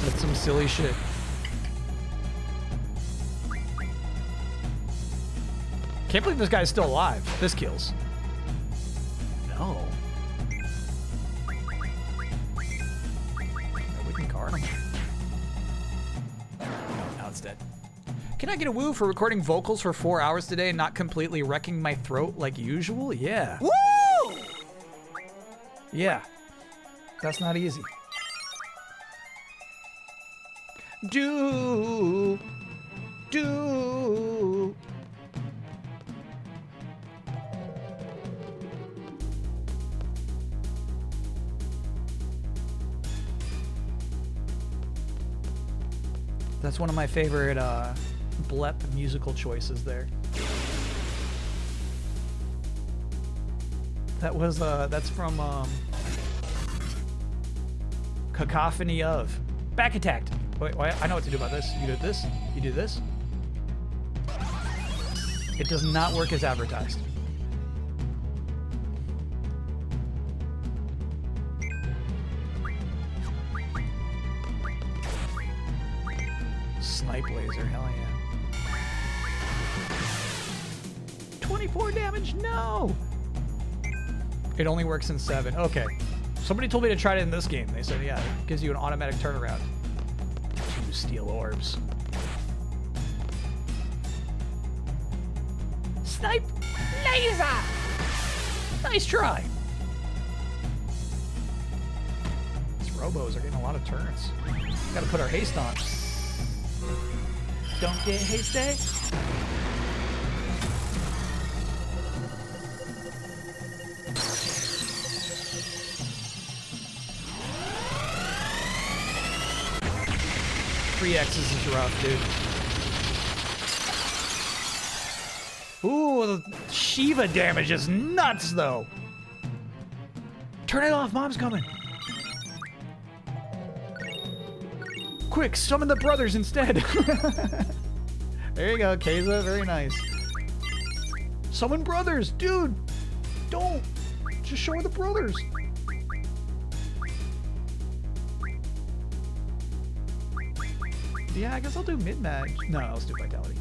That's some silly shit. Can't believe this guy's still alive. This kills. No. We can card him. No, now it's dead. Can I get a woo for recording vocals for 4 hours today and not completely wrecking my throat like usual? Yeah. Woo! Yeah. That's not easy. Do. That's one of my favorite blep musical choices there. That was that's from Cacophony of. Back attacked. Wait, I know what to do about this. You do this. You do this. It does not work as advertised. Snipe laser, hell yeah. 24 damage, no! It only works in 7, okay. Somebody told me to try it in this game. They said, yeah, it gives you an automatic turnaround. 2 steel orbs. Snipe laser! Nice try. These robos are getting a lot of turns. Gotta put our haste on. Don't get hasty. Three X's is rough, dude. Ooh, the Shiva damage is nuts, though. Turn it off, mom's coming. Quick, summon the brothers instead. There you go, Keza. Very nice. Summon brothers, dude. Don't. Just show her the brothers. Yeah, I guess I'll do mid-match. No, let's do vitality.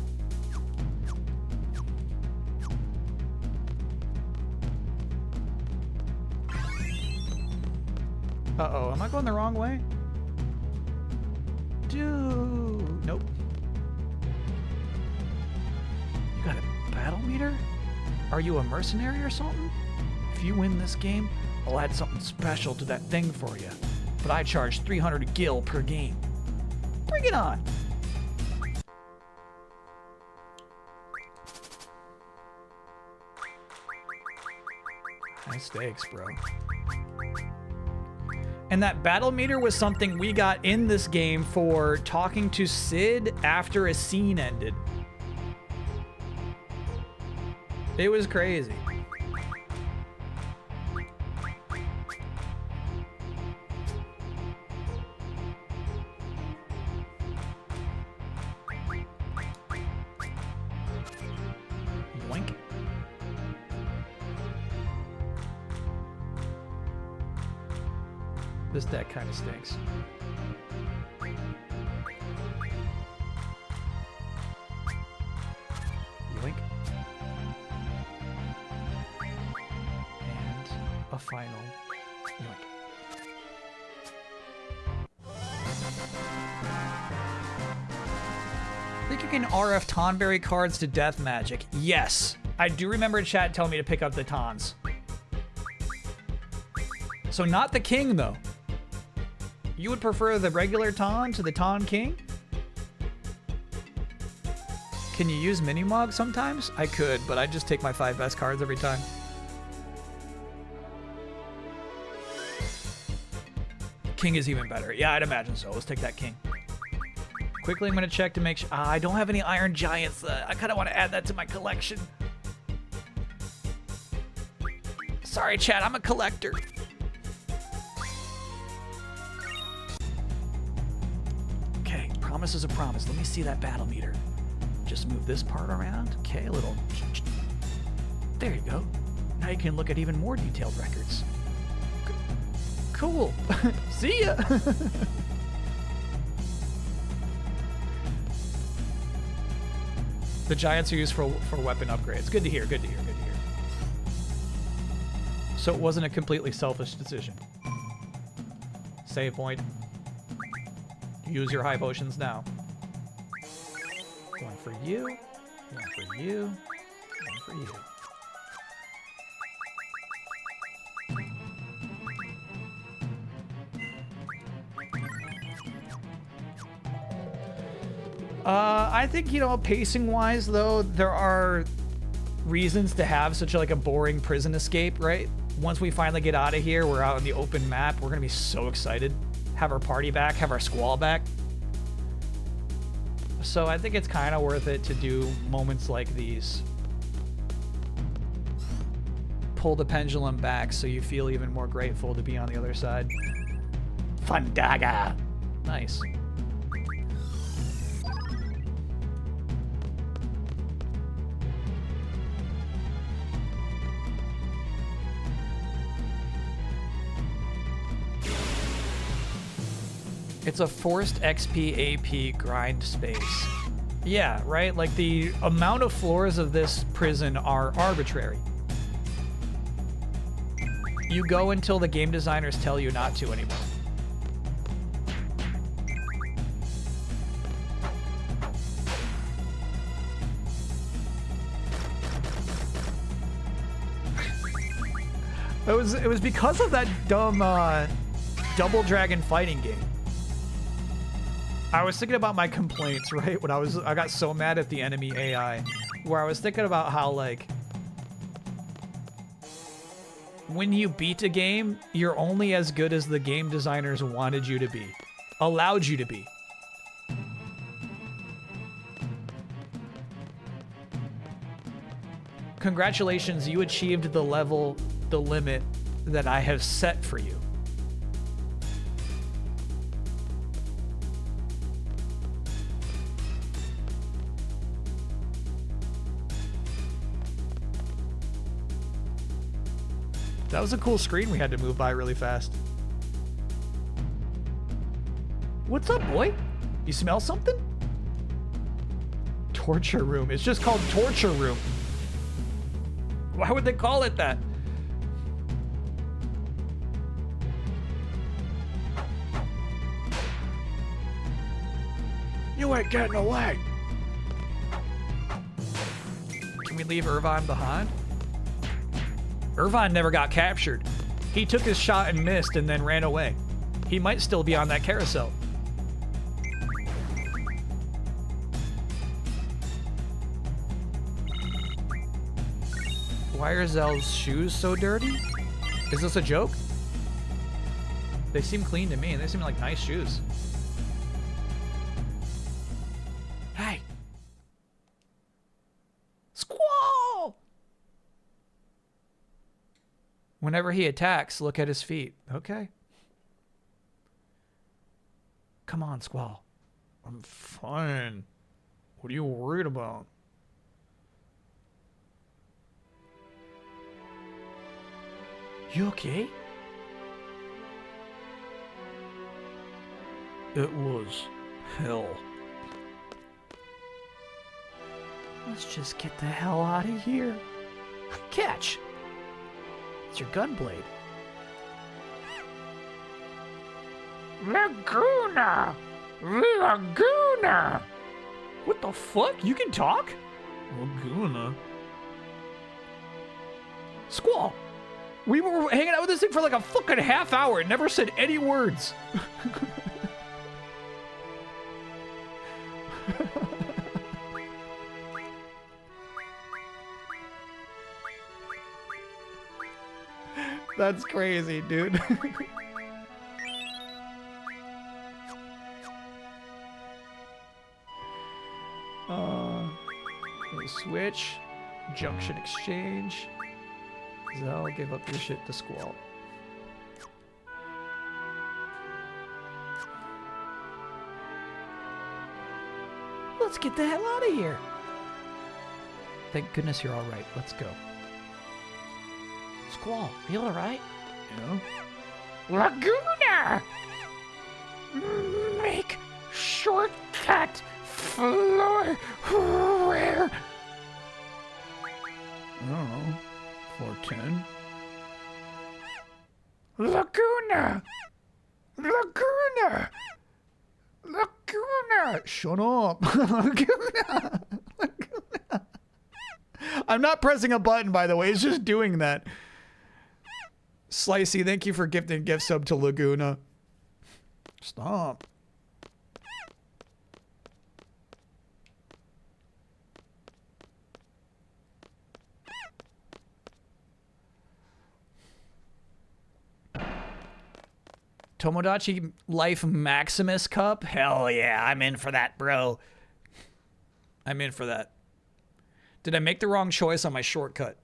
Uh-oh, am I going the wrong way? Dude, nope. You got a battle meter? Are you a mercenary or something? If you win this game, I'll add something special to that thing for you. But I charge 300 gil per game. Bring it on! High stakes, bro. And that battle meter was something we got in this game for talking to Sid after a scene ended. It was crazy. Yoink. This deck kind of stinks. Yoink. And a final yoink. I think you can RF Tonberry cards to Death Magic. Yes. I do remember chat telling me to pick up the Tons. So not the king, though. You would prefer the regular Ton to the Ton King? Can you use Minimog sometimes? I could, but I'd just take my 5 best cards every time. King is even better. Yeah, I'd imagine so. Let's take that king. Quickly, I'm going to check to make sure. I don't have any Iron Giants. I kind of want to add that to my collection. Sorry, chat. I'm a collector. Okay, promise is a promise. Let me see that battle meter. Just move this part around. Okay, a little. There you go. Now you can look at even more detailed records. Cool. See ya. The Giants are used for weapon upgrades. Good to hear, good to hear, good to hear. So it wasn't a completely selfish decision. Save point. Use your high potions now. One for you, one for you, one for you. I think, you know, pacing-wise, though, there are reasons to have such a boring prison escape, right? Once we finally get out of here, we're out on the open map. We're gonna be so excited. Have our party back, have our squall back. So I think it's kind of worth it to do moments like these. Pull the pendulum back so you feel even more grateful to be on the other side. Fundaga! Nice. It's a forced XP AP grind space. Yeah, right? Like, the amount of floors of this prison are arbitrary. You go until the game designers tell you not to anymore. It was because of that dumb Double Dragon fighting game. I was thinking about my complaints, right? When I got so mad at the enemy AI, where I was thinking about how, like, when you beat a game, you're only as good as the game designers wanted you to be, allowed you to be. Congratulations, you achieved the level, the limit that I have set for you. That was a cool screen we had to move by really fast. What's up, boy? You smell something? Torture room. It's just called torture room. Why would they call it that? You ain't getting away. Can we leave Irvine behind? Irvine never got captured. He took his shot and missed and then ran away. He might still be on that carousel. Why are Zell's shoes so dirty? Is this a joke? They seem clean to me, and they seem like nice shoes. Hey! Squall! Whenever he attacks, look at his feet. Okay. Come on, Squall. I'm fine. What are you worried about? You okay? It was hell. Let's just get the hell out of here. Catch! It's your gun blade. Laguna! Laguna! What the fuck? You can talk? Laguna? Squall! We were hanging out with this thing for like a fucking half hour. It never said any words. That's crazy, dude. Switch. Junction exchange. Zell, give up your shit to Squall. Let's get the hell out of here. Thank goodness you're alright. Let's go. Squall, are you alright? Yeah. Laguna! Make shortcut floor where? I don't know. 410. Laguna! Laguna! Laguna! Shut up. Laguna. Laguna. I'm not pressing a button, by the way. It's just doing that. Slicey, thank you for gifting gift sub to Laguna. Stop. Tomodachi Life Maximus Cup? Hell yeah, I'm in for that, bro. I'm in for that. Did I make the wrong choice on my shortcut?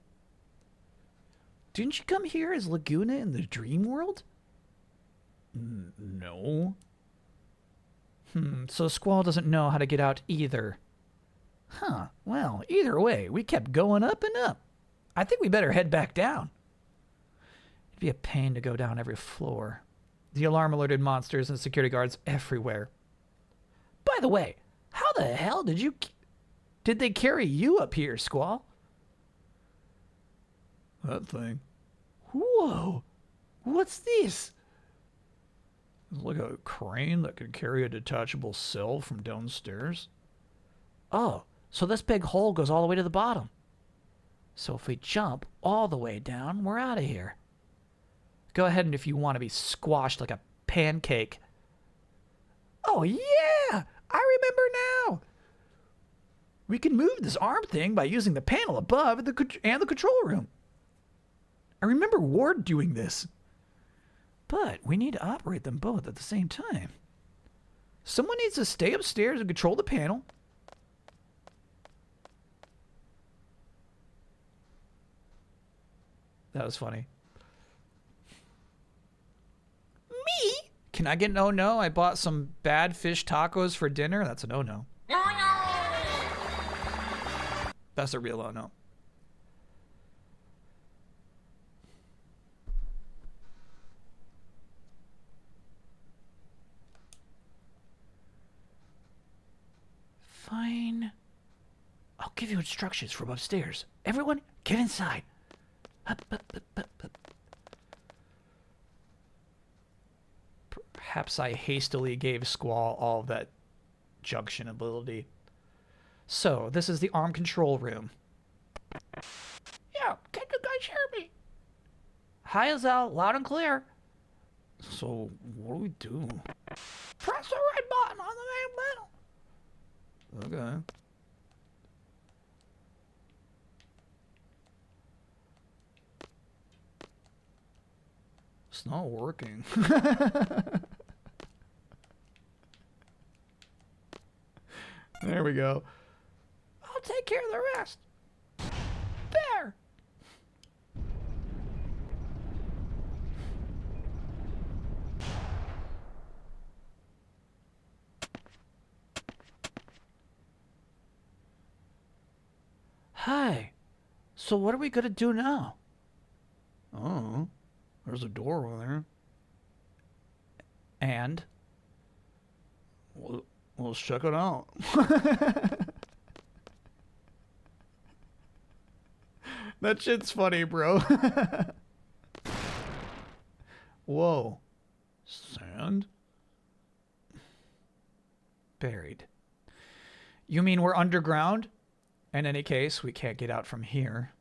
Didn't you come here as Laguna in the dream world? No. So Squall doesn't know how to get out either. Huh, well, either way, we kept going up and up. I think we better head back down. It'd be a pain to go down every floor. The alarm alerted monsters and security guards everywhere. By the way, how the hell did they carry you up here, Squall? That thing. Whoa! What's this? It's like a crane that can carry a detachable cell from downstairs. Oh, so this big hole goes all the way to the bottom. So if we jump all the way down, we're out of here. Go ahead and if you want to be squashed like a pancake. Oh yeah! I remember now! We can move this arm thing by using the panel above and the control room. I remember Ward doing this. But we need to operate them both at the same time. Someone needs to stay upstairs and control the panel. That was funny. Me? Can I get an oh no? I bought some bad fish tacos for dinner. That's an oh no. That's a real oh no. Fine. I'll give you instructions from upstairs. Everyone, get inside. Up, up, up, up, up. Perhaps I hastily gave Squall all of that junction ability. So, this is the arm control room. Yeah, can you guys hear me? Hi, Azal, loud and clear. So, what do we do? Press the red button on the main panel. Okay. It's not working. There we go. I'll take care of the rest. There. Hi. So what are we gonna do now? Oh, there's a door over there. And? Well, let's check it out. That shit's funny, bro. Whoa. Sand? Buried. You mean we're underground? In any case, we can't get out from here.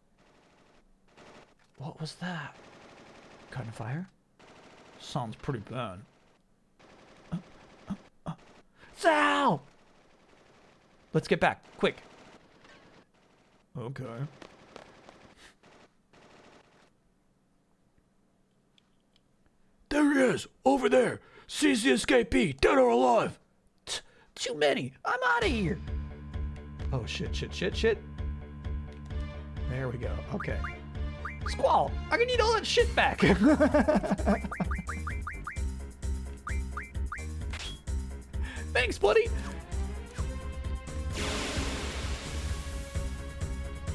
What was that? Kind of fire? Sounds pretty bad. Sal! Let's get back, quick. Okay. There he is, over there. Seize the escapee, dead or alive. Too many. I'm out of here. Oh, shit. There we go. Okay. Squall, I'm gonna need all that shit back. Thanks, buddy.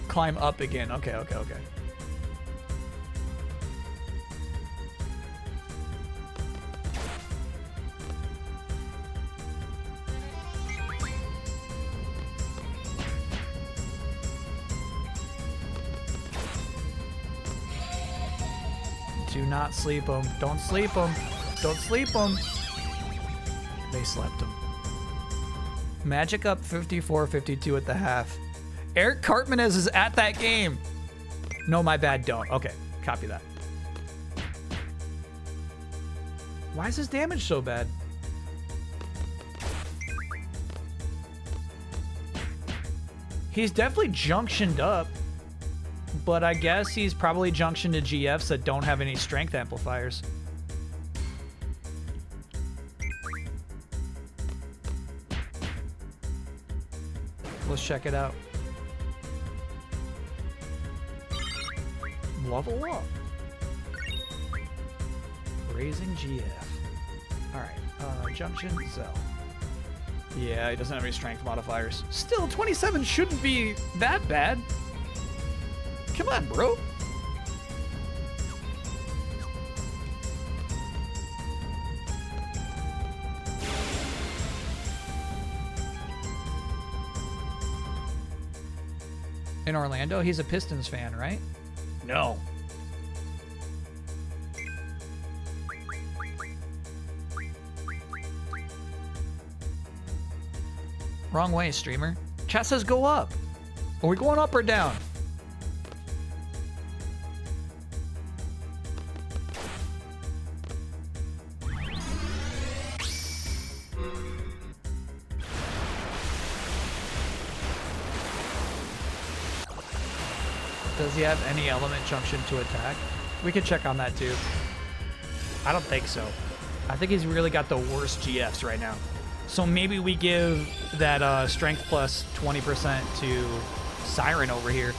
Climb up again. Okay. Do not sleep them. Don't sleep them. Don't sleep them. They slept him. Magic up 54-52 at the half. Eric Cartmanez is at that game. No, my bad, don't. Okay, copy that. Why is his damage so bad? He's definitely junctioned up, but I guess he's probably junctioned to GFs that don't have any strength amplifiers. Let's check it out. Level up. Raising GF. Alright, Junction, Zell. Yeah, he doesn't have any strength modifiers. Still, 27 shouldn't be that bad. Come on, bro. In Orlando, he's a Pistons fan, right? No. Wrong way, streamer. Chat says go up. Are we going up or down? Does he have any element junction to attack? We could check on that too. I don't think so. I think he's really got the worst GFs right now. So maybe we give that strength plus 20% to Siren over here.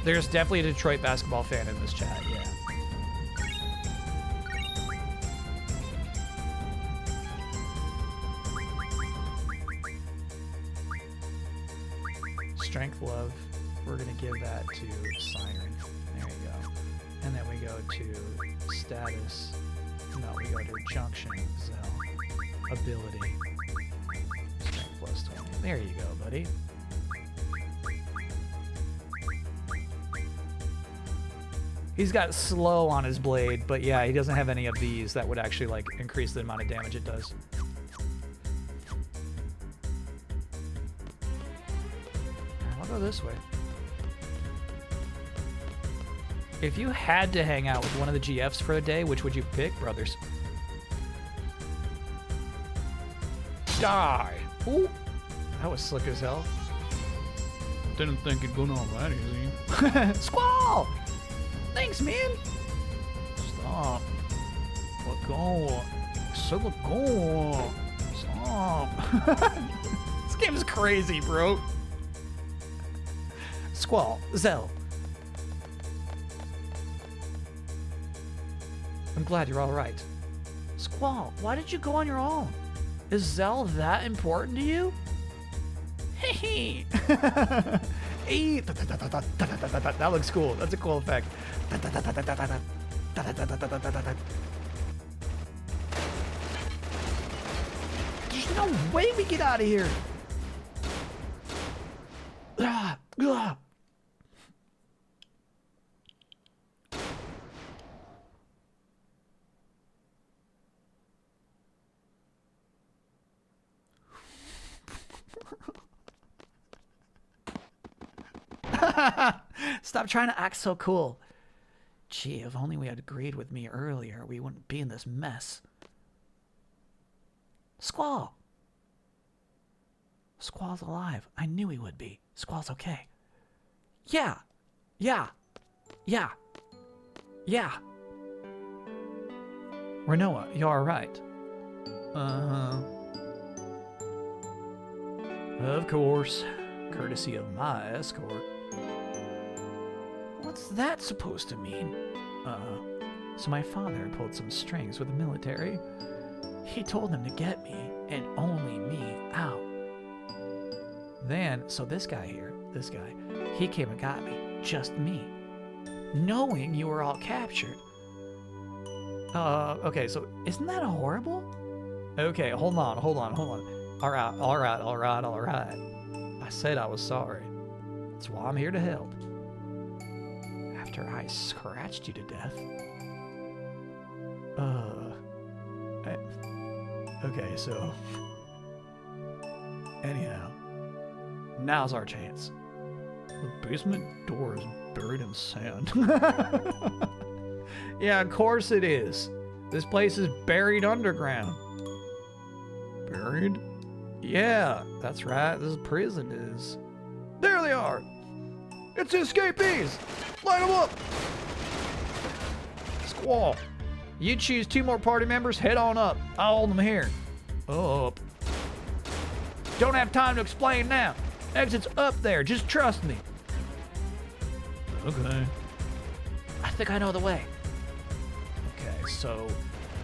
There's definitely a Detroit basketball fan in this chat, yeah. Strength love, we're gonna give that to Siren. There you go. And then we go to status. No, we go to junction, Zell. Ability. Strength plus 20. There you go, buddy. He's got slow on his blade, but yeah, he doesn't have any of these that would actually like increase the amount of damage it does. I'll go this way. If you had to hang out with one of the GFs for a day, which would you pick, brothers? Die! Ooh, that was slick as hell. Didn't think it'd go on that easy. Squall! Thanks, man! Stop. Let go. So let go. Stop. This game's crazy, bro. Squall, Zell. I'm glad you're all right. Squall, why did you go on your own? Is Zell that important to you? Hey, that looks cool. That's a cool effect. There's no way we get out of here. Stop trying to act so cool. Gee, if only we had agreed with me earlier, we wouldn't be in this mess. Squall. Squall's alive. I knew he would be. Squall's okay. Yeah. Yeah. Yeah. Yeah. Renoa, you're alright. Of course. Courtesy of my escort. What's that supposed to mean? So my father pulled some strings with the military. He told them to get me, and only me, out. Then, so this guy here, he came and got me. Just me. Knowing you were all captured. Okay, so isn't that horrible? Okay, hold on. Alright. I said I was sorry. That's why I'm here to help. After I scratched you to death. Okay, so... Anyhow. Now's our chance. The basement door is buried in sand. Yeah, of course it is. This place is buried underground. Buried? Yeah, that's right. This prison is. There they are. It's the escapees. Light them up. Squall. You choose 2 more party members. Head on up. I'll hold them here. Up. Don't have time to explain now. Exit's up there. Just trust me. Okay. I think I know the way. Okay, so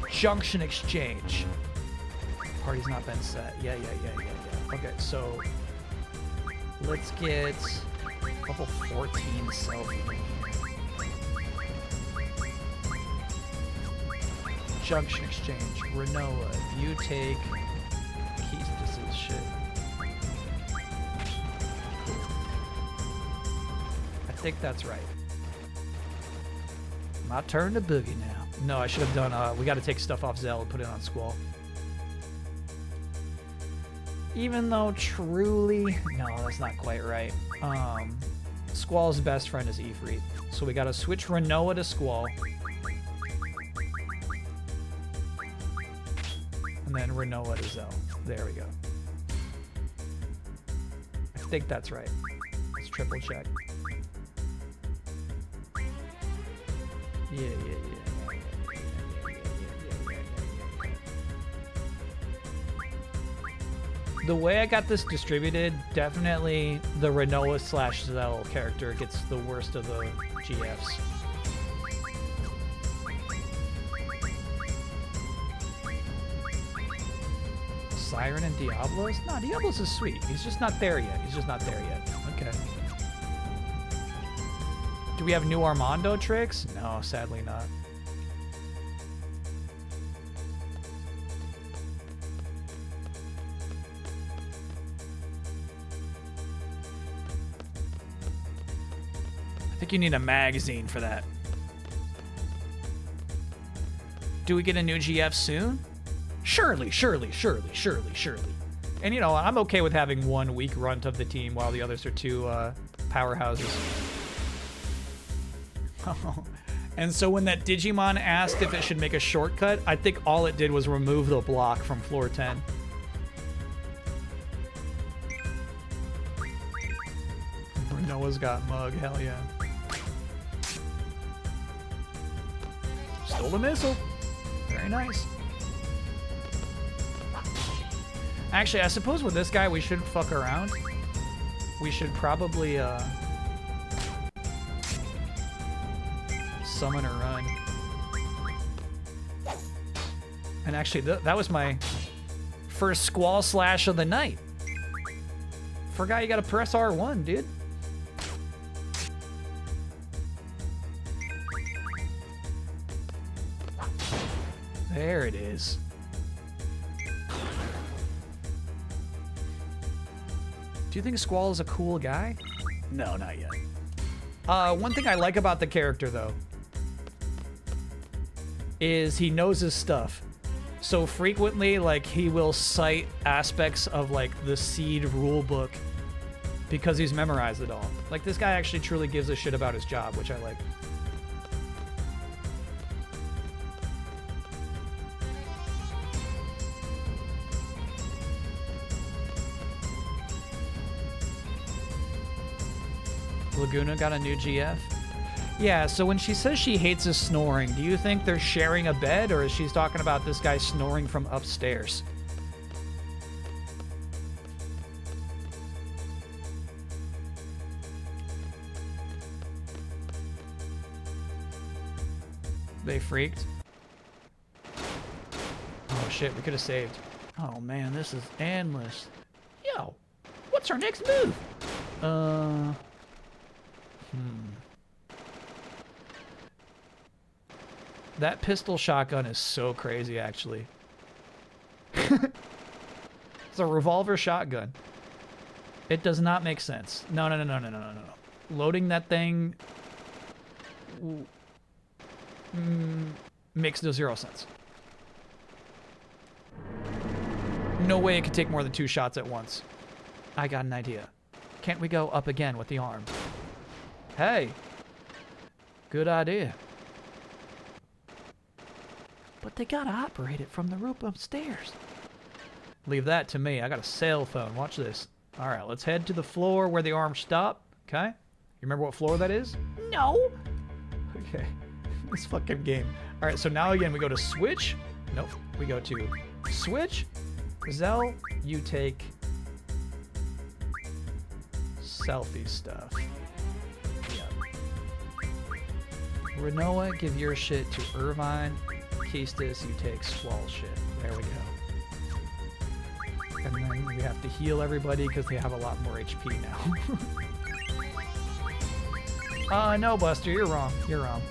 junction exchange. Party's not been set. Yeah. Okay, so let's get level 14 selfie. Junction exchange. Renoa, if you take keys to this shit. Cool. I think that's right. My turn to boogie now. No, I should have done, we gotta take stuff off Zell and put it on Squall. Even though truly, no, that's not quite right. Squall's best friend is Ifrit. So we gotta switch Renoa to Squall. And then Renoa to Zell. There we go. I think that's right. Let's triple check. Yeah. The way I got this distributed, definitely the Renoa / Zell character gets the worst of the GFs. Siren and Diablos? No, Diablos is sweet. He's just not there yet. Okay. Do we have new Armando tricks? No, sadly not. I think you need a magazine for that. Do we get a new GF soon? Surely. And you know, I'm okay with having one weak runt of the team while the others are 2 powerhouses. And so when that Digimon asked if it should make a shortcut, I think all it did was remove the block from floor 10. Noah's got mug, hell yeah. Stole the missile. Very nice. Actually, I suppose with this guy we shouldn't fuck around. We should probably summon or run. And actually, that was my first Squall slash of the night. Forgot you gotta press R1, dude. There it is. Do you think Squall is a cool guy? No, not yet. One thing I like about the character, though, is he knows his stuff. So frequently, like, he will cite aspects of, like, the Seed rulebook because he's memorized it all. Like, this guy actually truly gives a shit about his job, which I like. Laguna got a new GF? Yeah, so when she says she hates his snoring, do you think they're sharing a bed, or is she talking about this guy snoring from upstairs? They freaked. Oh shit, we could have saved. Oh man, this is endless. Yo, what's our next move? That pistol shotgun is so crazy, actually. It's a revolver shotgun. It does not make sense. No. Loading that thing makes no zero sense. No way it could take more than 2 shots at once. I got an idea. Can't we go up again with the arm? Hey. Good idea. But they gotta operate it from the roof upstairs. Leave that to me. I got a cell phone. Watch this. All right, let's head to the floor where the arm stopped. Okay? You remember what floor that is? No. Okay. This fucking game. All right, so now again we go to switch. Nope. We go to switch. Zell, you take selfie stuff. Yep. Renoa, give your shit to Irvine. Keistis, you take Swall shit. There we go. And then we have to heal everybody because they have a lot more HP now. No, Buster, you're wrong. You're wrong.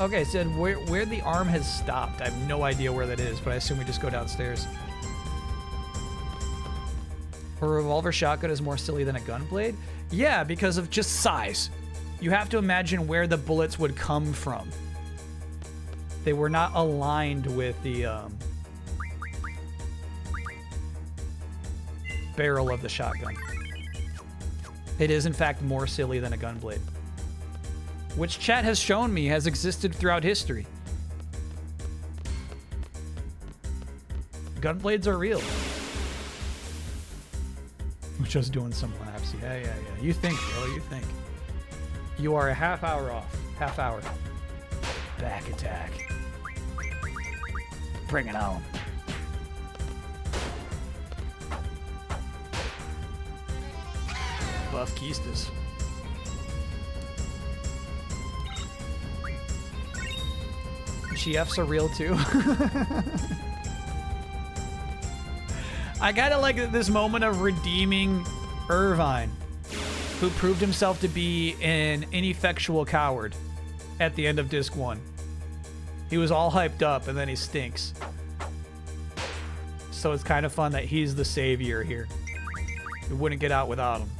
Okay, so where the arm has stopped, I have no idea where that is, but I assume we just go downstairs. A revolver shotgun is more silly than a gunblade? Yeah, because of just size. You have to imagine where the bullets would come from. They were not aligned with the barrel of the shotgun. It is, in fact, more silly than a gunblade. Which chat has shown me has existed throughout history. Gunblades are real. We're just doing some laps. Yeah. You think, bro, you think. You are a half hour off. Half hour. Back attack. Bring it on. Buff Keistis. GFs are real too. I kinda like this moment of redeeming Irvine, who proved himself to be an ineffectual coward at the end of Disc 1. He was all hyped up and then he stinks. So it's kind of fun that he's the savior here. We wouldn't get out without him.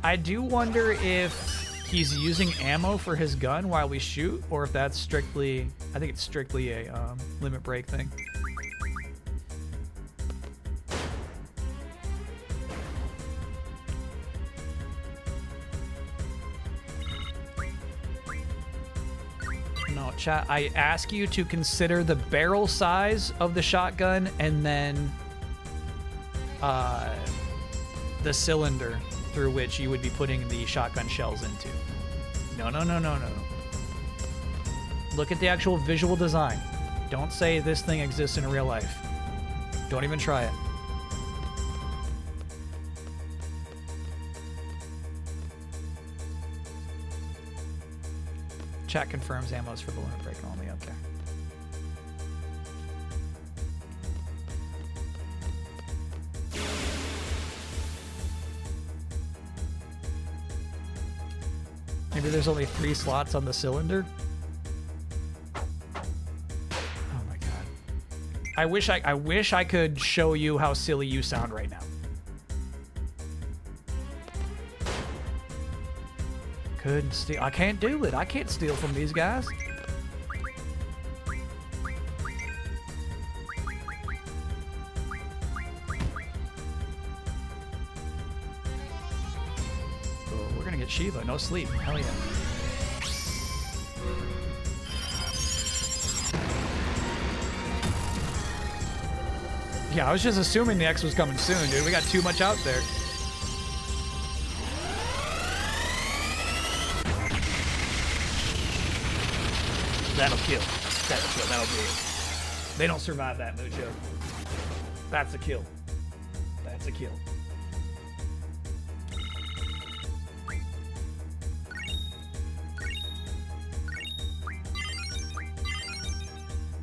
I do wonder if he's using ammo for his gun while we shoot, or if that's strictly, I think it's strictly a limit break thing. No, chat, I ask you to consider the barrel size of the shotgun and then the cylinder through which you would be putting the shotgun shells into. No. Look at the actual visual design. Don't say this thing exists in real life. Don't even try it. Chat confirms ammo's for the limit break only. Okay. Maybe there's only 3 slots on the cylinder. Oh my god. I wish I could show you how silly you sound right now. Couldn't steal. I can't do it. I can't steal from these guys. get Shiva. No sleep. Hell yeah. Yeah, I was just assuming the X was coming soon, dude. We got too much out there. That'll kill. That'll kill. That'll do it. They don't survive that, Mucho. That's a kill. That's a kill.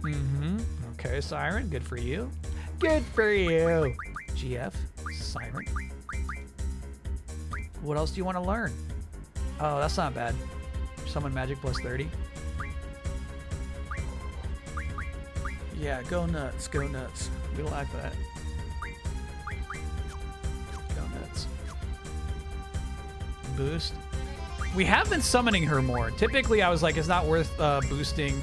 Mm-hmm. Okay, Siren. Good for you. Good for you. GF. Siren. What else do you want to learn? Oh, that's not bad. Summon magic plus 30. Yeah, go nuts. Go nuts. We like that. Go nuts. Boost. We have been summoning her more. Typically, I was like, it's not worth boosting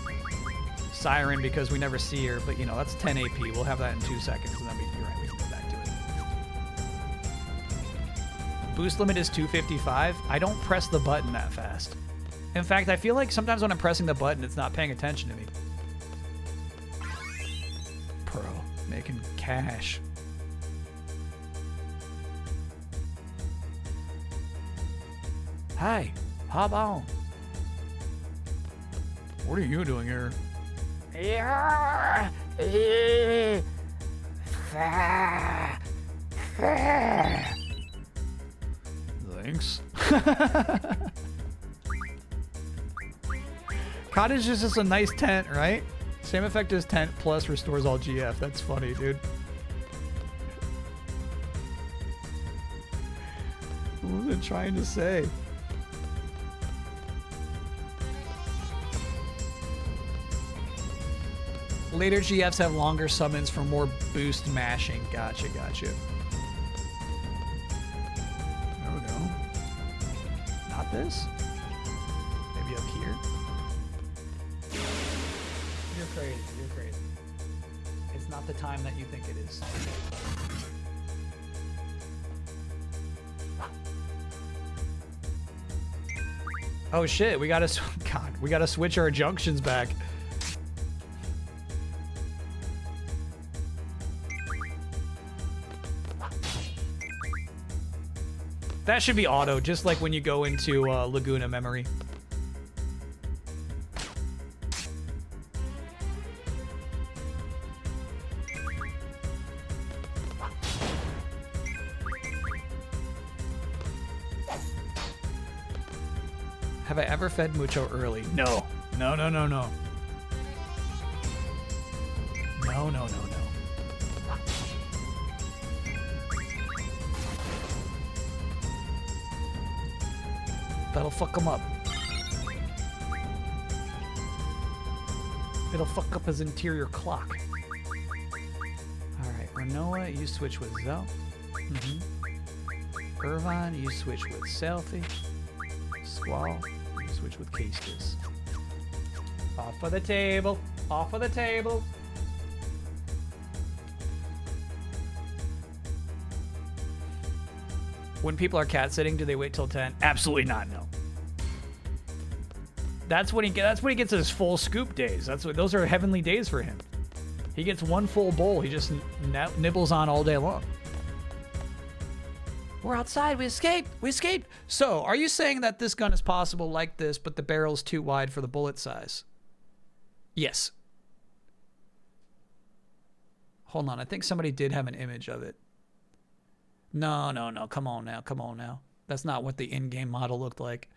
Siren because we never see her, but you know, that's 10 AP. We'll have that in 2 seconds, and then you're right, we can go back to it. Boost limit is 255. I don't press the button that fast. In fact, I feel like sometimes when I'm pressing the button, it's not paying attention to me. Pro, making cash. Hi, hop on. What are you doing here? Thanks. Cottage is just a nice tent, right? Same effect as tent plus restores all GF. That's funny, dude. What was I trying to say? Later GFs have longer summons for more boost mashing. Gotcha, gotcha. There we go. Not this? Maybe up here? You're crazy, you're crazy. It's not the time that you think it is. Oh shit, we gotta, God, we gotta switch our junctions back. That should be auto, just like when you go into Laguna Memory. Have I ever fed Mucho early? No. No, no, no, no. No, no, no, no. That'll fuck him up. It'll fuck up his interior clock. Alright, Renoa, you switch with Zell. Irvine, you switch with Selfie. Squall, you switch with Castus. Off of the table. Off of the table. When people are cat sitting, do they wait till 10? Absolutely not, no. That's when he gets his full scoop days. Those are heavenly days for him. He gets one full bowl. He just nibbles on all day long. We're outside. We escaped. We escaped. So, are you saying that this gun is possible like this, but the barrel's too wide for the bullet size? Yes. Hold on. I think somebody did have an image of it. No, no, no. Come on now. Come on now. That's not what the in-game model looked like.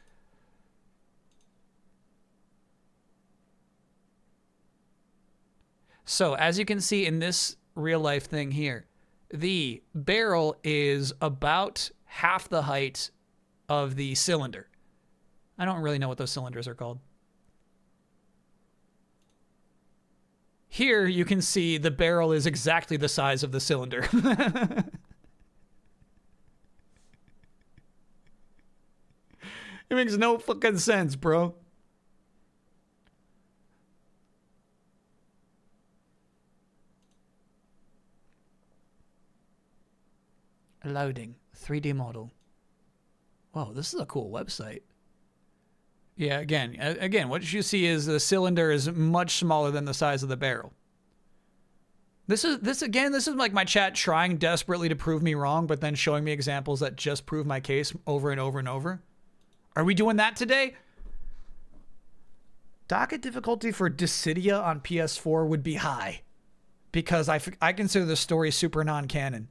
So, as you can see in this real-life thing here, the barrel is about half the height of the cylinder. I don't really know what those cylinders are called. Here, you can see the barrel is exactly the size of the cylinder. It makes no fucking sense, bro. Loading. 3D model. Whoa, this is a cool website. Yeah, again, what you see is the cylinder is much smaller than the size of the barrel. This is like my chat trying desperately to prove me wrong, but then showing me examples that just prove my case over and over and over. Are we doing that today? Docket difficulty for Dissidia on PS4 would be high, because I consider the story super non-canon.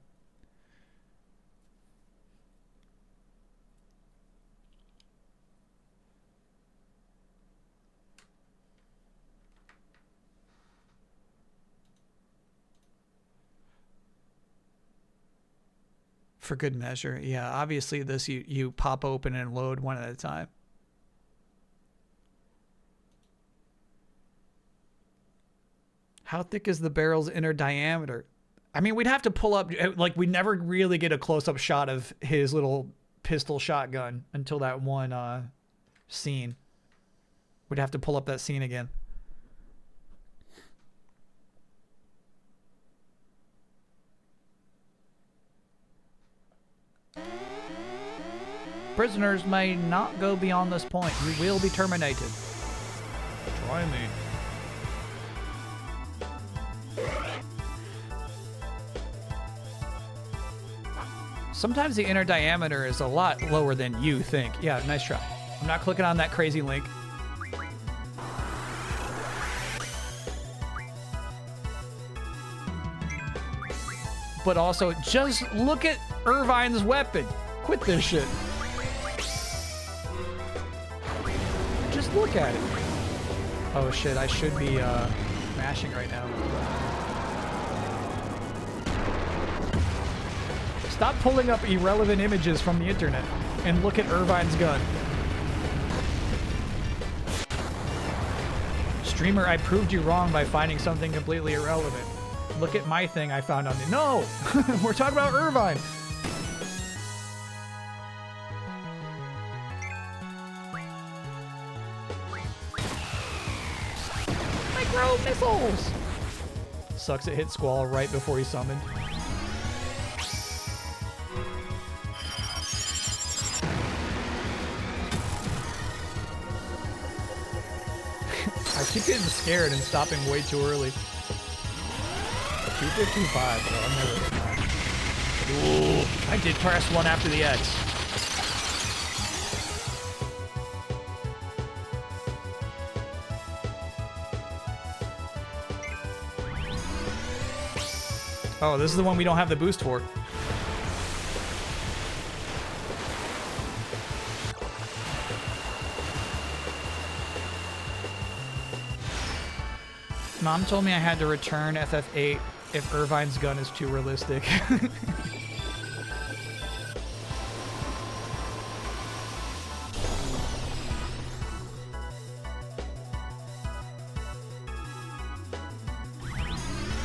For good measure. Yeah, obviously this you pop open and load one at a time. How thick is the barrel's inner diameter? I mean, we'd have to pull up, like, we never really get a close-up shot of his little pistol shotgun until that one scene. We'd have to pull up that scene again. Prisoners may not go beyond this point. You will be terminated. Try me. Sometimes the inner diameter is a lot lower than you think. Yeah, nice try. I'm not clicking on that crazy link. But also, just look at Irvine's weapon. Quit this shit. Just look at it. Oh shit, I should be mashing right now. Stop pulling up irrelevant images from the internet and look at Irvine's gun. Streamer, I proved you wrong by finding something completely irrelevant. Look at my thing I found on the— No! We're talking about Irvine! Micro missiles! Sucks it hit Squall right before he summoned. I keep getting scared and stopping way too early. 255, bro. I'm never hitting that. Ooh, I did press one after the X. Oh, this is the one we don't have the boost for. Mom told me I had to return FF8 if Irvine's gun is too realistic.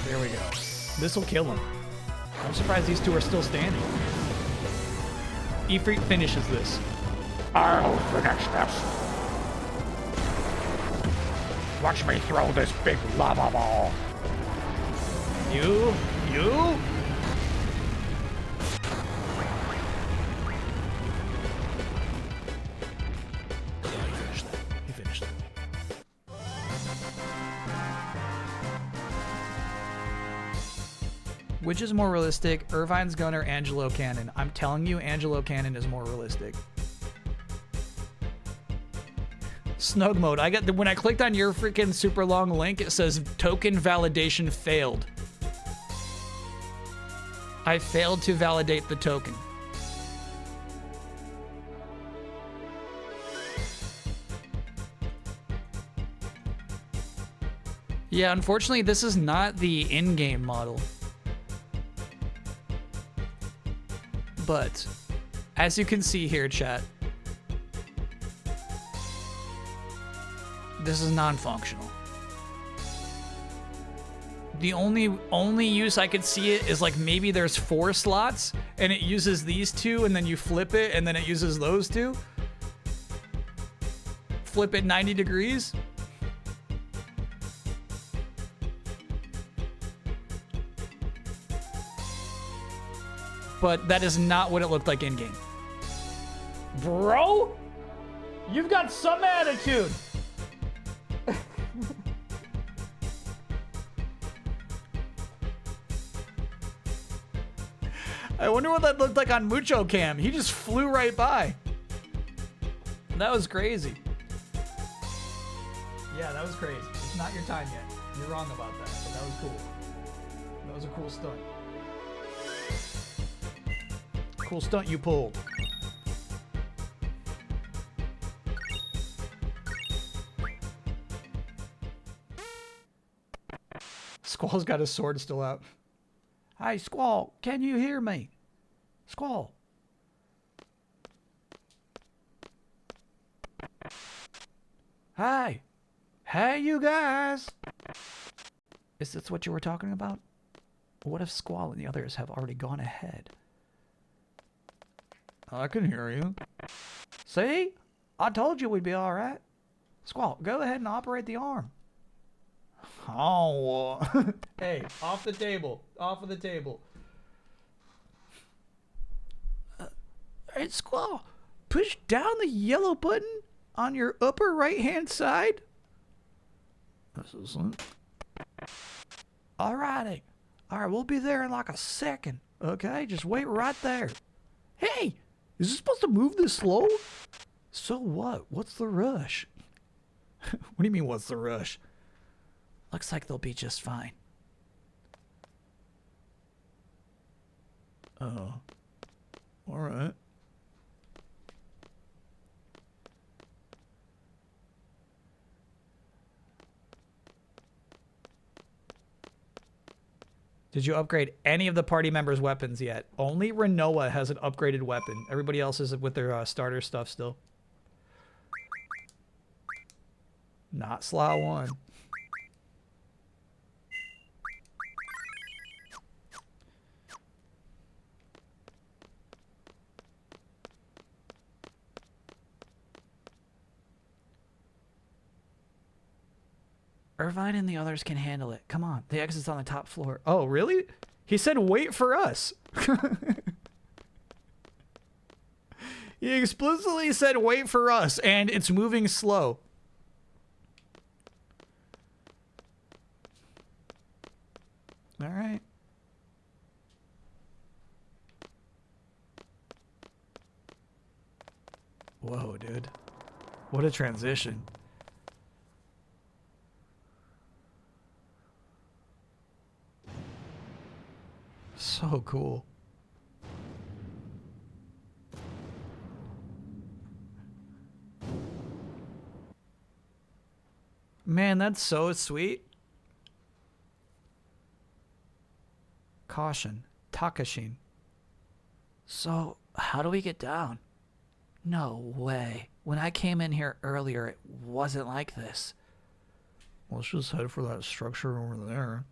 There we go. This will kill him. I'm surprised these two are still standing. Ifrit finishes this. I'll finish this. Watch me throw this big lava ball. You? He finished that. Which is more realistic, Irvine's gun or Angelo Cannon? I'm telling you, Angelo Cannon is more realistic. Snug mode. When I clicked on your freaking super long link, it says token validation failed. I failed to validate the token. Yeah, unfortunately, this is not the in-game model. But as you can see here, chat, this is non-functional. The only use I could see it is like maybe there's 4 slots and it uses these 2 and then you flip it and then it uses those 2. Flip it 90 degrees. But that is not what it looked like in-game. Bro? You've got some attitude. I wonder what that looked like on Mucho Cam. He just flew right by. That was crazy. Yeah, that was crazy. It's not your time yet. You're wrong about that, but that was cool. That was a cool stunt. Cool stunt you pulled. Squall's got his sword still out. Hey, Squall, can you hear me? Squall. Hey. Hey, you guys. Is this what you were talking about? What if Squall and the others have already gone ahead? I can hear you. See? I told you we'd be all right. Squall, go ahead and operate the arm. Oh. Hey, off the table. Off of the table. Hey, Squall, push down the yellow button on your upper right-hand side. This isn't. Alrighty. Alright, we'll be there in like a second. Okay? Just wait right there. Hey! Is this supposed to move this slow? So what? What's the rush? What do you mean, what's the rush? Looks like they'll be just fine. Oh. Alright. Did you upgrade any of the party members' weapons yet? Only Renoa has an upgraded weapon. Everybody else is with their starter stuff still. Not Slough 1. Irvine and the others can handle it. Come on. The exit's on the top floor. Oh, really? He said wait for us. He explicitly said wait for us, and it's moving slow. All right. Whoa, dude. What a transition. So cool. Man, that's so sweet. Caution. Takashin. So, how do we get down? No way. When I came in here earlier, it wasn't like this. Let's just head for that structure over there.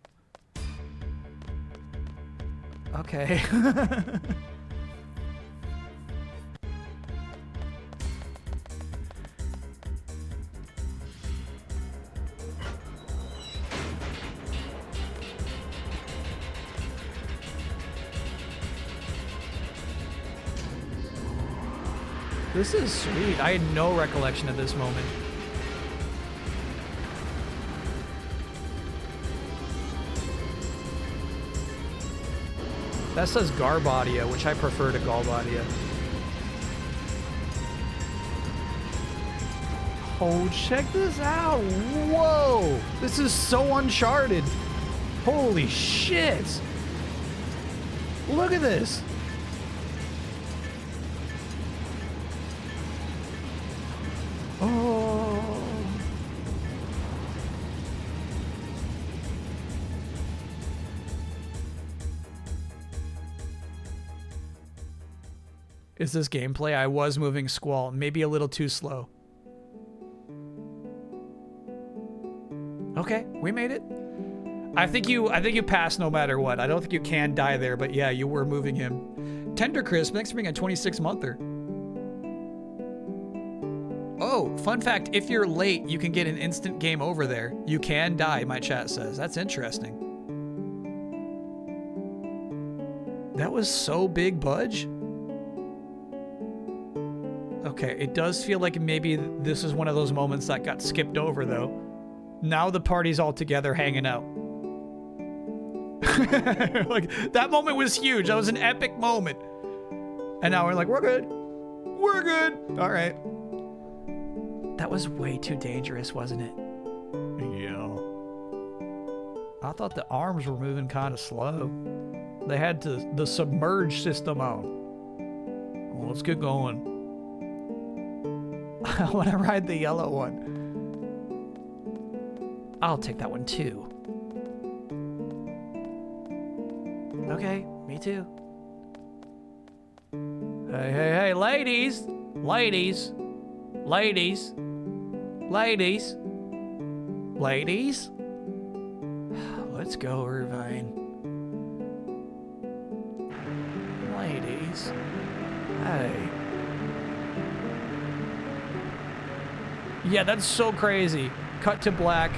Okay. This is sweet. I had no recollection of this moment. That says Garbadia, which I prefer to Galbadia. Oh, check this out. Whoa. This is so Uncharted. Holy shit. Look at this. Oh. Is this gameplay? I was moving Squall, maybe a little too slow. Okay, we made it. I think you passed no matter what. I don't think you can die there, but yeah, you were moving him. Tender Crisp, thanks for being a 26-monther. Oh, fun fact, if you're late, you can get an instant game over there. You can die, my chat says. That's interesting. That was so big, Budge. Okay, it does feel like maybe this is one of those moments that got skipped over, though. Now the party's all together hanging out. Like, that moment was huge. That was an epic moment. And now we're like, we're good. We're good. All right. That was way too dangerous, wasn't it? Yeah. I thought the arms were moving kind of slow. They had the submerge system on. Well, let's get going. I want to ride the yellow one. I'll take that one too. Okay, me too. Hey, hey, hey, ladies! Ladies! Ladies! Ladies! Ladies! Let's go, Irvine. Ladies. Hey. Yeah, that's so crazy. Cut to black.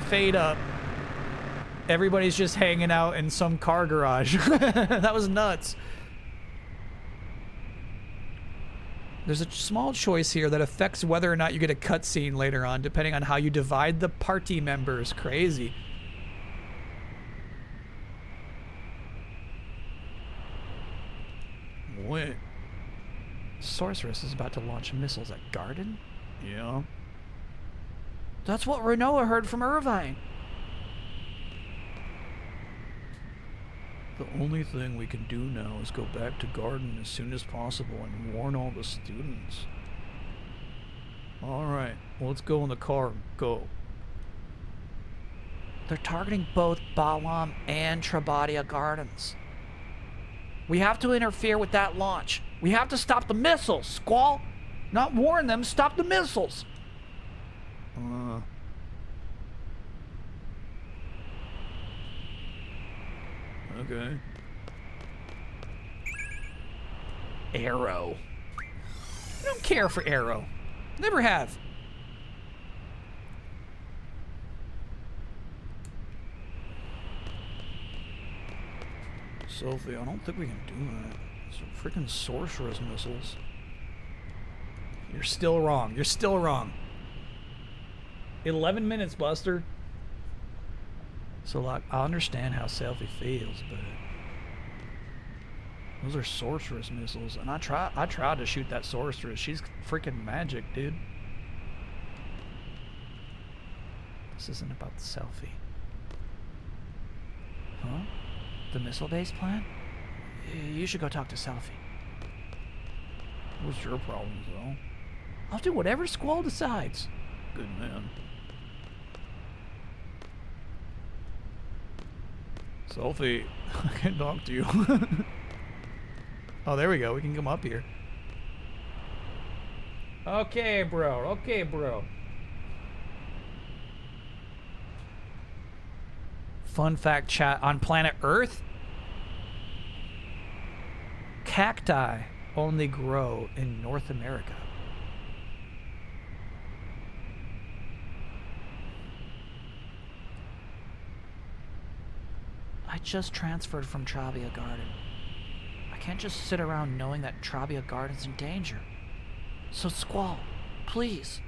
Fade up. Everybody's just hanging out in some car garage. That was nuts. There's a small choice here that affects whether or not you get a cutscene later on, depending on how you divide the party members. Crazy. What? Sorceress is about to launch missiles at Garden? Yeah. That's what Renoa heard from Irvine. The only thing we can do now is go back to Garden as soon as possible and warn all the students. Alright, well, let's go in the car. Go. They're targeting both Balam and Trabadia Gardens. We have to interfere with that launch. We have to stop the missiles, Squall. Not warn them, stop the missiles. Okay. Arrow. I don't care for Arrow. Never have. Sophie, I don't think we can do that. Some freaking sorceress missiles. You're still wrong. You're still wrong. 11 minutes, Buster. So, like, I understand how Selphie feels, but those are sorceress missiles, and I tried to shoot that sorceress. She's freaking magic, dude. This isn't about the Selphie. Huh? The missile-based plan? You should go talk to Selphie. What's your problem, though? I'll do whatever Squall decides. Good man. Selphie, I can't talk to you. Oh, there we go. We can come up here. Okay, bro. Okay, bro. Fun fact chat. On planet Earth, cacti only grow in North America. I just transferred from Trabia Garden. I can't just sit around knowing that Trabia Garden's in danger. So Squall, please,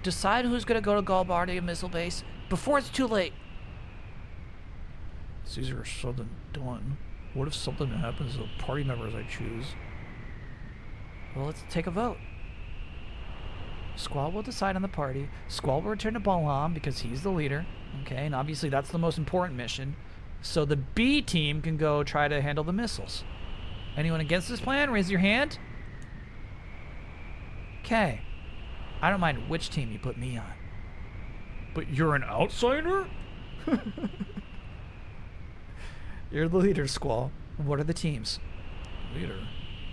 decide who's gonna go to Galbardia Missile Base before it's too late. It's easier said than done. What if something happens to the party members I choose? Well, let's take a vote. Squall will decide on the party. Squall will return to Balam because he's the leader. Okay, and obviously that's the most important mission. So the B team can go try to handle the missiles. Anyone against this plan? Raise your hand. Okay. I don't mind which team you put me on. But you're an outsider? You're the leader, Squall. What are the teams? Leader?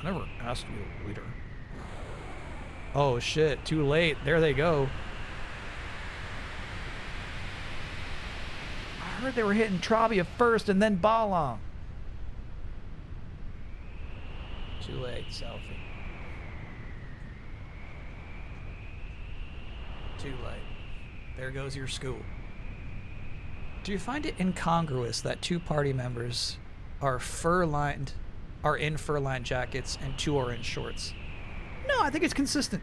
I never asked you a leader. Oh shit, too late. There they go. I heard they were hitting Trabia first and then Balam. Too late, Selphie. Too late. There goes your school. Do you find it incongruous that 2 party members are in fur-lined jackets and 2 are in shorts? No, I think it's consistent.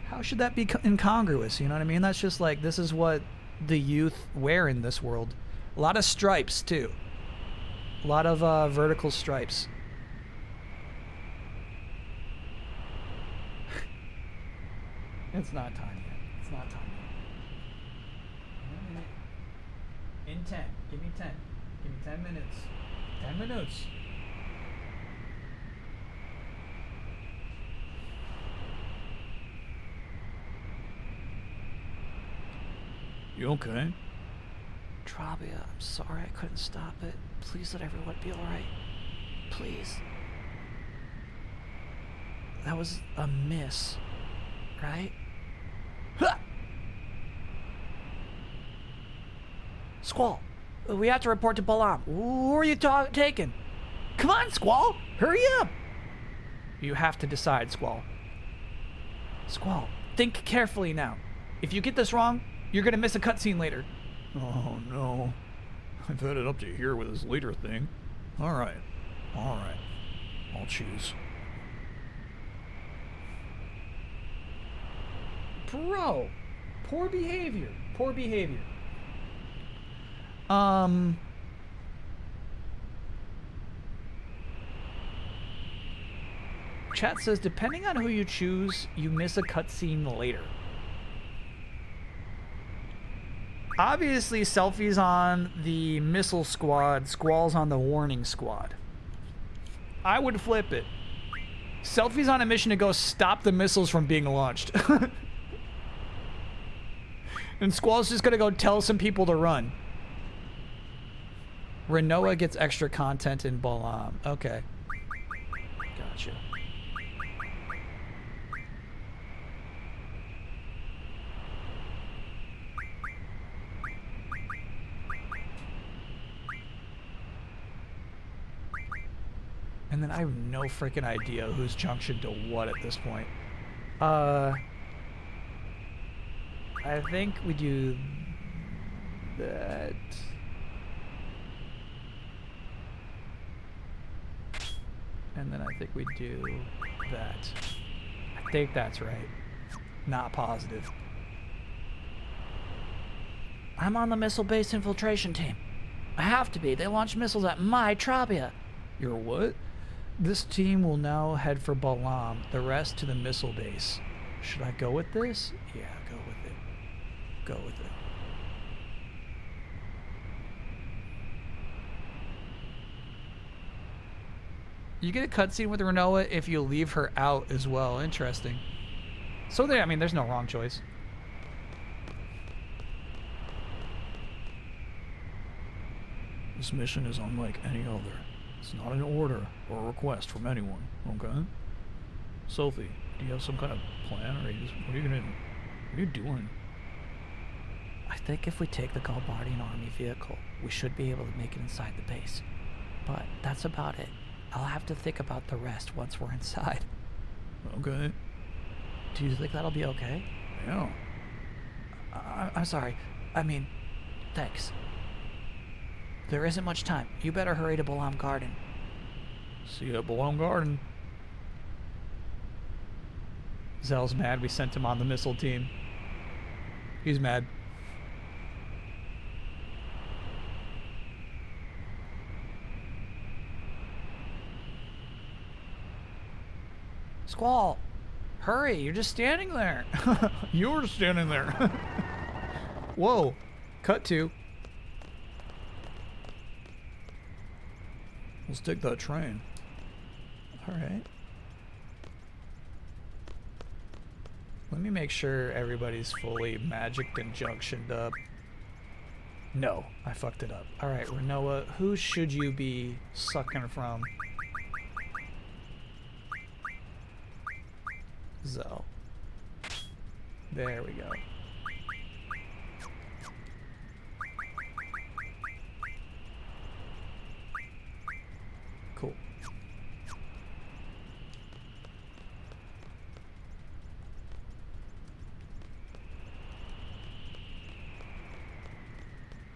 How should that be incongruous? You know what I mean? That's just like, this is what the youth wear in this world. A lot of stripes, too. A lot of vertical stripes. It's not time yet. It's not time yet. In 10. Give me 10. Give me 10 minutes. 10 minutes. You okay? Trabia, I'm sorry I couldn't stop it. Please let everyone be alright. Please. That was a miss, right? Ha! Squall, we have to report to Balam. Who are you taking? Come on, Squall, hurry up! You have to decide, Squall. Squall, think carefully now. If you get this wrong, you're gonna miss a cutscene later. Oh no. I've had it up to here with this later thing. Alright. Alright. I'll choose. Bro! Poor behavior. Poor behavior. Chat says, depending on who you choose, you miss a cutscene later. Obviously, Selfie's on the missile squad, Squall's on the warning squad. I would flip it. Selfie's on a mission to go stop the missiles from being launched. And Squall's just gonna go tell some people to run. Renoa gets extra content in Balam. Okay. Gotcha. And then I have no freaking idea who's junction to what at this point. I think we do that. And then I think we do that. I think that's right. Not positive. I'm on the missile-based infiltration team. I have to be. They launch missiles at my Trabia. You're what? This team will now head for Balam, the rest to the missile base. Should I go with this? Yeah, go with it. Go with it. You get a cutscene with Renoa if you leave her out as well. Interesting. So there, I mean, there's no wrong choice. This mission is unlike any other. It's not an order or a request from anyone, okay? Sophie, do you have some kind of plan, or are you just, what are you doing? I think if we take the Galbardian army vehicle, we should be able to make it inside the base. But that's about it. I'll have to think about the rest once we're inside. Okay. Do you think that'll be okay? Yeah. I'm sorry. I mean, thanks. There isn't much time. You better hurry to Balam Garden. See you at Balam Garden. Zell's mad we sent him on the missile team. He's mad. Squall, hurry, you're just standing there. You're standing there. Whoa. Cut to. Let's take that train. Alright. Let me make sure everybody's fully magicked and junctioned up. No, I fucked it up. Alright, Renoa, who should you be sucking from? Zell. There we go. Cool.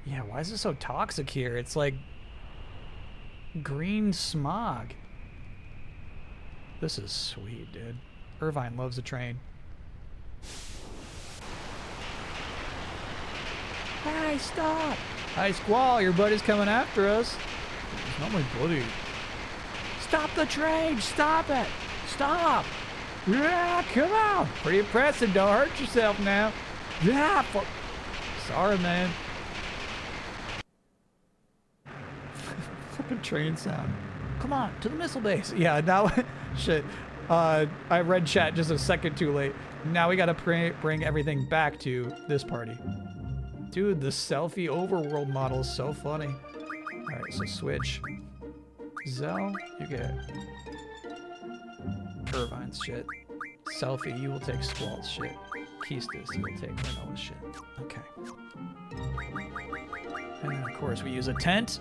Yeah, why is it so toxic here? It's like Green smog. This is sweet, dude. Irvine loves a train. Hey, stop! Hi, Squall, your buddy's coming after us. It's not my buddy. Stop the train! Stop it! Stop! Yeah, come on! Pretty impressive, don't hurt yourself now. Yeah, sorry, man. Fucking train sound. Come on, to the missile base. Yeah, now, shit. I read chat just a second too late. Now we gotta bring everything back to this party. Dude, the selfie overworld model is so funny. Alright, so switch. Zell, you get Irvine's shit. Selfie, you will take Squall's shit. Keistis, you will take Manoa's shit. Okay. And then, of course, we use a tent.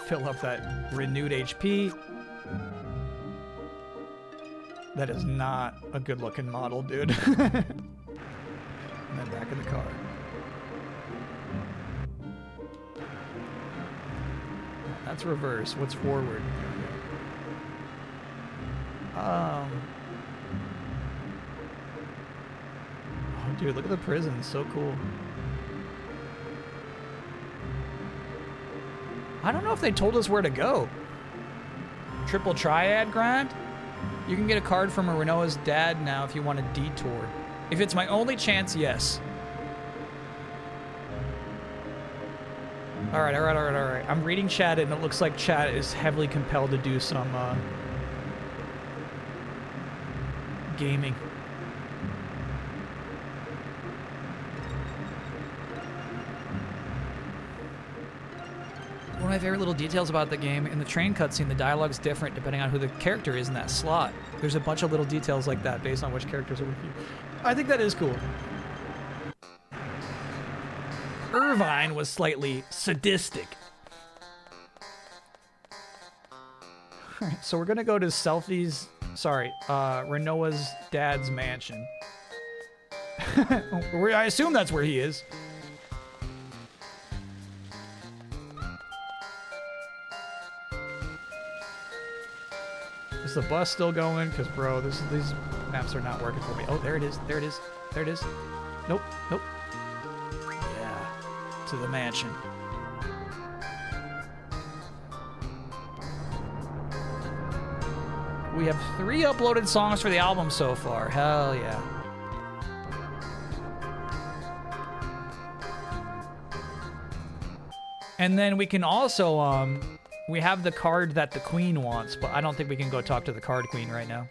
Fill up that renewed HP. That is not a good-looking model, dude. And then back in the car. That's reverse. What's forward? Oh, dude, look at the prison. So cool. I don't know if they told us where to go. Triple triad grind? You can get a card from a Renoa's dad now if you want a detour. If it's my only chance, yes. Alright. I'm reading chat and it looks like chat is heavily compelled to do some gaming. One of my favorite little details about the game, in the train cutscene, the dialogue's different depending on who the character is in that slot. There's a bunch of little details like that based on which characters are with you. I think that is cool. Irvine was slightly sadistic. Alright, so we're gonna go to Renoa's dad's mansion. I assume that's where he is. Is the bus still going? Because, bro, these maps are not working for me. Oh, there it is. There it is. There it is. Nope. Nope. Yeah. To the mansion. We have 3 uploaded songs for the album so far. Hell yeah. And then we can also, we have the card that the queen wants, but I don't think we can go talk to the card queen right now.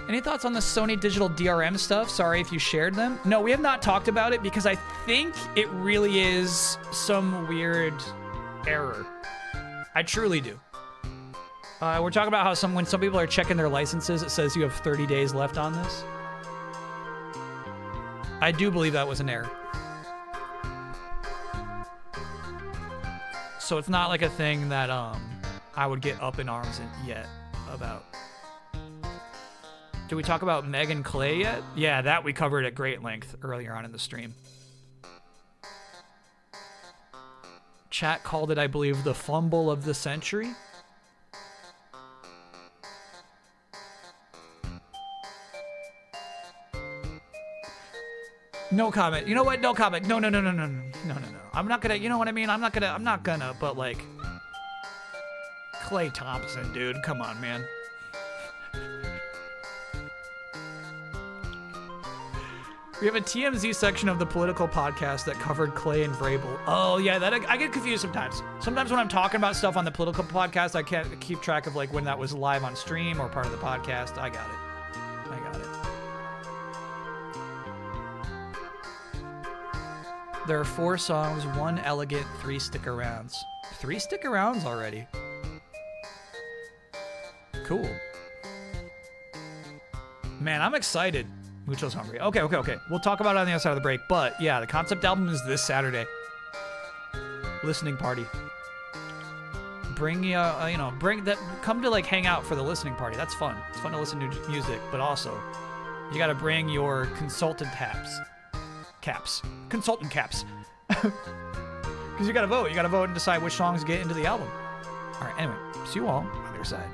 Any thoughts on the Sony digital DRM stuff? Sorry if you shared them. No, we have not talked about it because I think it really is some weird error. I truly do. We're talking about how when some people are checking their licenses, it says you have 30 days left on this. I do believe that was an error. So it's not like a thing that I would get up in arms yet about. Did we talk about Meg and Clay yet? Yeah, that we covered at great length earlier on in the stream. Chat called it, I believe, the fumble of the century. No comment. You know what? No comment. No. I'm not gonna, you know what I mean? I'm not gonna, but like, Clay Thompson, dude. Come on, man. We have a TMZ section of the political podcast that covered Clay and Vrabel. Oh, yeah, that I get confused sometimes. Sometimes when I'm talking about stuff on the political podcast, I can't keep track of like when that was live on stream or part of the podcast. I got it. There are 4 songs, 1 elegant, 3 stick-arounds. 3 stick-arounds already. Cool. Man, I'm excited. Mucho's hungry. Okay. We'll talk about it on the other side of the break. But yeah, the concept album is this Saturday. Listening party. Bring come to like hang out for the listening party. That's fun. It's fun to listen to music, but also You gotta bring your consultant consultant caps. Because you gotta vote. You gotta vote and decide which songs get into the album. All right, anyway, see you all on the other side.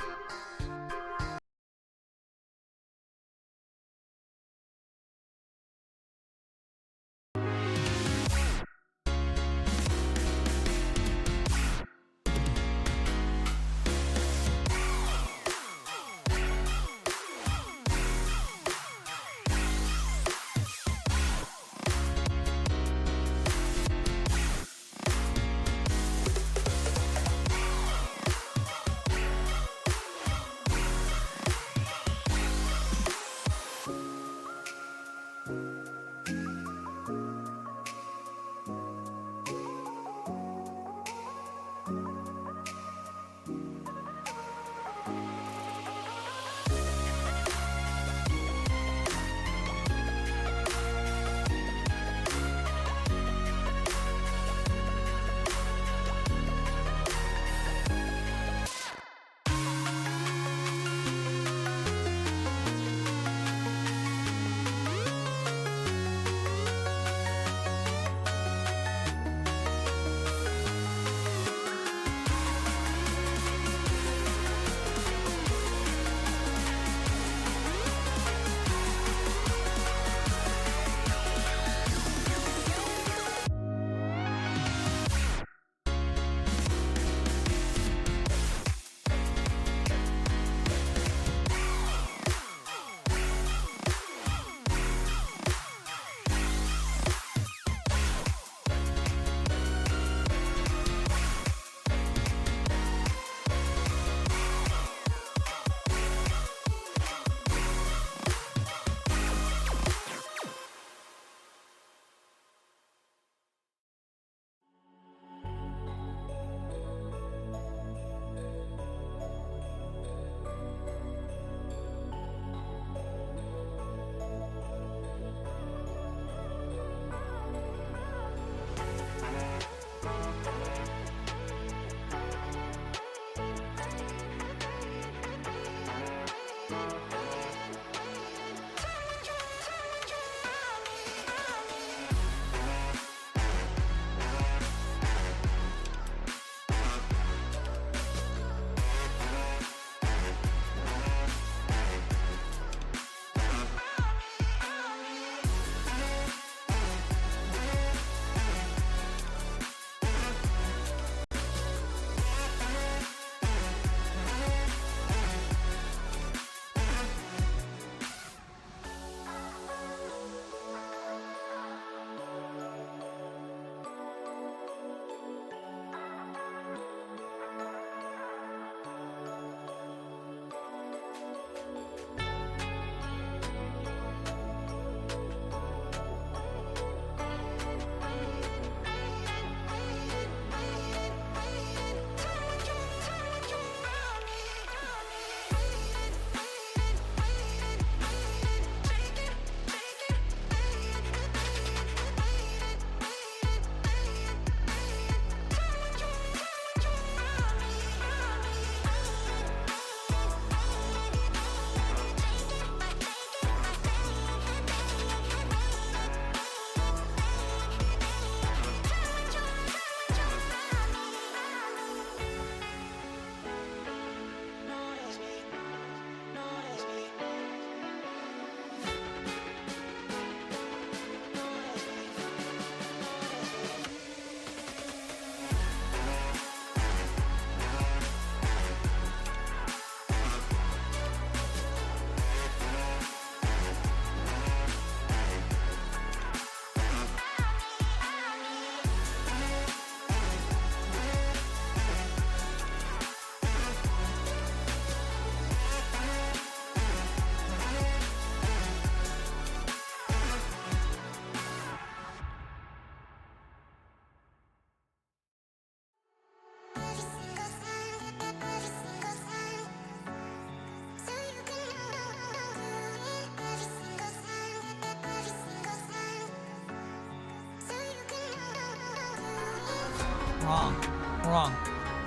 Wrong. Wrong.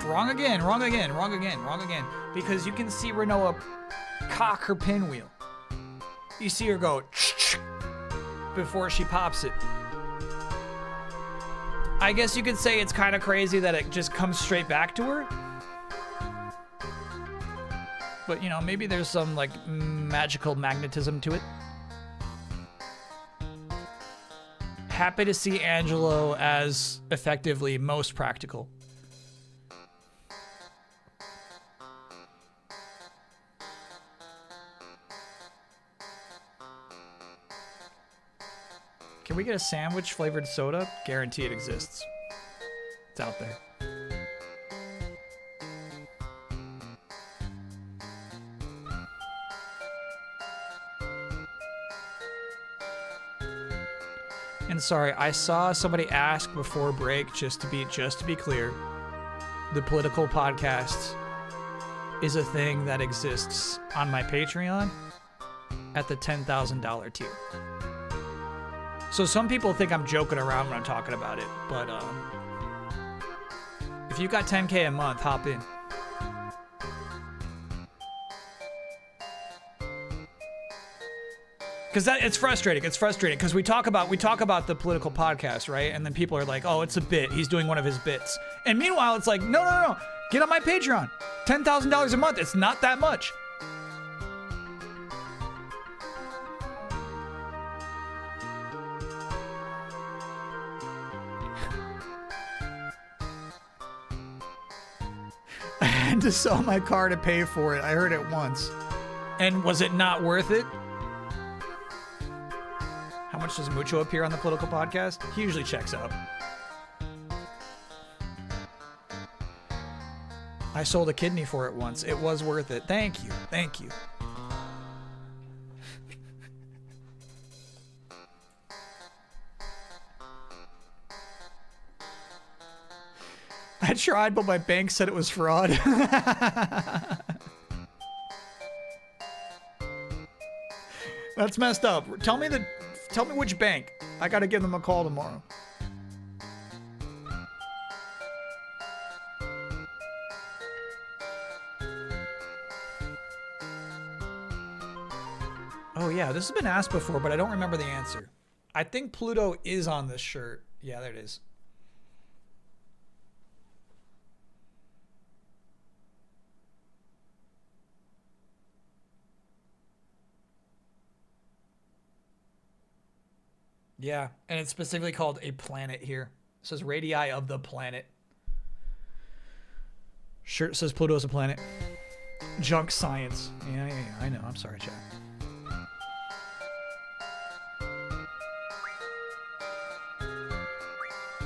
Wrong again. Wrong again. Wrong again. Wrong again. Because you can see Renoa cock her pinwheel. You see her go before she pops it. I guess you could say it's kind of crazy that it just comes straight back to her. But, you know, maybe there's some, like, magical magnetism to it. Happy to see Angelo as effectively most practical. Can we get a sandwich flavored soda? Guarantee it exists. It's out there. And sorry, I saw somebody ask before break, just to be clear, the political podcast is a thing that exists on my Patreon at the $10,000 tier. So some people think I'm joking around when I'm talking about it, but if you got 10K a month, hop in. Because it's frustrating. It's frustrating because we talk about the political podcast, right? And then people are like, "Oh, it's a bit. He's doing one of his bits." And meanwhile, it's like, no. Get on my Patreon. $10,000 a month. It's not that much. I had to sell my car to pay for it. I heard it once. And was it not worth it? How much does Mucho appear on the political podcast? He usually checks out. I sold a kidney for it once. It was worth it. Thank you. Thank you. I tried, but my bank said it was fraud. That's messed up. Tell me which bank. I gotta give them a call tomorrow. Oh yeah, this has been asked before, but I don't remember the answer. I think Pluto is on this shirt. Yeah, there it is. Yeah, and it's specifically called a planet here. It says radii of the planet. Shirt says Pluto is a planet. Junk science. Yeah, I know. I'm sorry, chat.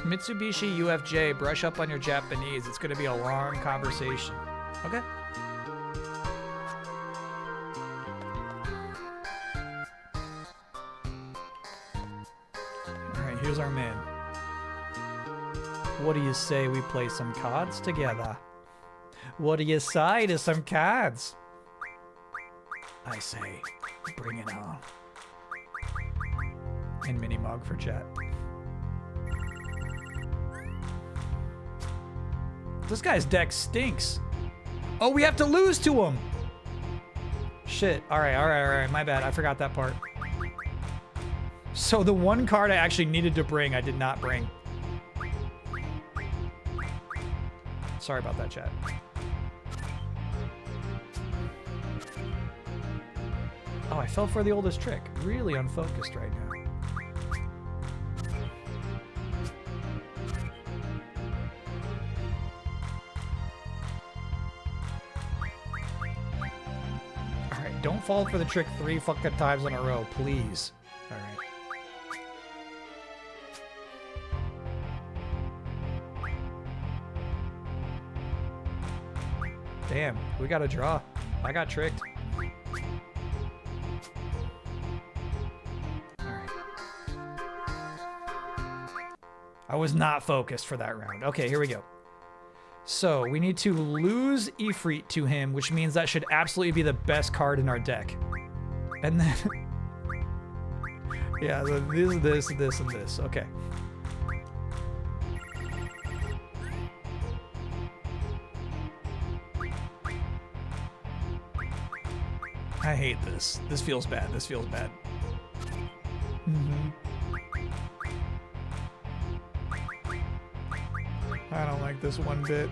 Mitsubishi UFJ, brush up on your Japanese. It's going to be a long conversation. Okay. Here's our man. What do you say we play some cards together? What do you say to some cards? I say, bring it on. And mini mug for chat. This guy's deck stinks. Oh, we have to lose to him. Shit. All right. My bad. I forgot that part. So the one card I actually needed to bring, I did not bring. Sorry about that, chat. Oh, I fell for the oldest trick. Really unfocused right now. Alright, don't fall for the trick 3 fucking times in a row, please. Alright. Damn, we got a draw. I got tricked. Alright. I was not focused for that round. Okay, here we go. So, we need to lose Ifrit to him, which means that should absolutely be the best card in our deck. And then... yeah, this, and this. Okay. I hate this. This feels bad. This feels bad. I don't like this one bit.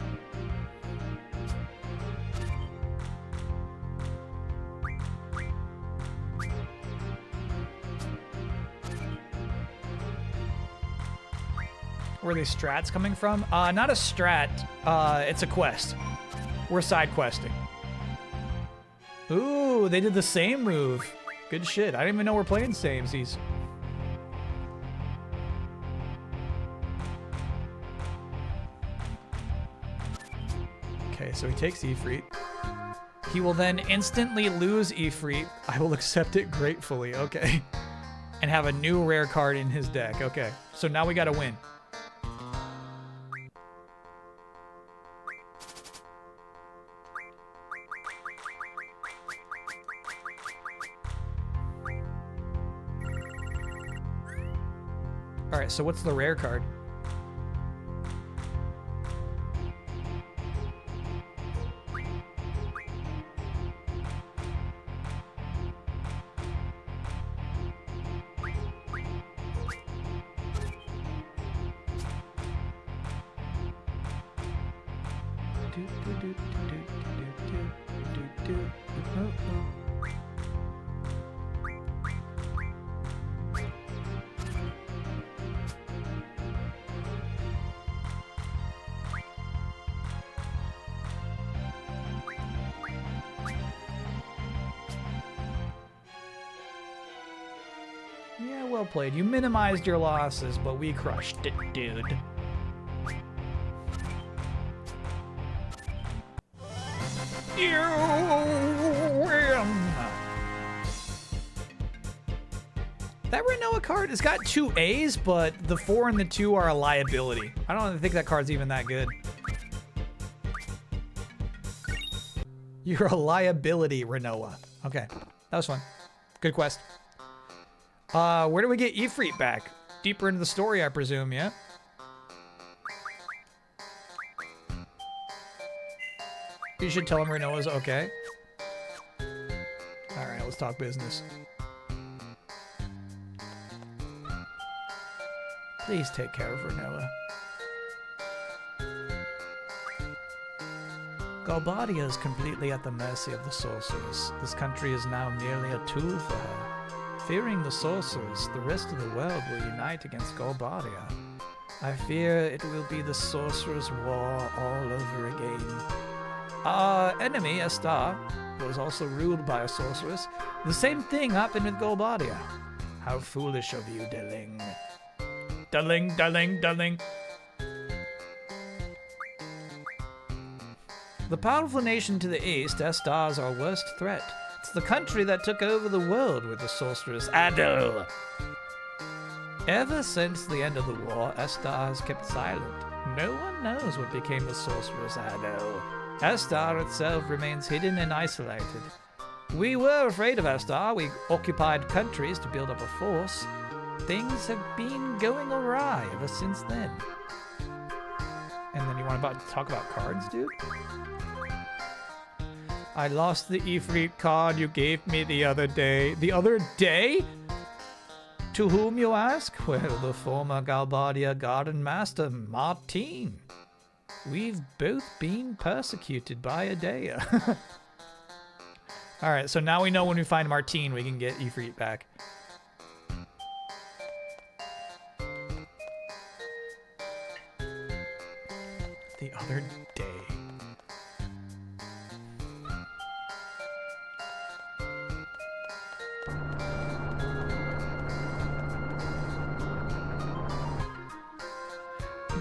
Where are these strats coming from? Not a strat. It's a quest. We're side questing. Ooh, they did the same move. Good shit. I didn't even know we're playing samesies. Okay, so he takes Ifrit. He will then instantly lose Ifrit. I will accept it gratefully. Okay. And have a new rare card in his deck. Okay. So now we gotta win. Alright, so what's the rare card? Yeah, well played. You minimized your losses, but we crushed it, dude. You win! That Renoa card has got 2 A's, but the 4 and the 2 are a liability. I don't think that card's even that good. You're a liability, Renoa. Okay, that was fun. Good quest. Where do we get Ifrit back? Deeper into the story, I presume, yeah? You should tell him Renoa's okay. Alright, let's talk business. Please take care of Renoa. Galbadia is completely at the mercy of the sorcerers. This country is now merely a tool for her. Fearing the sorcerers, the rest of the world will unite against Galbadia. I fear it will be the sorcerers' war all over again. Our enemy, Estar, was also ruled by a sorceress. The same thing happened with Galbadia. How foolish of you, Deling. Deling, Deling, Deling. The powerful nation to the east, Estar, is our worst threat. It's the country that took over the world with the sorceress Ado. Ever since the end of the war, Estar has kept silent. No one knows what became of sorceress Ado. Estar itself remains hidden and isolated. We were afraid of Estar. We occupied countries to build up a force. Things have been going awry ever since then. And then you want to talk about cards, dude? I lost the Ifrit card you gave me the other day. The other day? To whom, you ask? Well, the former Galbadia Garden Master, Martine. We've both been persecuted by Adea. Alright, so now we know when we find Martine, we can get Ifrit back. The other day.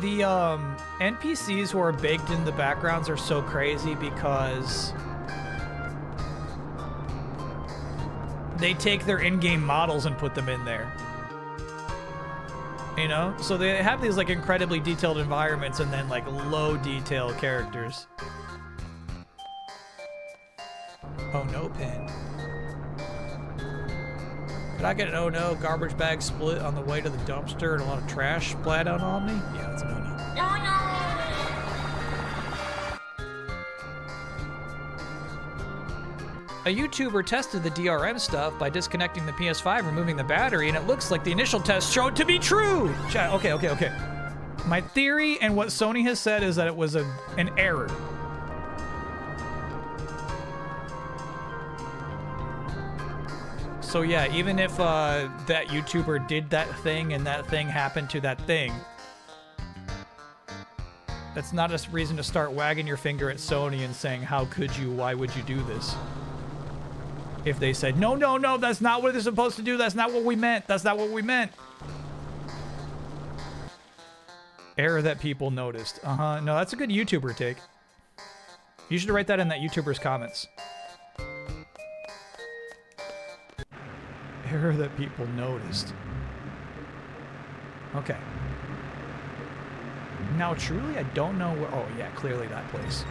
The NPCs who are baked in the backgrounds are so crazy because they take their in-game models and put them in there. You know? So they have these like incredibly detailed environments and then like low detail characters. Oh no, pin. Could I get an oh no garbage bag split on the way to the dumpster and a lot of trash splat out on me? Yeah, that's an oh no. A YouTuber tested the DRM stuff by disconnecting the PS5, removing the battery, and it looks like the initial test showed to be true. Okay. My theory and what Sony has said is that it was an error. So yeah, even if that YouTuber did that thing and that thing happened to that thing, that's not a reason to start wagging your finger at Sony and saying, how could you, why would you do this? If they said, no, that's not what they're supposed to do, that's not what we meant, that's not what we meant. Error that people noticed. No, that's a good YouTuber take. You should write that in that YouTuber's comments. Error that people noticed. Okay. Now, truly, I don't know where... Oh, yeah, clearly that place.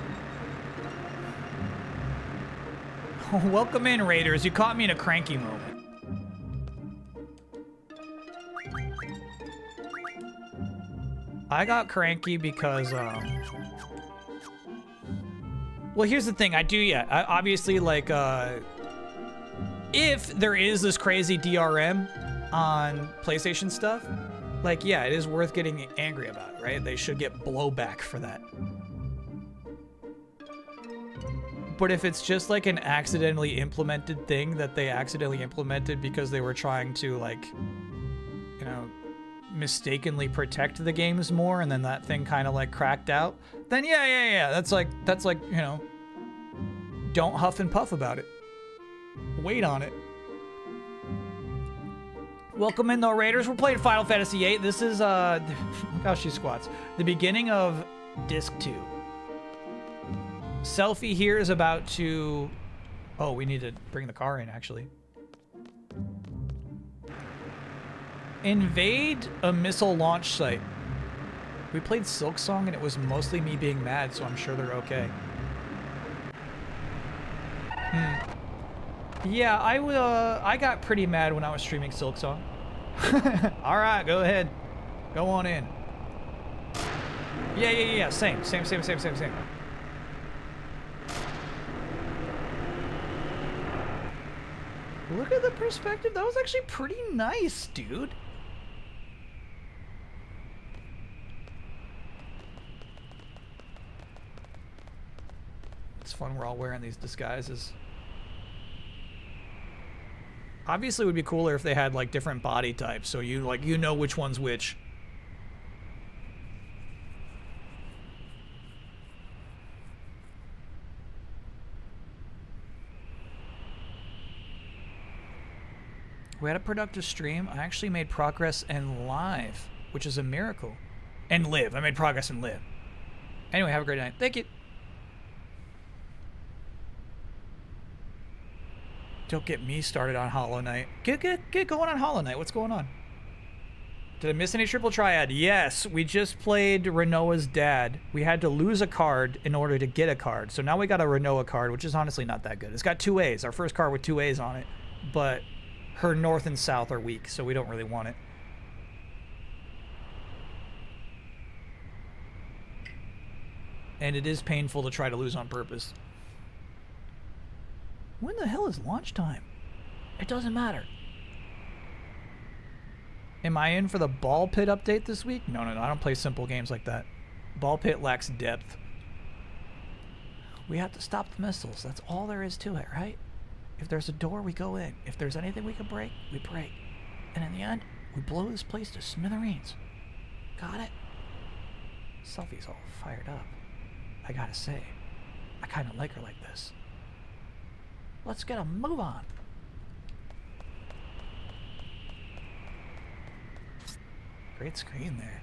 Welcome in, Raiders. You caught me in a cranky moment. I got cranky because, well, here's the thing. Obviously, like, if there is this crazy DRM on PlayStation stuff, like, yeah, it is worth getting angry about, right? They should get blowback for that. But if it's just like an accidentally implemented thing that they accidentally implemented because they were trying to, like, you know, mistakenly protect the games more, and then that thing kind of like cracked out, then yeah. That's like, you know, don't huff and puff about it. Wait on it. Welcome in, though, Raiders. We're playing Final Fantasy VIII. This is, look how she squats. The beginning of Disc 2. Selfie here is about to... Oh, we need to bring the car in, actually. Invade a missile launch site. We played Silk Song, and it was mostly me being mad, so I'm sure they're okay. Yeah, I got pretty mad when I was streaming Silk Song. All right, go ahead. Go on in. Yeah. Same. Look at the perspective. That was actually pretty nice, dude. It's fun we're all wearing these disguises. Obviously, it would be cooler if they had, like, different body types, so you know which one's which. We had a productive stream. I actually made progress in live, which is a miracle. And live. I made progress in live. Anyway, have a great night. Thank you. Don't get me started on Hollow Knight. Get going on Hollow Knight. What's going on? Did I miss any triple triad? Yes, we just played Renoa's dad. We had to lose a card in order to get a card. So now we got a Renoa card, which is honestly not that good. It's got 2 A's. Our first card with 2 A's on it. But her north and south are weak, so we don't really want it. And it is painful to try to lose on purpose. When the hell is launch time? It doesn't matter. Am I in for the Ball Pit update this week? No. I don't play simple games like that. Ball Pit lacks depth. We have to stop the missiles. That's all there is to it, right? If there's a door, we go in. If there's anything we can break, we break. And in the end, we blow this place to smithereens. Got it? Selfie's all fired up. I gotta say, I kinda like her like this. Let's get a move on. Great screen there.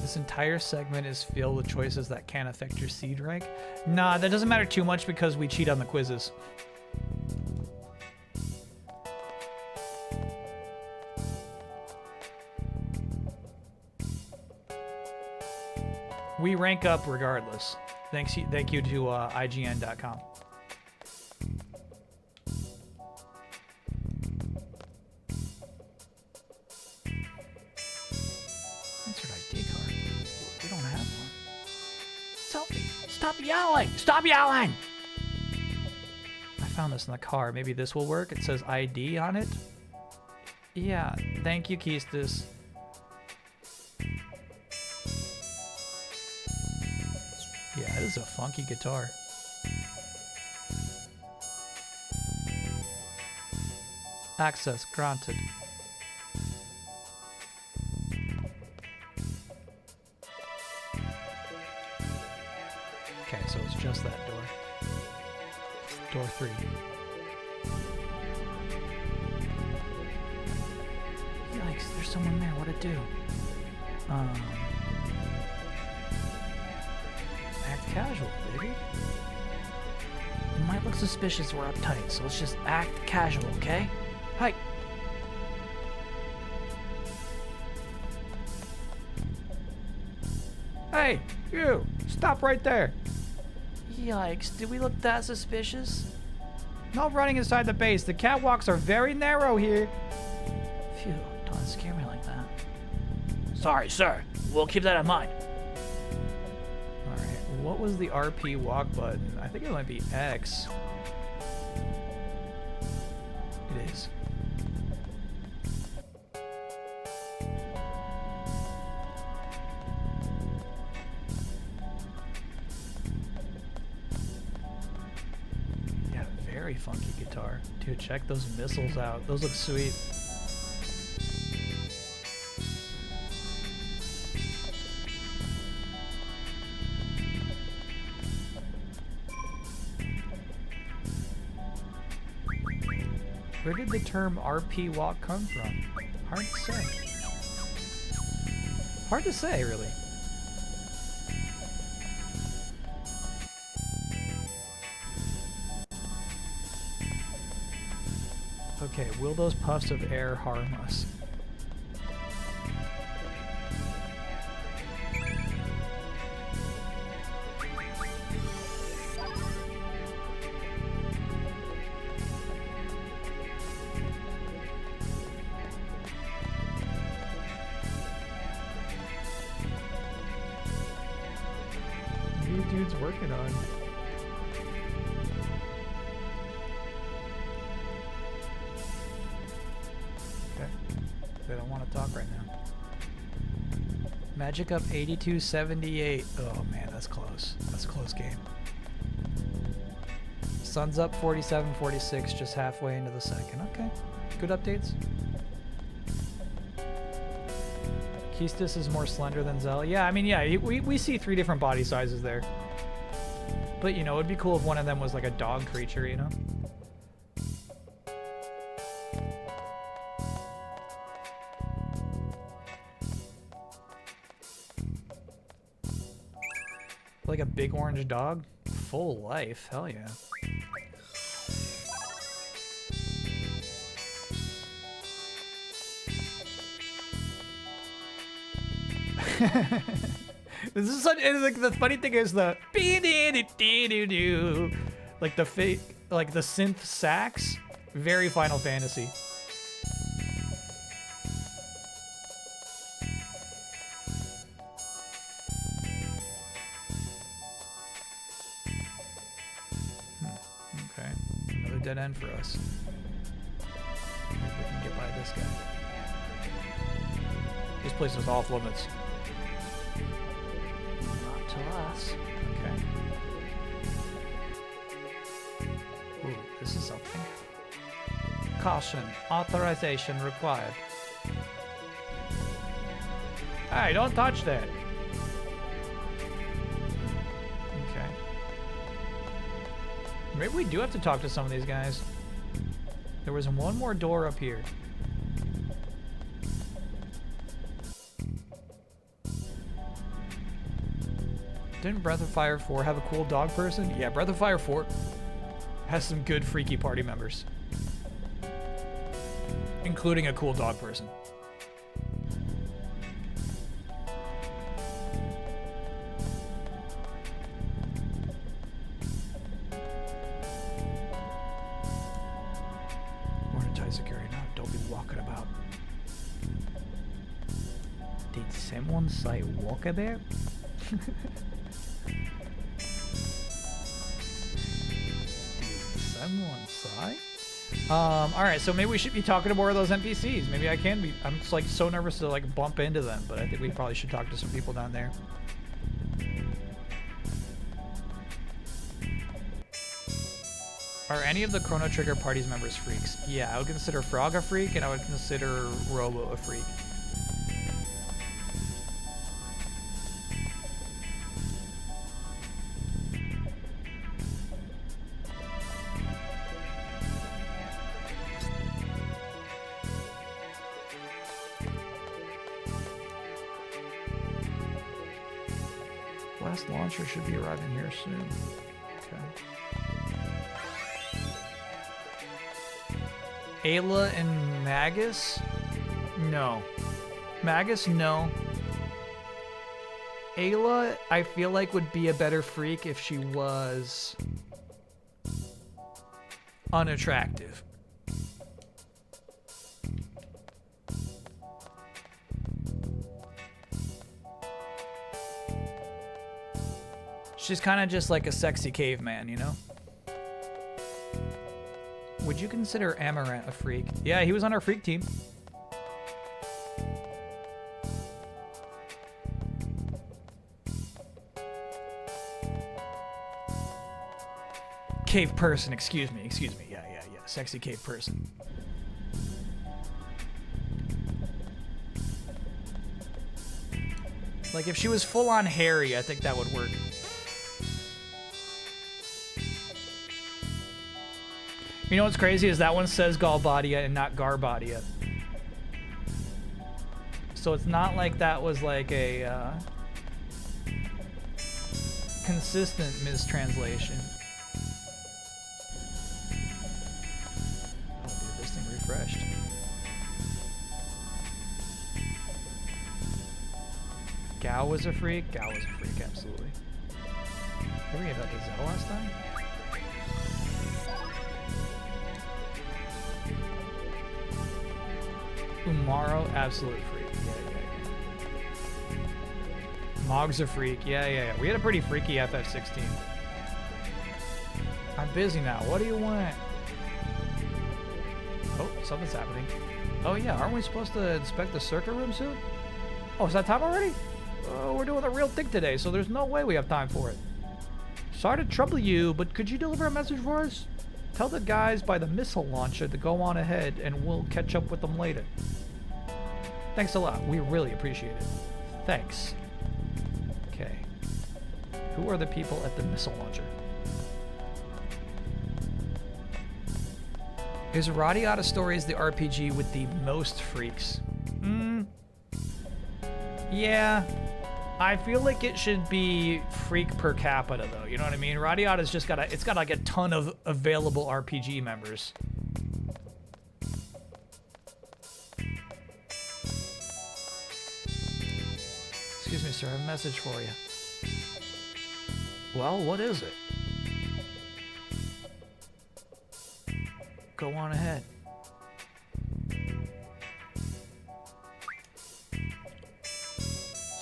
This entire segment is filled with choices that can't affect your seed rank. Nah, that doesn't matter too much because we cheat on the quizzes. We rank up regardless. Thank you to IGN.com. Insert ID card. We don't have one. Sophie, stop yelling! Stop yelling! I found this in the car. Maybe this will work. It says ID on it. Yeah, thank you, Keistis. Yeah, this is a funky guitar. Access granted. Okay, so it's just that door. Door 3. Yikes, there's someone there. What'd it do? Act casual, baby. It might look suspicious we're uptight, so let's just act casual, okay? Hi. Hey, you! Stop right there! Yikes, did we look that suspicious? No running inside the base. The catwalks are very narrow here. Phew, don't scare me like that. Sorry, sir. We'll keep that in mind. Alright, what was the RP walk button? I think it might be X. It is. Yeah, very funky guitar. Dude, check those missiles out. Those look sweet. Where did the term RP walk come from? Hard to say. Hard to say, really. Okay, will those puffs of air harm us? Dude's working on. Okay. They don't want to talk right now. Magic up 82-78. Oh man, that's close. That's a close game. Sun's up 47-46, just halfway into the second. Okay. Good updates. Keistis is more slender than Zell. Yeah, I mean, yeah, we see 3 different body sizes there. But, you know, it'd be cool if one of them was like a dog creature, you know? Like a big orange dog? Full life, hell yeah. This is such, like, the funny thing is the like the fake, like the synth sax, very Final Fantasy. Okay, another dead end for us. Maybe we can get by this guy. This place is off limits. To us. Okay. Ooh, this is something. Caution. Authorization required. Hey, don't touch that. Okay. Maybe we do have to talk to some of these guys. There was one more door up here. Didn't Breath of Fire 4 have a cool dog person? Yeah, Breath of Fire 4 has some good freaky party members. Including a cool dog person. security now. Don't be walking about. Did someone say walkabout? Did someone say? Alright, so maybe we should be talking to more of those NPCs. Maybe I can be. I'm just like so nervous to like bump into them, but I think we probably should talk to some people down there. Are any of the Chrono Trigger party's members freaks? Yeah, I would consider Frog a freak, and I would consider Robo a freak. Last launcher should be arriving here soon. Okay. Ayla and Magus? No. Magus, no. Ayla, I feel like would be a better freak if she was unattractive. She's kind of just like a sexy caveman, you know? Would you consider Amaranth a freak? Yeah, he was on our freak team. Cave person, excuse me. Yeah. Sexy cave person. Like if she was full on hairy, I think that would work. You know what's crazy is that one says Galbadia and not Garbadia. So it's not like that was like a consistent mistranslation. Oh dude, this thing refreshed. Gao was a freak? Gao was a freak, absolutely. Did we get that Gazelle last time? Umaro, absolute freak. Yeah. Mog's a freak. Yeah. We had a pretty freaky FF16. I'm busy now. What do you want? Oh, something's happening. Oh yeah, aren't we supposed to inspect the circuit room soon? Oh, is that time already? We're doing a real thing today, so there's no way we have time for it. Sorry to trouble you, but could you deliver a message for us? Tell the guys by the missile launcher to go on ahead, and we'll catch up with them later. Thanks a lot. We really appreciate it. Thanks. Okay. Who are the people at the missile launcher? Is Radiata Stories the RPG with the most freaks? Yeah. I feel like it should be freak per capita though, you know what I mean? Radiata's just got it's got like a ton of available RPG members. Excuse me, sir, I have a message for you. Well, what is it? Go on ahead.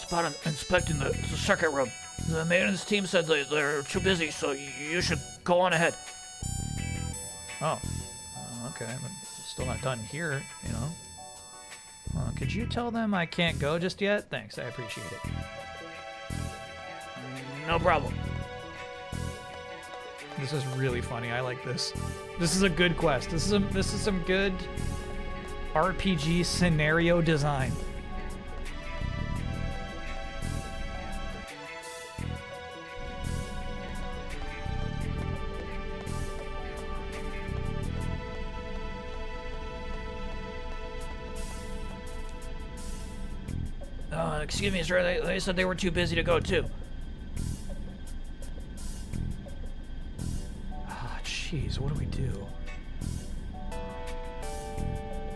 About inspecting the circuit room. The maintenance team said they're too busy, so you should go on ahead. Oh, okay, but still not done here, you know. Could you tell them I can't go just yet? Thanks, I appreciate it. No problem. This is really funny. I like this. This is a good quest. This is some good RPG scenario design. Excuse me, sir, they said they were too busy to go, too. Ah, jeez, what do we do?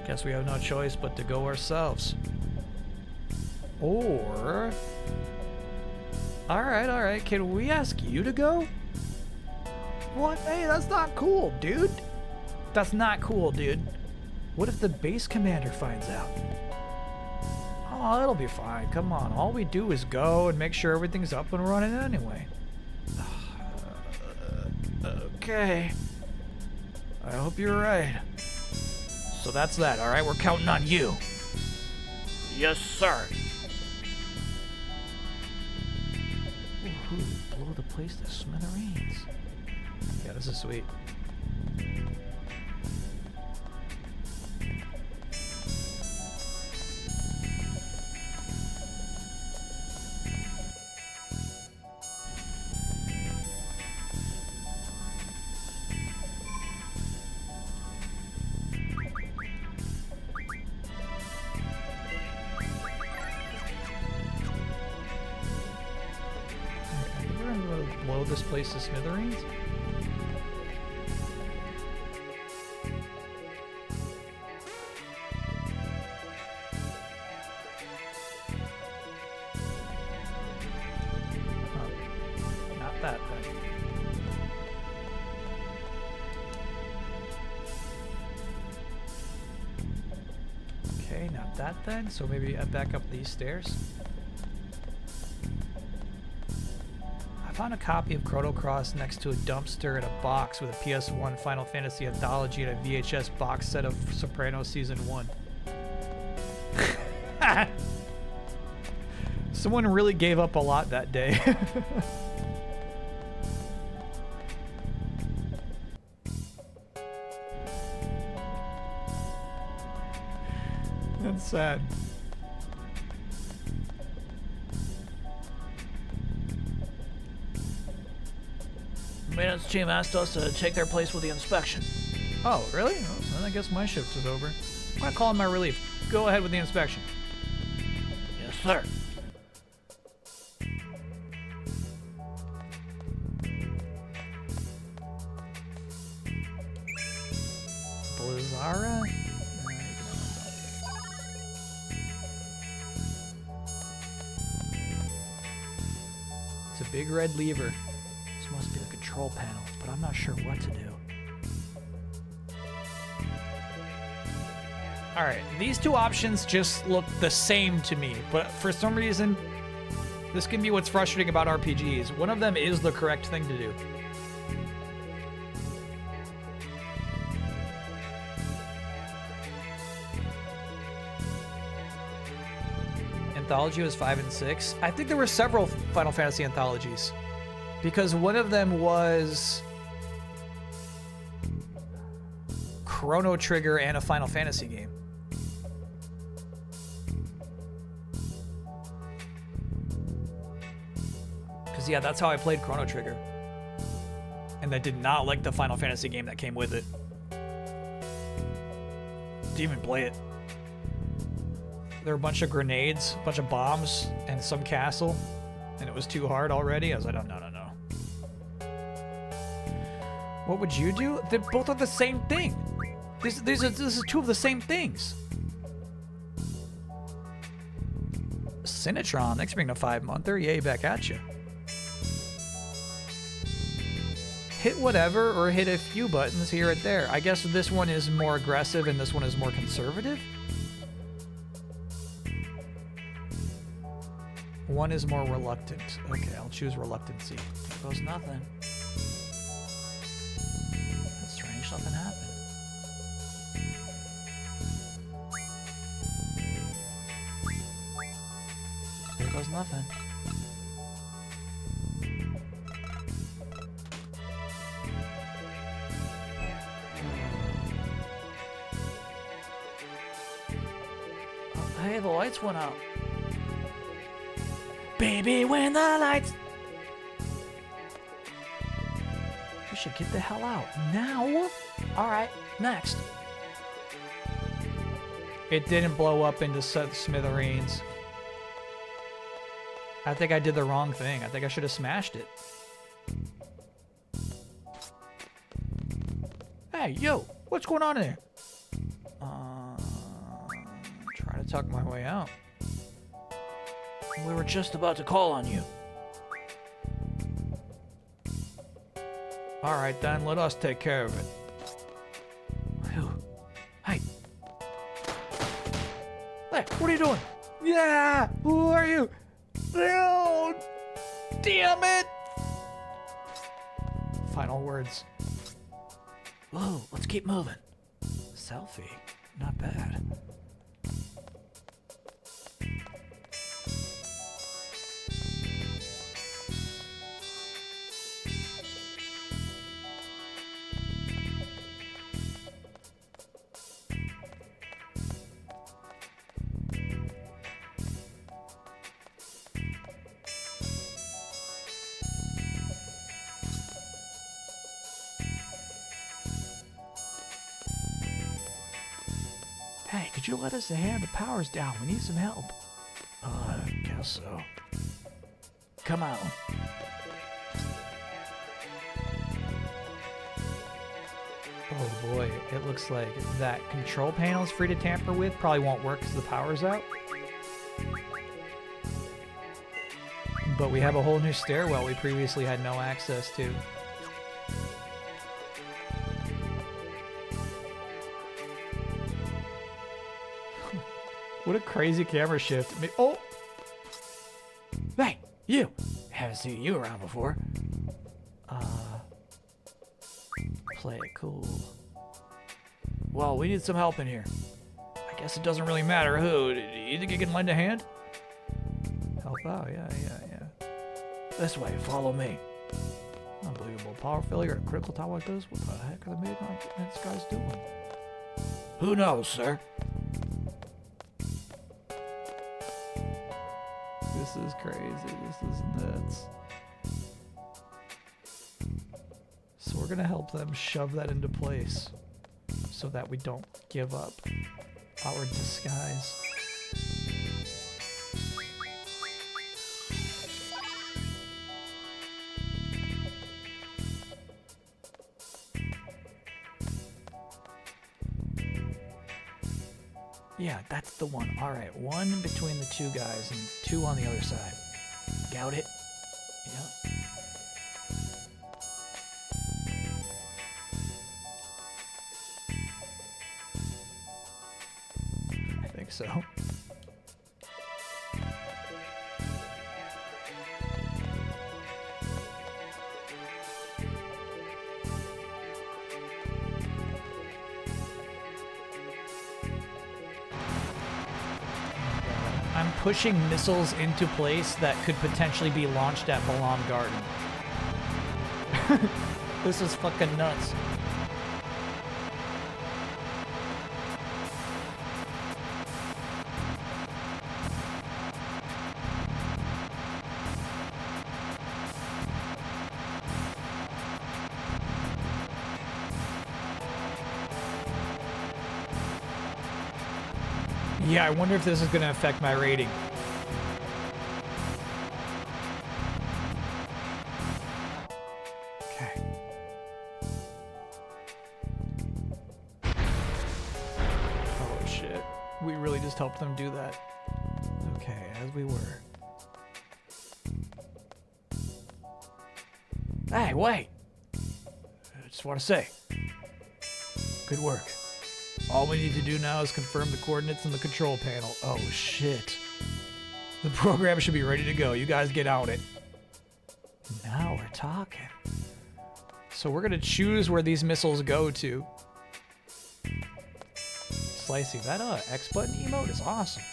Guess we have no choice but to go ourselves. Or... Alright, can we ask you to go? What? Hey, that's not cool, dude. That's not cool, dude. What if the base commander finds out? Oh, it'll be fine. Come on. All we do is go and make sure everything's up and running anyway. Okay. I hope you're right. So that's that, alright? We're counting on you. Yes, sir. Ooh, blow the place to smithereens. Yeah, this is sweet. Blow this place to smithereens? Huh. Not that then. Okay, not that then. So maybe back up these stairs. I found a copy of Chrono Cross next to a dumpster in a box with a PS1 Final Fantasy Anthology and a VHS box set of Sopranos Season 1. Someone really gave up a lot that day. That's sad. Maintenance team asked us to take their place with the inspection. Oh, really? Oh, then I guess my shift is over. I'm gonna call in my relief. Go ahead with the inspection. Yes, sir. Blizzara? It's a big red lever. This must be the control panel, but I'm not sure what to do. Alright, these two options just look the same to me, but for some reason, this can be what's frustrating about RPGs. One of them is the correct thing to do. Anthology was 5 and 6. I think there were several Final Fantasy anthologies, because one of them was Chrono Trigger and a Final Fantasy game. Because, yeah, that's how I played Chrono Trigger. And I did not like the Final Fantasy game that came with it. Didn't even play it. There were a bunch of grenades, a bunch of bombs, and some castle. And it was too hard already. I was like, oh, no, no, no. What would you do? They both are the this is two of the same things. Sinatron, thanks for being a 5-monther. Yay, back at you. Hit whatever or hit a few buttons here or there. I guess this one is more aggressive and this one is more conservative. One is more reluctant. Okay, I'll choose reluctancy. There goes nothing. That's strange, something happened. There goes nothing. Oh, hey, the lights went out. Baby, when the lights... We should get the hell out. Now? Alright, next. It didn't blow up into smithereens. I think I did the wrong thing. I think I should have smashed it. Hey, yo! What's going on in there? Try to tuck my way out. We were just about to call on you. Alright then, let us take care of it. Phew. Hey, Hey, what are you doing? Yeah, who are you? No, damn it. Final words. Whoa, let's keep moving. Selfie, not bad. Hey, could you let us in? The power's down. We need some help. I guess so. Come on. Oh boy, it looks like that control panel is free to tamper with. Probably won't work because the power's out. But we have a whole new stairwell we previously had no access to. What a crazy camera shift. Oh! Hey, you! Haven't seen you around before. Play it cool. Well, we need some help in here. I guess it doesn't really matter who. You think you can lend a hand? Help out, yeah. This way, follow me. Unbelievable. Power failure at a critical time like this? What the heck are the maintenance guys doing? Who knows, sir? This is crazy. This is nuts. So we're gonna help them shove that into place so that we don't give up our disguise. Yeah, that's the one. All right, one between the two guys and two on the other side. Got it? Yep. I think so. I'm pushing missiles into place that could potentially be launched at Balam Garden. This is fucking nuts. Yeah, I wonder if this is going to affect my rating. Okay. Oh shit. We really just helped them do that. Okay, as we were. Hey, wait! I just want to say, good work. All we need to do now is confirm the coordinates in the control panel. Oh, shit. The program should be ready to go. You guys get on it. Now we're talking. So we're going to choose where these missiles go to. Slicey, that X button emote is awesome.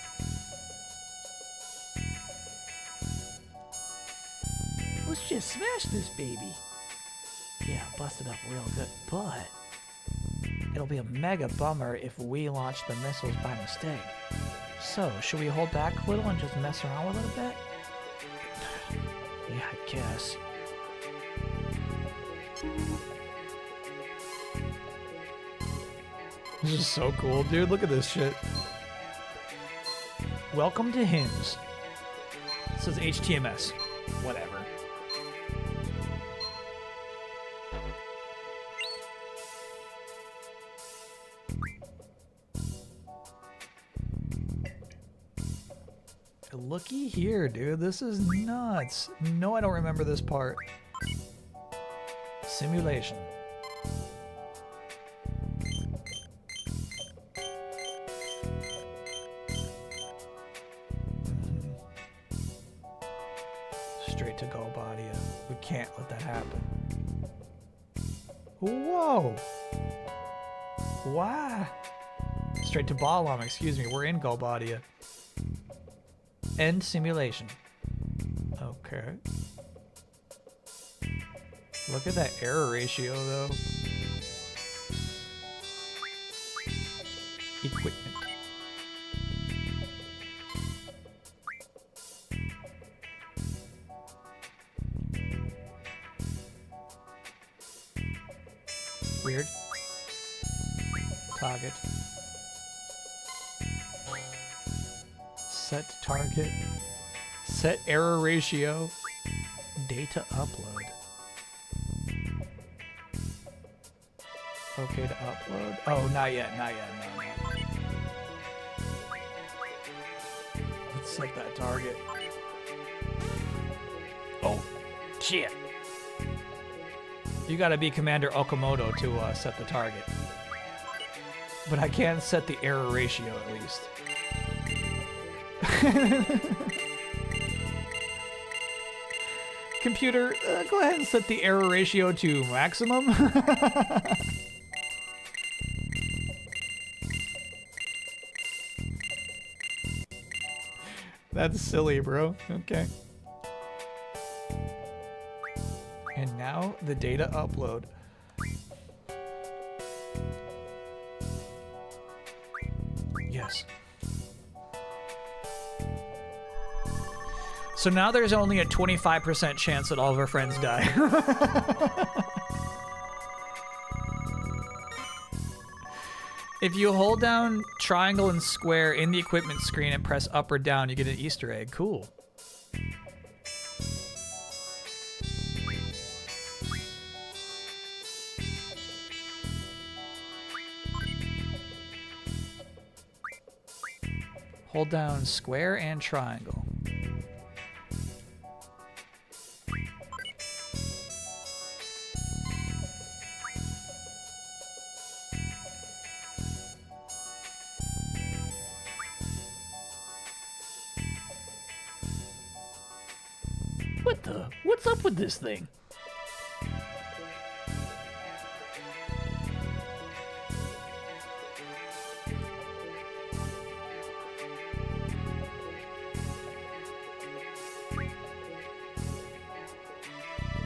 Let's just smash this baby. Yeah, bust it up real good, but it'll be a mega bummer if we launch the missiles by mistake. So, should we hold back a little and just mess around with it a bit? Yeah, I guess. This is so cool, dude. Look at this shit. Welcome to HIMS. It says HTMS. Whatever. Looky here, dude. This is nuts. No, I don't remember this part. Simulation. straight to Galbadia. We can't let that happen. Whoa! Why? Straight to Balam, excuse me. We're in Galbadia. End simulation. Okay. Look at that error ratio, though. Equipment. Weird. Target. Set target. Set error ratio. Data upload. Okay to upload? Oh, not yet, not yet, no. Let's set that target. Oh, shit. You gotta be Commander Okamoto to set the target. But I can set the error ratio at least. Computer, go ahead and set the error ratio to maximum. That's silly, bro. Okay. And now the data upload. Yes. So now there's only a 25% chance that all of our friends die. If you hold down triangle and square in the equipment screen and press up or down, you get an Easter egg. Cool. Hold down square and triangle. What's up with this thing?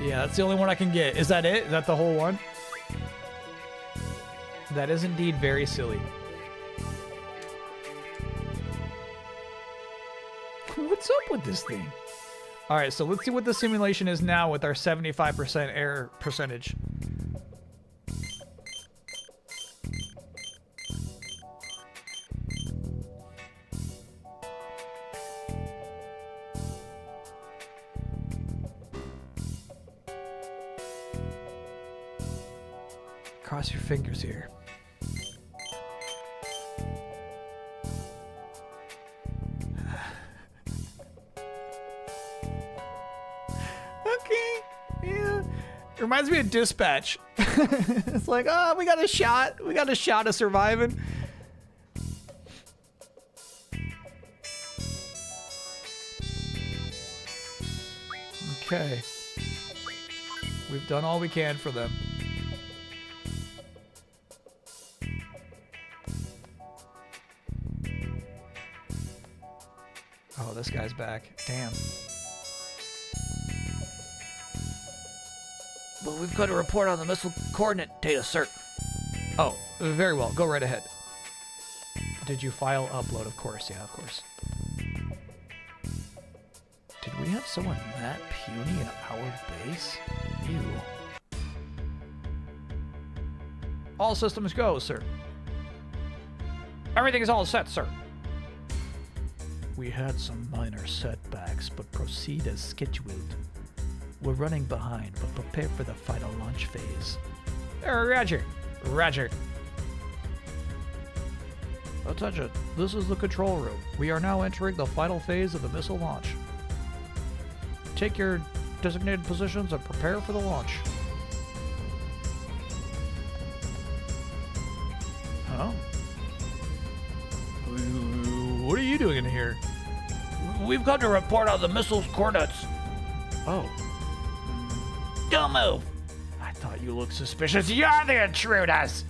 Yeah, that's the only one I can get. Is that it? Is that the whole one? That is indeed very silly. What's up with this thing? All right, so let's see what the simulation is now with our 75% error percentage. Cross your fingers here. Reminds me of Dispatch. It's like, oh, we got a shot. We got a shot of surviving. Okay. We've done all we can for them. Oh, this guy's back. Damn. Well, we've got a report on the missile coordinate data, sir. Oh, very well. Go right ahead. Did you file upload? Of course. Yeah, of course. Did we have someone that puny in our base? Ew. All systems go, sir. Everything is all set, sir. We had some minor setbacks, but proceed as scheduled. We're running behind, but prepare for the final launch phase. Roger. Roger. Attention, this is the control room. We are now entering the final phase of the missile launch. Take your designated positions and prepare for the launch. Huh? What are you doing in here? We've got to report on the missile's coordinates. Oh. Don't move! I thought you looked suspicious. You're the intruders!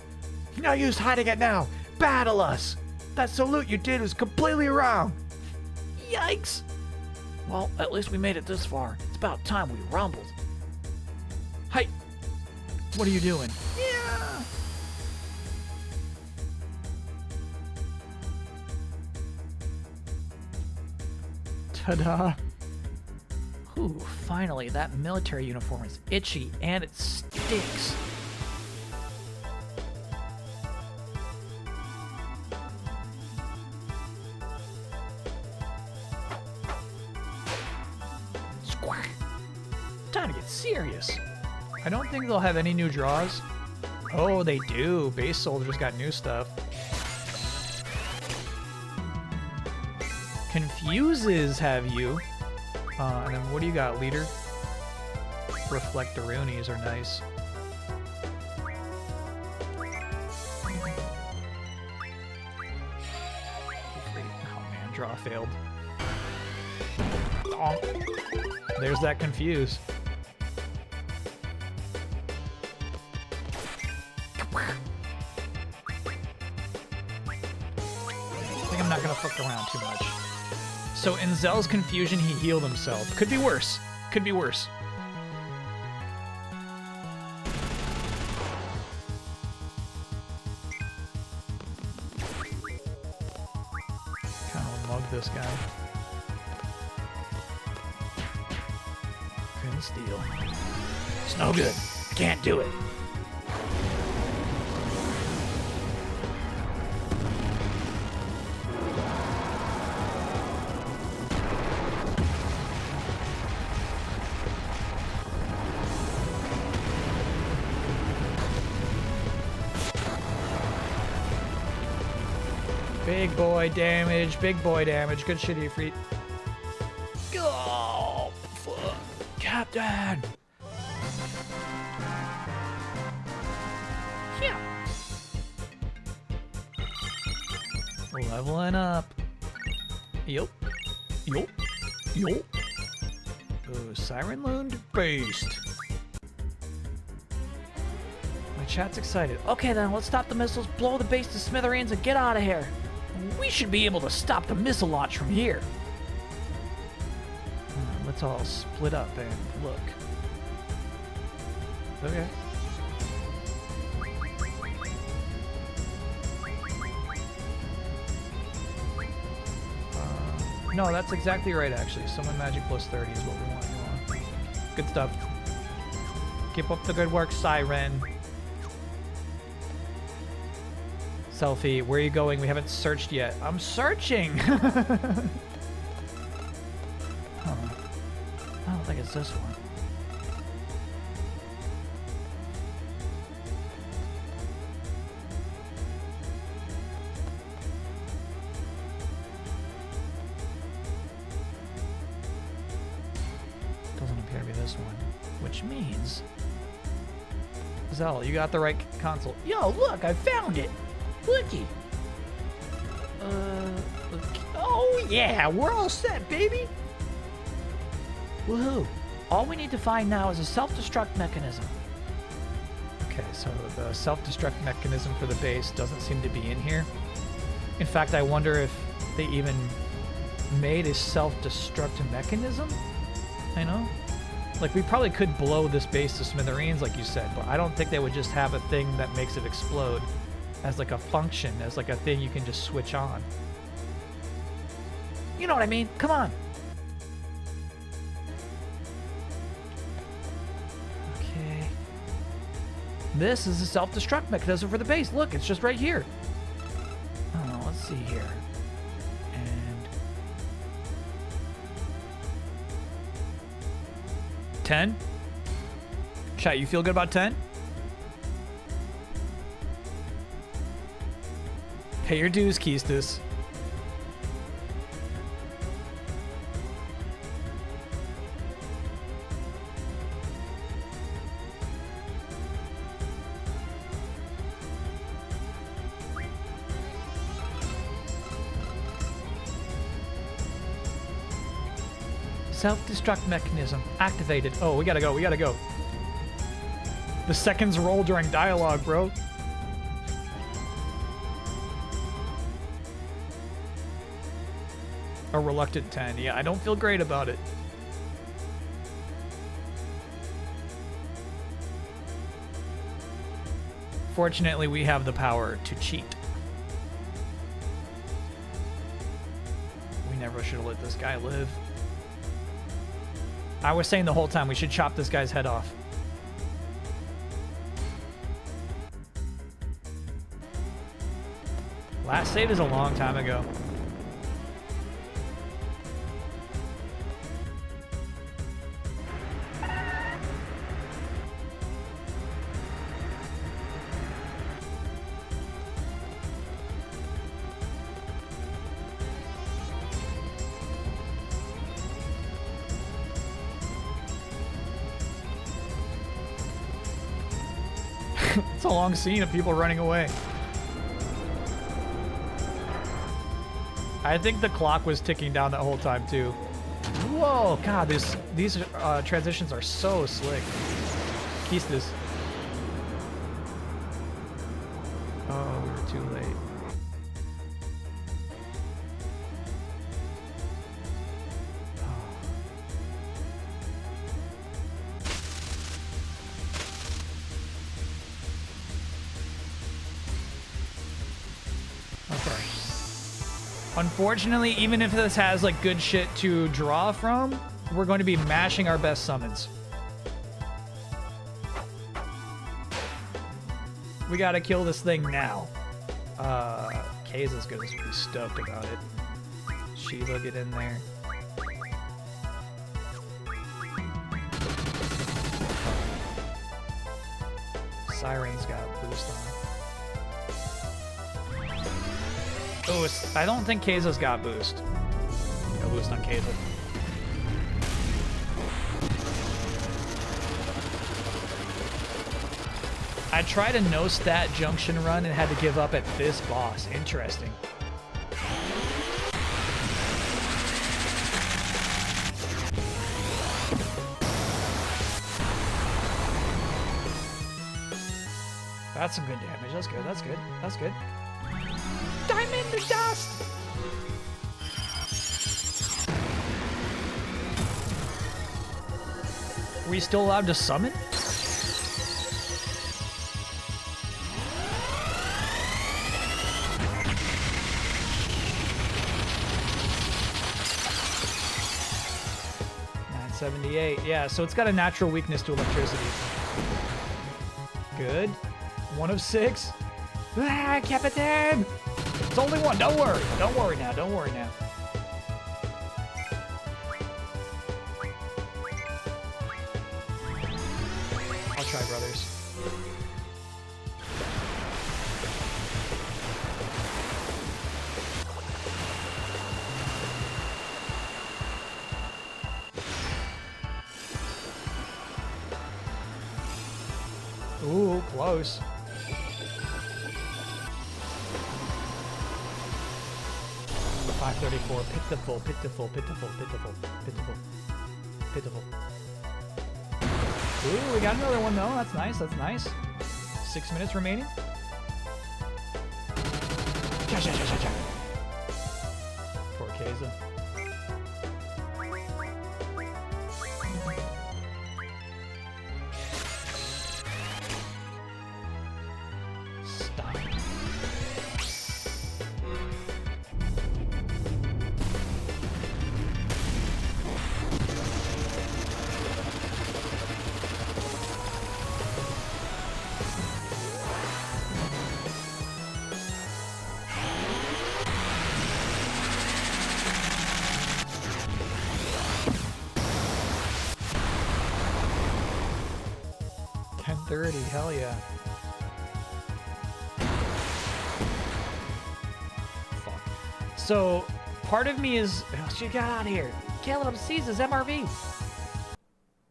No use hiding it now! Battle us! That salute you did was completely wrong! Yikes! Well, at least we made it this far. It's about time we rumbled. Hey! What are you doing? Yeah! Ta-da! Ooh, finally, that military uniform is itchy and it stinks. Squawk. Time to get serious. I don't think they'll have any new draws. Oh, they do. Base soldiers got new stuff. Confuses have you. And then what do you got, leader? Reflectoroonies are nice. Oh man, draw failed. Oh. There's that confuse. I think I'm not gonna fuck around too much. So in Zell's confusion, he healed himself. Could be worse. Could be worse. Kind of mug this guy. Couldn't steal. It's no good. Can't do it. Big boy damage, big boy damage. Good shit, Ifrit. Oh, fuck. Captain! Yeah. Leveling up. Yup. Yup. Yup. Ooh, Siren Loon Beast. My chat's excited. Okay then, let's stop the missiles, blow the base to smithereens, and get out of here. We should be able to stop the missile launch from here. Let's all split up and look. Okay. No, that's exactly right, actually. Summon magic plus 30 is what we want. Good stuff. Keep up the good work, Siren. Selfie, where are you going? We haven't searched yet. I'm searching! Huh. I don't think it's this one. Doesn't appear to be this one. Which means... Zell, you got the right console. Yo, look, I found it! Looky! Oh yeah, we're all set, baby! Woohoo! All we need to find now is a self-destruct mechanism. Okay, so the self-destruct mechanism for the base doesn't seem to be in here. In fact, I wonder if they even made a self-destruct mechanism? I know. Like, we probably could blow this base to smithereens, like you said, but I don't think they would just have a thing that makes it explode as like a function, as like a thing you can just switch on. You know what I mean? Come on! Okay. This is a self-destruct mechanism for the base. Look, it's just right here. Oh, let's see here. And 10? Chat, you feel good about 10? Pay your dues, Keistis. Self-destruct mechanism activated. Oh, we gotta go. We gotta go. The seconds roll during dialogue, bro. A reluctant 10. Yeah, I don't feel great about it. Fortunately, we have the power to cheat. We never should have let this guy live. I was saying the whole time we should chop this guy's head off. Last save is a long time ago. It's a long scene of people running away. I think the clock was ticking down that whole time too. Whoa, God, these transitions are so slick. Keys. Oh, we were too late. Unfortunately, even if this has like good shit to draw from, we're going to be mashing our best summons. We gotta kill this thing now. Kayza's gonna be stoked about it. Shiva, get in there. Siren's got boost on. Oh, I don't think Kayza's got boost. No boost on Kayza. I tried a no-stat junction run and had to give up at this boss. Interesting. That's some good damage. That's good. That's good. That's good. Diamond the dust! Are we still allowed to summon? $978. Yeah, so it's got a natural weakness to electricity. Good. 1 of 6. Ah, Captain! It's only one. Don't worry. Don't worry now. Don't worry now. I'll try, brothers. Ooh, close. $534. Pitiful, pitiful, pitiful, pitiful, pitiful, pitiful. Ooh, we got another one though. That's nice. That's nice. 6 minutes remaining. Cha cha cha cha cha. Poor Kayza. Stop. Hell yeah. Fuck. So, part of me is... Oh, she got out of here. Caleb seizes MRV.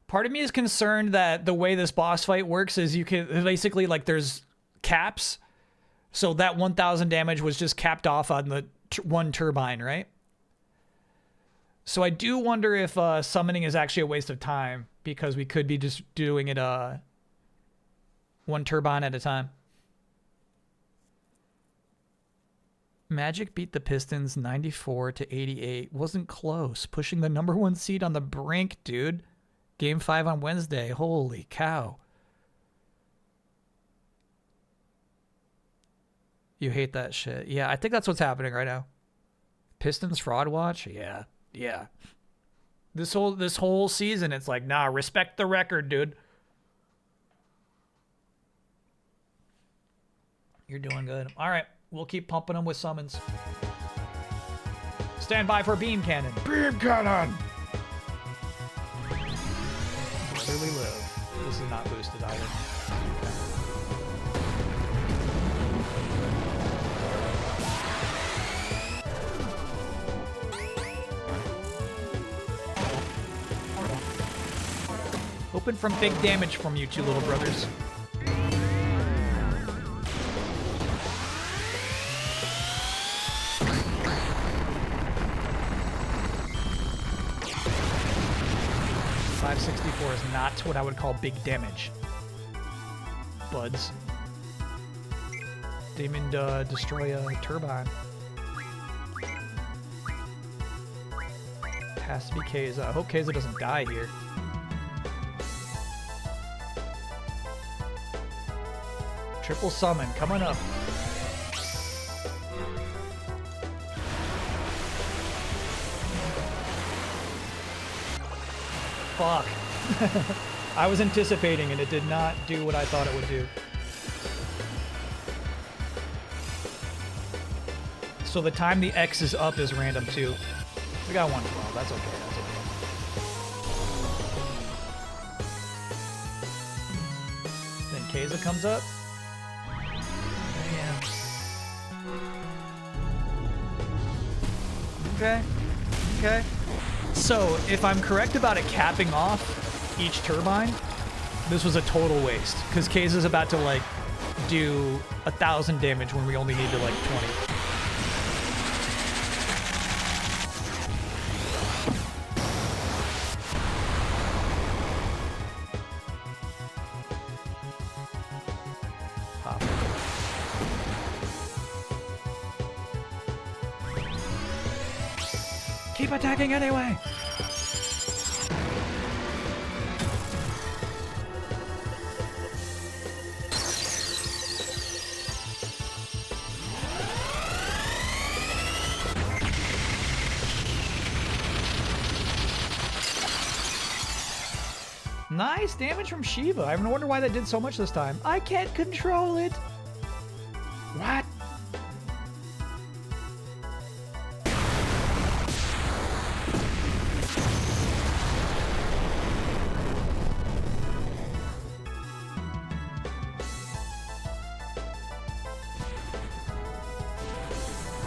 Part of me is concerned that the way this boss fight works is you can... Basically, like, there's caps. So that 1,000 damage was just capped off on the one turbine, right? So I do wonder if summoning is actually a waste of time because we could be just doing it one turbine at a time. Magic beat the Pistons 94-88. Wasn't close. Pushing the #1 seed on the brink, dude. Game 5 on Wednesday. Holy cow. You hate that shit. Yeah, I think that's what's happening right now. Pistons fraud watch? Yeah. Yeah. This whole season, it's like, nah, respect the record, dude. You're doing good. All right. We'll keep pumping them with summons. Stand by for beam cannon. Beam cannon! Brotherly live. This is not boosted either. Hoping for big damage from you two little brothers. .564 is not what I would call big damage. Buds. Demon destroy a turbine. Has to be Keza. I hope Keza doesn't die here. Triple summon coming up. Fuck. I was anticipating and it did not do what I thought it would do. So the time the X is up is random too. We got 112. That's okay. That's okay. Then Keza comes up. Okay. Okay. So, if I'm correct about it capping off each turbine, this was a total waste. Because Keiza's about to, like, do 1,000 damage when we only need to, like, 20. Pop. Keep attacking anyway! Nice damage from Shiva. I wonder why that did so much this time. I can't control it. What?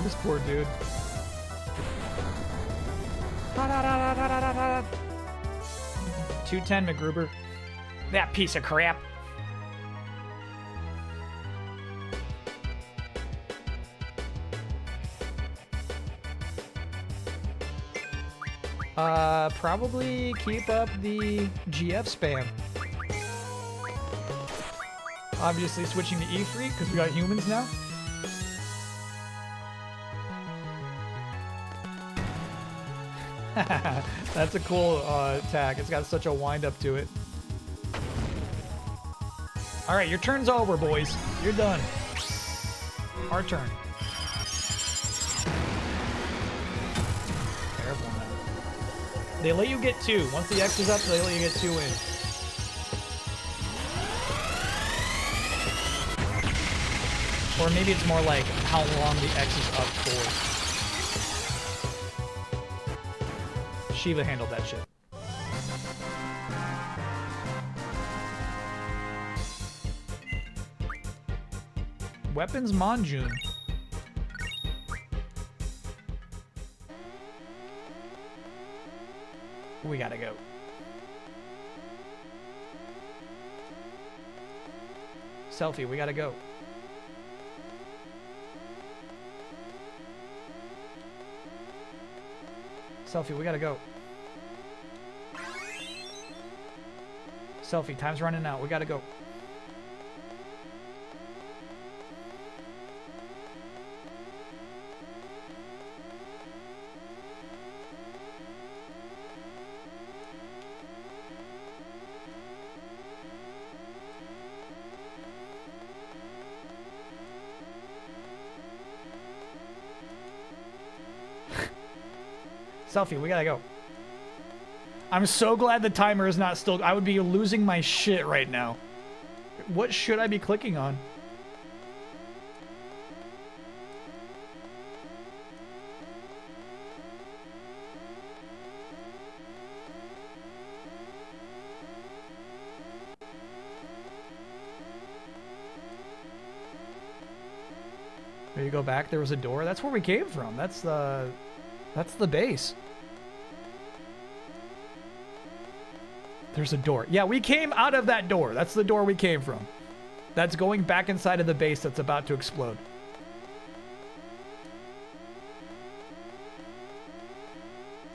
This poor dude. 210 McGruber. That piece of crap. Probably keep up the GF spam. Obviously switching to E3 because we got humans now. That's a cool attack. It's got such a wind up to it. All right, your turn's over, boys. You're done. Our turn. Careful now. They let you get 2. Once the X is up, they let you get 2 in. Or maybe it's more like how long the X is up for. Shiva handled that shit. Weapons Monjun. We gotta go. Selfie, we gotta go. Selfie, we gotta go. Selfie, time's running out. We gotta go. Selfie, we gotta go. I'm so glad the timer is not still. I would be losing my shit right now. What should I be clicking on? There you go back. There was a door. That's where we came from. That's the base. There's a door. Yeah, we came out of that door. That's the door we came from. That's going back inside of the base that's about to explode.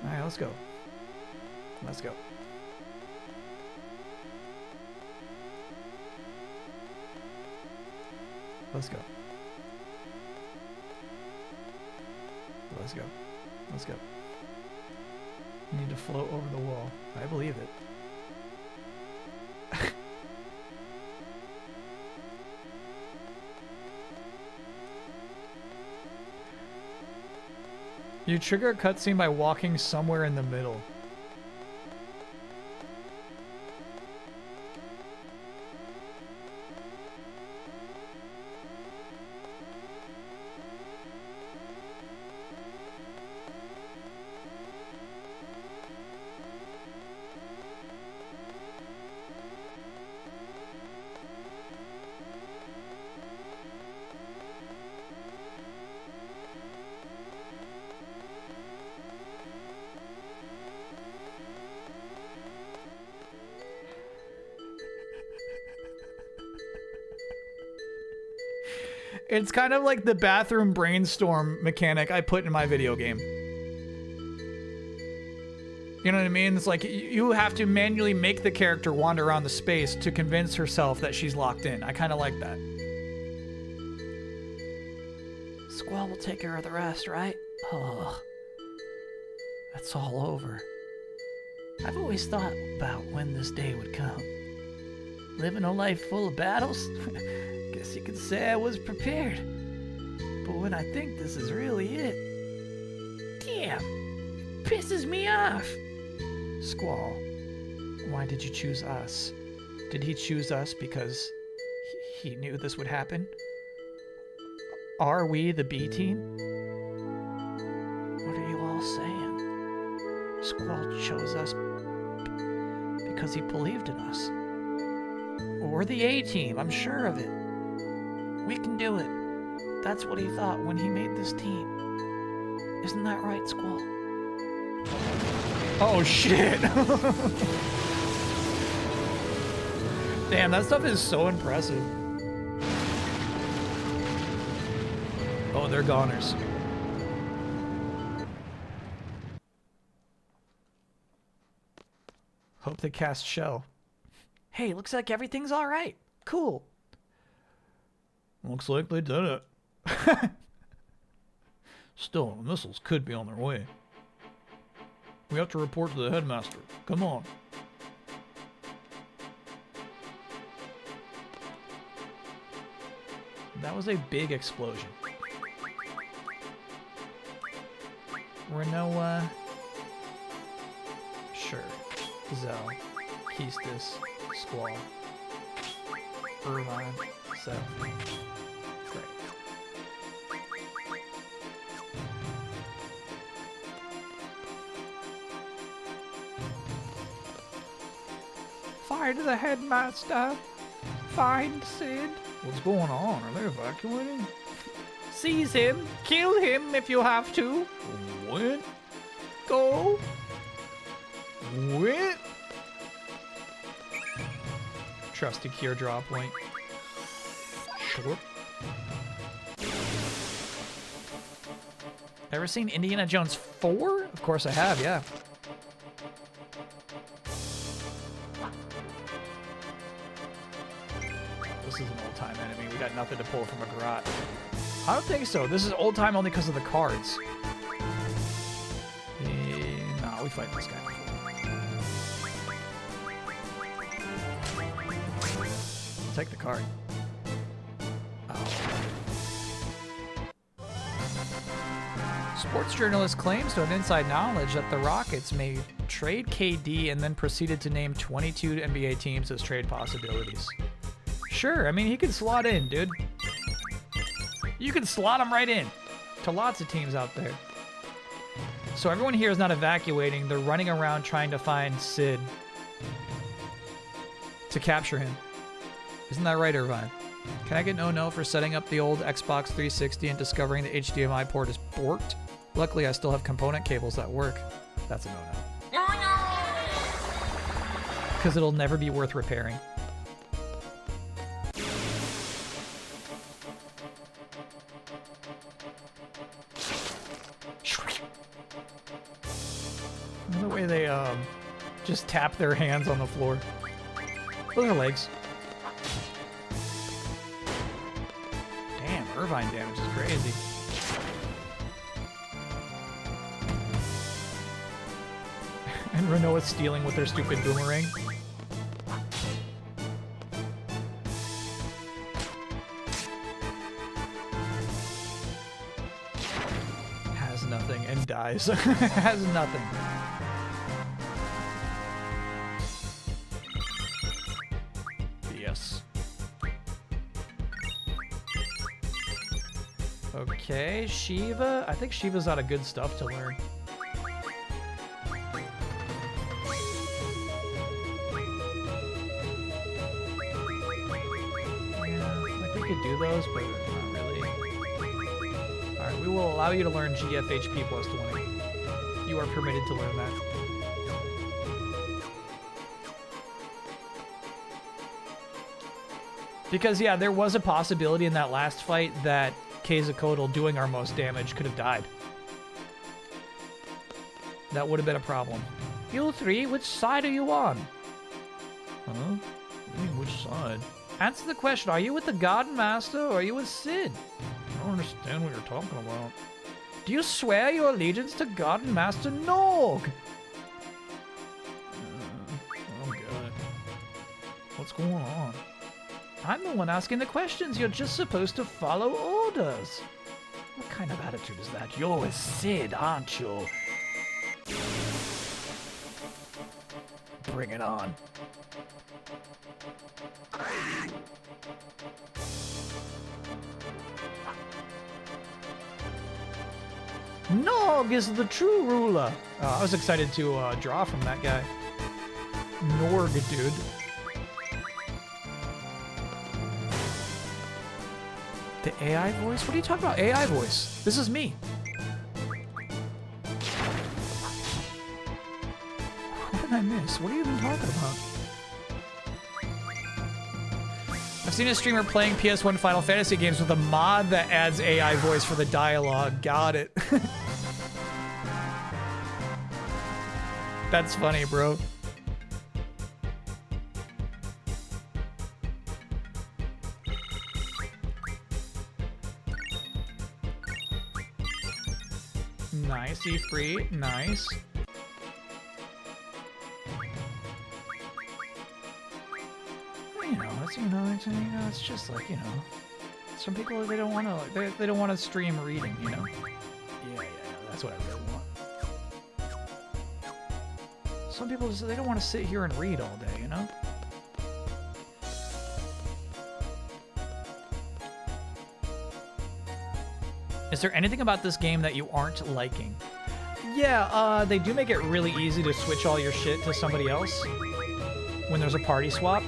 All right, let's go. Let's go. Let's go. Let's go. Let's go. You need to float over the wall. I believe it. You trigger a cutscene by walking somewhere in the middle. It's kind of like the bathroom brainstorm mechanic I put in my video game. You know what I mean? It's like you have to manually make the character wander around the space to convince herself that she's locked in. I kind of like that. Squall will take care of the rest, right? Oh, that's all over. I've always thought about when this day would come. Living a life full of battles? Guess you could say I was prepared. But when I think this is really it, damn, it pisses me off. Squall, why did you choose us? Did he choose us because he knew this would happen? Are we the B team? What are you all saying? Squall chose us because he believed in us. We're the A team, I'm sure of it. We can do it. That's what he thought when he made this team. Isn't that right, Squall? Oh shit! Damn, that stuff is so impressive. Oh, they're goners. Hope they cast shell. Hey, looks like everything's all right. Cool. Looks like they did it. Still, the missiles could be on their way. We have to report to the headmaster. Come on. That was a big explosion. Renoa. Sure. Zell. Keistis. Squall. Irvine. Seth. Great. Fire to the headmaster. Find Sid. What's going on? Are they evacuating? Seize him. Kill him if you have to. What? Go. What? Trusty cure draw point. Sure. Ever seen Indiana Jones 4? Of course I have, yeah. This is an old-time enemy. We got nothing to pull from a garage. I don't think so. This is old-time only because of the cards. Nah, we fight this guy before. Take the card. Sports journalist claims to have inside knowledge that the Rockets may trade KD and then proceeded to name 22 NBA teams as trade possibilities. Sure, I mean, he could slot in, dude. You can slot him right in to lots of teams out there. So everyone here is not evacuating. They're running around trying to find Sid to capture him. Isn't that right, Irvine? Can I get no for setting up the old Xbox 360 and discovering the HDMI port is borked? Luckily, I still have component cables that work. That's a no-no. Because it'll never be worth repairing. The way they just tap their hands on the floor. Those are legs. Damn, Irvine damage is crazy. And Renault is stealing with their stupid boomerang. Has nothing and dies. Has nothing. Yes. Okay, Shiva. I think Shiva's out of good stuff to learn. Do those, but not really. Alright, we will allow you to learn GFHP plus 20. You are permitted to learn that. Because, yeah, there was a possibility in that last fight that Quetzalcoatl doing our most damage could have died. That would have been a problem. You three, which side are you on? Huh? Which side? Answer the question. Are you with the Garden Master or are you with Sid? I don't understand what you're talking about. Do you swear your allegiance to Garden Master Nog? Oh, God. What's going on? I'm the one asking the questions. You're just supposed to follow orders. What kind of attitude is that? You're with Sid, aren't you? Bring it on. Nog is the true ruler. I was excited to draw from that guy. Norg, dude. The AI voice? What are you talking about? AI voice. This is me. What did I miss? What are you even talking about? I've seen a streamer playing PS1 Final Fantasy games with a mod that adds AI voice for the dialogue. Got it. That's funny, bro. Nice, E-free. Nice. It's just like, you know, some people, they don't want to, they don't want to stream reading, you know? Yeah, that's what I really want. Some people just, they don't want to sit here and read all day, you know? Is there anything about this game that you aren't liking? Yeah, they do make it really easy to switch all your shit to somebody else when there's a party swap,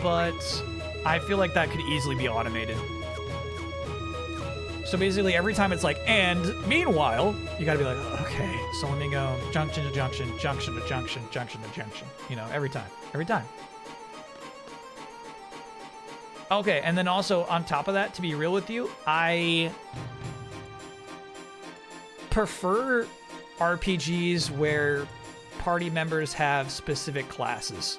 but I feel like that could easily be automated. So basically every time it's like, and meanwhile, you gotta be like, okay, so let me go junction to junction, junction to junction, junction to junction. You know, every time. Okay, and then also on top of that, to be real with you, prefer RPGs where party members have specific classes.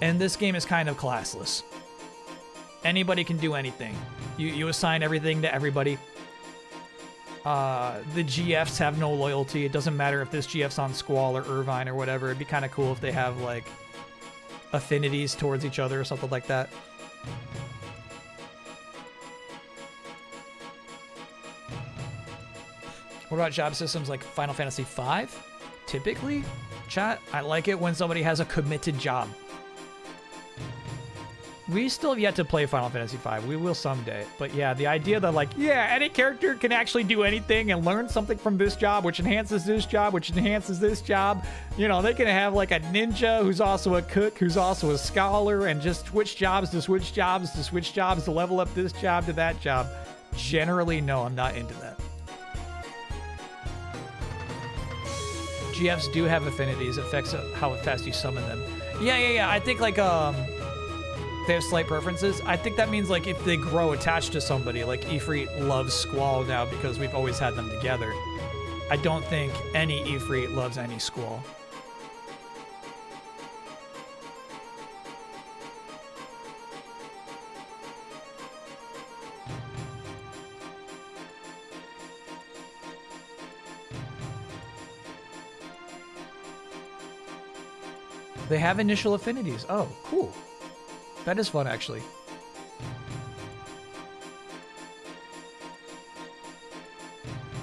And this game is kind of classless. Anybody can do anything. You assign everything to everybody. The GFs have no loyalty. It doesn't matter if this GF's on Squall or Irvine or whatever. It'd be kind of cool if they have, like, affinities towards each other or something like that. What about job systems like Final Fantasy V? Typically, chat, I like it when somebody has a committed job. We still have yet to play Final Fantasy V. We will someday. But yeah, the idea that, like, yeah, any character can actually do anything and learn something from this job, which enhances this job, which enhances this job. You know, they can have, like, a ninja who's also a cook, who's also a scholar, and just switch jobs to switch jobs to switch jobs to level up this job to that job. Generally, no, I'm not into that. GFs do have affinities. It affects how fast you summon them. Yeah. I think, like, they have slight preferences. I think that means, like, if they grow attached to somebody, like Ifrit loves Squall now because we've always had them together. I don't think any Ifrit loves any Squall. They have initial affinities. Oh, cool. That is fun, actually.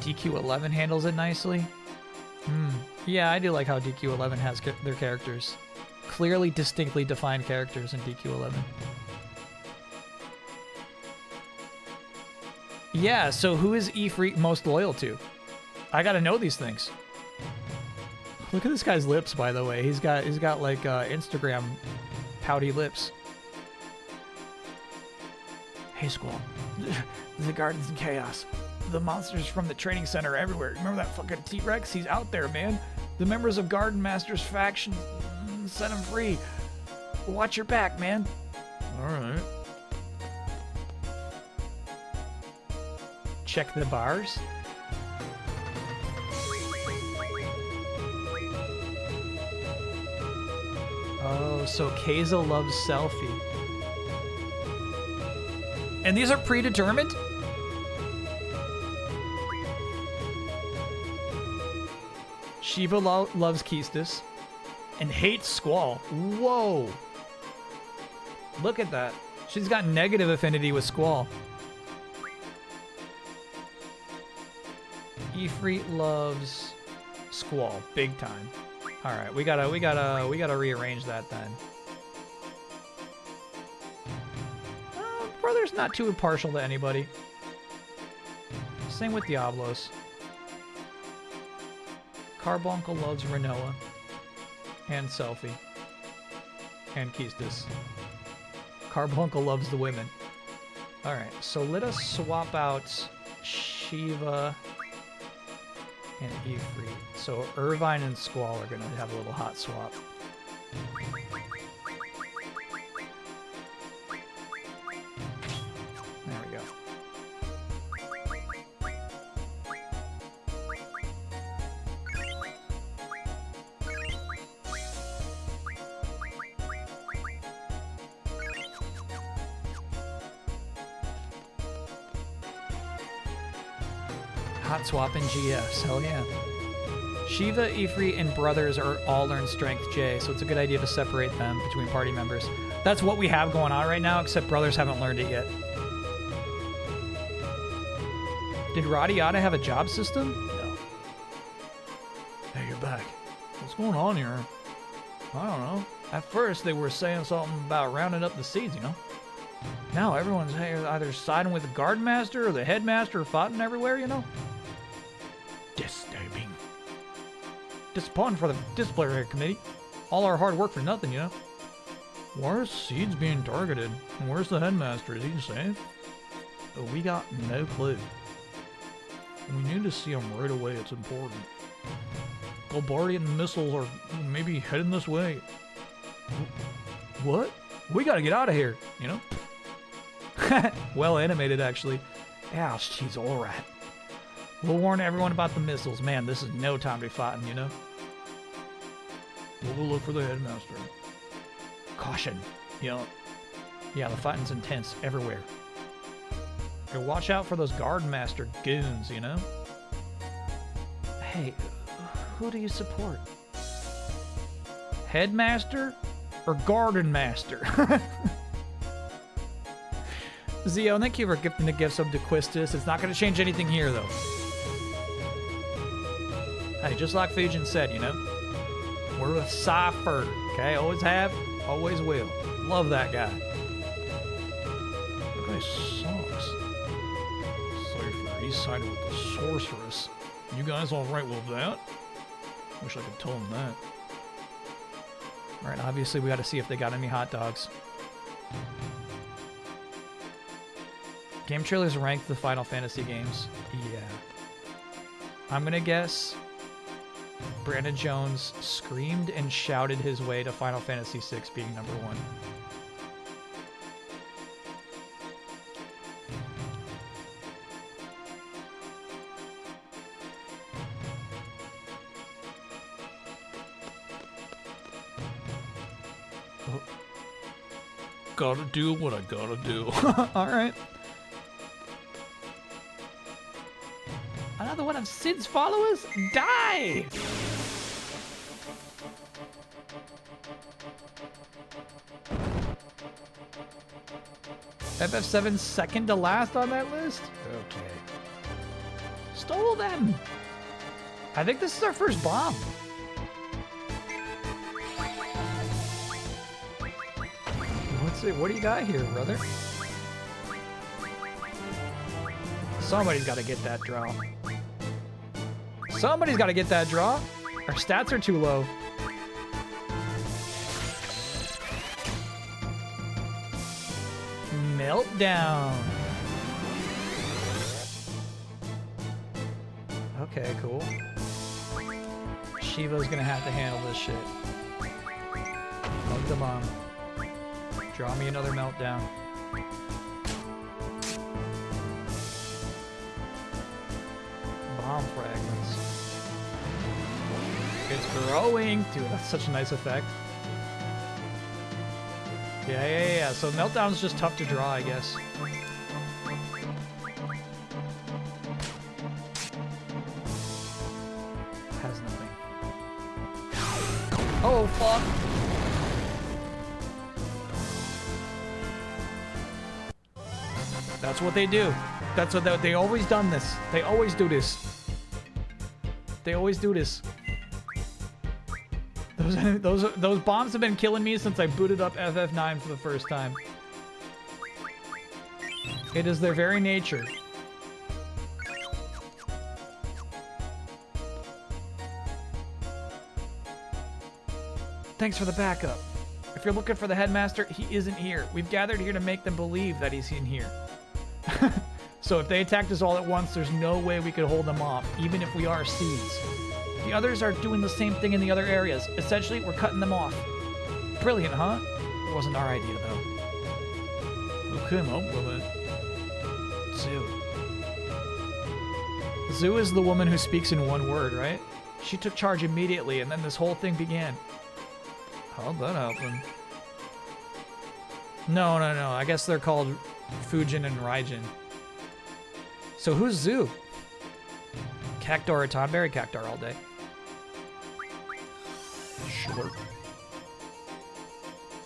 DQ11 handles it nicely. Yeah, I do like how DQ11 has their characters. Clearly, distinctly defined characters in DQ11. Yeah, so who is Ifrit most loyal to? I gotta know these things. Look at this guy's lips, by the way. He's got like Instagram pouty lips. Hey, Squall. The garden's in chaos. The monsters from the training center are everywhere. Remember that fucking T-Rex? He's out there, man. The members of Garden Master's faction set him free. Watch your back, man. All right. Check the bars. Oh, so Keza loves Selfie. And these are predetermined? Shiva loves Keistis and hates Squall. Whoa. Look at that. She's got negative affinity with Squall. Ifrit loves Squall big time. All right, we gotta rearrange that then. Brother's not too impartial to anybody. Same with Diablos. Carbuncle loves Renoa and Selfie and Keistis. Carbuncle loves the women. All right, so let us swap out Shiva and Ifrit. So Irvine and Squall are gonna have a little hot swap. There we go. Hot swap in GFs, hell yeah. Shiva, Ifrit, and Brothers are all learn Strength J, so it's a good idea to separate them between party members. That's what we have going on right now, except Brothers haven't learned it yet. Did Radiata have a job system? No. Hey, you're back. What's going on here? I don't know. At first, they were saying something about rounding up the seeds, you know? Now everyone's either siding with the Garden Master or the Headmaster or fighting everywhere, you know? Disturbing. Disappointing for the disciplinary committee. All our hard work for nothing, you know? Why are seeds being targeted? And where's the Headmaster? Is he safe? We got no clue. We need to see him right away. It's important. Golbardian missiles are maybe heading this way. What? We gotta get out of here, you know? Well animated, actually. Yeah, she's alright. We'll warn everyone about the missiles. Man, this is no time to be fighting, you know? We'll go look for the headmaster. Caution. You know, yeah, the fighting's intense everywhere. Okay, watch out for those garden master goons, you know? Hey, who do you support? Headmaster or garden master? Zio, thank you for gifting the gift sub to Quistis. It's not going to change anything here, though. Hey, just like Fujin said, you know? We're with Cypher, okay? Always have, always will. Love that guy. That guy sucks. Cypher, he's sided with the sorceress. You guys alright with that? Wish I could tell him that. Alright, obviously we gotta see if they got any hot dogs. Game trailers rank the Final Fantasy games. Yeah. I'm gonna guess Brandon Jones screamed and shouted his way to Final Fantasy VI being number 1. Oh. Gotta do what I gotta do. Alright. Another one of Sid's followers? Die! FF7's second to last on that list? Okay. Stole them! I think this is our first bomb. Let's see, what do you got here, brother? Somebody's got to get that draw. Somebody's got to get that draw. Our stats are too low. Meltdown. Okay, cool. Shiva's gonna have to handle this shit. Hug the bomb. Draw me another meltdown. Bomb fragments. It's growing! Dude, that's such a nice effect. Yeah. So meltdown's just tough to draw, I guess. Has nothing. Oh, fuck! That's what they do. That's what they always done this. They always do this. They always do this. Those bombs have been killing me since I booted up FF9 for the first time. It is their very nature. Thanks for the backup. If you're looking for the headmaster, he isn't here. We've gathered here to make them believe that he's in here. So if they attacked us all at once, there's no way we could hold them off, even if we are seeds. The others are doing the same thing in the other areas. Essentially, we're cutting them off. Brilliant, huh? It wasn't our idea, though. Who came up with it? Zoo. Zoo is the woman who speaks in one word, right? She took charge immediately, and then this whole thing began. How'd that happen? No. I guess they're called Fujin and Raijin. So who's Zoo? Cactar or Tonberry? Cactar all day. Sure.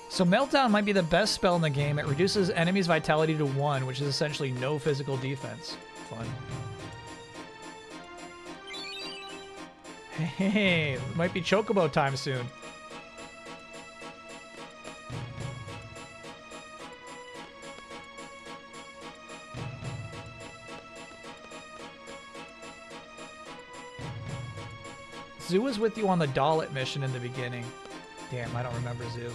So Meltdown might be the best spell in the game. It reduces enemies' vitality to 1, which is essentially no physical defense. Fun. Hey, it might be Chocobo time soon. Zoo was with you on the Dalit mission in the beginning. Damn, I don't remember Zoo.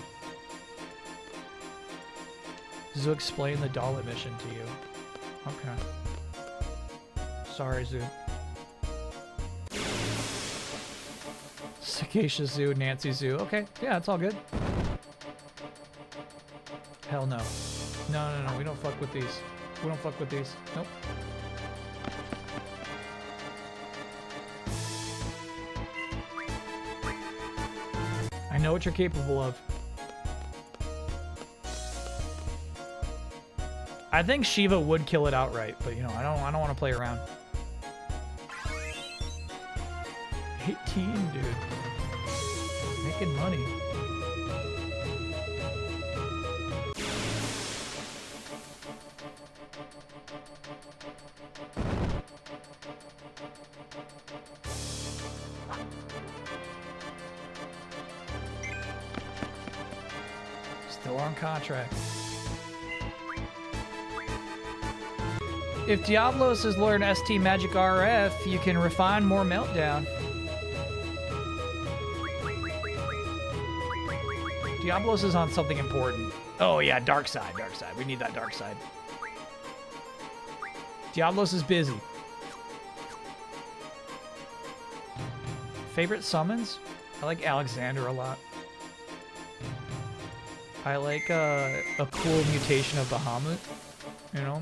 Zoo explained the Dalit mission to you. Okay. Sorry, Zoo. Sagacious Zoo, Nancy Zoo. Okay, yeah, it's all good. Hell no. No, we don't fuck with these. We don't fuck with these. Nope. know what you're capable of. I think Shiva would kill it outright, but you know, I don't want to play around. 18, dude. Making money. Still on contract. If Diablos has learned ST Magic RF, you can refine more Meltdown. Diablos is on something important. Oh yeah, dark side. We need that dark side. Diablos is busy. Favorite summons? I like Alexander a lot. I like a cool mutation of Bahamut, you know?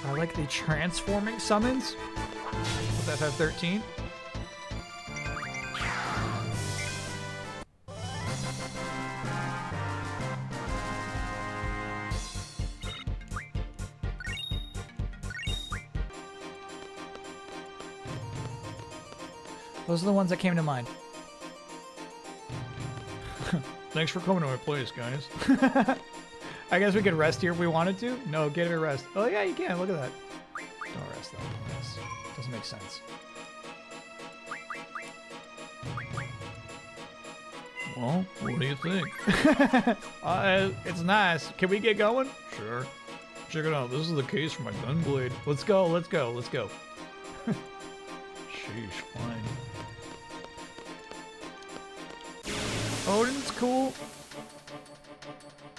I like the transforming summons with FF13. Those are the ones that came to mind. Thanks for coming to my place, guys. I guess we could rest here if we wanted to. No, get a rest. Oh yeah, you can. Look at that. Don't rest though. Don't rest. Doesn't make sense. Well, what do you think? It's nice. Can we get going? Sure. Check it out. This is the case for my gun blade. Let's go. Let's go. Let's go. Sheesh, fine. Odin's cool.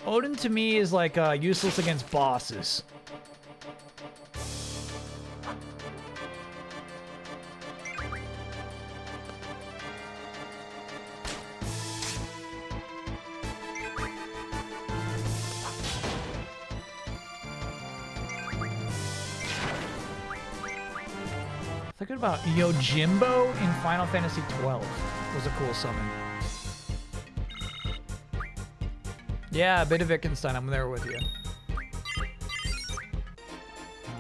Odin to me is like useless against bosses. Thinking about Yojimbo in Final Fantasy XII was a cool summon. Yeah, a bit of Wittgenstein, I'm there with you.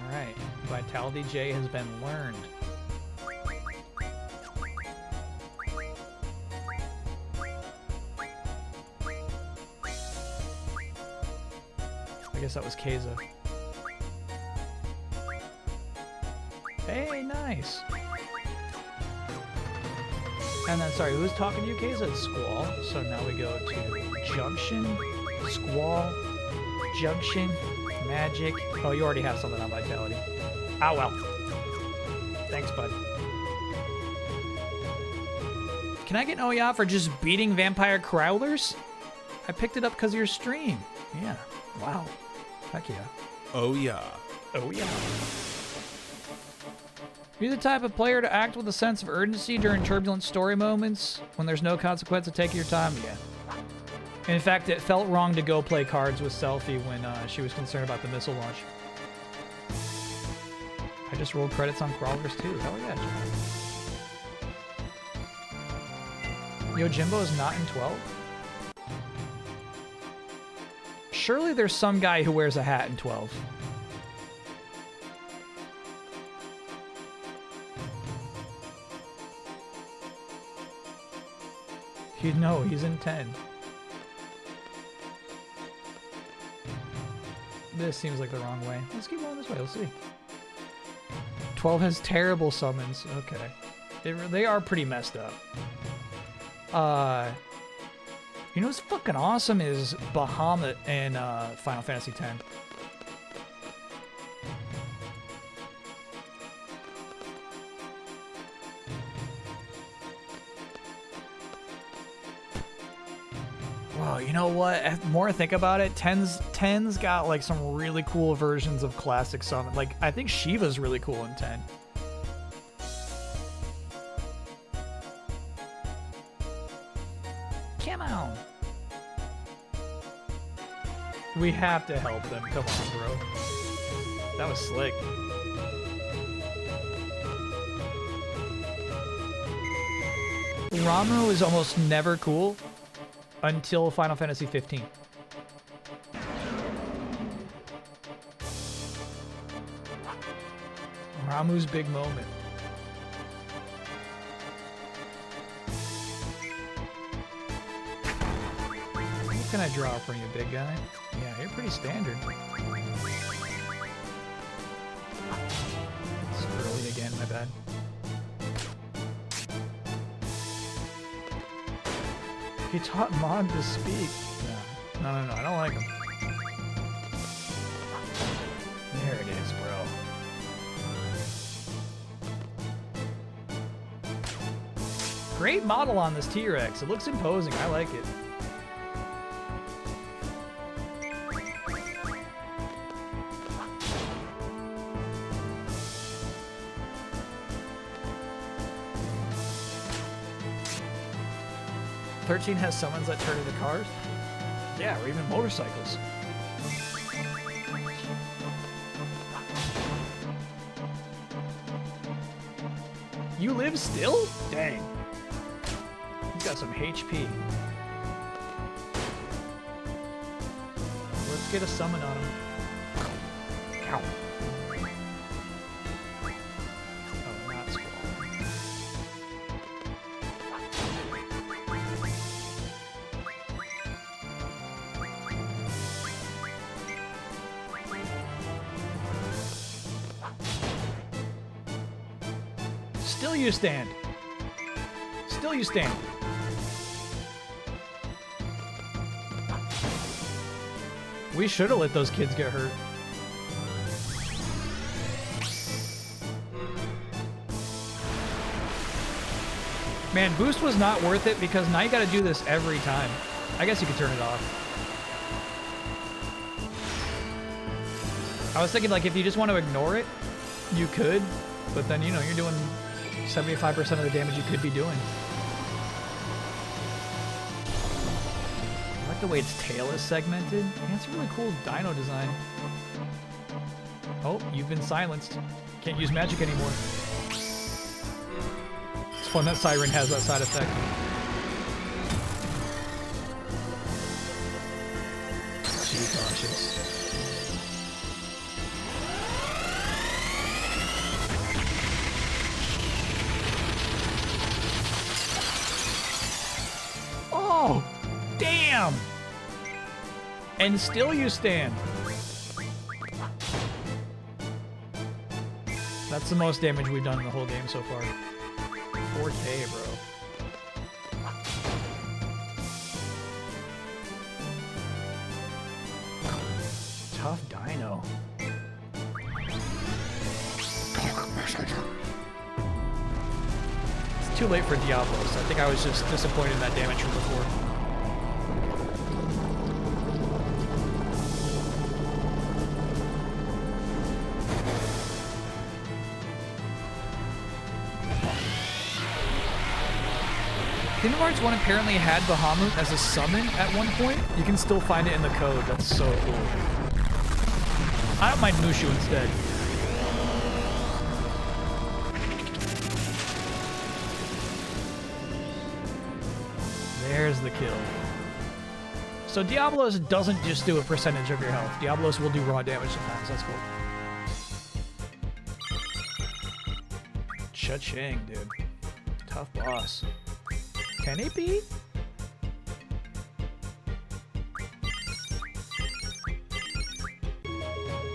Alright, Vitality J has been learned. I guess that was Keza. Hey, nice! And then, sorry, who's talking to you, Keza? It's Squall. So now we go to Junction, Squall, Junction, Magic. Oh, you already have something on Vitality. Ah, well. Thanks, bud. Can I get an Oya for just beating vampire crowlers? I picked it up because of your stream. Yeah. Wow. Heck yeah. Oh, yeah. Oh, yeah. You're the type of player to act with a sense of urgency during turbulent story moments when there's no consequence of taking your time. Yeah. In fact, it felt wrong to go play cards with Selfie when she was concerned about the missile launch. I just rolled credits on crawlers too. Hell yeah, Jimbo. Yojimbo is not in 12? Surely there's some guy who wears a hat in 12. No, he's in 10. This seems like the wrong way. Let's keep going this way. Let's see. 12 has terrible summons. Okay. They are pretty messed up. You know what's fucking awesome is Bahamut in Final Fantasy X. Wow, you know what? The more I think about it, 10's got like some really cool versions of classic summon. Like, I think Shiva's really cool in 10. Come on. We have to help them. Come on, bro. That was slick. Ramu is almost never cool until Final Fantasy 15. Ramu's big moment. What can I draw from you, big guy? Yeah, you're pretty standard. It's early again, my bad. He taught Mon to speak. No, I don't like him. There it is, bro. Great model on this T-Rex. It looks imposing. I like it. "13 has summons that turn into cars?" Yeah, or even motorcycles. You live still? Dang. He's got some HP. Let's get a summon on him. Cow. Oh, not Squall. Still you stand. Still you stand. We should have let those kids get hurt. Man, boost was not worth it because now you gotta do this every time. I guess you could turn it off. I was thinking, like, if you just want to ignore it, you could, but then, you know, you're doing 75% of the damage you could be doing. I like the way its tail is segmented. Yeah, it's a really cool dino design. Oh, you've been silenced. Can't use magic anymore. It's fun that Siren has that side effect. Be cautious. Oh, damn! And still you stand. That's the most damage we've done in the whole game so far. 4K, bro. Tough dino. It's too late for Diablos. I think I was just disappointed in that damage from before. Kingdom Hearts 1 apparently had Bahamut as a summon at one point. You can still find it in the code. That's so cool. I don't mind Mushu instead. There's the kill. So Diablos doesn't just do a percentage of your health. Diablos will do raw damage sometimes. That's cool. Cha-ching, dude. Tough boss. Can he beat?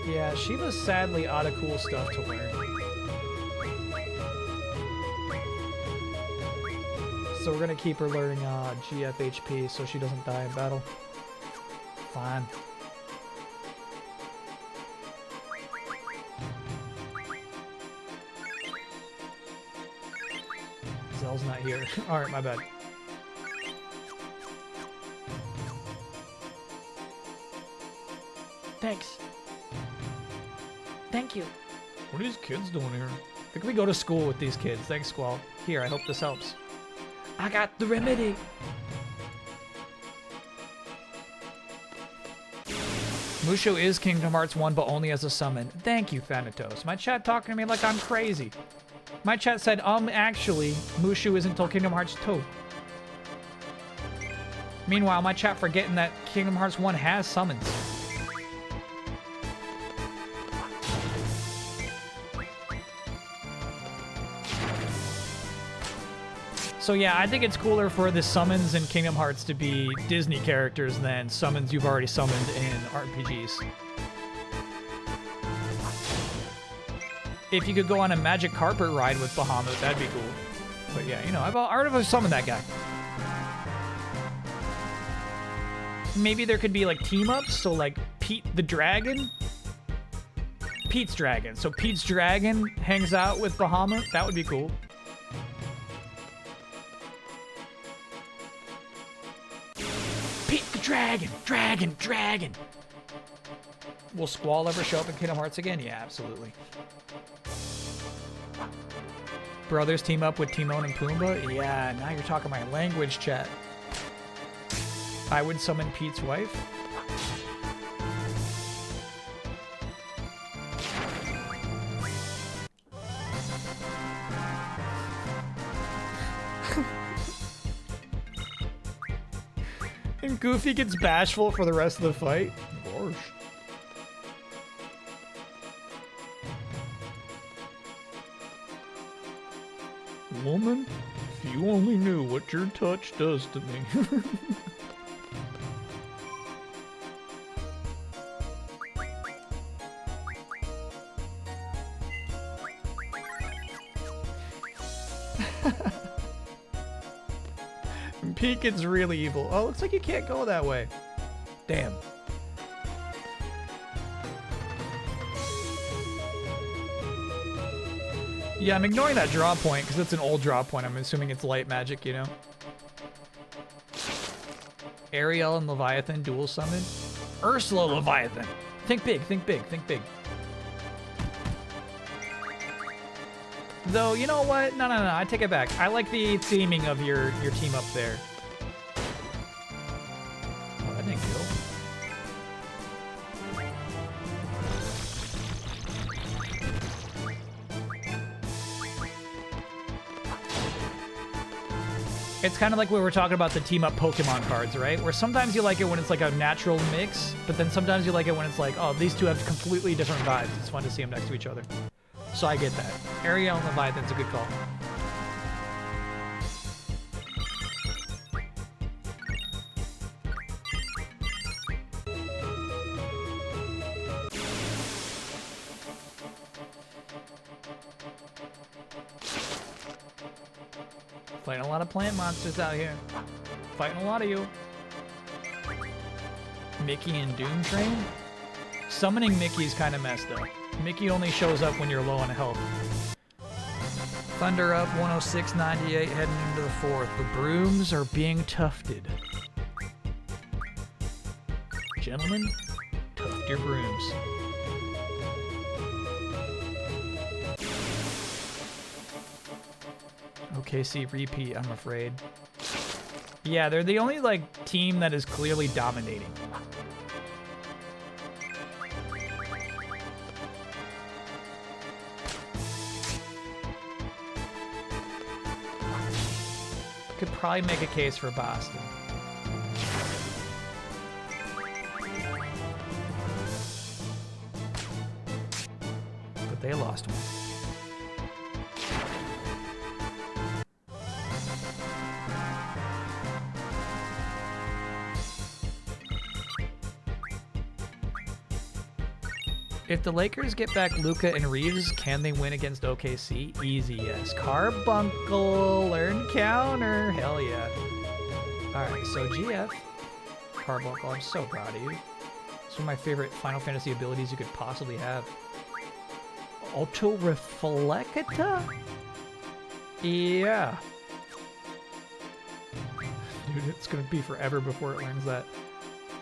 Yeah, Shiva's sadly out of cool stuff to learn. So we're gonna keep her learning GFHP so she doesn't die in battle. Fine. Zell's not here. Alright, my bad. Thanks. Thank you. What are these kids doing here? I think we go to school with these kids. Thanks, Squall. Here, I hope this helps. I got the remedy. Mushu is Kingdom Hearts 1, but only as a summon. Thank you, Thanatos. My chat talking to me like I'm crazy. My chat said, actually, Mushu isn't until Kingdom Hearts 2. Meanwhile, my chat forgetting that Kingdom Hearts 1 has summons. So yeah, I think it's cooler for the summons in Kingdom Hearts to be Disney characters than summons you've already summoned in RPGs. If you could go on a magic carpet ride with Bahamut, that'd be cool. But yeah, you know, I've already summoned that guy. Maybe there could be like team-ups, so like Pete the Dragon. Pete's Dragon. So Pete's Dragon hangs out with Bahamut. That would be cool. Pete the Dragon! Dragon! Will Squall ever show up in Kingdom Hearts again? Yeah, absolutely. Brothers team up with Timon and Pumbaa? Yeah, now you're talking my language, chat. I would summon Pete's wife. And Goofy gets bashful for the rest of the fight. Gosh. Woman, if you only knew what your touch does to me. Pete gets really evil. Oh, looks like you can't go that way. Damn. Yeah, I'm ignoring that draw point because it's an old draw point. I'm assuming it's light magic, you know? Ariel and Leviathan dual summon. Ursula Leviathan. Think big, think big, think big. Though, you know what? No, I take it back. I like the theming of your team up there. Oh, that didn't kill. It's kind of like we were talking about the team up Pokemon cards, right? Where sometimes you like it when it's like a natural mix, but then sometimes you like it when it's like, oh, these two have completely different vibes. It's fun to see them next to each other. So I get that. Ariel and Leviathan's a good call. Fighting a lot of plant monsters out here. Fighting a lot of you. Mickey and Doom Train? Summoning Mickey's kind of messed up. Mickey only shows up when you're low on health. Thunder up 106.98 heading into the 4th. The brooms are being tufted. Gentlemen, tuft your brooms. OKC repeat, I'm afraid. Yeah, they're the only like team that is clearly dominating. Could probably make a case for Boston. But they lost one. If the Lakers get back Luka and Reeves, can they win against OKC? Easy, yes. Carbuncle, learn counter. Hell yeah. Alright, so GF. Carbuncle, I'm so proud of you. It's one of my favorite Final Fantasy abilities you could possibly have. Auto Reflecta? Yeah. Dude, it's gonna be forever before it learns that.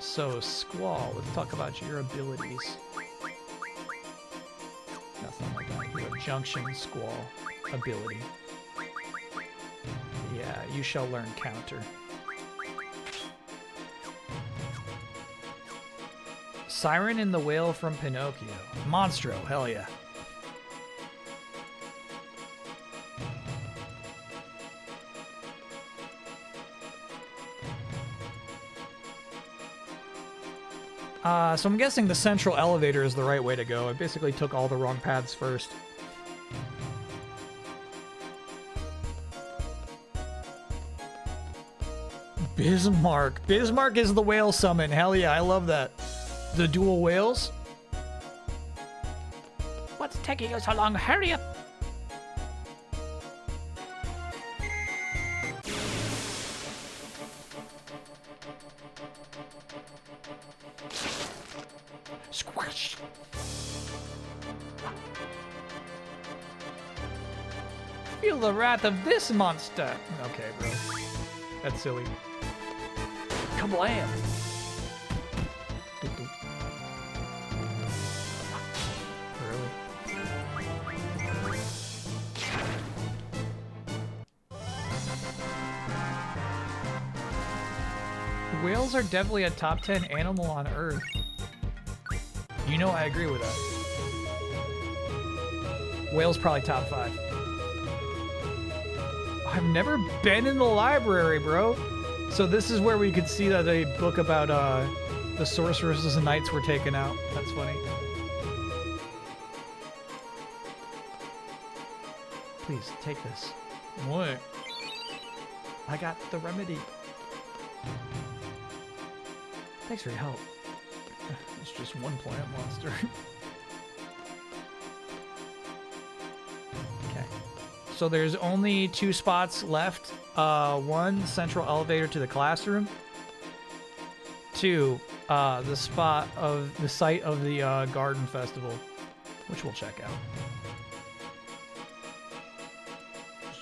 So, Squall, let's talk about your abilities. Nothing like that. You have Junction Squall ability. Yeah, you shall learn counter. Siren and the Whale from Pinocchio. Monstro, hell yeah. So I'm guessing the central elevator is the right way to go. I basically took all the wrong paths first. Bismarck. Bismarck is the whale summon. Hell yeah, I love that. The dual whales. What's taking you so long? Hurry up! Squish! Feel the wrath of this monster. Okay, bro. That's silly. Kablam! Whales are definitely a top 10 animal on Earth. You know I agree with that. Whales probably top 5. I've never been in the library, bro. So this is where we could see that a book about the sorceresses and knights were taken out. That's funny. Please, take this. What? I got the remedy. Thanks for your help. It's just one plant monster. Okay. So there's only 2 spots left. 1, central elevator to the classroom. 2, the spot of the site of the garden festival, which we'll check out.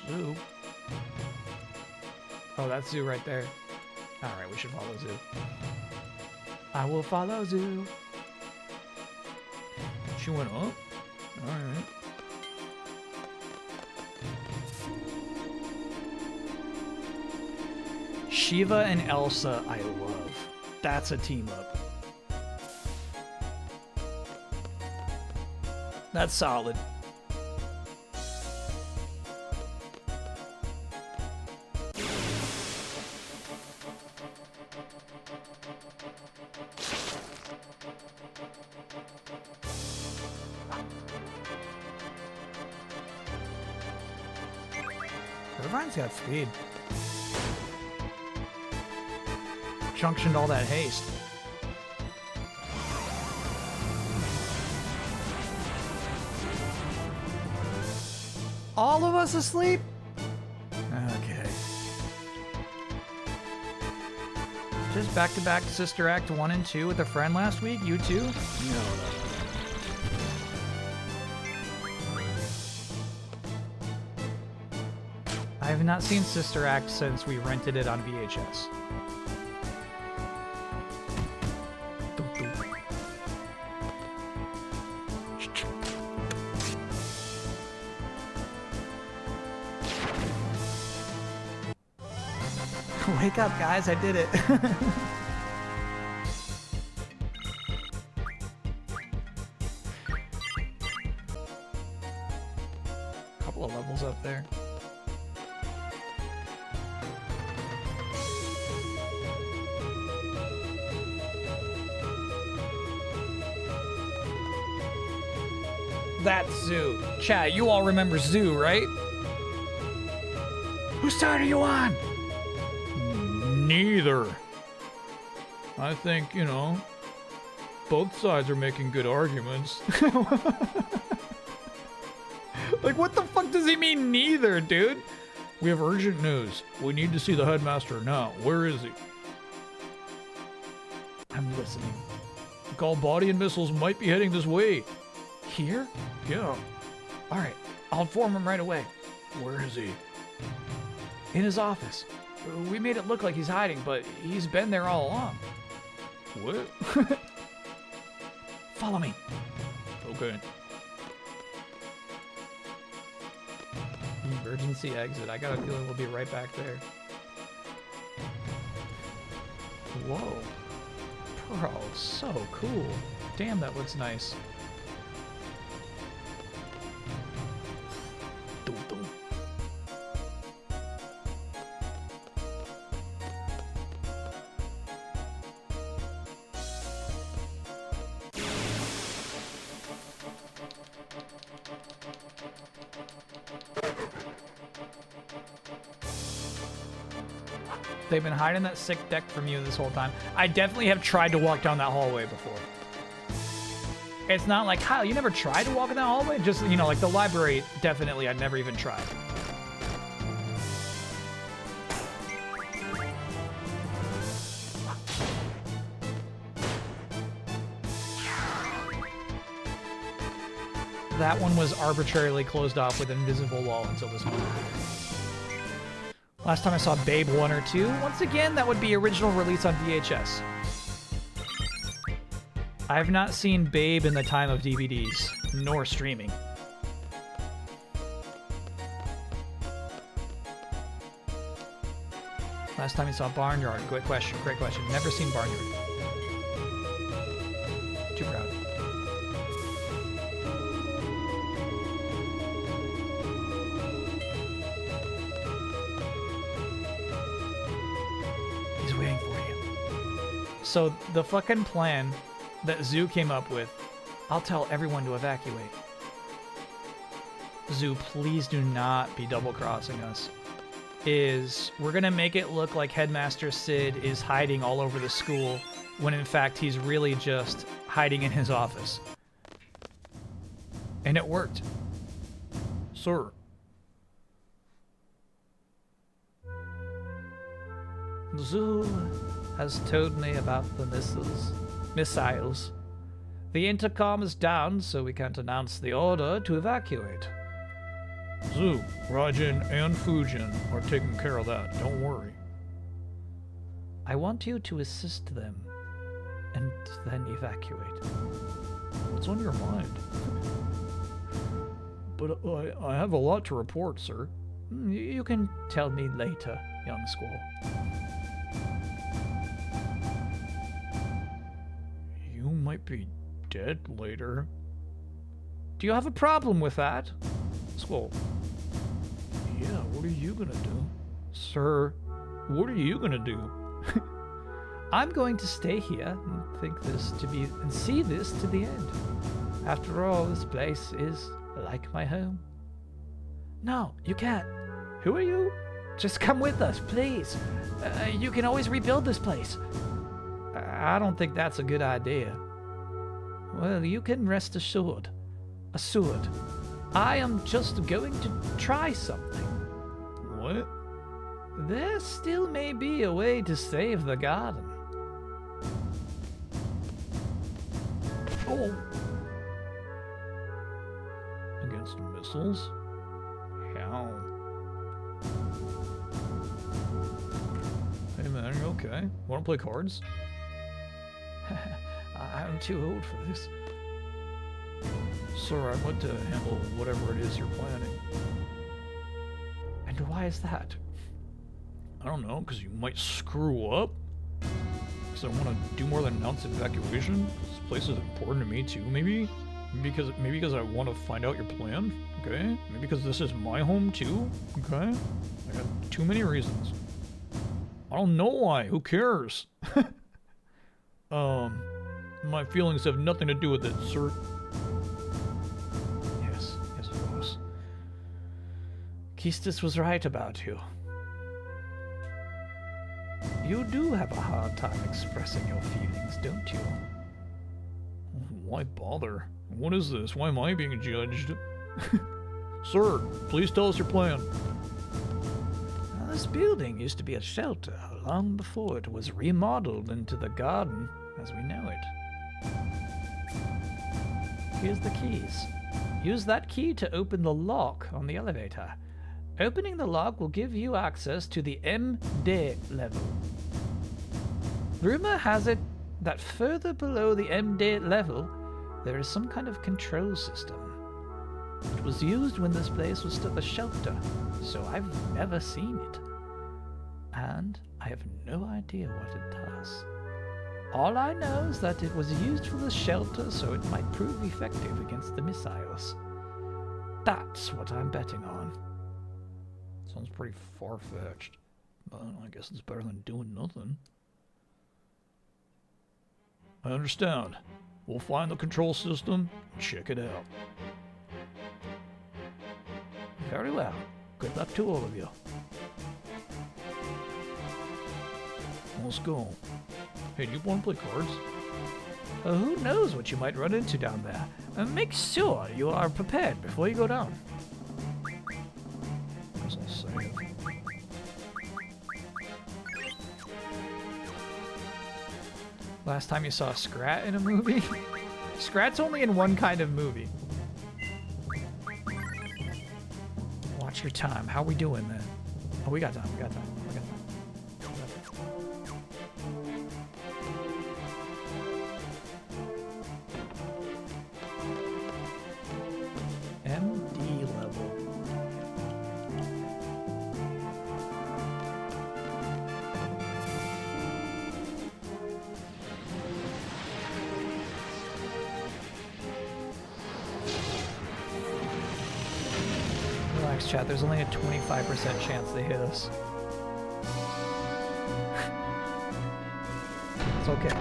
Zoo. Oh, that's Zoo right there. All right, we should follow Zoo. I will follow Zoo. She went up? Alright. Shiva and Elsa, I love. That's a team up. That's solid. Irvine's got speed. Junctioned all that haste. All of us asleep? Okay. Just back-to-back Sister Act 1 and 2 with a friend last week? You too? No. I have not seen Sister Act since we rented it on VHS. Wake up, guys, I did it. Couple of levels up there. That's Zoo. Chat, you all remember Zoo, right? Whose side are you on? Neither. I think, you know, both sides are making good arguments. Like, what the fuck does he mean, neither, dude? We have urgent news. We need to see the headmaster now. Where is he? I'm listening. Call body and missiles might be heading this way. Here? Yeah. Alright, I'll inform him right away. Where is he? In his office. We made it look like he's hiding, but he's been there all along. What? Follow me. Okay. Emergency exit. I got a feeling we'll be right back there. Whoa. Bro, so cool. Damn, that looks nice. Dum, dum. They've been hiding that sick deck from you this whole time. I definitely have tried to walk down that hallway before. It's not like, Kyle, you never tried to walk in that hallway? Just, you know, like the library, definitely, I'd never even tried. That one was arbitrarily closed off with an invisible wall until this moment. Last time I saw Babe 1 or 2, once again, that would be original release on VHS. I have not seen Babe in the time of DVDs, nor streaming. Last time you saw Barnyard, great question, great question. Never seen Barnyard. Too proud. So the fucking plan that Zoo came up with, I'll tell everyone to evacuate. Zoo, please do not be double-crossing us. Is we're gonna make it look like Headmaster Sid is hiding all over the school, when in fact he's really just hiding in his office. And it worked. Sir. Zoo has told me about the missiles. The intercom is down, so we can't announce the order to evacuate. Zoo, Rajan and Fujin are taking care of that, don't worry. I want you to assist them, and then evacuate. What's on your mind? But I have a lot to report, sir. You can tell me later, young squall. You might be dead later. Do you have a problem with that? Squall. Yeah, what are you gonna do? Sir, what are you gonna do? I'm going to stay here and see this to the end. After all, this place is like my home. No, you can't. Who are you? Just come with us, please. You can always rebuild this place. I don't think that's a good idea. Well, you can rest assured. I am just going to try something. What? There still may be a way to save the garden. Oh. Against missiles? How? Hey man, you okay? Wanna play cards? I'm too old for this. Sir, I'd like to handle whatever it is you're planning. And why is that? I don't know, because you might screw up? Because I want to do more than announce evacuation? This place is important to me too, maybe? Maybe because I want to find out your plan? Okay? Maybe because this is my home too? Okay? I got too many reasons. I don't know why, who cares? My feelings have nothing to do with it, sir. Yes, of course. Keistis was right about you. You do have a hard time expressing your feelings, don't you? Why bother? What is this? Why am I being judged? Sir, please tell us your plan. Now, this building used to be a shelter long before it was remodeled into the garden as we know it. Here's the keys. Use that key to open the lock on the elevator. Opening the lock will give you access to the MD level. Rumor has it that further below the MD level, there is some kind of control system. It was used when this place was still a shelter, so I've never seen it. And I have no idea what it does. All I know is that it was used for the shelter, so it might prove effective against the missiles. That's what I'm betting on. Sounds pretty far-fetched. But I guess it's better than doing nothing. I understand. We'll find the control system and check it out. Very well. Good luck to all of you. Let's go. Hey, do you want to play cards? Who knows what you might run into down there? Make sure you are prepared before you go down. Guess I'll save. Last time you saw Scrat in a movie? Scrat's only in one kind of movie. Watch your time. How are we doing then? Oh, we got time. We got time. We got time. MD level. Relax, chat. There's only a 25% chance they hit us. It's okay.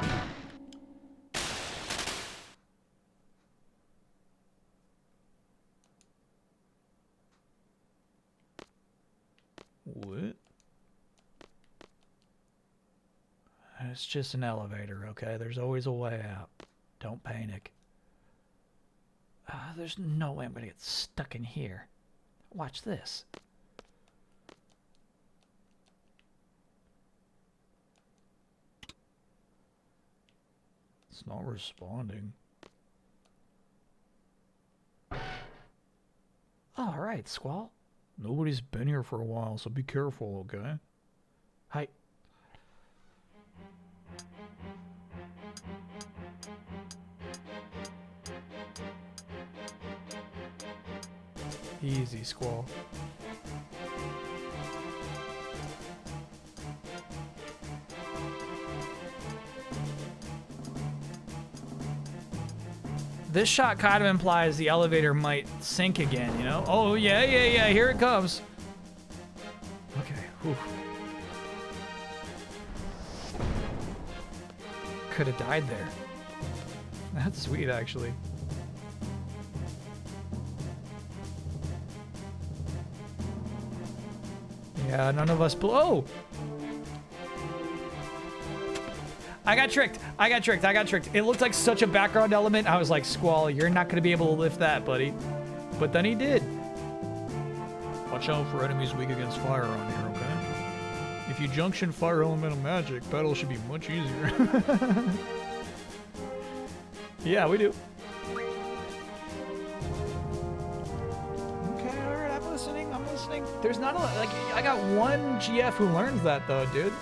What? It's just an elevator, okay? There's always a way out. Don't panic. There's no way I'm gonna get stuck in here. Watch this. It's not responding. All right, Squall. Nobody's been here for a while, so be careful, okay? Hi. Easy, Squall. This shot kind of implies the elevator might sink again, you know? Oh, yeah, here it comes. Okay, whew. Could have died there. That's sweet, actually. Yeah, none of us... Oh! I got tricked. It looked like such a background element. I was like, Squall, you're not going to be able to lift that, buddy. But then he did. Watch out for enemies weak against fire on here, okay? If you junction fire elemental magic, battle should be much easier. Yeah, we do. Okay, alright, I'm listening. There's not a lot, like, I got one GF who learns that, though, dude.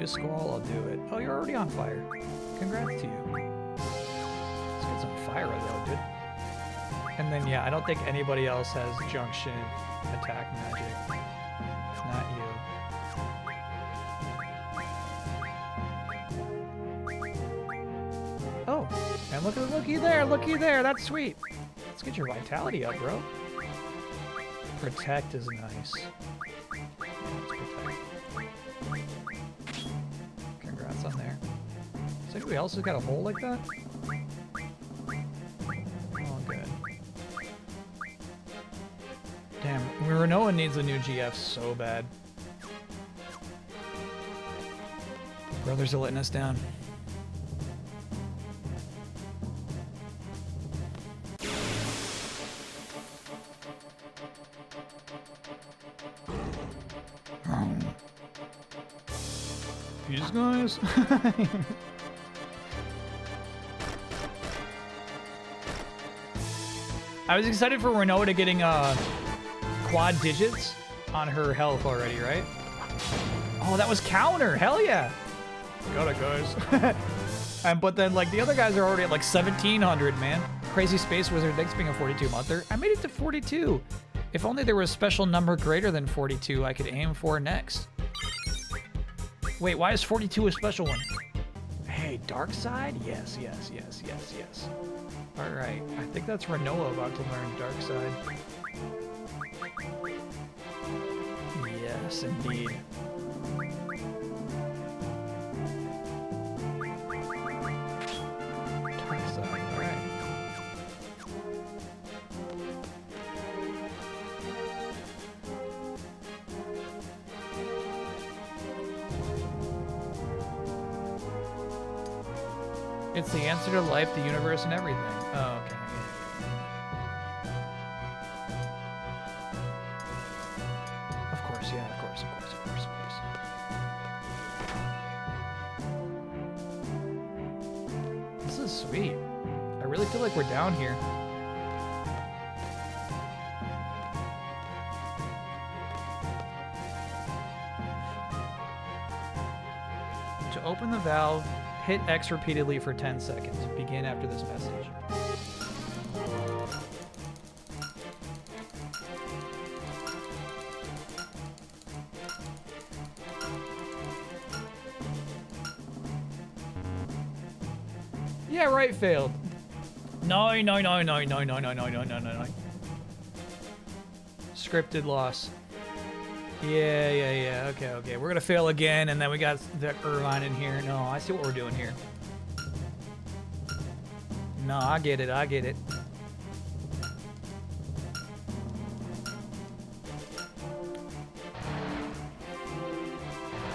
Squall, I'll do it. Oh, you're already on fire. Congrats to you. Let's get some fire though, dude. And then yeah, I don't think anybody else has junction attack magic. Not you. Oh, and looky there, that's sweet. Let's get your vitality up, bro. Protect is nice. On there. Is anybody else has got a hole like that? Oh, good. Damn, Renoa needs a new GF so bad. Brothers are letting us down. These guys? I was excited for Renoa to getting quad digits on her health already, right? Oh, that was counter. Hell yeah. Got it, guys. But then like the other guys are already at like 1700, man. Crazy Space Wizard, thanks for being a 42-monther. I made it to 42. If only there was a special number greater than 42 I could aim for next. Wait, why is 42 a special one? Hey, Dark Side? Yes, yes, yes, yes, yes. All right, I think that's Renoa about to learn Dark Side. Yes, indeed. Dark Side, all right. It's the answer to life, the universe, and everything. Oh, okay. Of course, yeah, of course, of course, of course, of course. This is sweet. I really feel like we're down here. To open the valve, hit X repeatedly for 10 seconds. Begin after this message. Yeah, right, failed. No. Scripted loss. Yeah. Okay. We're gonna fail again, and then we got the Irvine in here. No, I see what we're doing here. No, I get it.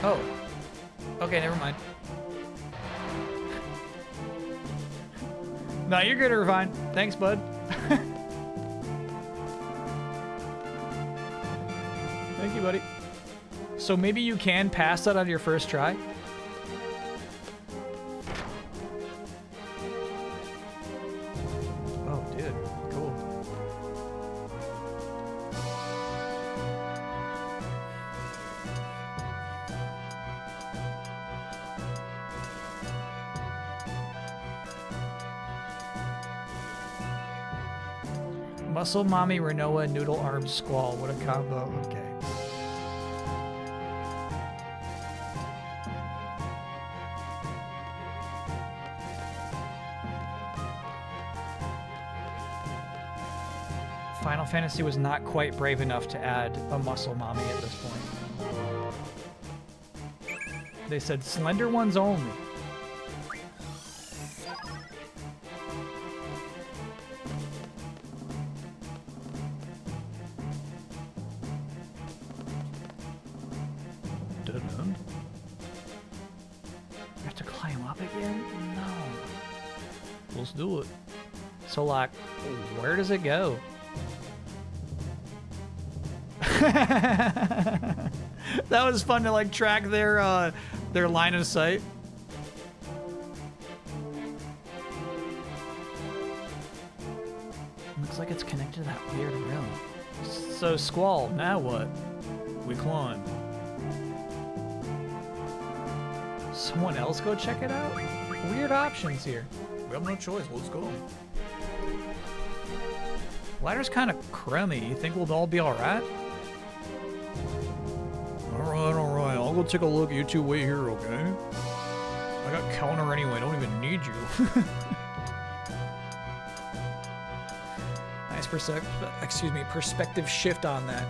Oh. Okay, never mind. No, you're good, Irvine. Thanks, bud. Thank you, buddy. So maybe you can pass that on your first try? Oh, dude. Cool. Muscle Mommy, Renoa, Noodle Arm, Squall. What a combo. Okay. Final Fantasy was not quite brave enough to add a Muscle Mommy at this point. They said slender ones only. Dun-dun. I have to climb up again? No. Let's do it. So, like, where does it go? That was fun to like track their line of sight. Looks like it's connected to that weird room. So Squall, now what? We climb. Someone else go check it out? Weird options here. We have no choice, let's go. Ladder's kind of crummy. You think we'll all be alright? Alright. I'll go take a look. You two wait here, okay? I got counter anyway. I don't even need you. Nice perspective shift on that.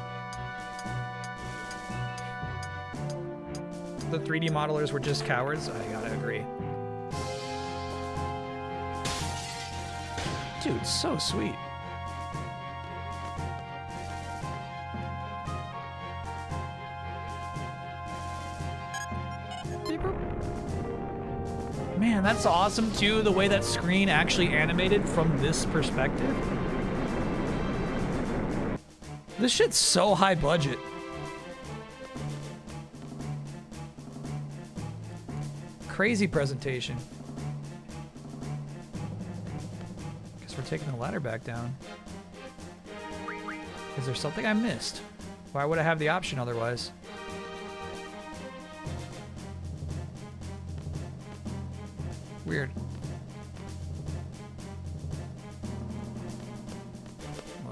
The 3D modelers were just cowards? I gotta agree. Dude, so sweet. Man, that's awesome too, the way that screen actually animated from this perspective. This shit's so high budget. Crazy presentation. Guess we're taking the ladder back down. Is there something I missed? Why would I have the option otherwise?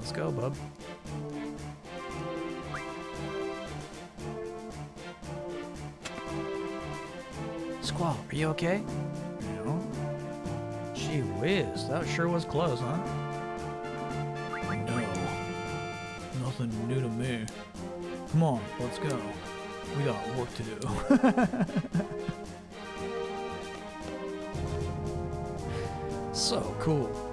Let's go, bub. Squall, are you okay? No. Gee whiz, that sure was close, huh? No. Nothing new to me. Come on, let's go. We got work to do. So cool.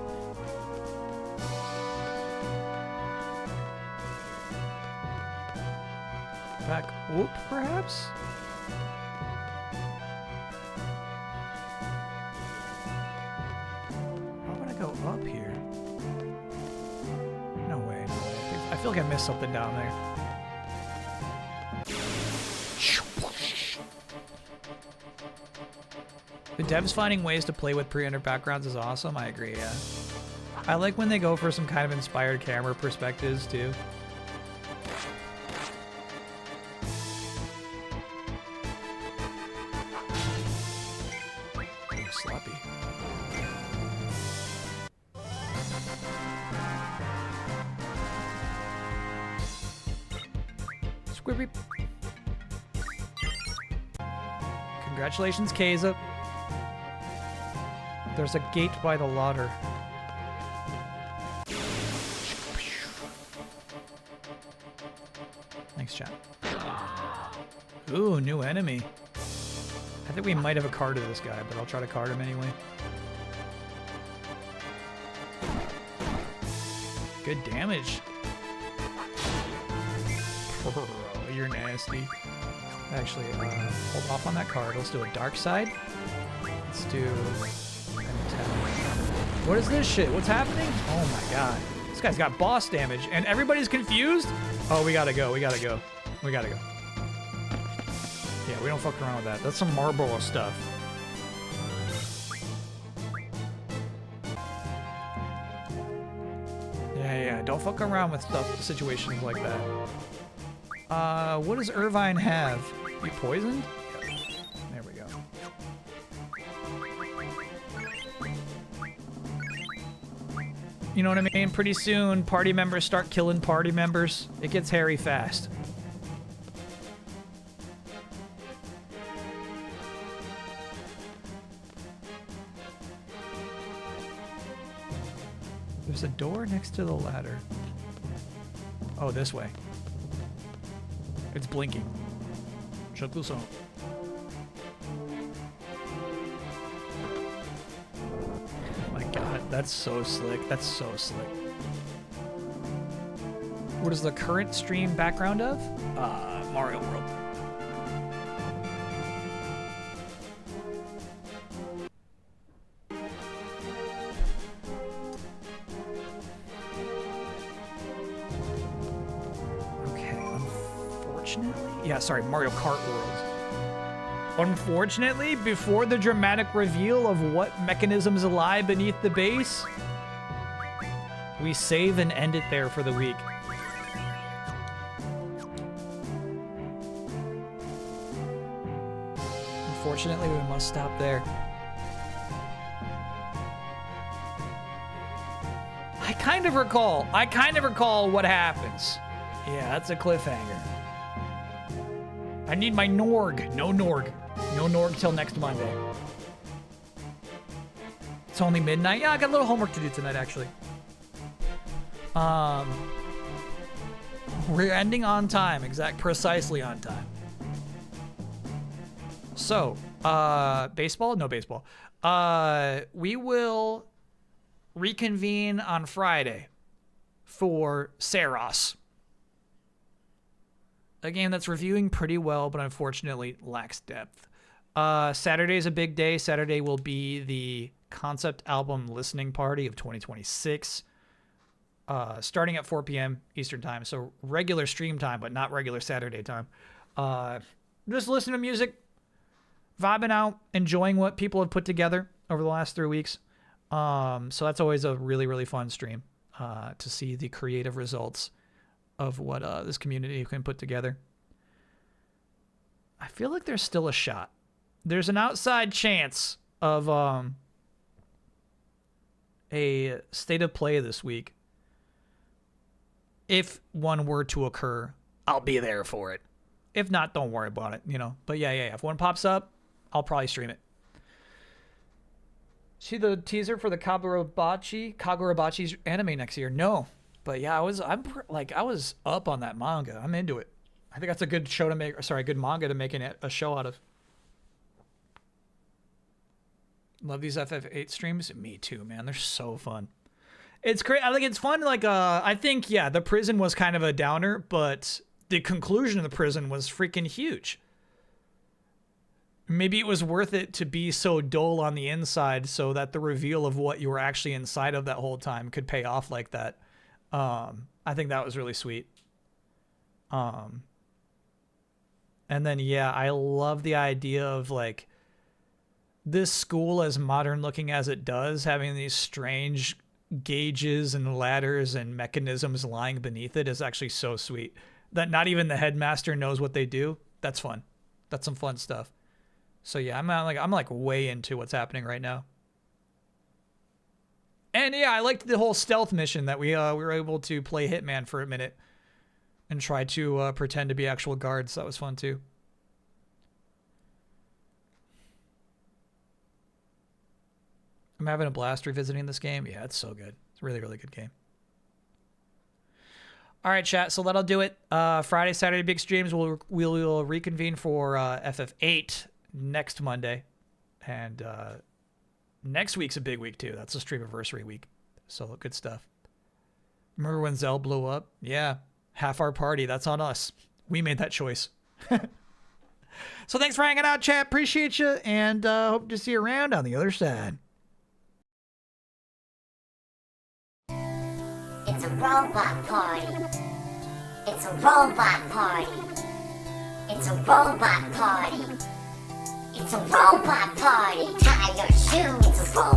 Back whoop, perhaps? How would I go up here? No way, no way. I feel like I missed something down there. The devs finding ways to play with pre-rendered backgrounds is awesome. I agree, yeah. I like when they go for some kind of inspired camera perspectives, too. Sloppy. Squibby. Congratulations, Keza. There's a gate by the lauder. Thanks, chat. Ooh, new enemy. I think we might have a card to this guy, but I'll try to card him anyway. Good damage. Bro, you're nasty. Actually, hold off on that card. Let's do a dark side. Let's do... What is this shit? What's happening? Oh my god. This guy's got boss damage, and everybody's confused? Oh, we gotta go. We gotta go. We gotta go. Yeah, we don't fuck around with that. That's some Marlboro stuff. Yeah, don't fuck around with stuff, situations like that. What does Irvine have? You poisoned? There we go. You know what I mean? Pretty soon, party members start killing party members. It gets hairy fast. There's a door next to the ladder. Oh, this way. It's blinking. Check this out. Oh my god, that's so slick. That's so slick. What is the current stream background of? Mario World. Yeah, sorry, Mario Kart World. Unfortunately, before the dramatic reveal of what mechanisms lie beneath the base, we save and end it there for the week. Unfortunately, we must stop there. I kind of recall what happens. Yeah, that's a cliffhanger. I need my Norg. No Norg. No Norg till next Monday. It's only midnight. Yeah, I got a little homework to do tonight, actually. We're ending on time. Precisely on time. So, baseball? No baseball. We will reconvene on Friday for Saros. A game that's reviewing pretty well, but unfortunately lacks depth. Saturday's a big day. Saturday will be the concept album listening party of 2026. Starting at 4 p.m. Eastern time. So regular stream time, but not regular Saturday time. Just listening to music, vibing out, enjoying what people have put together over the last 3 weeks. So that's always a really, really fun stream to see the creative results of what this community can put together. I feel like there's still a shot. There's an outside chance of a state of play this week if one were to occur, I'll be there for it. If not, don't worry about it, you know. But yeah. If one pops up, I'll probably stream it. See the teaser for the Kagurabachi's anime next year? No, but yeah, I was up on that manga. I'm into it. I think that's a good show to make. Sorry, good manga to make a show out of. Love these FF8 streams. Me too, man. They're so fun. It's great. I think it's fun. Like, I think, yeah, the prison was kind of a downer, but the conclusion of the prison was freaking huge. Maybe it was worth it to be so dull on the inside so that the reveal of what you were actually inside of that whole time could pay off like that. I think that was really sweet. And then, yeah, I love the idea of, like, this school, as modern looking as it does, having these strange gauges and ladders and mechanisms lying beneath it is actually so sweet. That not even the headmaster knows what they do. That's fun. That's some fun stuff. So yeah, I'm like way into what's happening right now. And yeah, I liked the whole stealth mission that we were able to play Hitman for a minute and try to pretend to be actual guards. That was fun too. I'm having a blast revisiting this game. Yeah, it's so good. It's a really, really good game. All right, chat. So that'll do it. Friday, Saturday, big streams. We'll reconvene for FF8 next Monday. And next week's a big week, too. That's a streamiversary week. So good stuff. Remember when Zell blew up? Yeah. Half our party. That's on us. We made that choice. So thanks for hanging out, chat. Appreciate you. And hope to see you around on the other side. It's a robot party. It's a robot party. It's a robot party. It's a robot party. Tie your shoe. It's a robot